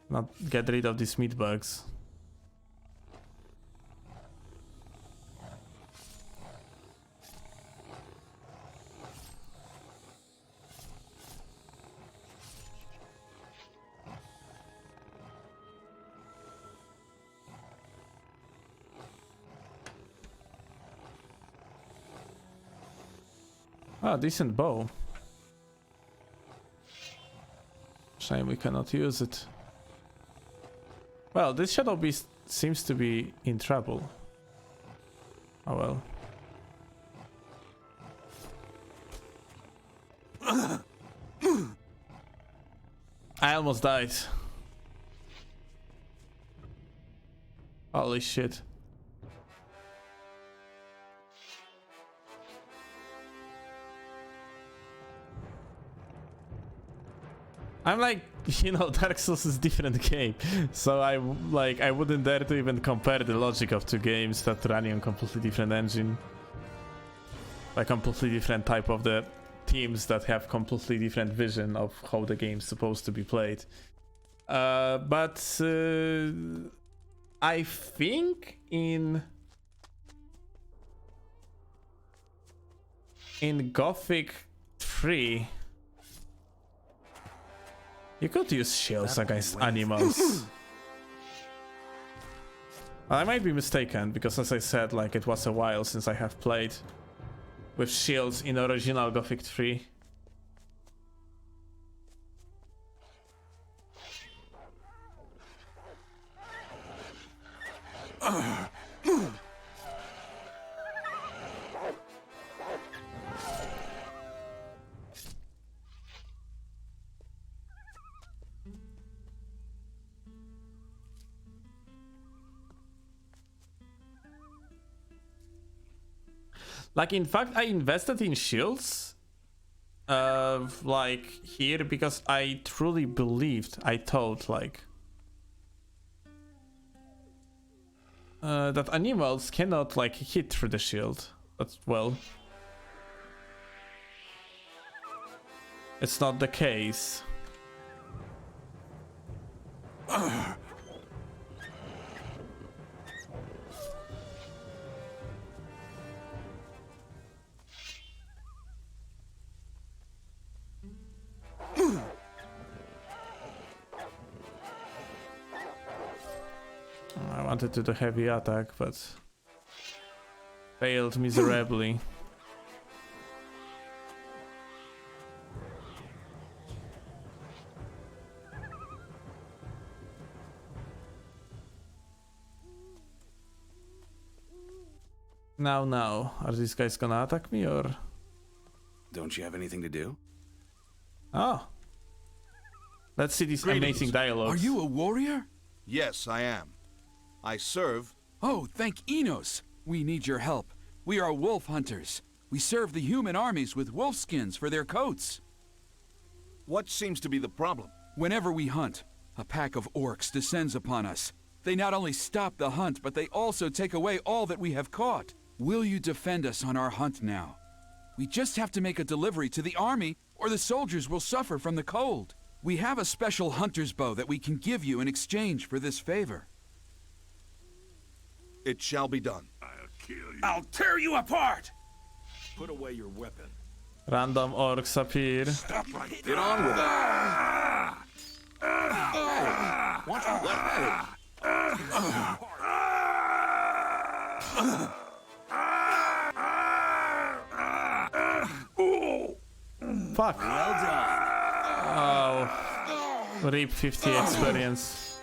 Speaker 1: Not get rid of these meat bugs. Ah, decent bow. Shame we cannot use it. Well, this Shadow Beast seems to be in trouble. Oh well. I almost died. Holy shit. I'm like, you know, Dark Souls is a different game, so I wouldn't dare to even compare the logic of two games that running on completely different engine. Like completely different type of the teams that have completely different vision of how the game's supposed to be played. But I think in Gothic 3 you could use shields against animals. I might be mistaken, because as I said, like, it was a while since I have played with shields in original Gothic 3. Like, in fact, I invested in shields, like, here, because I truly believed, I thought, like, that animals cannot, like, hit through the shield. But, well, it's not the case. I wanted to do heavy attack, but failed miserably. Now, are these guys gonna attack me or?
Speaker 5: Don't you have anything to do?
Speaker 1: Oh. Let's see these amazing dialogues.
Speaker 4: Are you a warrior?
Speaker 3: Yes, I am. I serve...
Speaker 4: Oh, thank Enos. We need your help. We are wolf hunters. We serve the human armies with wolf skins for their coats.
Speaker 3: What seems to be the problem?
Speaker 4: Whenever we hunt, a pack of orcs descends upon us. They not only stop the hunt, but they also take away all that we have caught. Will you defend us on our hunt now? We just have to make a delivery to the army, or the soldiers will suffer from the cold. We have a special hunter's bow that we can give you in exchange for this favor.
Speaker 3: It shall be done.
Speaker 9: I'll kill you.
Speaker 5: I'll tear you apart! Put away your weapon.
Speaker 1: Random orcs appear.
Speaker 9: Stop right there.
Speaker 5: Get on with it. Hey, why don't you let
Speaker 1: Fuck.
Speaker 5: Well done.
Speaker 1: Oh. RIP 50 experience.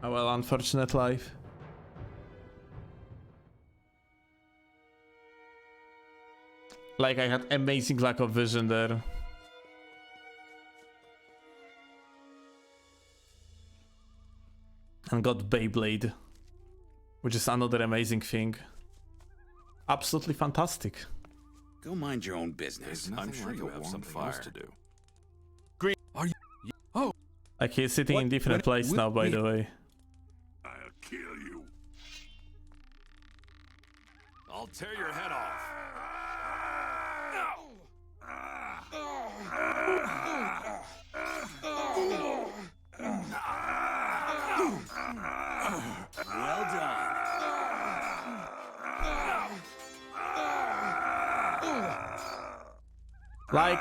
Speaker 1: Oh well, unfortunate life. Like I had amazing lack of vision there. And got Beyblade, which is another amazing thing. Absolutely fantastic.
Speaker 5: Go mind your own business. I'm sure you have something else to do.
Speaker 4: Green, are you? Oh,
Speaker 1: like he's sitting in different place now, by the way.
Speaker 9: I'll kill you.
Speaker 5: I'll tear your head off. Well done.
Speaker 1: Like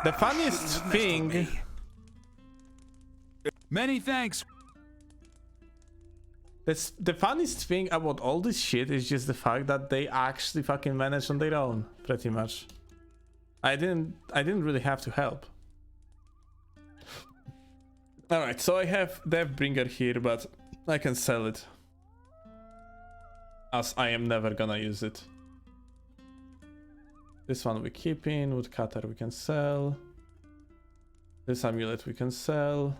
Speaker 1: the funniest thing.
Speaker 4: Many thanks.
Speaker 1: The funniest thing about all this shit is just the fact that they actually fucking managed on their own, pretty much. I didn't really have to help. Alright, so I have Deathbringer here, but I can sell it. As I am never gonna use it. This one we keep in, Woodcutter we can sell. This amulet we can sell.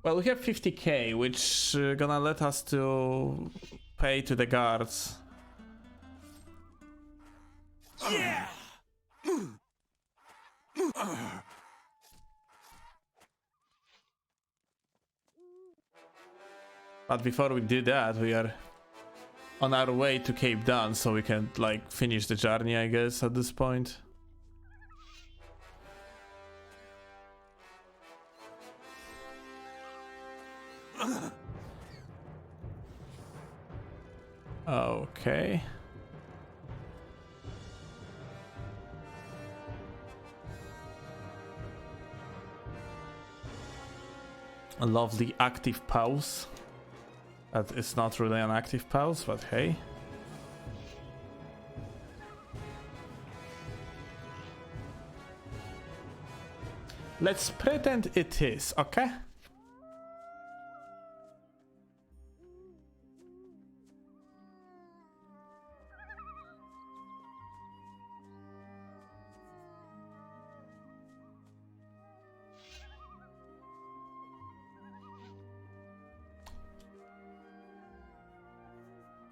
Speaker 1: Well, we have 50k, which gonna let us to pay to the guards.
Speaker 9: Yeah.
Speaker 1: But before we do that, we are on our way to Cape Dawn, so we can like finish the journey, I guess, at this point. Okay. A lovely active pause. That is not really an active pause, but hey. Let's pretend it is, okay?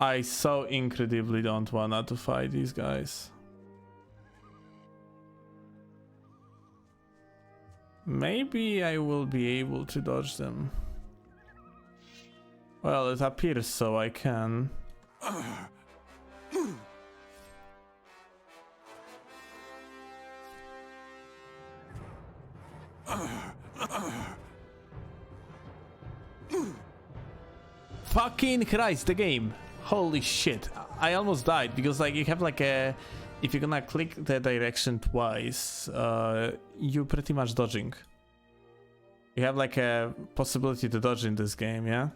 Speaker 1: I so incredibly don't wanna to fight these guys. Maybe I will be able to dodge them. Well, it appears so I can. Fucking Christ, the game. Holy shit. I almost died because like you have like a... If you're gonna click the direction twice, you're pretty much dodging. You have like a possibility to dodge in this game, yeah?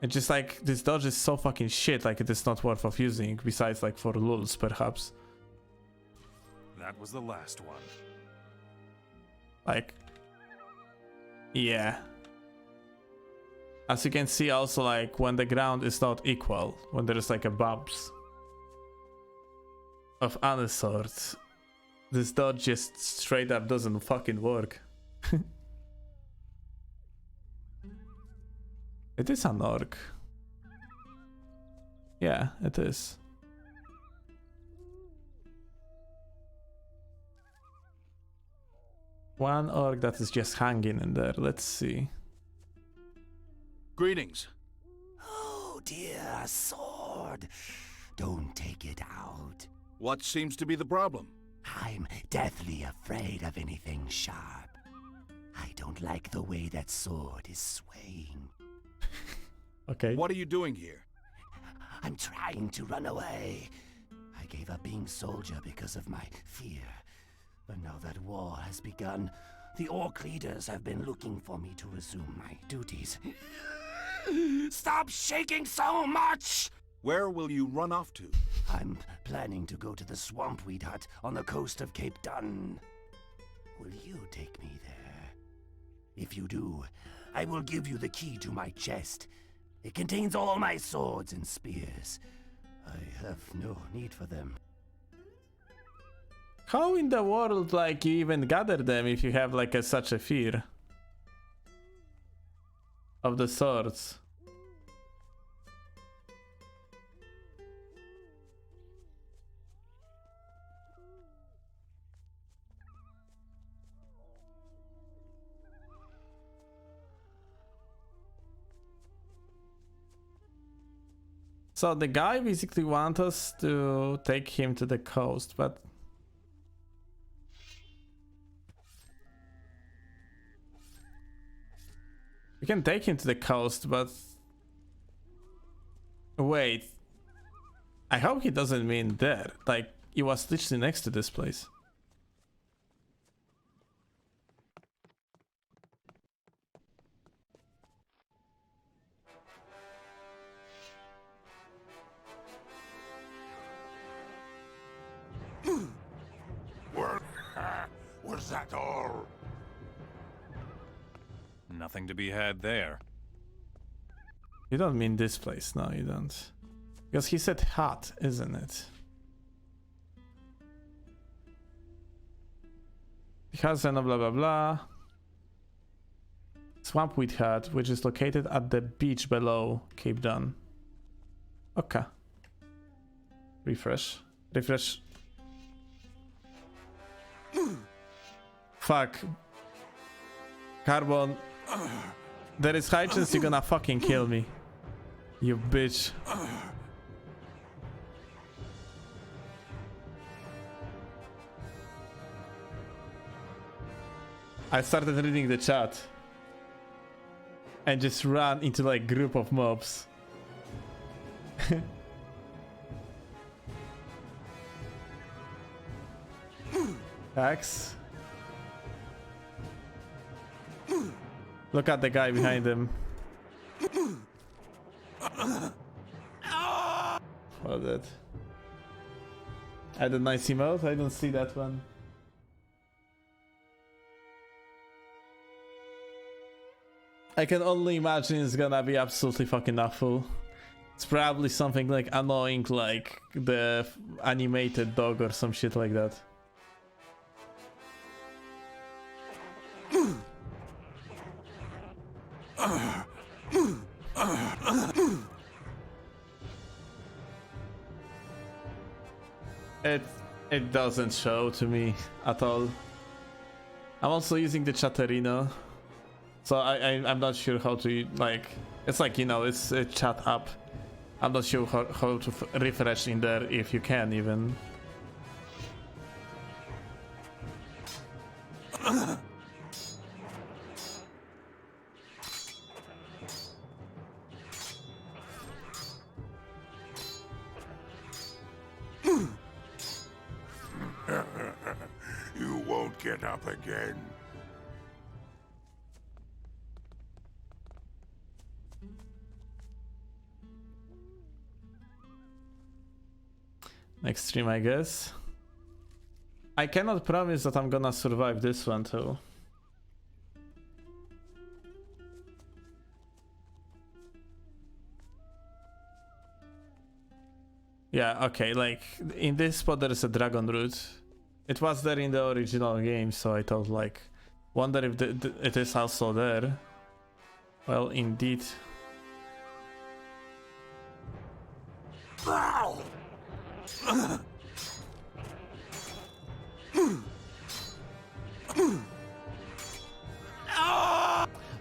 Speaker 1: It's just like, this dodge is so fucking shit, like it is not worth of using, besides like for lulz perhaps.
Speaker 8: That was the last one.
Speaker 1: Like, yeah. As you can see also, like when the ground is not equal, when there is like a bumps of any sort, this dodge just straight up doesn't fucking work. It is an orc. Yeah, it is. One orc that is just hanging in there. Let's see.
Speaker 3: Greetings.
Speaker 9: Oh dear, a sword. Don't take it out.
Speaker 3: What seems to be the problem?
Speaker 9: I'm deathly afraid of anything sharp. I don't like the way that sword is swaying.
Speaker 1: Okay.
Speaker 3: What are you doing here?
Speaker 9: I'm trying to run away. I gave up being soldier because of my fear. But now that war has begun, the orc leaders have been looking for me to resume my duties. Stop shaking so much!
Speaker 3: Where will you run off to?
Speaker 9: I'm planning to go to the swampweed hut on the coast of Cape Dun. Will you take me there? If you do, I will give you the key to my chest. It contains all my swords and spears. I have no need for them.
Speaker 1: How in the world, like, you even gather them if you have, like, such a fear of the swords? So the guy basically wants us to take him to the coast, but we can take him to the coast, but wait, I hope he doesn't mean there. Like, he was literally next to this place.
Speaker 11: Was that all?
Speaker 8: Nothing to be had there.
Speaker 1: You don't mean this place, no you don't. Because he said hut, isn't it? Because blah blah blah blah. Swampweed hut, which is located at the beach below Cape Dun. Okay. Refresh. Refresh. Fuck. Carbon. There is high chance you're gonna fucking kill me. You bitch. I started reading the chat and just ran into like group of mobs. Axe. Look at the guy behind him. What that? Add a nice emote? I don't see that one. I can only imagine it's gonna be absolutely fucking awful. It's probably something like annoying, like the animated dog or some shit like that. It doesn't show to me at all. I'm also using the Chatterino, so I'm not sure how to, like, it's like, you know, it's a chat app. I'm not sure how to refresh in there, if you can even.
Speaker 11: get up again.
Speaker 1: Next stream, I guess. I cannot promise that I'm gonna survive this one too. Yeah, okay, like in this spot there is a dragon root. It was there in the original game, so I thought like, wonder if it is also there. Well, indeed.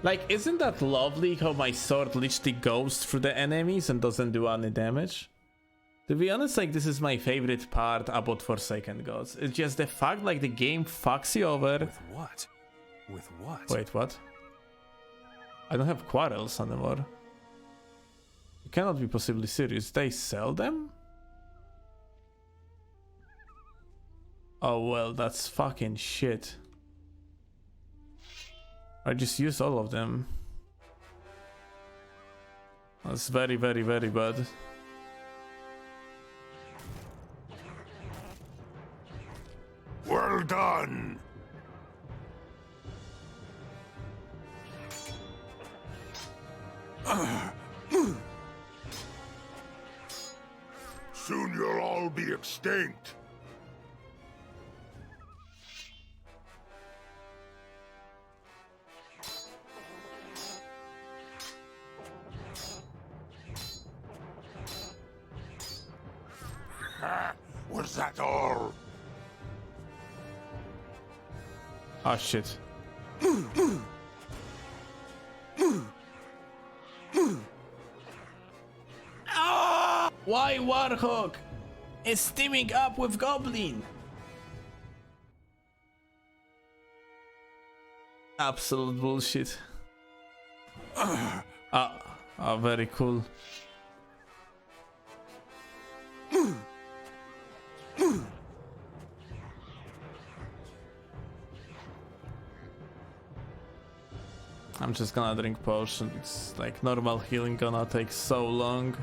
Speaker 1: Like, isn't that lovely how my sword literally goes through the enemies and doesn't do any damage? To be honest, like, this is my favorite part about Forsaken Gods. It's just the fact, like, the game fucks you over.
Speaker 4: With what? With what?
Speaker 1: Wait, what? I don't have quarrels anymore. You cannot be possibly serious. They sell them? Oh, well, that's fucking shit. I just used all of them. That's very, very, very bad.
Speaker 11: Well done! Soon you'll all be extinct. Was that all?
Speaker 1: Oh shit. Why Warhawk is teaming up with Goblin? Absolute bullshit. Very cool. I'm just gonna drink potion. It's like normal healing gonna take so long.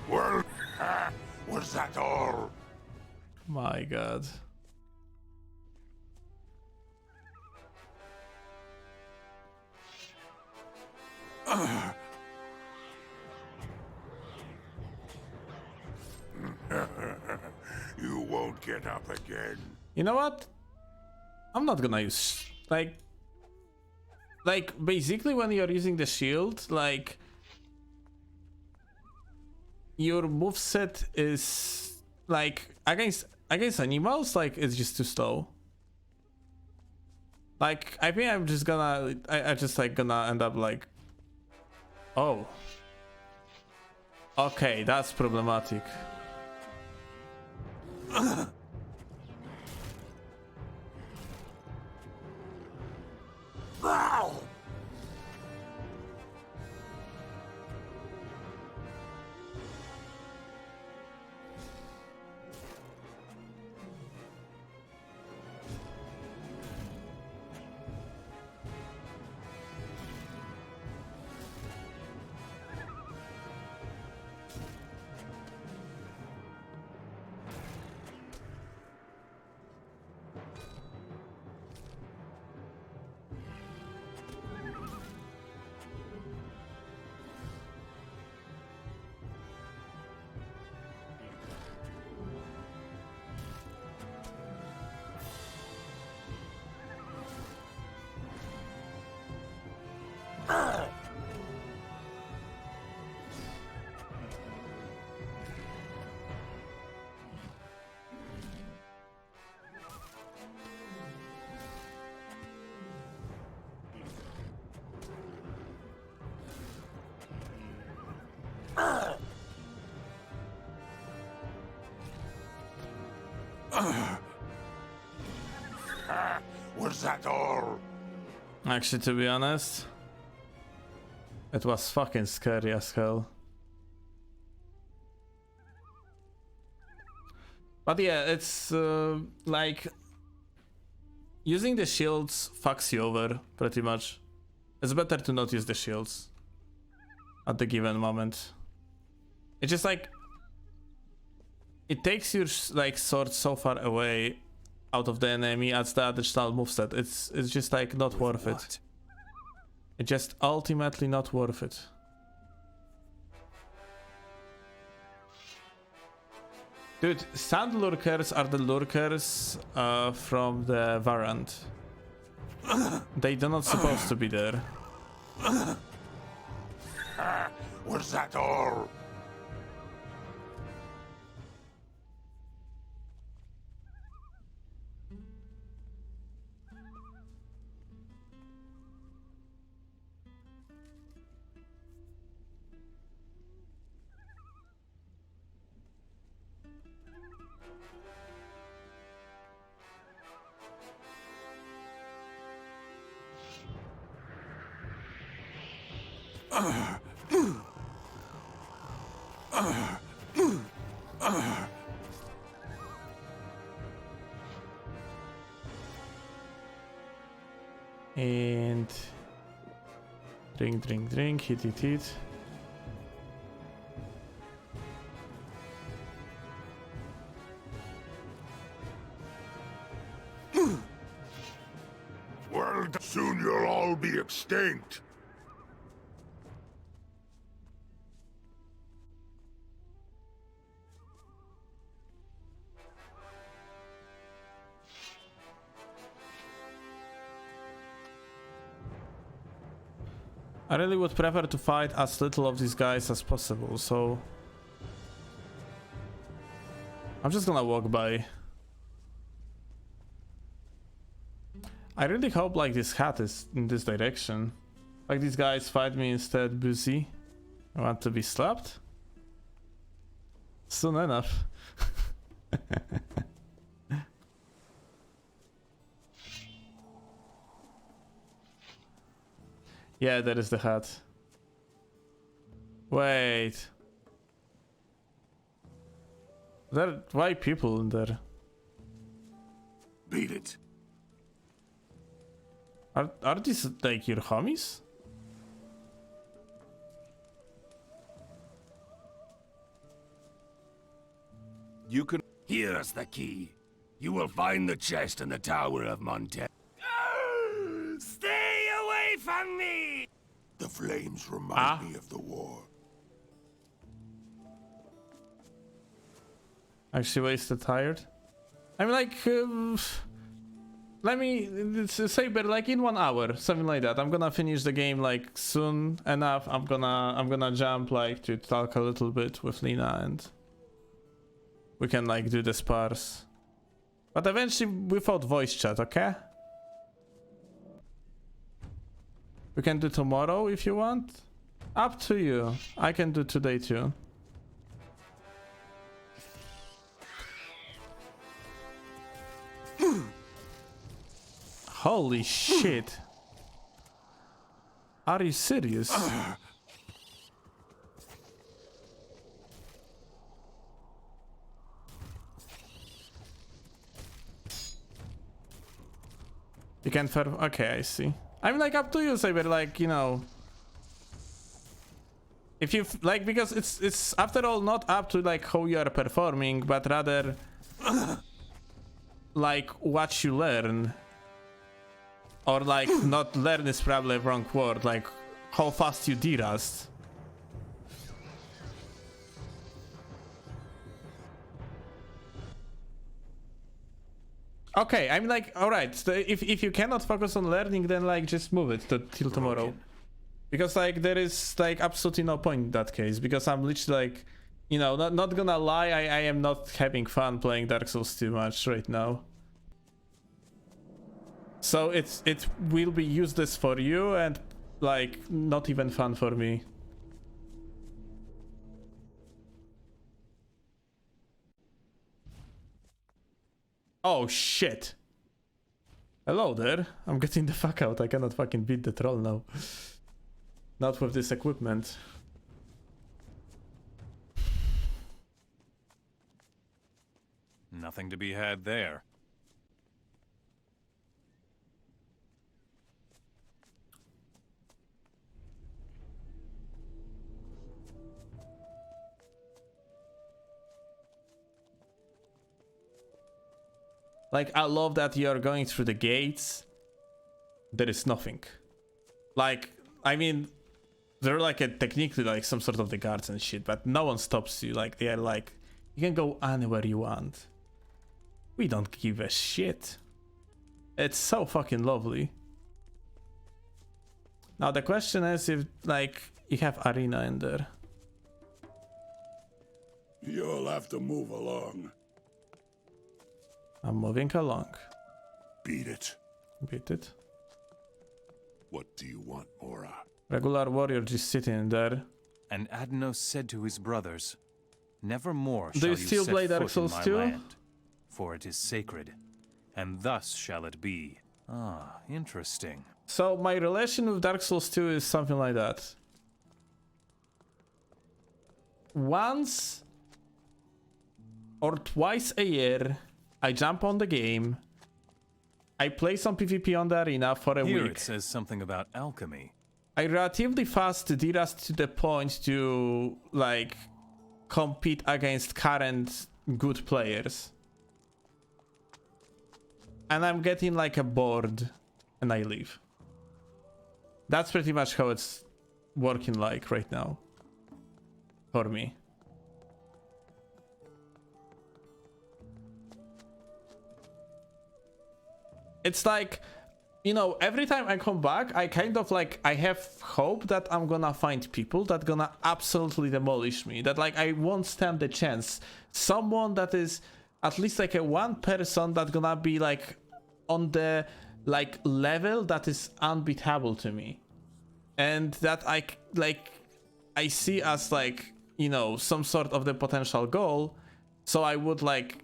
Speaker 11: Well, was that all?
Speaker 1: My god.
Speaker 11: You won't get up again.
Speaker 1: You know what? I'm not gonna use like basically when you're using the shield, like your moveset is like against animals, like it's just too slow. Like I think I'm just gonna I just like gonna end up like, oh, okay, that's problematic.
Speaker 11: Was that all?
Speaker 1: Actually, to be honest, It was fucking scary as hell. But yeah, it's like using the shields fucks you over pretty much. It's better to not use the shields at the given moment. It's just like it takes your like sword so far away out of the enemy as the additional moveset. It's just like not worth it. It's just ultimately not worth it. Dude, sand lurkers are the lurkers from the variant. They are not supposed to be there.
Speaker 11: Was that all?
Speaker 1: And drink, hit.
Speaker 11: Well, soon you'll all be extinct.
Speaker 1: I really would prefer to fight as little of these guys as possible, so I'm just gonna walk by. I really hope like this hat is in this direction. Like these guys fight me instead, Boozy. I want to be slapped? Soon enough. Yeah, that is the hat. Wait. There are white people in there.
Speaker 9: Beat it.
Speaker 1: Are these like your homies?
Speaker 3: You can.
Speaker 9: Here's the key. You will find the chest in the Tower of Monte. Stay away from me!
Speaker 11: The flames remind me of the war.
Speaker 1: Actually wasted tired. I'm like, let me say, but like in 1 hour, something like that. I'm gonna finish the game like soon enough. I'm gonna jump like to talk a little bit with Lena and we can like do the spars. But eventually without voice chat, okay? We can do tomorrow if you want. Up to you. I can do today too. Holy shit. Are you serious? You can okay, I see. I'm like up to you, Saber, like, you know. If you like, because it's after all not up to like how you are performing, but rather like what you learn. Or like not learn is probably a wrong word, like how fast you derust. Okay, I'm like, alright, so if you cannot focus on learning, then like just move it till tomorrow. Because like there is like absolutely no point in that case, because I'm literally like, you know, not gonna lie, I am not having fun playing Dark Souls too much right now. So it will be useless for you and like not even fun for me. Oh shit. Hello there. I'm getting the fuck out. I cannot fucking beat the troll now. Not with this equipment.
Speaker 8: Nothing to be had there.
Speaker 1: Like, I love that you're going through the gates. There is nothing. Like, I mean, they're like technically like some sort of the guards and shit, but no one stops you. Like, they are like, you can go anywhere you want. We don't give a shit. It's so fucking lovely. Now the question is if, like, you have arena in there.
Speaker 11: You'll have to move along.
Speaker 1: I'm moving along.
Speaker 11: Beat it.
Speaker 1: Beat it.
Speaker 11: What do you want, Mora?
Speaker 1: Regular warrior just sitting there.
Speaker 8: And Adnos said to his brothers, "Never more
Speaker 1: Do
Speaker 8: shall
Speaker 1: you
Speaker 8: you
Speaker 1: still
Speaker 8: set
Speaker 1: play Dark
Speaker 8: foot in
Speaker 1: Souls
Speaker 8: my
Speaker 1: 2?
Speaker 8: land, for it is sacred, and thus shall it be." Ah, interesting.
Speaker 1: So my relation with Dark Souls 2 is something like that. Once or twice a year, I jump on the game. I play some PvP on the arena for a
Speaker 8: Here
Speaker 1: week.
Speaker 8: it says something about alchemy.
Speaker 1: I relatively fast derust to the point to, like, compete against current good players. And I'm getting like a bored and I leave. That's pretty much how it's working like right now. For me. It's like, you know, every time I come back, I kind of like, I have hope that I'm gonna find people that gonna absolutely demolish me. That like, I won't stand the chance. Someone that is at least like a one person that gonna be like on the like level that is unbeatable to me. And that I like, I see as like, you know, some sort of the potential goal. So I would like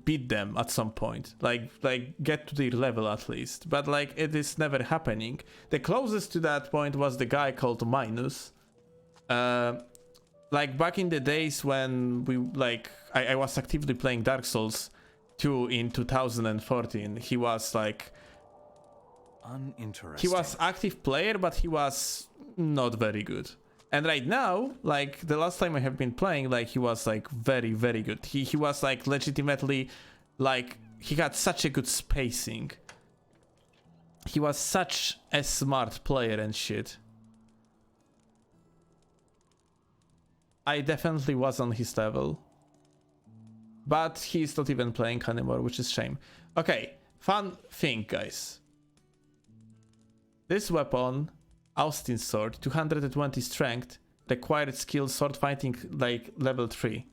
Speaker 1: beat them at some point, like get to their level at least, but like it is never happening. The closest to that point was the guy called Minus. Like back in the days when we like I was actively playing Dark Souls 2 in 2014. He was like
Speaker 8: uninteresting.
Speaker 1: He was active player, but he was not very good. And right now, like the last time I have been playing, like he was like very, very good. He was like legitimately, like he had such a good spacing. He was such a smart player and shit. I definitely was on his level. But he's not even playing anymore, which is a shame. Okay, fun thing, guys. This weapon, Austin's sword, 220 strength, required skill sword fighting like level 3.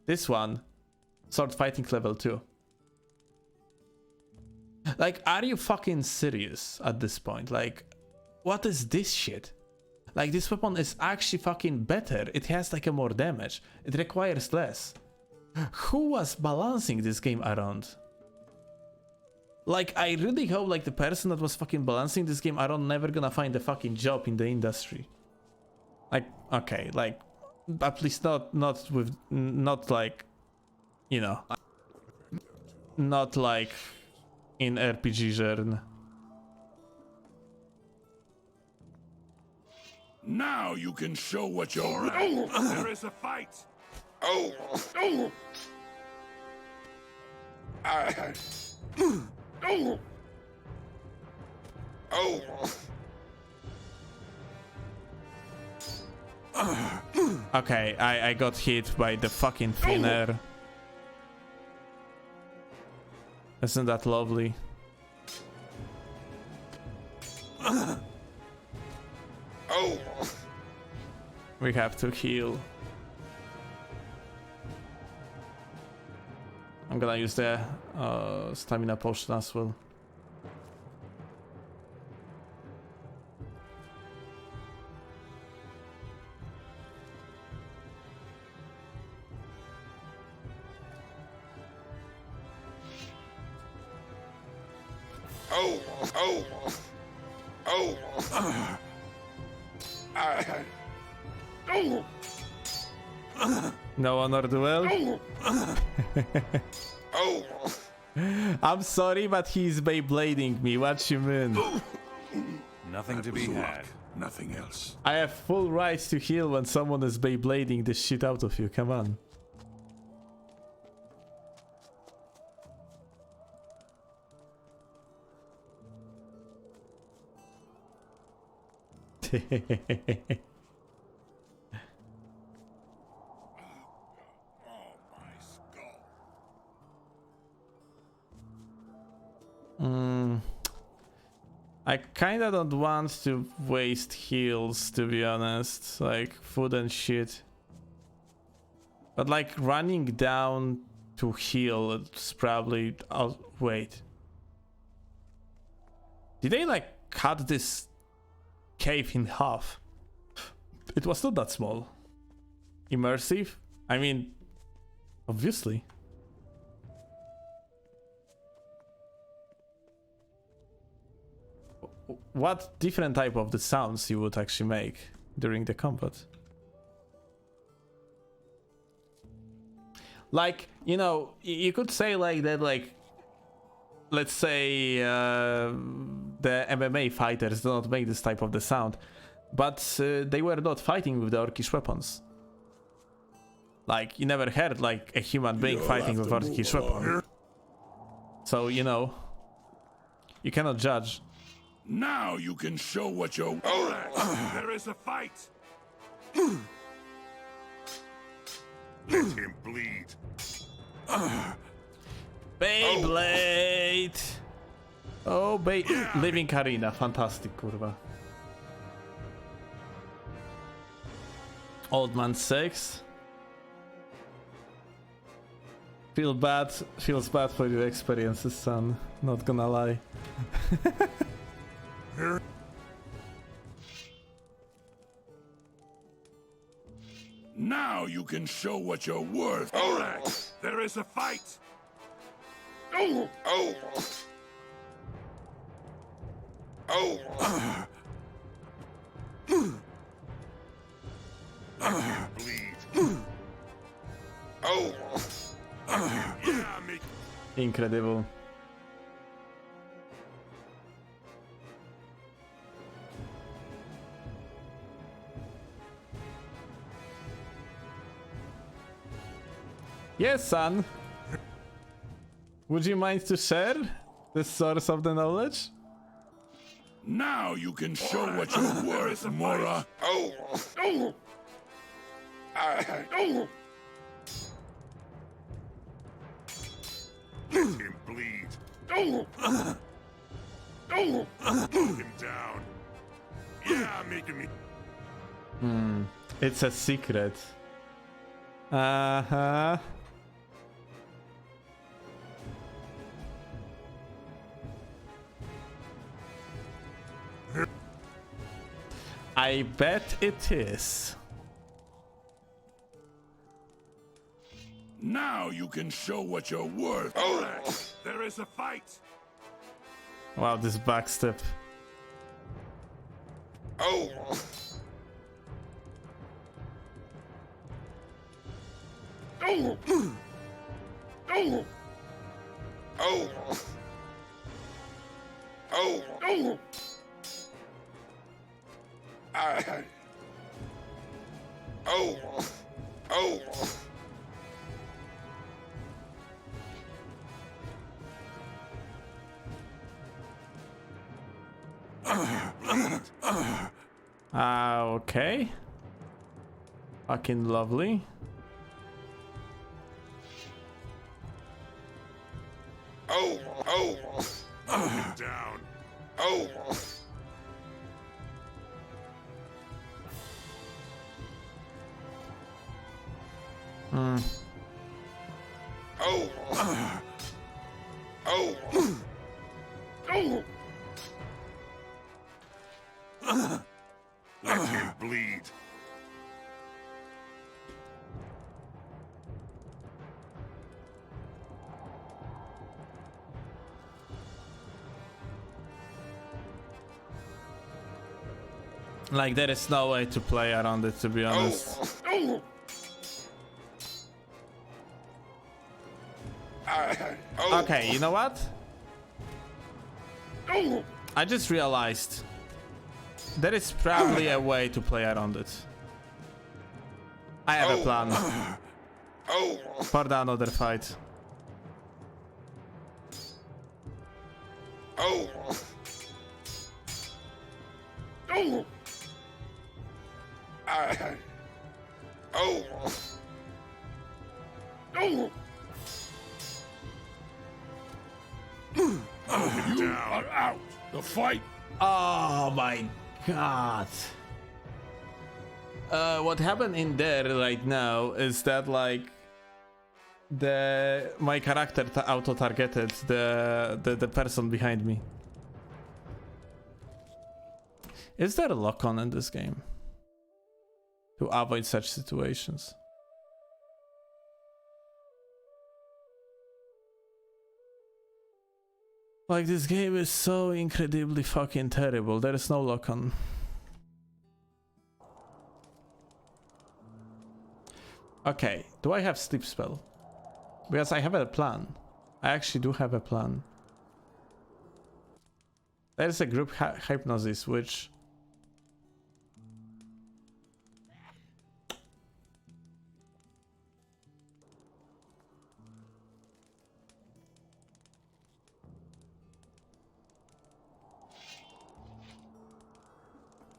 Speaker 1: This one, sword fighting level 2. Like, are you fucking serious at this point? Like, what is this shit? Like, this weapon is actually fucking better. It has like a more damage. It requires less. Who was balancing this game around? Like, I really hope like the person that was fucking balancing this game around never gonna find a fucking job in the industry. Like, okay, like, at least not like, you know, not like in RPG genre.
Speaker 11: Now you can show what you're at. There is a fight.
Speaker 1: Okay, I got hit by the fucking thin air. Isn't that lovely? We have to heal. I'm gonna use the stamina potion as well. No honor duel? I'm sorry, but he's Beyblading me. What you mean?
Speaker 8: Nothing to be had.
Speaker 11: Nothing else.
Speaker 1: I have full rights to heal when someone is Beyblading the shit out of you. Come on. I kinda don't want to waste heals, to be honest, like food and shit. But like running down to heal, it's probably... I'll wait. Did they like cut this cave in half? It was not that small. Immersive? I mean, obviously. What different type of the sounds you would actually make during the combat? Like, you know, you could say like that, like, let's say the MMA fighters do not make this type of the sound, but they were not fighting with the orcish weapons. Like, you never heard like a human being fighting with orcish weapons. So, you know, you cannot judge.
Speaker 11: Now you can show what you're...
Speaker 9: There is a fight!
Speaker 11: Let him bleed.
Speaker 1: Beyblade! Oh, Living Arena. Fantastic, kurwa. Old Man 6. Feels bad for your experiences, son. Not gonna lie.
Speaker 11: Now you can show what you're worth.
Speaker 9: There is a fight!
Speaker 11: Bleed.
Speaker 1: Incredible. Yes, son. Would you mind to share the source of the knowledge?
Speaker 11: Now you can show what you're worth, Mora. Let him bleed. Put him down. Yeah, making me...
Speaker 1: It's a secret. Uh-huh. I bet it is.
Speaker 11: Now you can show what you're worth.
Speaker 9: There is a fight!
Speaker 1: Wow, this backstep. Okay. Fucking lovely.
Speaker 11: Put him down. Let him bleed.
Speaker 1: Like, there is no way to play around it, to be honest. Okay, you know what? I just realized there is probably a way to play around it. I have a plan for the another fight.
Speaker 9: You are out. The fight.
Speaker 1: Oh my god. What happened in there right now is that like my character auto-targeted the person behind me. Is there a lock-on in this game to avoid such situations? Like, this game is so incredibly fucking terrible. There is no lock-on. Okay, do I have sleep spell? Because I have a plan. I actually do have a plan. There is a group hypnosis, which...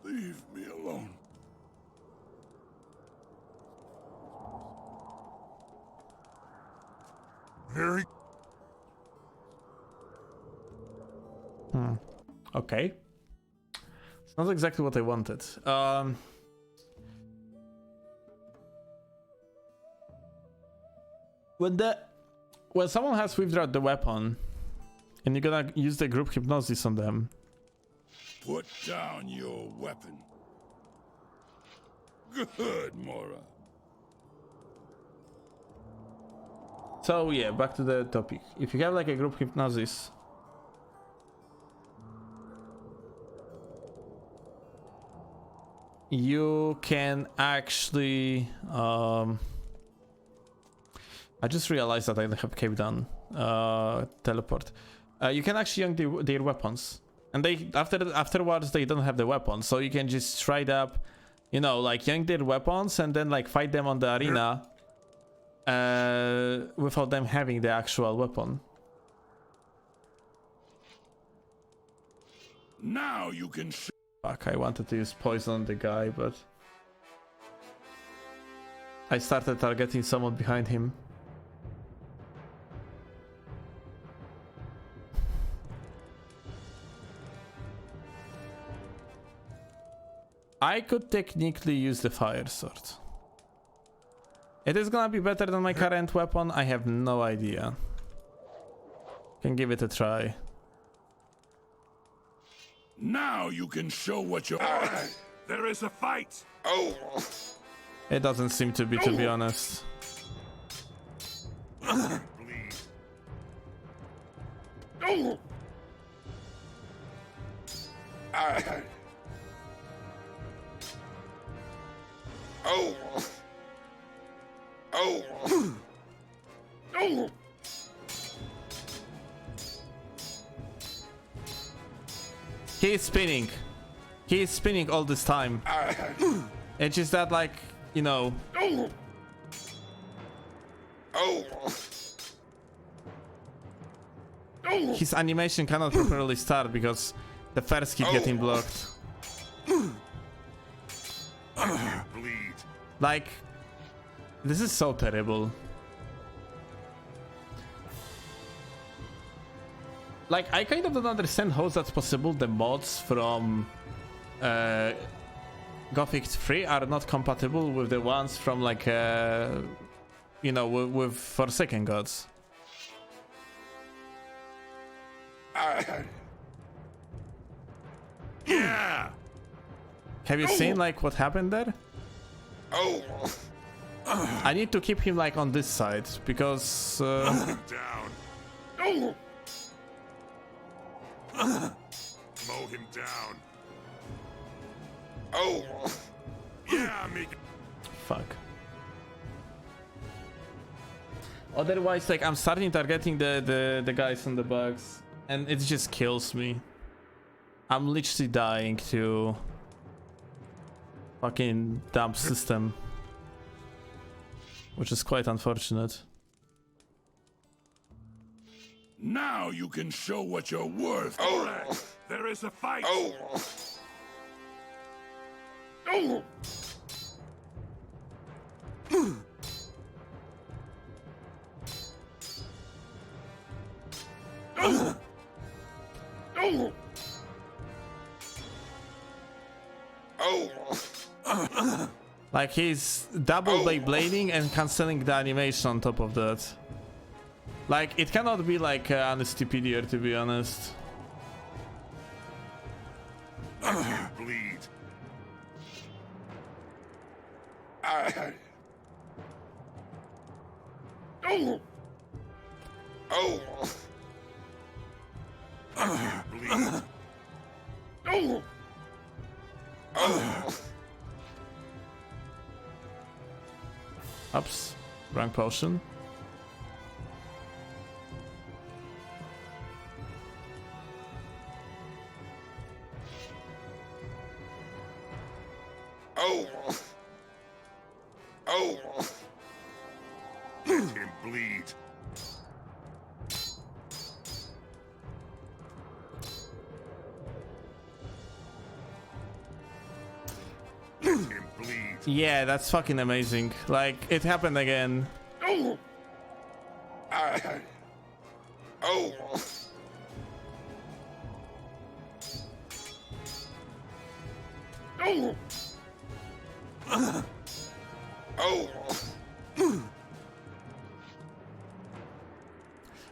Speaker 9: Leave me alone.
Speaker 11: Very.
Speaker 1: Okay. It's not exactly what I wanted. When someone has withdrawn the weapon, and you're gonna use the group hypnosis on them.
Speaker 9: Put down your weapon. Good, Mora.
Speaker 1: So yeah, back to the topic. If you have like a group hypnosis, you can actually I just realized that I don't have cape down teleport. You can actually yank their weapons, and they afterwards they don't have the weapons, so you can just straight up, you know, like yank their weapons and then like fight them on the arena without them having the actual weapon.
Speaker 9: Now you can.
Speaker 1: Fuck! I wanted to use poison on the guy, but I started targeting someone behind him. I could technically use the fire sword. It is gonna be better than my current weapon. I have no idea. Can give it a try.
Speaker 9: Now you can show what you're. There is a fight.
Speaker 1: It doesn't seem to be honest. He is spinning. He is spinning all this time. It's just that, like, you know. His animation cannot properly start because the first keep getting blocked. Like, this is so terrible. Like, I kind of don't understand how that's possible. The mods from Gothic 3 are not compatible with the ones from, like, you know, with Forsaken Gods.
Speaker 9: Yeah.
Speaker 1: Have you seen, like, what happened there? I need to keep him, like, on this side because
Speaker 11: Down. Mow him down. Yeah, amigo.
Speaker 1: Fuck. Otherwise, like, I'm starting targeting the guys on the bugs, and it just kills me. I'm literally dying to fucking dumb system, which is quite unfortunate.
Speaker 11: Now you can show what you're worth. There is a fight.
Speaker 1: Like, he's double Beyblading and cancelling the animation on top of that. Like, it cannot be like Stupidier, to be honest.
Speaker 11: Bleed. Bleed.
Speaker 1: Ups, wrong potion.
Speaker 11: Let him bleed. Let him bleed.
Speaker 1: Yeah, that's fucking amazing. Like, it happened again.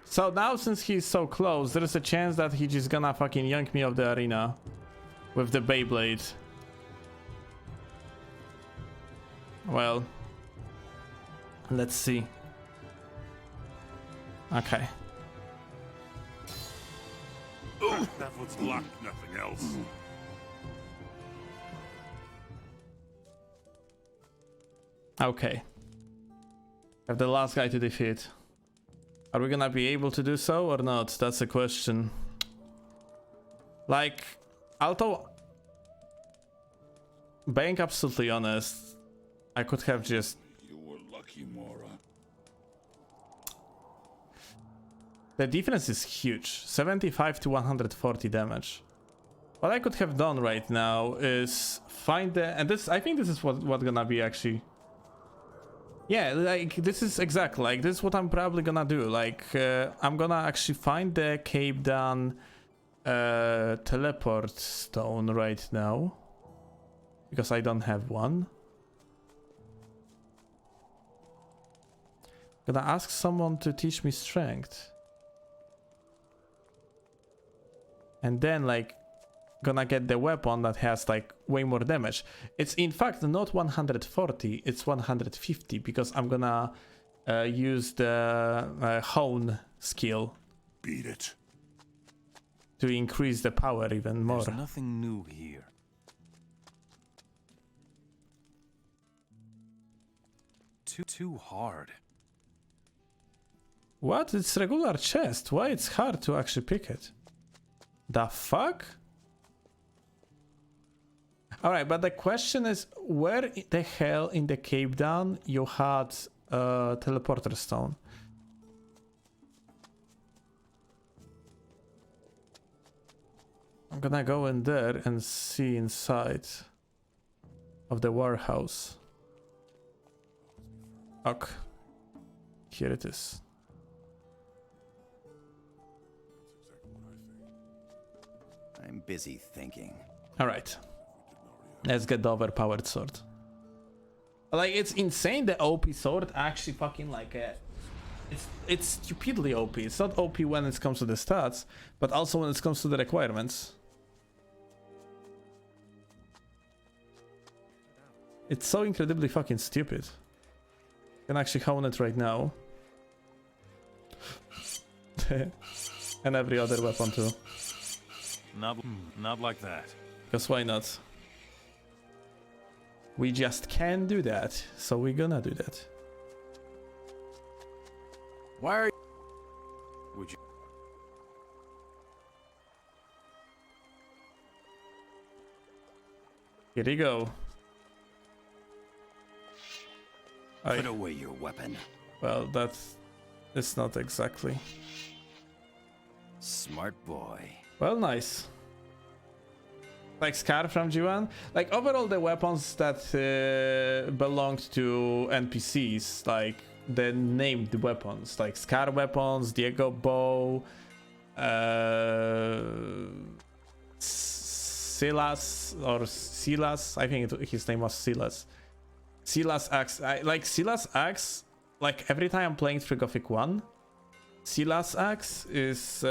Speaker 1: So now, since he's so close, there is a chance that he's just gonna fucking yank me off the arena with the Beyblade. Well, let's see. Okay.
Speaker 11: That was luck, nothing else.
Speaker 1: Okay. Have the last guy to defeat. Are we gonna be able to do so or not? That's a question. Like, although being absolutely honest, I could have just...
Speaker 11: You were lucky, Mora.
Speaker 1: The difference is huge. 75 to 140 damage. What I could have done right now is find the... And this, I think this is what gonna be actually... Yeah, like, this is exactly, like, this is what I'm probably gonna do. Like, I'm gonna actually find the Cape Down teleport stone right now. Because I don't have one. Gonna ask someone to teach me strength. And then, like, gonna get the weapon that has, like, way more damage. It's in fact not 140, it's 150, because I'm gonna use the hone skill.
Speaker 11: Beat it.
Speaker 1: To increase the power even more.
Speaker 8: There's nothing new here. Too hard.
Speaker 1: What? It's regular chest. Why it's hard to actually pick it? The fuck? Alright, but the question is, where the hell in the Cape Down you had a teleporter stone? I'm gonna go in there and see inside of the warehouse. Ok. Here it is.
Speaker 6: I'm busy thinking.
Speaker 1: Alright. Let's get the overpowered sword. Like, it's insane the OP sword actually fucking like it's stupidly OP. It's not OP when it comes to the stats, but also when it comes to the requirements. It's so incredibly fucking stupid. Can actually hone it right now. And every other weapon too.
Speaker 8: Not like that.
Speaker 1: Because why not? We just can't do that, so we're gonna do that.
Speaker 12: Why are you...
Speaker 14: Would you...
Speaker 1: Here you go.
Speaker 9: Put away your weapon.
Speaker 1: Well, it's not exactly.
Speaker 9: Smart boy.
Speaker 1: Well, nice. Like Scar from G1. Like overall, the weapons that belonged to NPCs, like the named weapons, like Scar weapons, Diego bow, Silas or Silas. I think his name was Silas. Silas axe. Like Silas axe. Like every time I'm playing through Gothic 1, Silas axe is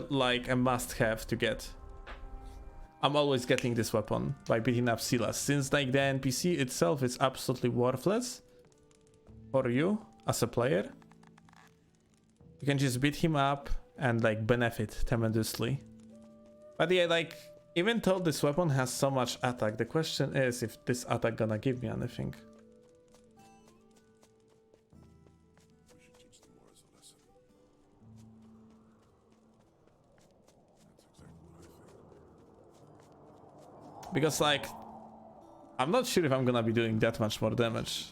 Speaker 1: like a must-have to get. I'm always getting this weapon by beating up Silas, since like the NPC itself is absolutely worthless for you as a player. You can just beat him up and like benefit tremendously. But yeah, like even though this weapon has so much attack, the question is if this attack gonna give me anything. Because like, I'm not sure if I'm gonna be doing that much more damage.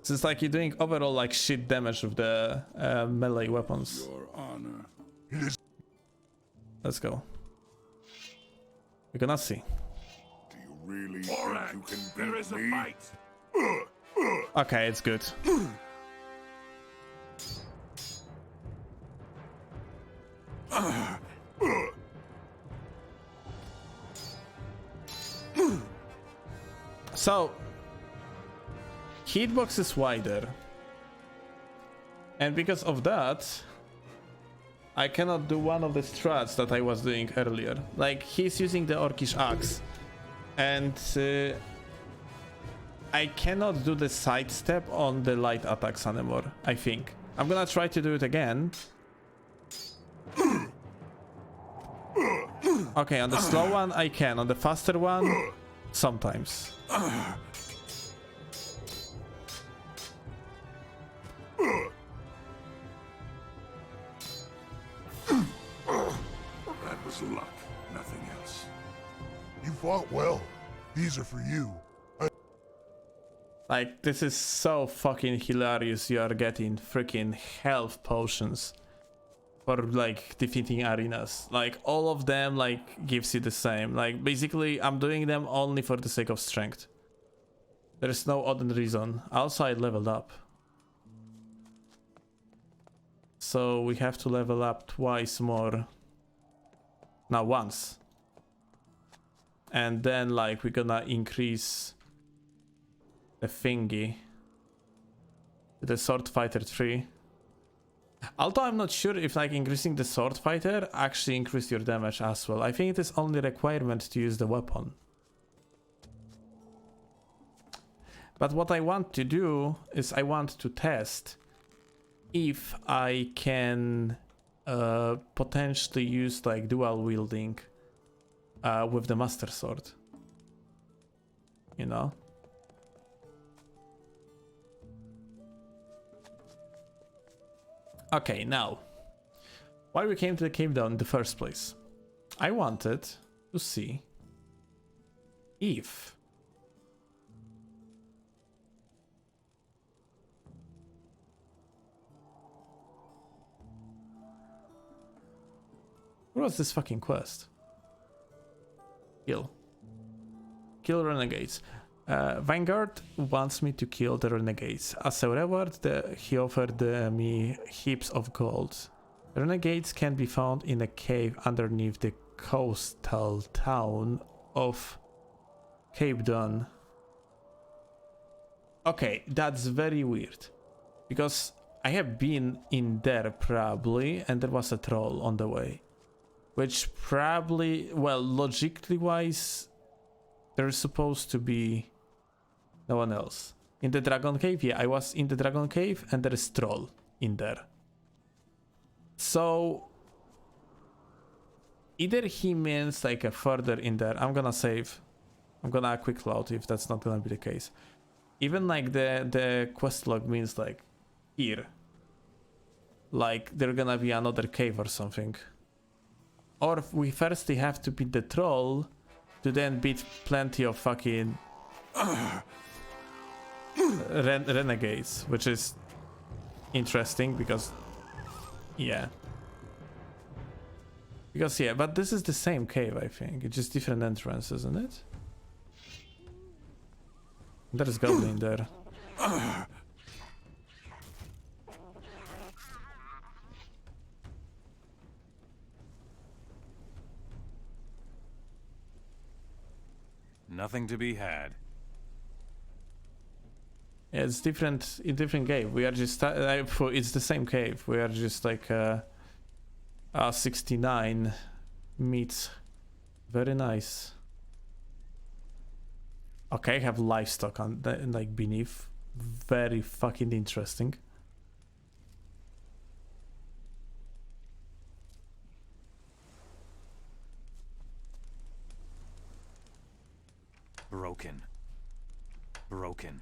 Speaker 1: Since like you're doing overall like shit damage with the melee weapons.
Speaker 11: Your honor.
Speaker 1: Let's go. We're gonna see.
Speaker 11: Do you really think you can beat me? A fight.
Speaker 1: Okay, it's good. So, hitbox is wider, and because of that, I cannot do one of the strats that I was doing earlier. Like, he's using the Orcish axe, and I cannot do the sidestep on the light attacks anymore, I think. I'm gonna try to do it again. Okay, on the slow one I can, on the faster one, sometimes.
Speaker 11: That was luck, nothing else.
Speaker 19: You fought well. These are for you.
Speaker 1: Like, this is so fucking hilarious. You are getting freaking health potions for like defeating arenas. Like, all of them like gives you the same. Like, basically I'm doing them only for the sake of strength. There is no other reason. Also, I leveled up, so we have to level up twice more. Now once, and then like we're gonna increase the thingy, the sword fighter 3. Although I'm not sure if like increasing the sword fighter actually increase your damage as well. I think it is only requirement to use the weapon. But what I want to do is I want to test if I can potentially use like dual wielding with the master sword. You know? Okay, now, why we came to the cave down in the first place? I wanted to see if what was this fucking quest? Kill renegades. Vanguard wants me to kill the renegades. As a reward, he offered me heaps of gold. The renegades can be found in a cave underneath the coastal town of Cape Dawn. Okay, that's very weird. Because I have been in there probably, and there was a troll on the way. Which probably, well, logically wise, there's supposed to be no one else. In the Dragon Cave, yeah, I was in the Dragon Cave and there is troll in there. So, either he means like a further in there, I'm gonna save. I'm gonna quick load if that's not gonna be the case. Even like the quest log means like here. Like there gonna be another cave or something. Or we firstly have to beat the troll to then beat plenty of fucking renegades, which is interesting because yeah. Because yeah, but this is the same cave, I think. It's just different entrance, isn't it? There's goblin there.
Speaker 8: Nothing to be had.
Speaker 1: Yeah, it's different in different cave. We are just it's the same cave. We are just like 69 meats. Very nice. Okay, have livestock on like beneath. Very fucking interesting.
Speaker 8: Broken. Broken.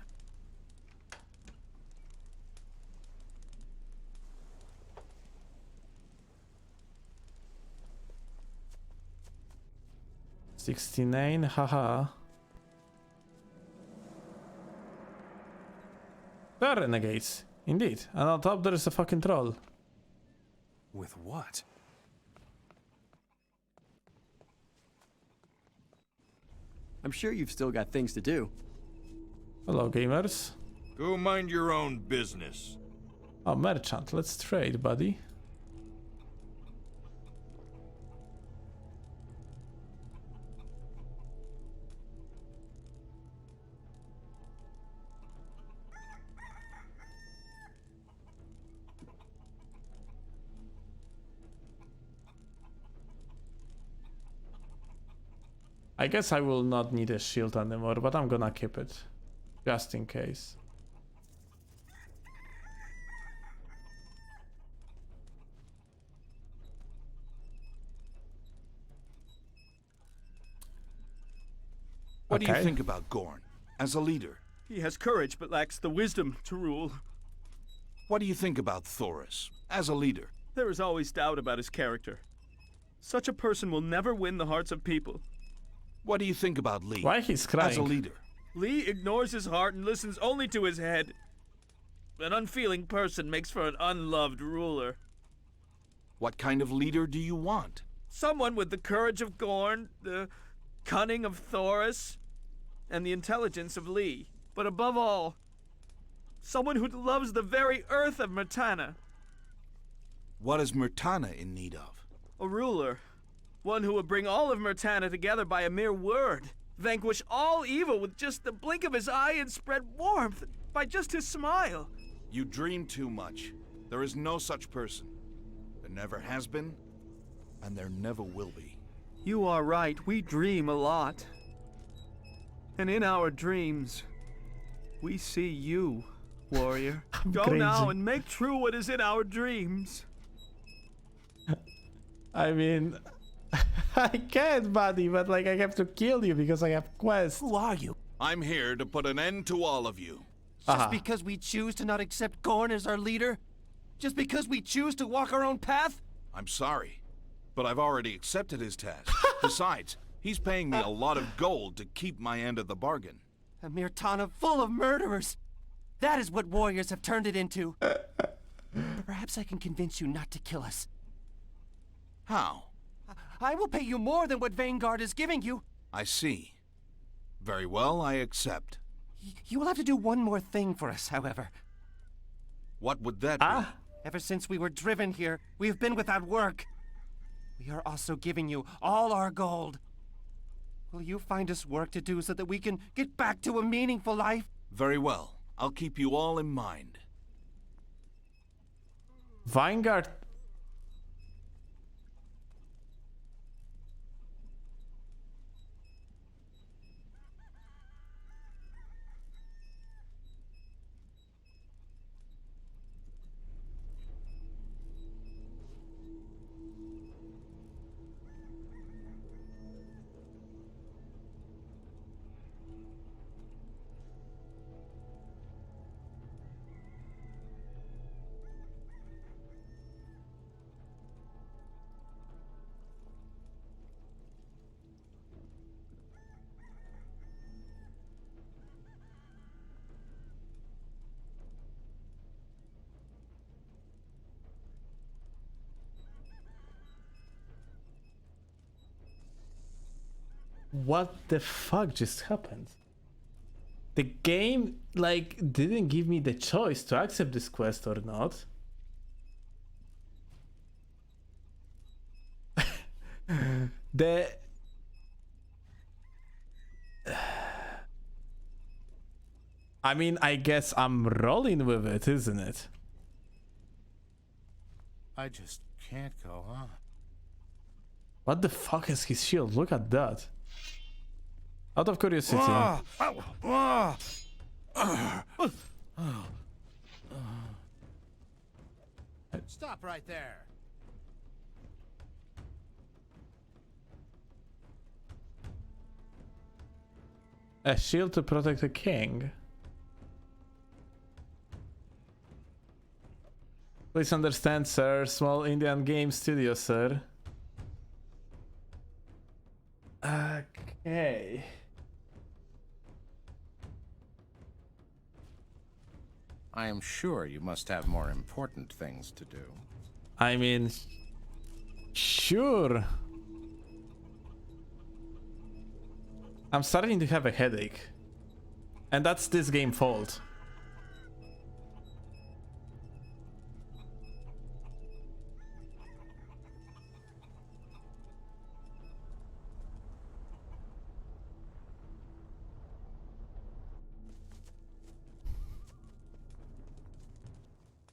Speaker 1: $69, haha. They are renegades, indeed. And on top there is a fucking troll.
Speaker 8: With what?
Speaker 6: I'm sure you've still got things to do.
Speaker 1: Hello, gamers.
Speaker 2: Go mind your own business.
Speaker 1: Oh, merchant, let's trade, buddy. I guess I will not need a shield anymore, but I'm gonna keep it. Just in case.
Speaker 3: What do you think about Gorn, as a leader?
Speaker 7: He has courage, but lacks the wisdom to rule.
Speaker 3: What do you think about Thoris, as a leader?
Speaker 7: There is always doubt about his character. Such a person will never win the hearts of people.
Speaker 3: What do you think about Lee?
Speaker 1: Why he's crying?
Speaker 3: As a leader.
Speaker 7: Lee ignores his heart and listens only to his head. An unfeeling person makes for an unloved ruler.
Speaker 3: What kind of leader do you want?
Speaker 7: Someone with the courage of Gorn, the cunning of Thoris, and the intelligence of Lee. But above all, someone who loves the very earth of Myrtana.
Speaker 3: What is Myrtana in need of?
Speaker 7: A ruler. One who would bring all of Myrtana together by a mere word. Vanquish all evil with just the blink of his eye and spread warmth by just his smile.
Speaker 3: You dream too much. There is no such person. There never has been, and there never will be.
Speaker 7: You are right. We dream a lot. And in our dreams, we see you, warrior. Go now and make true what is in our dreams.
Speaker 1: I mean, I can't, buddy, but like I have to kill you because I have quests.
Speaker 6: Who are you?
Speaker 3: I'm here to put an end to all of you.
Speaker 6: Just because we choose to not accept Gorn as our leader? Just because we choose to walk our own path?
Speaker 3: I'm sorry, but I've already accepted his task. Besides, he's paying me a lot of gold to keep my end of the bargain.
Speaker 6: A Myrtana full of murderers. That is what warriors have turned it into. Perhaps I can convince you not to kill us.
Speaker 3: How?
Speaker 6: I will pay you more than what Vanguard is giving you.
Speaker 3: I see. Very well, I accept.
Speaker 6: You will have to do one more thing for us, however.
Speaker 3: What would that be?
Speaker 6: Ever since we were driven here, we have been without work. We are also giving you all our gold. Will you find us work to do so that we can get back to a meaningful life?
Speaker 3: Very well. I'll keep you all in mind.
Speaker 1: Vanguard. What the fuck just happened? The game, like, didn't give me the choice to accept this quest or not. the... I mean, I guess I'm rolling with it, isn't it?
Speaker 11: I just can't go on.
Speaker 1: What the fuck is his shield? Look at that. Out of curiosity.
Speaker 18: Stop right there.
Speaker 1: A shield to protect the king. Please understand, sir. Small Indian game studio, sir. Okay.
Speaker 12: I am sure you must have more important things to do.
Speaker 1: I mean, sure. I'm starting to have a headache. And that's this game's fault.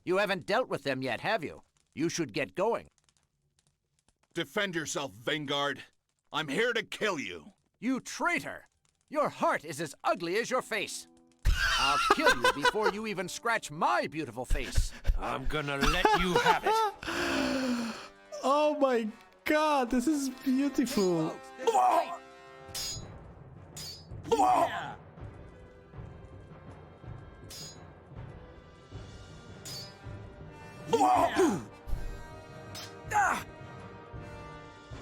Speaker 18: You haven't dealt with them yet, have you? You should get going.
Speaker 3: Defend yourself, Vanguard. I'm here to kill you.
Speaker 18: You traitor! Your heart is as ugly as your face. I'll kill you before you even scratch my beautiful face.
Speaker 9: I'm gonna let you have it.
Speaker 1: Oh my god, this is beautiful.
Speaker 18: Yeah.
Speaker 9: Yeah.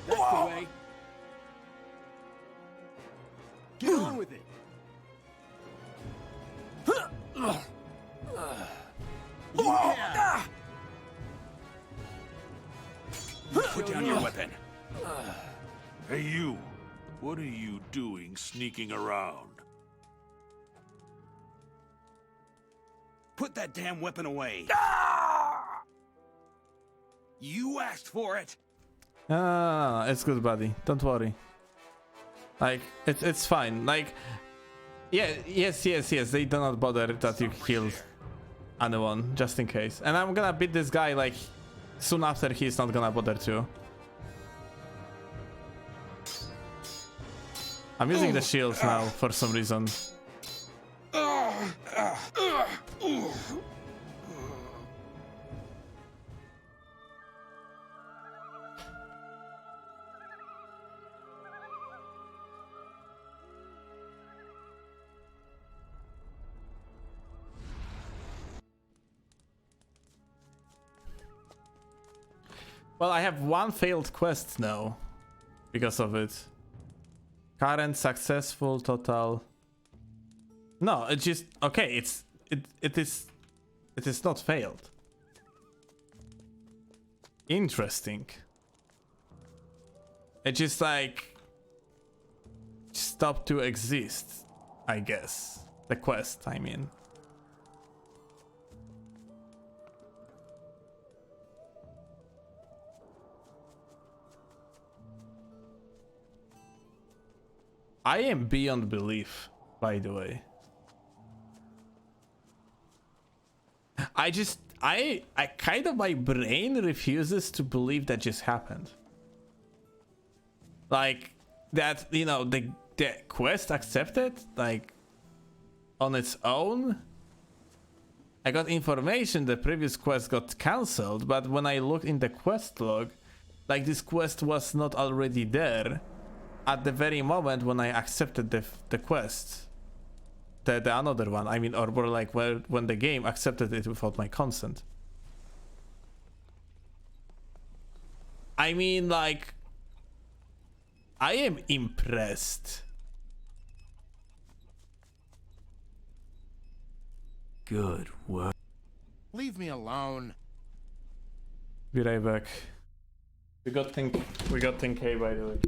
Speaker 9: That's the way. Get on with it. Yeah.
Speaker 2: Put down your weapon. Hey, you. What are you doing sneaking around?
Speaker 5: Put that damn weapon away. You asked for it.
Speaker 1: Ah, it's good, buddy. Don't worry. Like, it's fine. Like, yeah, yes. They do not bother that you killed anyone, just in case. And I'm gonna beat this guy, like, soon after he's not gonna bother to. I'm using the shields now, for some reason. Well, I have one failed quest now because of it. Current successful total. No, it's just okay. It is not failed. Interesting. It just like stopped to exist, I guess. The quest, I mean. I am beyond belief, by the way. I kind of, my brain refuses to believe that just happened. Like, that, you know, the quest accepted, like, on its own. I got information the previous quest got cancelled, but when I looked in the quest log, like, this quest was not already there at the very moment when I accepted the quest. The another one, I mean, or more like when the game accepted it without my consent. I mean, like, I am impressed.
Speaker 9: Good work.
Speaker 11: Leave me alone.
Speaker 1: Be right back. We got 10K by the way.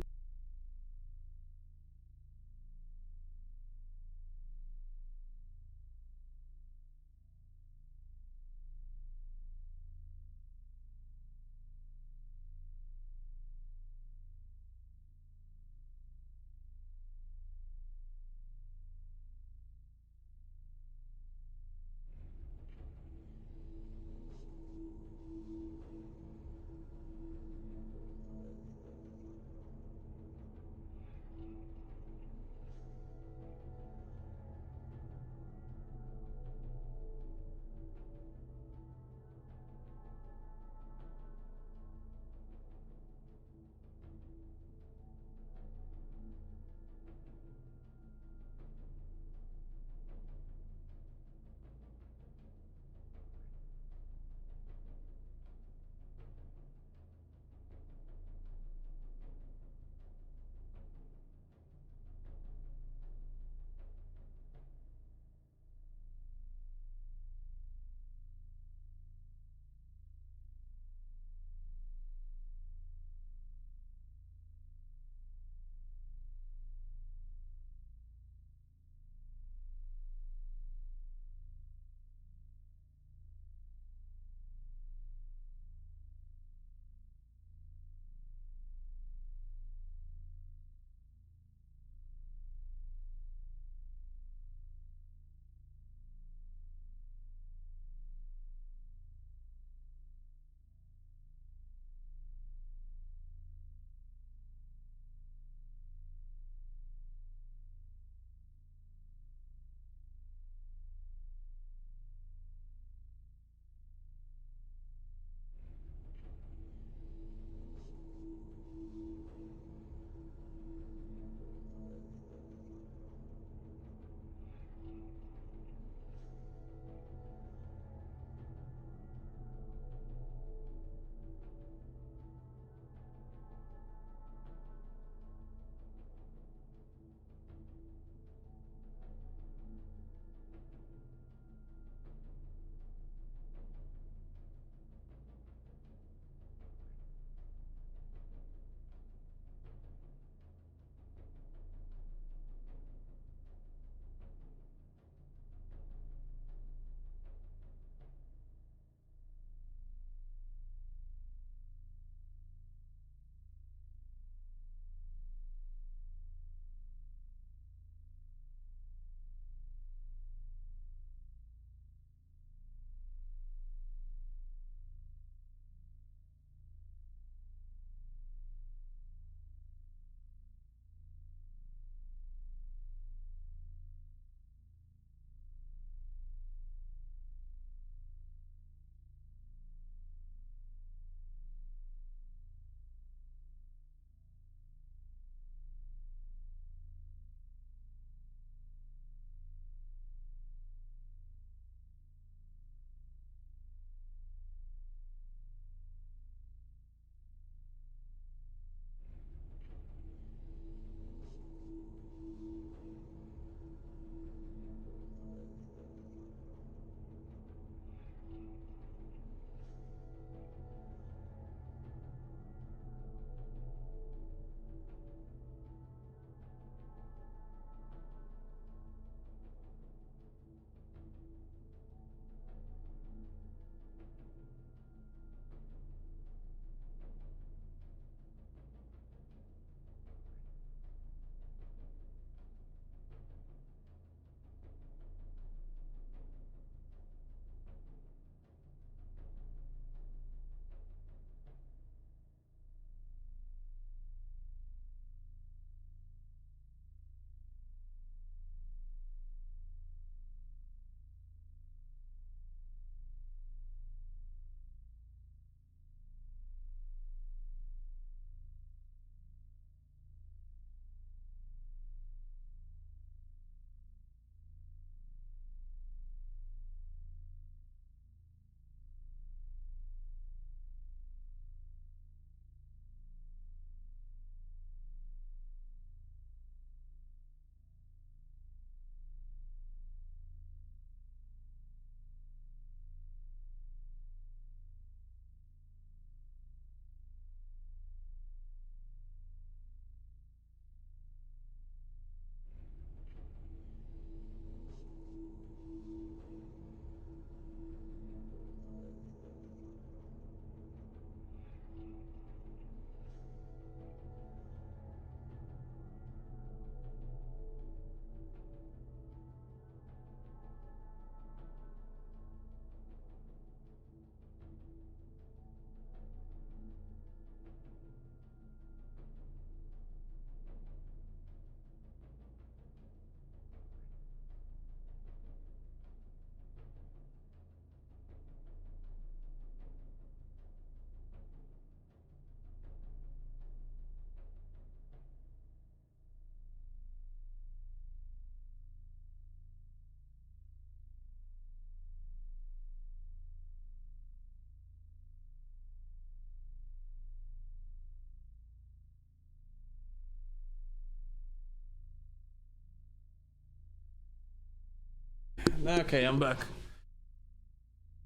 Speaker 1: Okay, I'm back.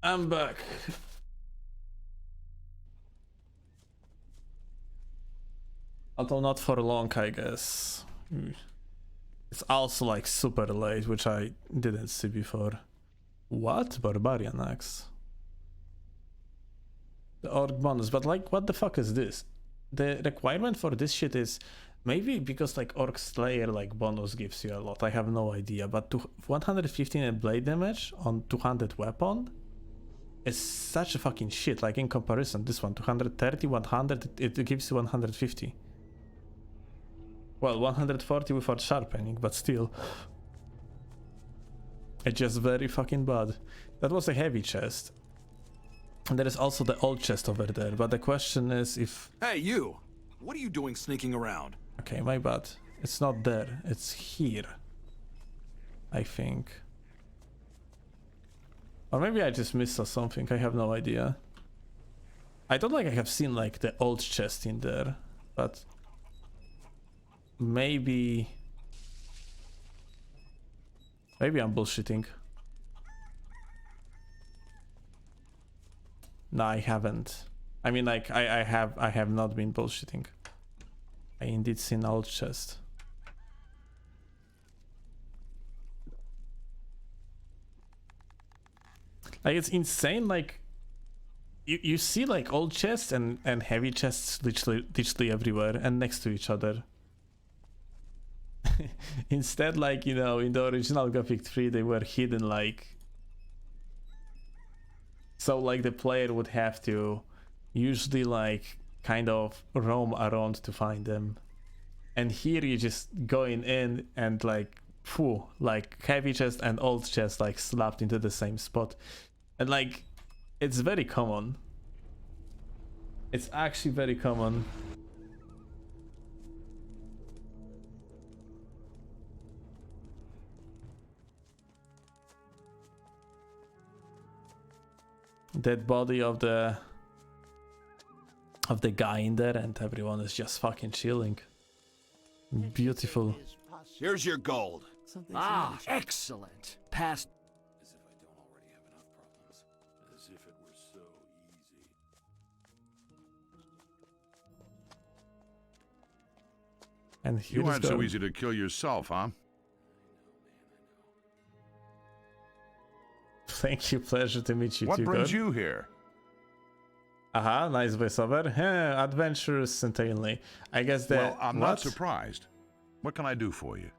Speaker 1: I'm back. Although not for long, I guess. It's also like super late, which I didn't see before. What? Barbarian axe. The orc bonus, but like, what the fuck is this? The requirement for this shit is maybe because like orc slayer like bonus gives you a lot. I have no idea, but 115 blade damage on 200 weapon is such a fucking shit. Like in comparison, this one 230, 100, it gives you 150. Well, 140 without sharpening, but still. It's just very fucking bad. That was a heavy chest. And there is also the old chest over there, but the question is if...
Speaker 3: Hey, you! What are you doing sneaking around?
Speaker 1: Okay, my bad. It's not there, it's here. I think. Or maybe I just missed something, I have no idea. I don't like I have seen like the old chest in there, but... Maybe I'm bullshitting. No, I haven't. I mean, like, I have not been bullshitting. I indeed seen old chest. Like, it's insane, like, you see, like, old chests and heavy chests literally everywhere and next to each other. Instead, like, you know, in the original Gothic 3, they were hidden, like... So, like, the player would have to usually, like, kind of roam around to find them. And here you just going in and, like, phew, like, heavy chest and old chest, like, slapped into the same spot. And, like, it's very common. It's actually very common. Dead body of the guy in there, and everyone is just fucking chilling. Beautiful.
Speaker 3: Here's your gold.
Speaker 9: Ah, excellent. Past.
Speaker 2: As if I don't already have enough problems. As if it were so easy.
Speaker 1: And here
Speaker 11: you aren't so easy to kill yourself, huh?
Speaker 1: Thank you, pleasure to meet you too.
Speaker 11: What brings you here?
Speaker 1: Aha, nice voiceover. Huh, adventurous certainly. I guess that.
Speaker 11: Well, I'm not surprised. What can I do for you?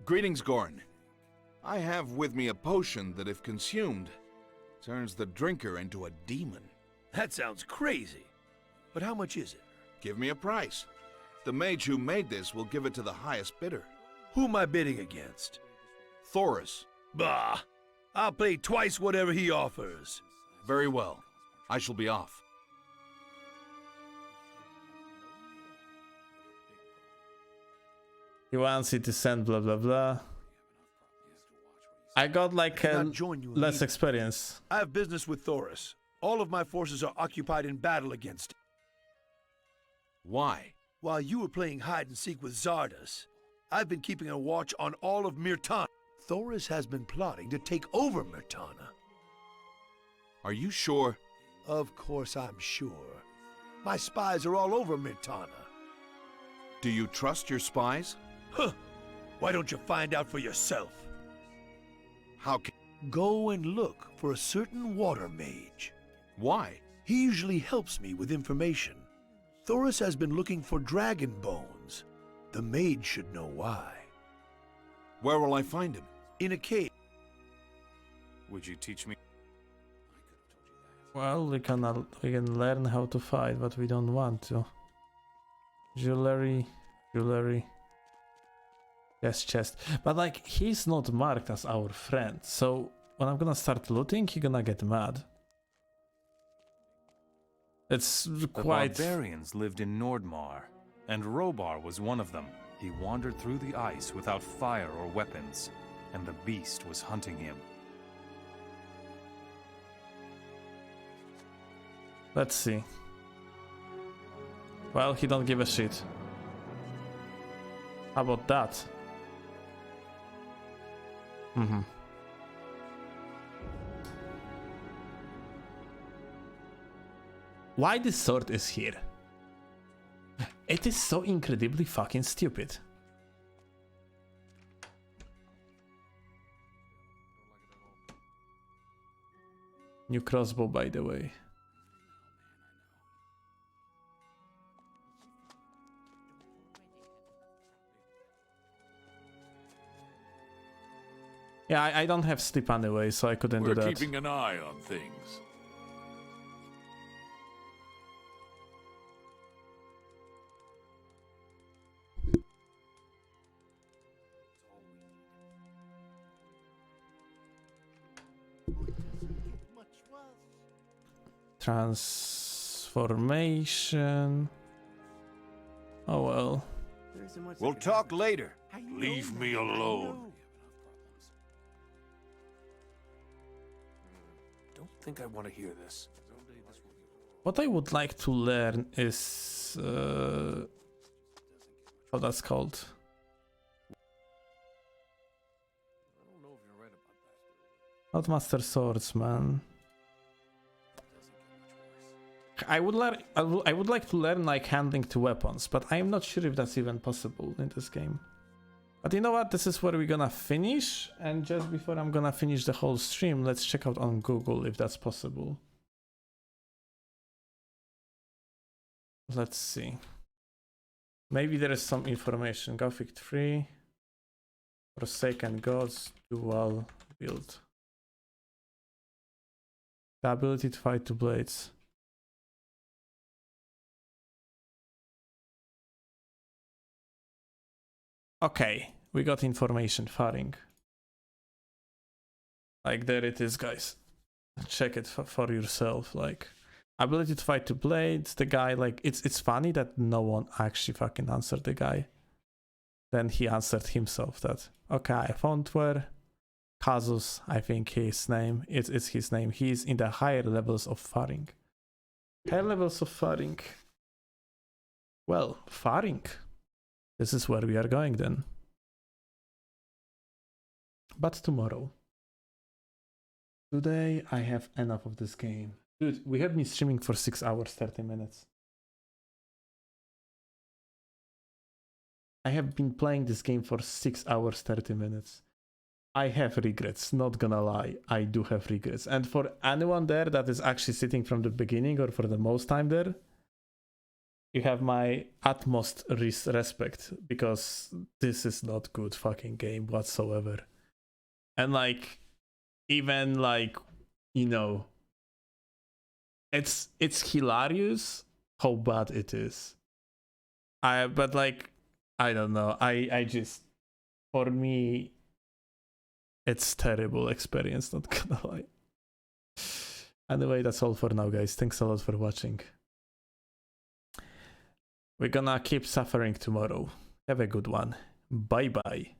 Speaker 3: Greetings, Gorn. I have with me a potion that, if consumed, turns the drinker into a demon.
Speaker 9: That sounds crazy. But how much is it?
Speaker 3: Give me a price. The mage who made this will give it to the highest bidder.
Speaker 9: Who am I bidding against?
Speaker 3: Thoris.
Speaker 9: Bah! I'll pay twice whatever he offers.
Speaker 3: Very well. I shall be off.
Speaker 1: He wants you to send blah blah blah. I got like less experience.
Speaker 9: I have business with Thoris. All of my forces are occupied in battle against him.
Speaker 3: Why?
Speaker 9: While you were playing hide-and-seek with Zardas, I've been keeping a watch on all of Mirtana. Thoris has been plotting to take over Mirtana.
Speaker 3: Are you sure?
Speaker 9: Of course I'm sure. My spies are all over Mirtana.
Speaker 3: Do you trust your spies?
Speaker 9: Huh! Why don't you find out for yourself?
Speaker 3: How can...
Speaker 9: Go and look for a certain water mage.
Speaker 3: Why?
Speaker 9: He usually helps me with information. Thoris has been looking for dragon bones. The mage should know why.
Speaker 3: Where will I find him?
Speaker 9: In a cave.
Speaker 8: Would you teach me?
Speaker 1: Well, we can learn how to fight, but we don't want to. Jewelry. Yes, chest. But like, he's not marked as our friend, so when I'm gonna start looting, he's gonna get mad. It's quite...
Speaker 8: The barbarians lived in Nordmar, and Robar was one of them. He wandered through the ice without fire or weapons, and the beast was hunting him.
Speaker 1: Let's see. Well, he don't give a shit. How about that? Mm-hmm. Why this sword is here? It is so incredibly fucking stupid. New crossbow, by the way. Yeah, I don't have sleep anyway, so I couldn't do
Speaker 2: We're
Speaker 1: that.
Speaker 2: keeping an eye on things.
Speaker 1: Transformation. Oh well.
Speaker 9: We'll talk later.
Speaker 2: Leave me alone.
Speaker 17: Don't think I want to hear this.
Speaker 1: What I would like to learn is how that's called. Not Master Swordsman. I would like to learn like handling to weapons, but I am not sure if that's even possible in this game. But you know what? This is where we're gonna finish, and just before I'm gonna finish the whole stream, let's check out on Google if that's possible. Let's see. Maybe there is some information. Gothic 3, Forsaken Gods, dual build. The ability to fight two blades. Okay, we got information. Firing. Like there it is, guys. Check it for yourself. Like ability to fight two blades. The guy, like it's funny that no one actually fucking answered the guy. Then he answered himself that okay, I found where Kazus, I think his name. It's his name. He's in the higher levels of firing. Higher levels of firing. Well, firing. This is where we are going then. But tomorrow. Today I have enough of this game. Dude, we have been streaming for 6 hours, 30 minutes. I have been playing this game for 6 hours, 30 minutes. I have regrets, not gonna lie. I do have regrets. And for anyone there that is actually sitting from the beginning or for the most time there, you have my utmost respect, because this is not good fucking game whatsoever. And like, even like, you know, it's hilarious how bad it is. But like, I don't know. I just, for me, it's terrible experience, not gonna lie. Anyway, that's all for now, guys. Thanks a lot for watching. We're gonna keep suffering tomorrow. Have a good one. Bye bye.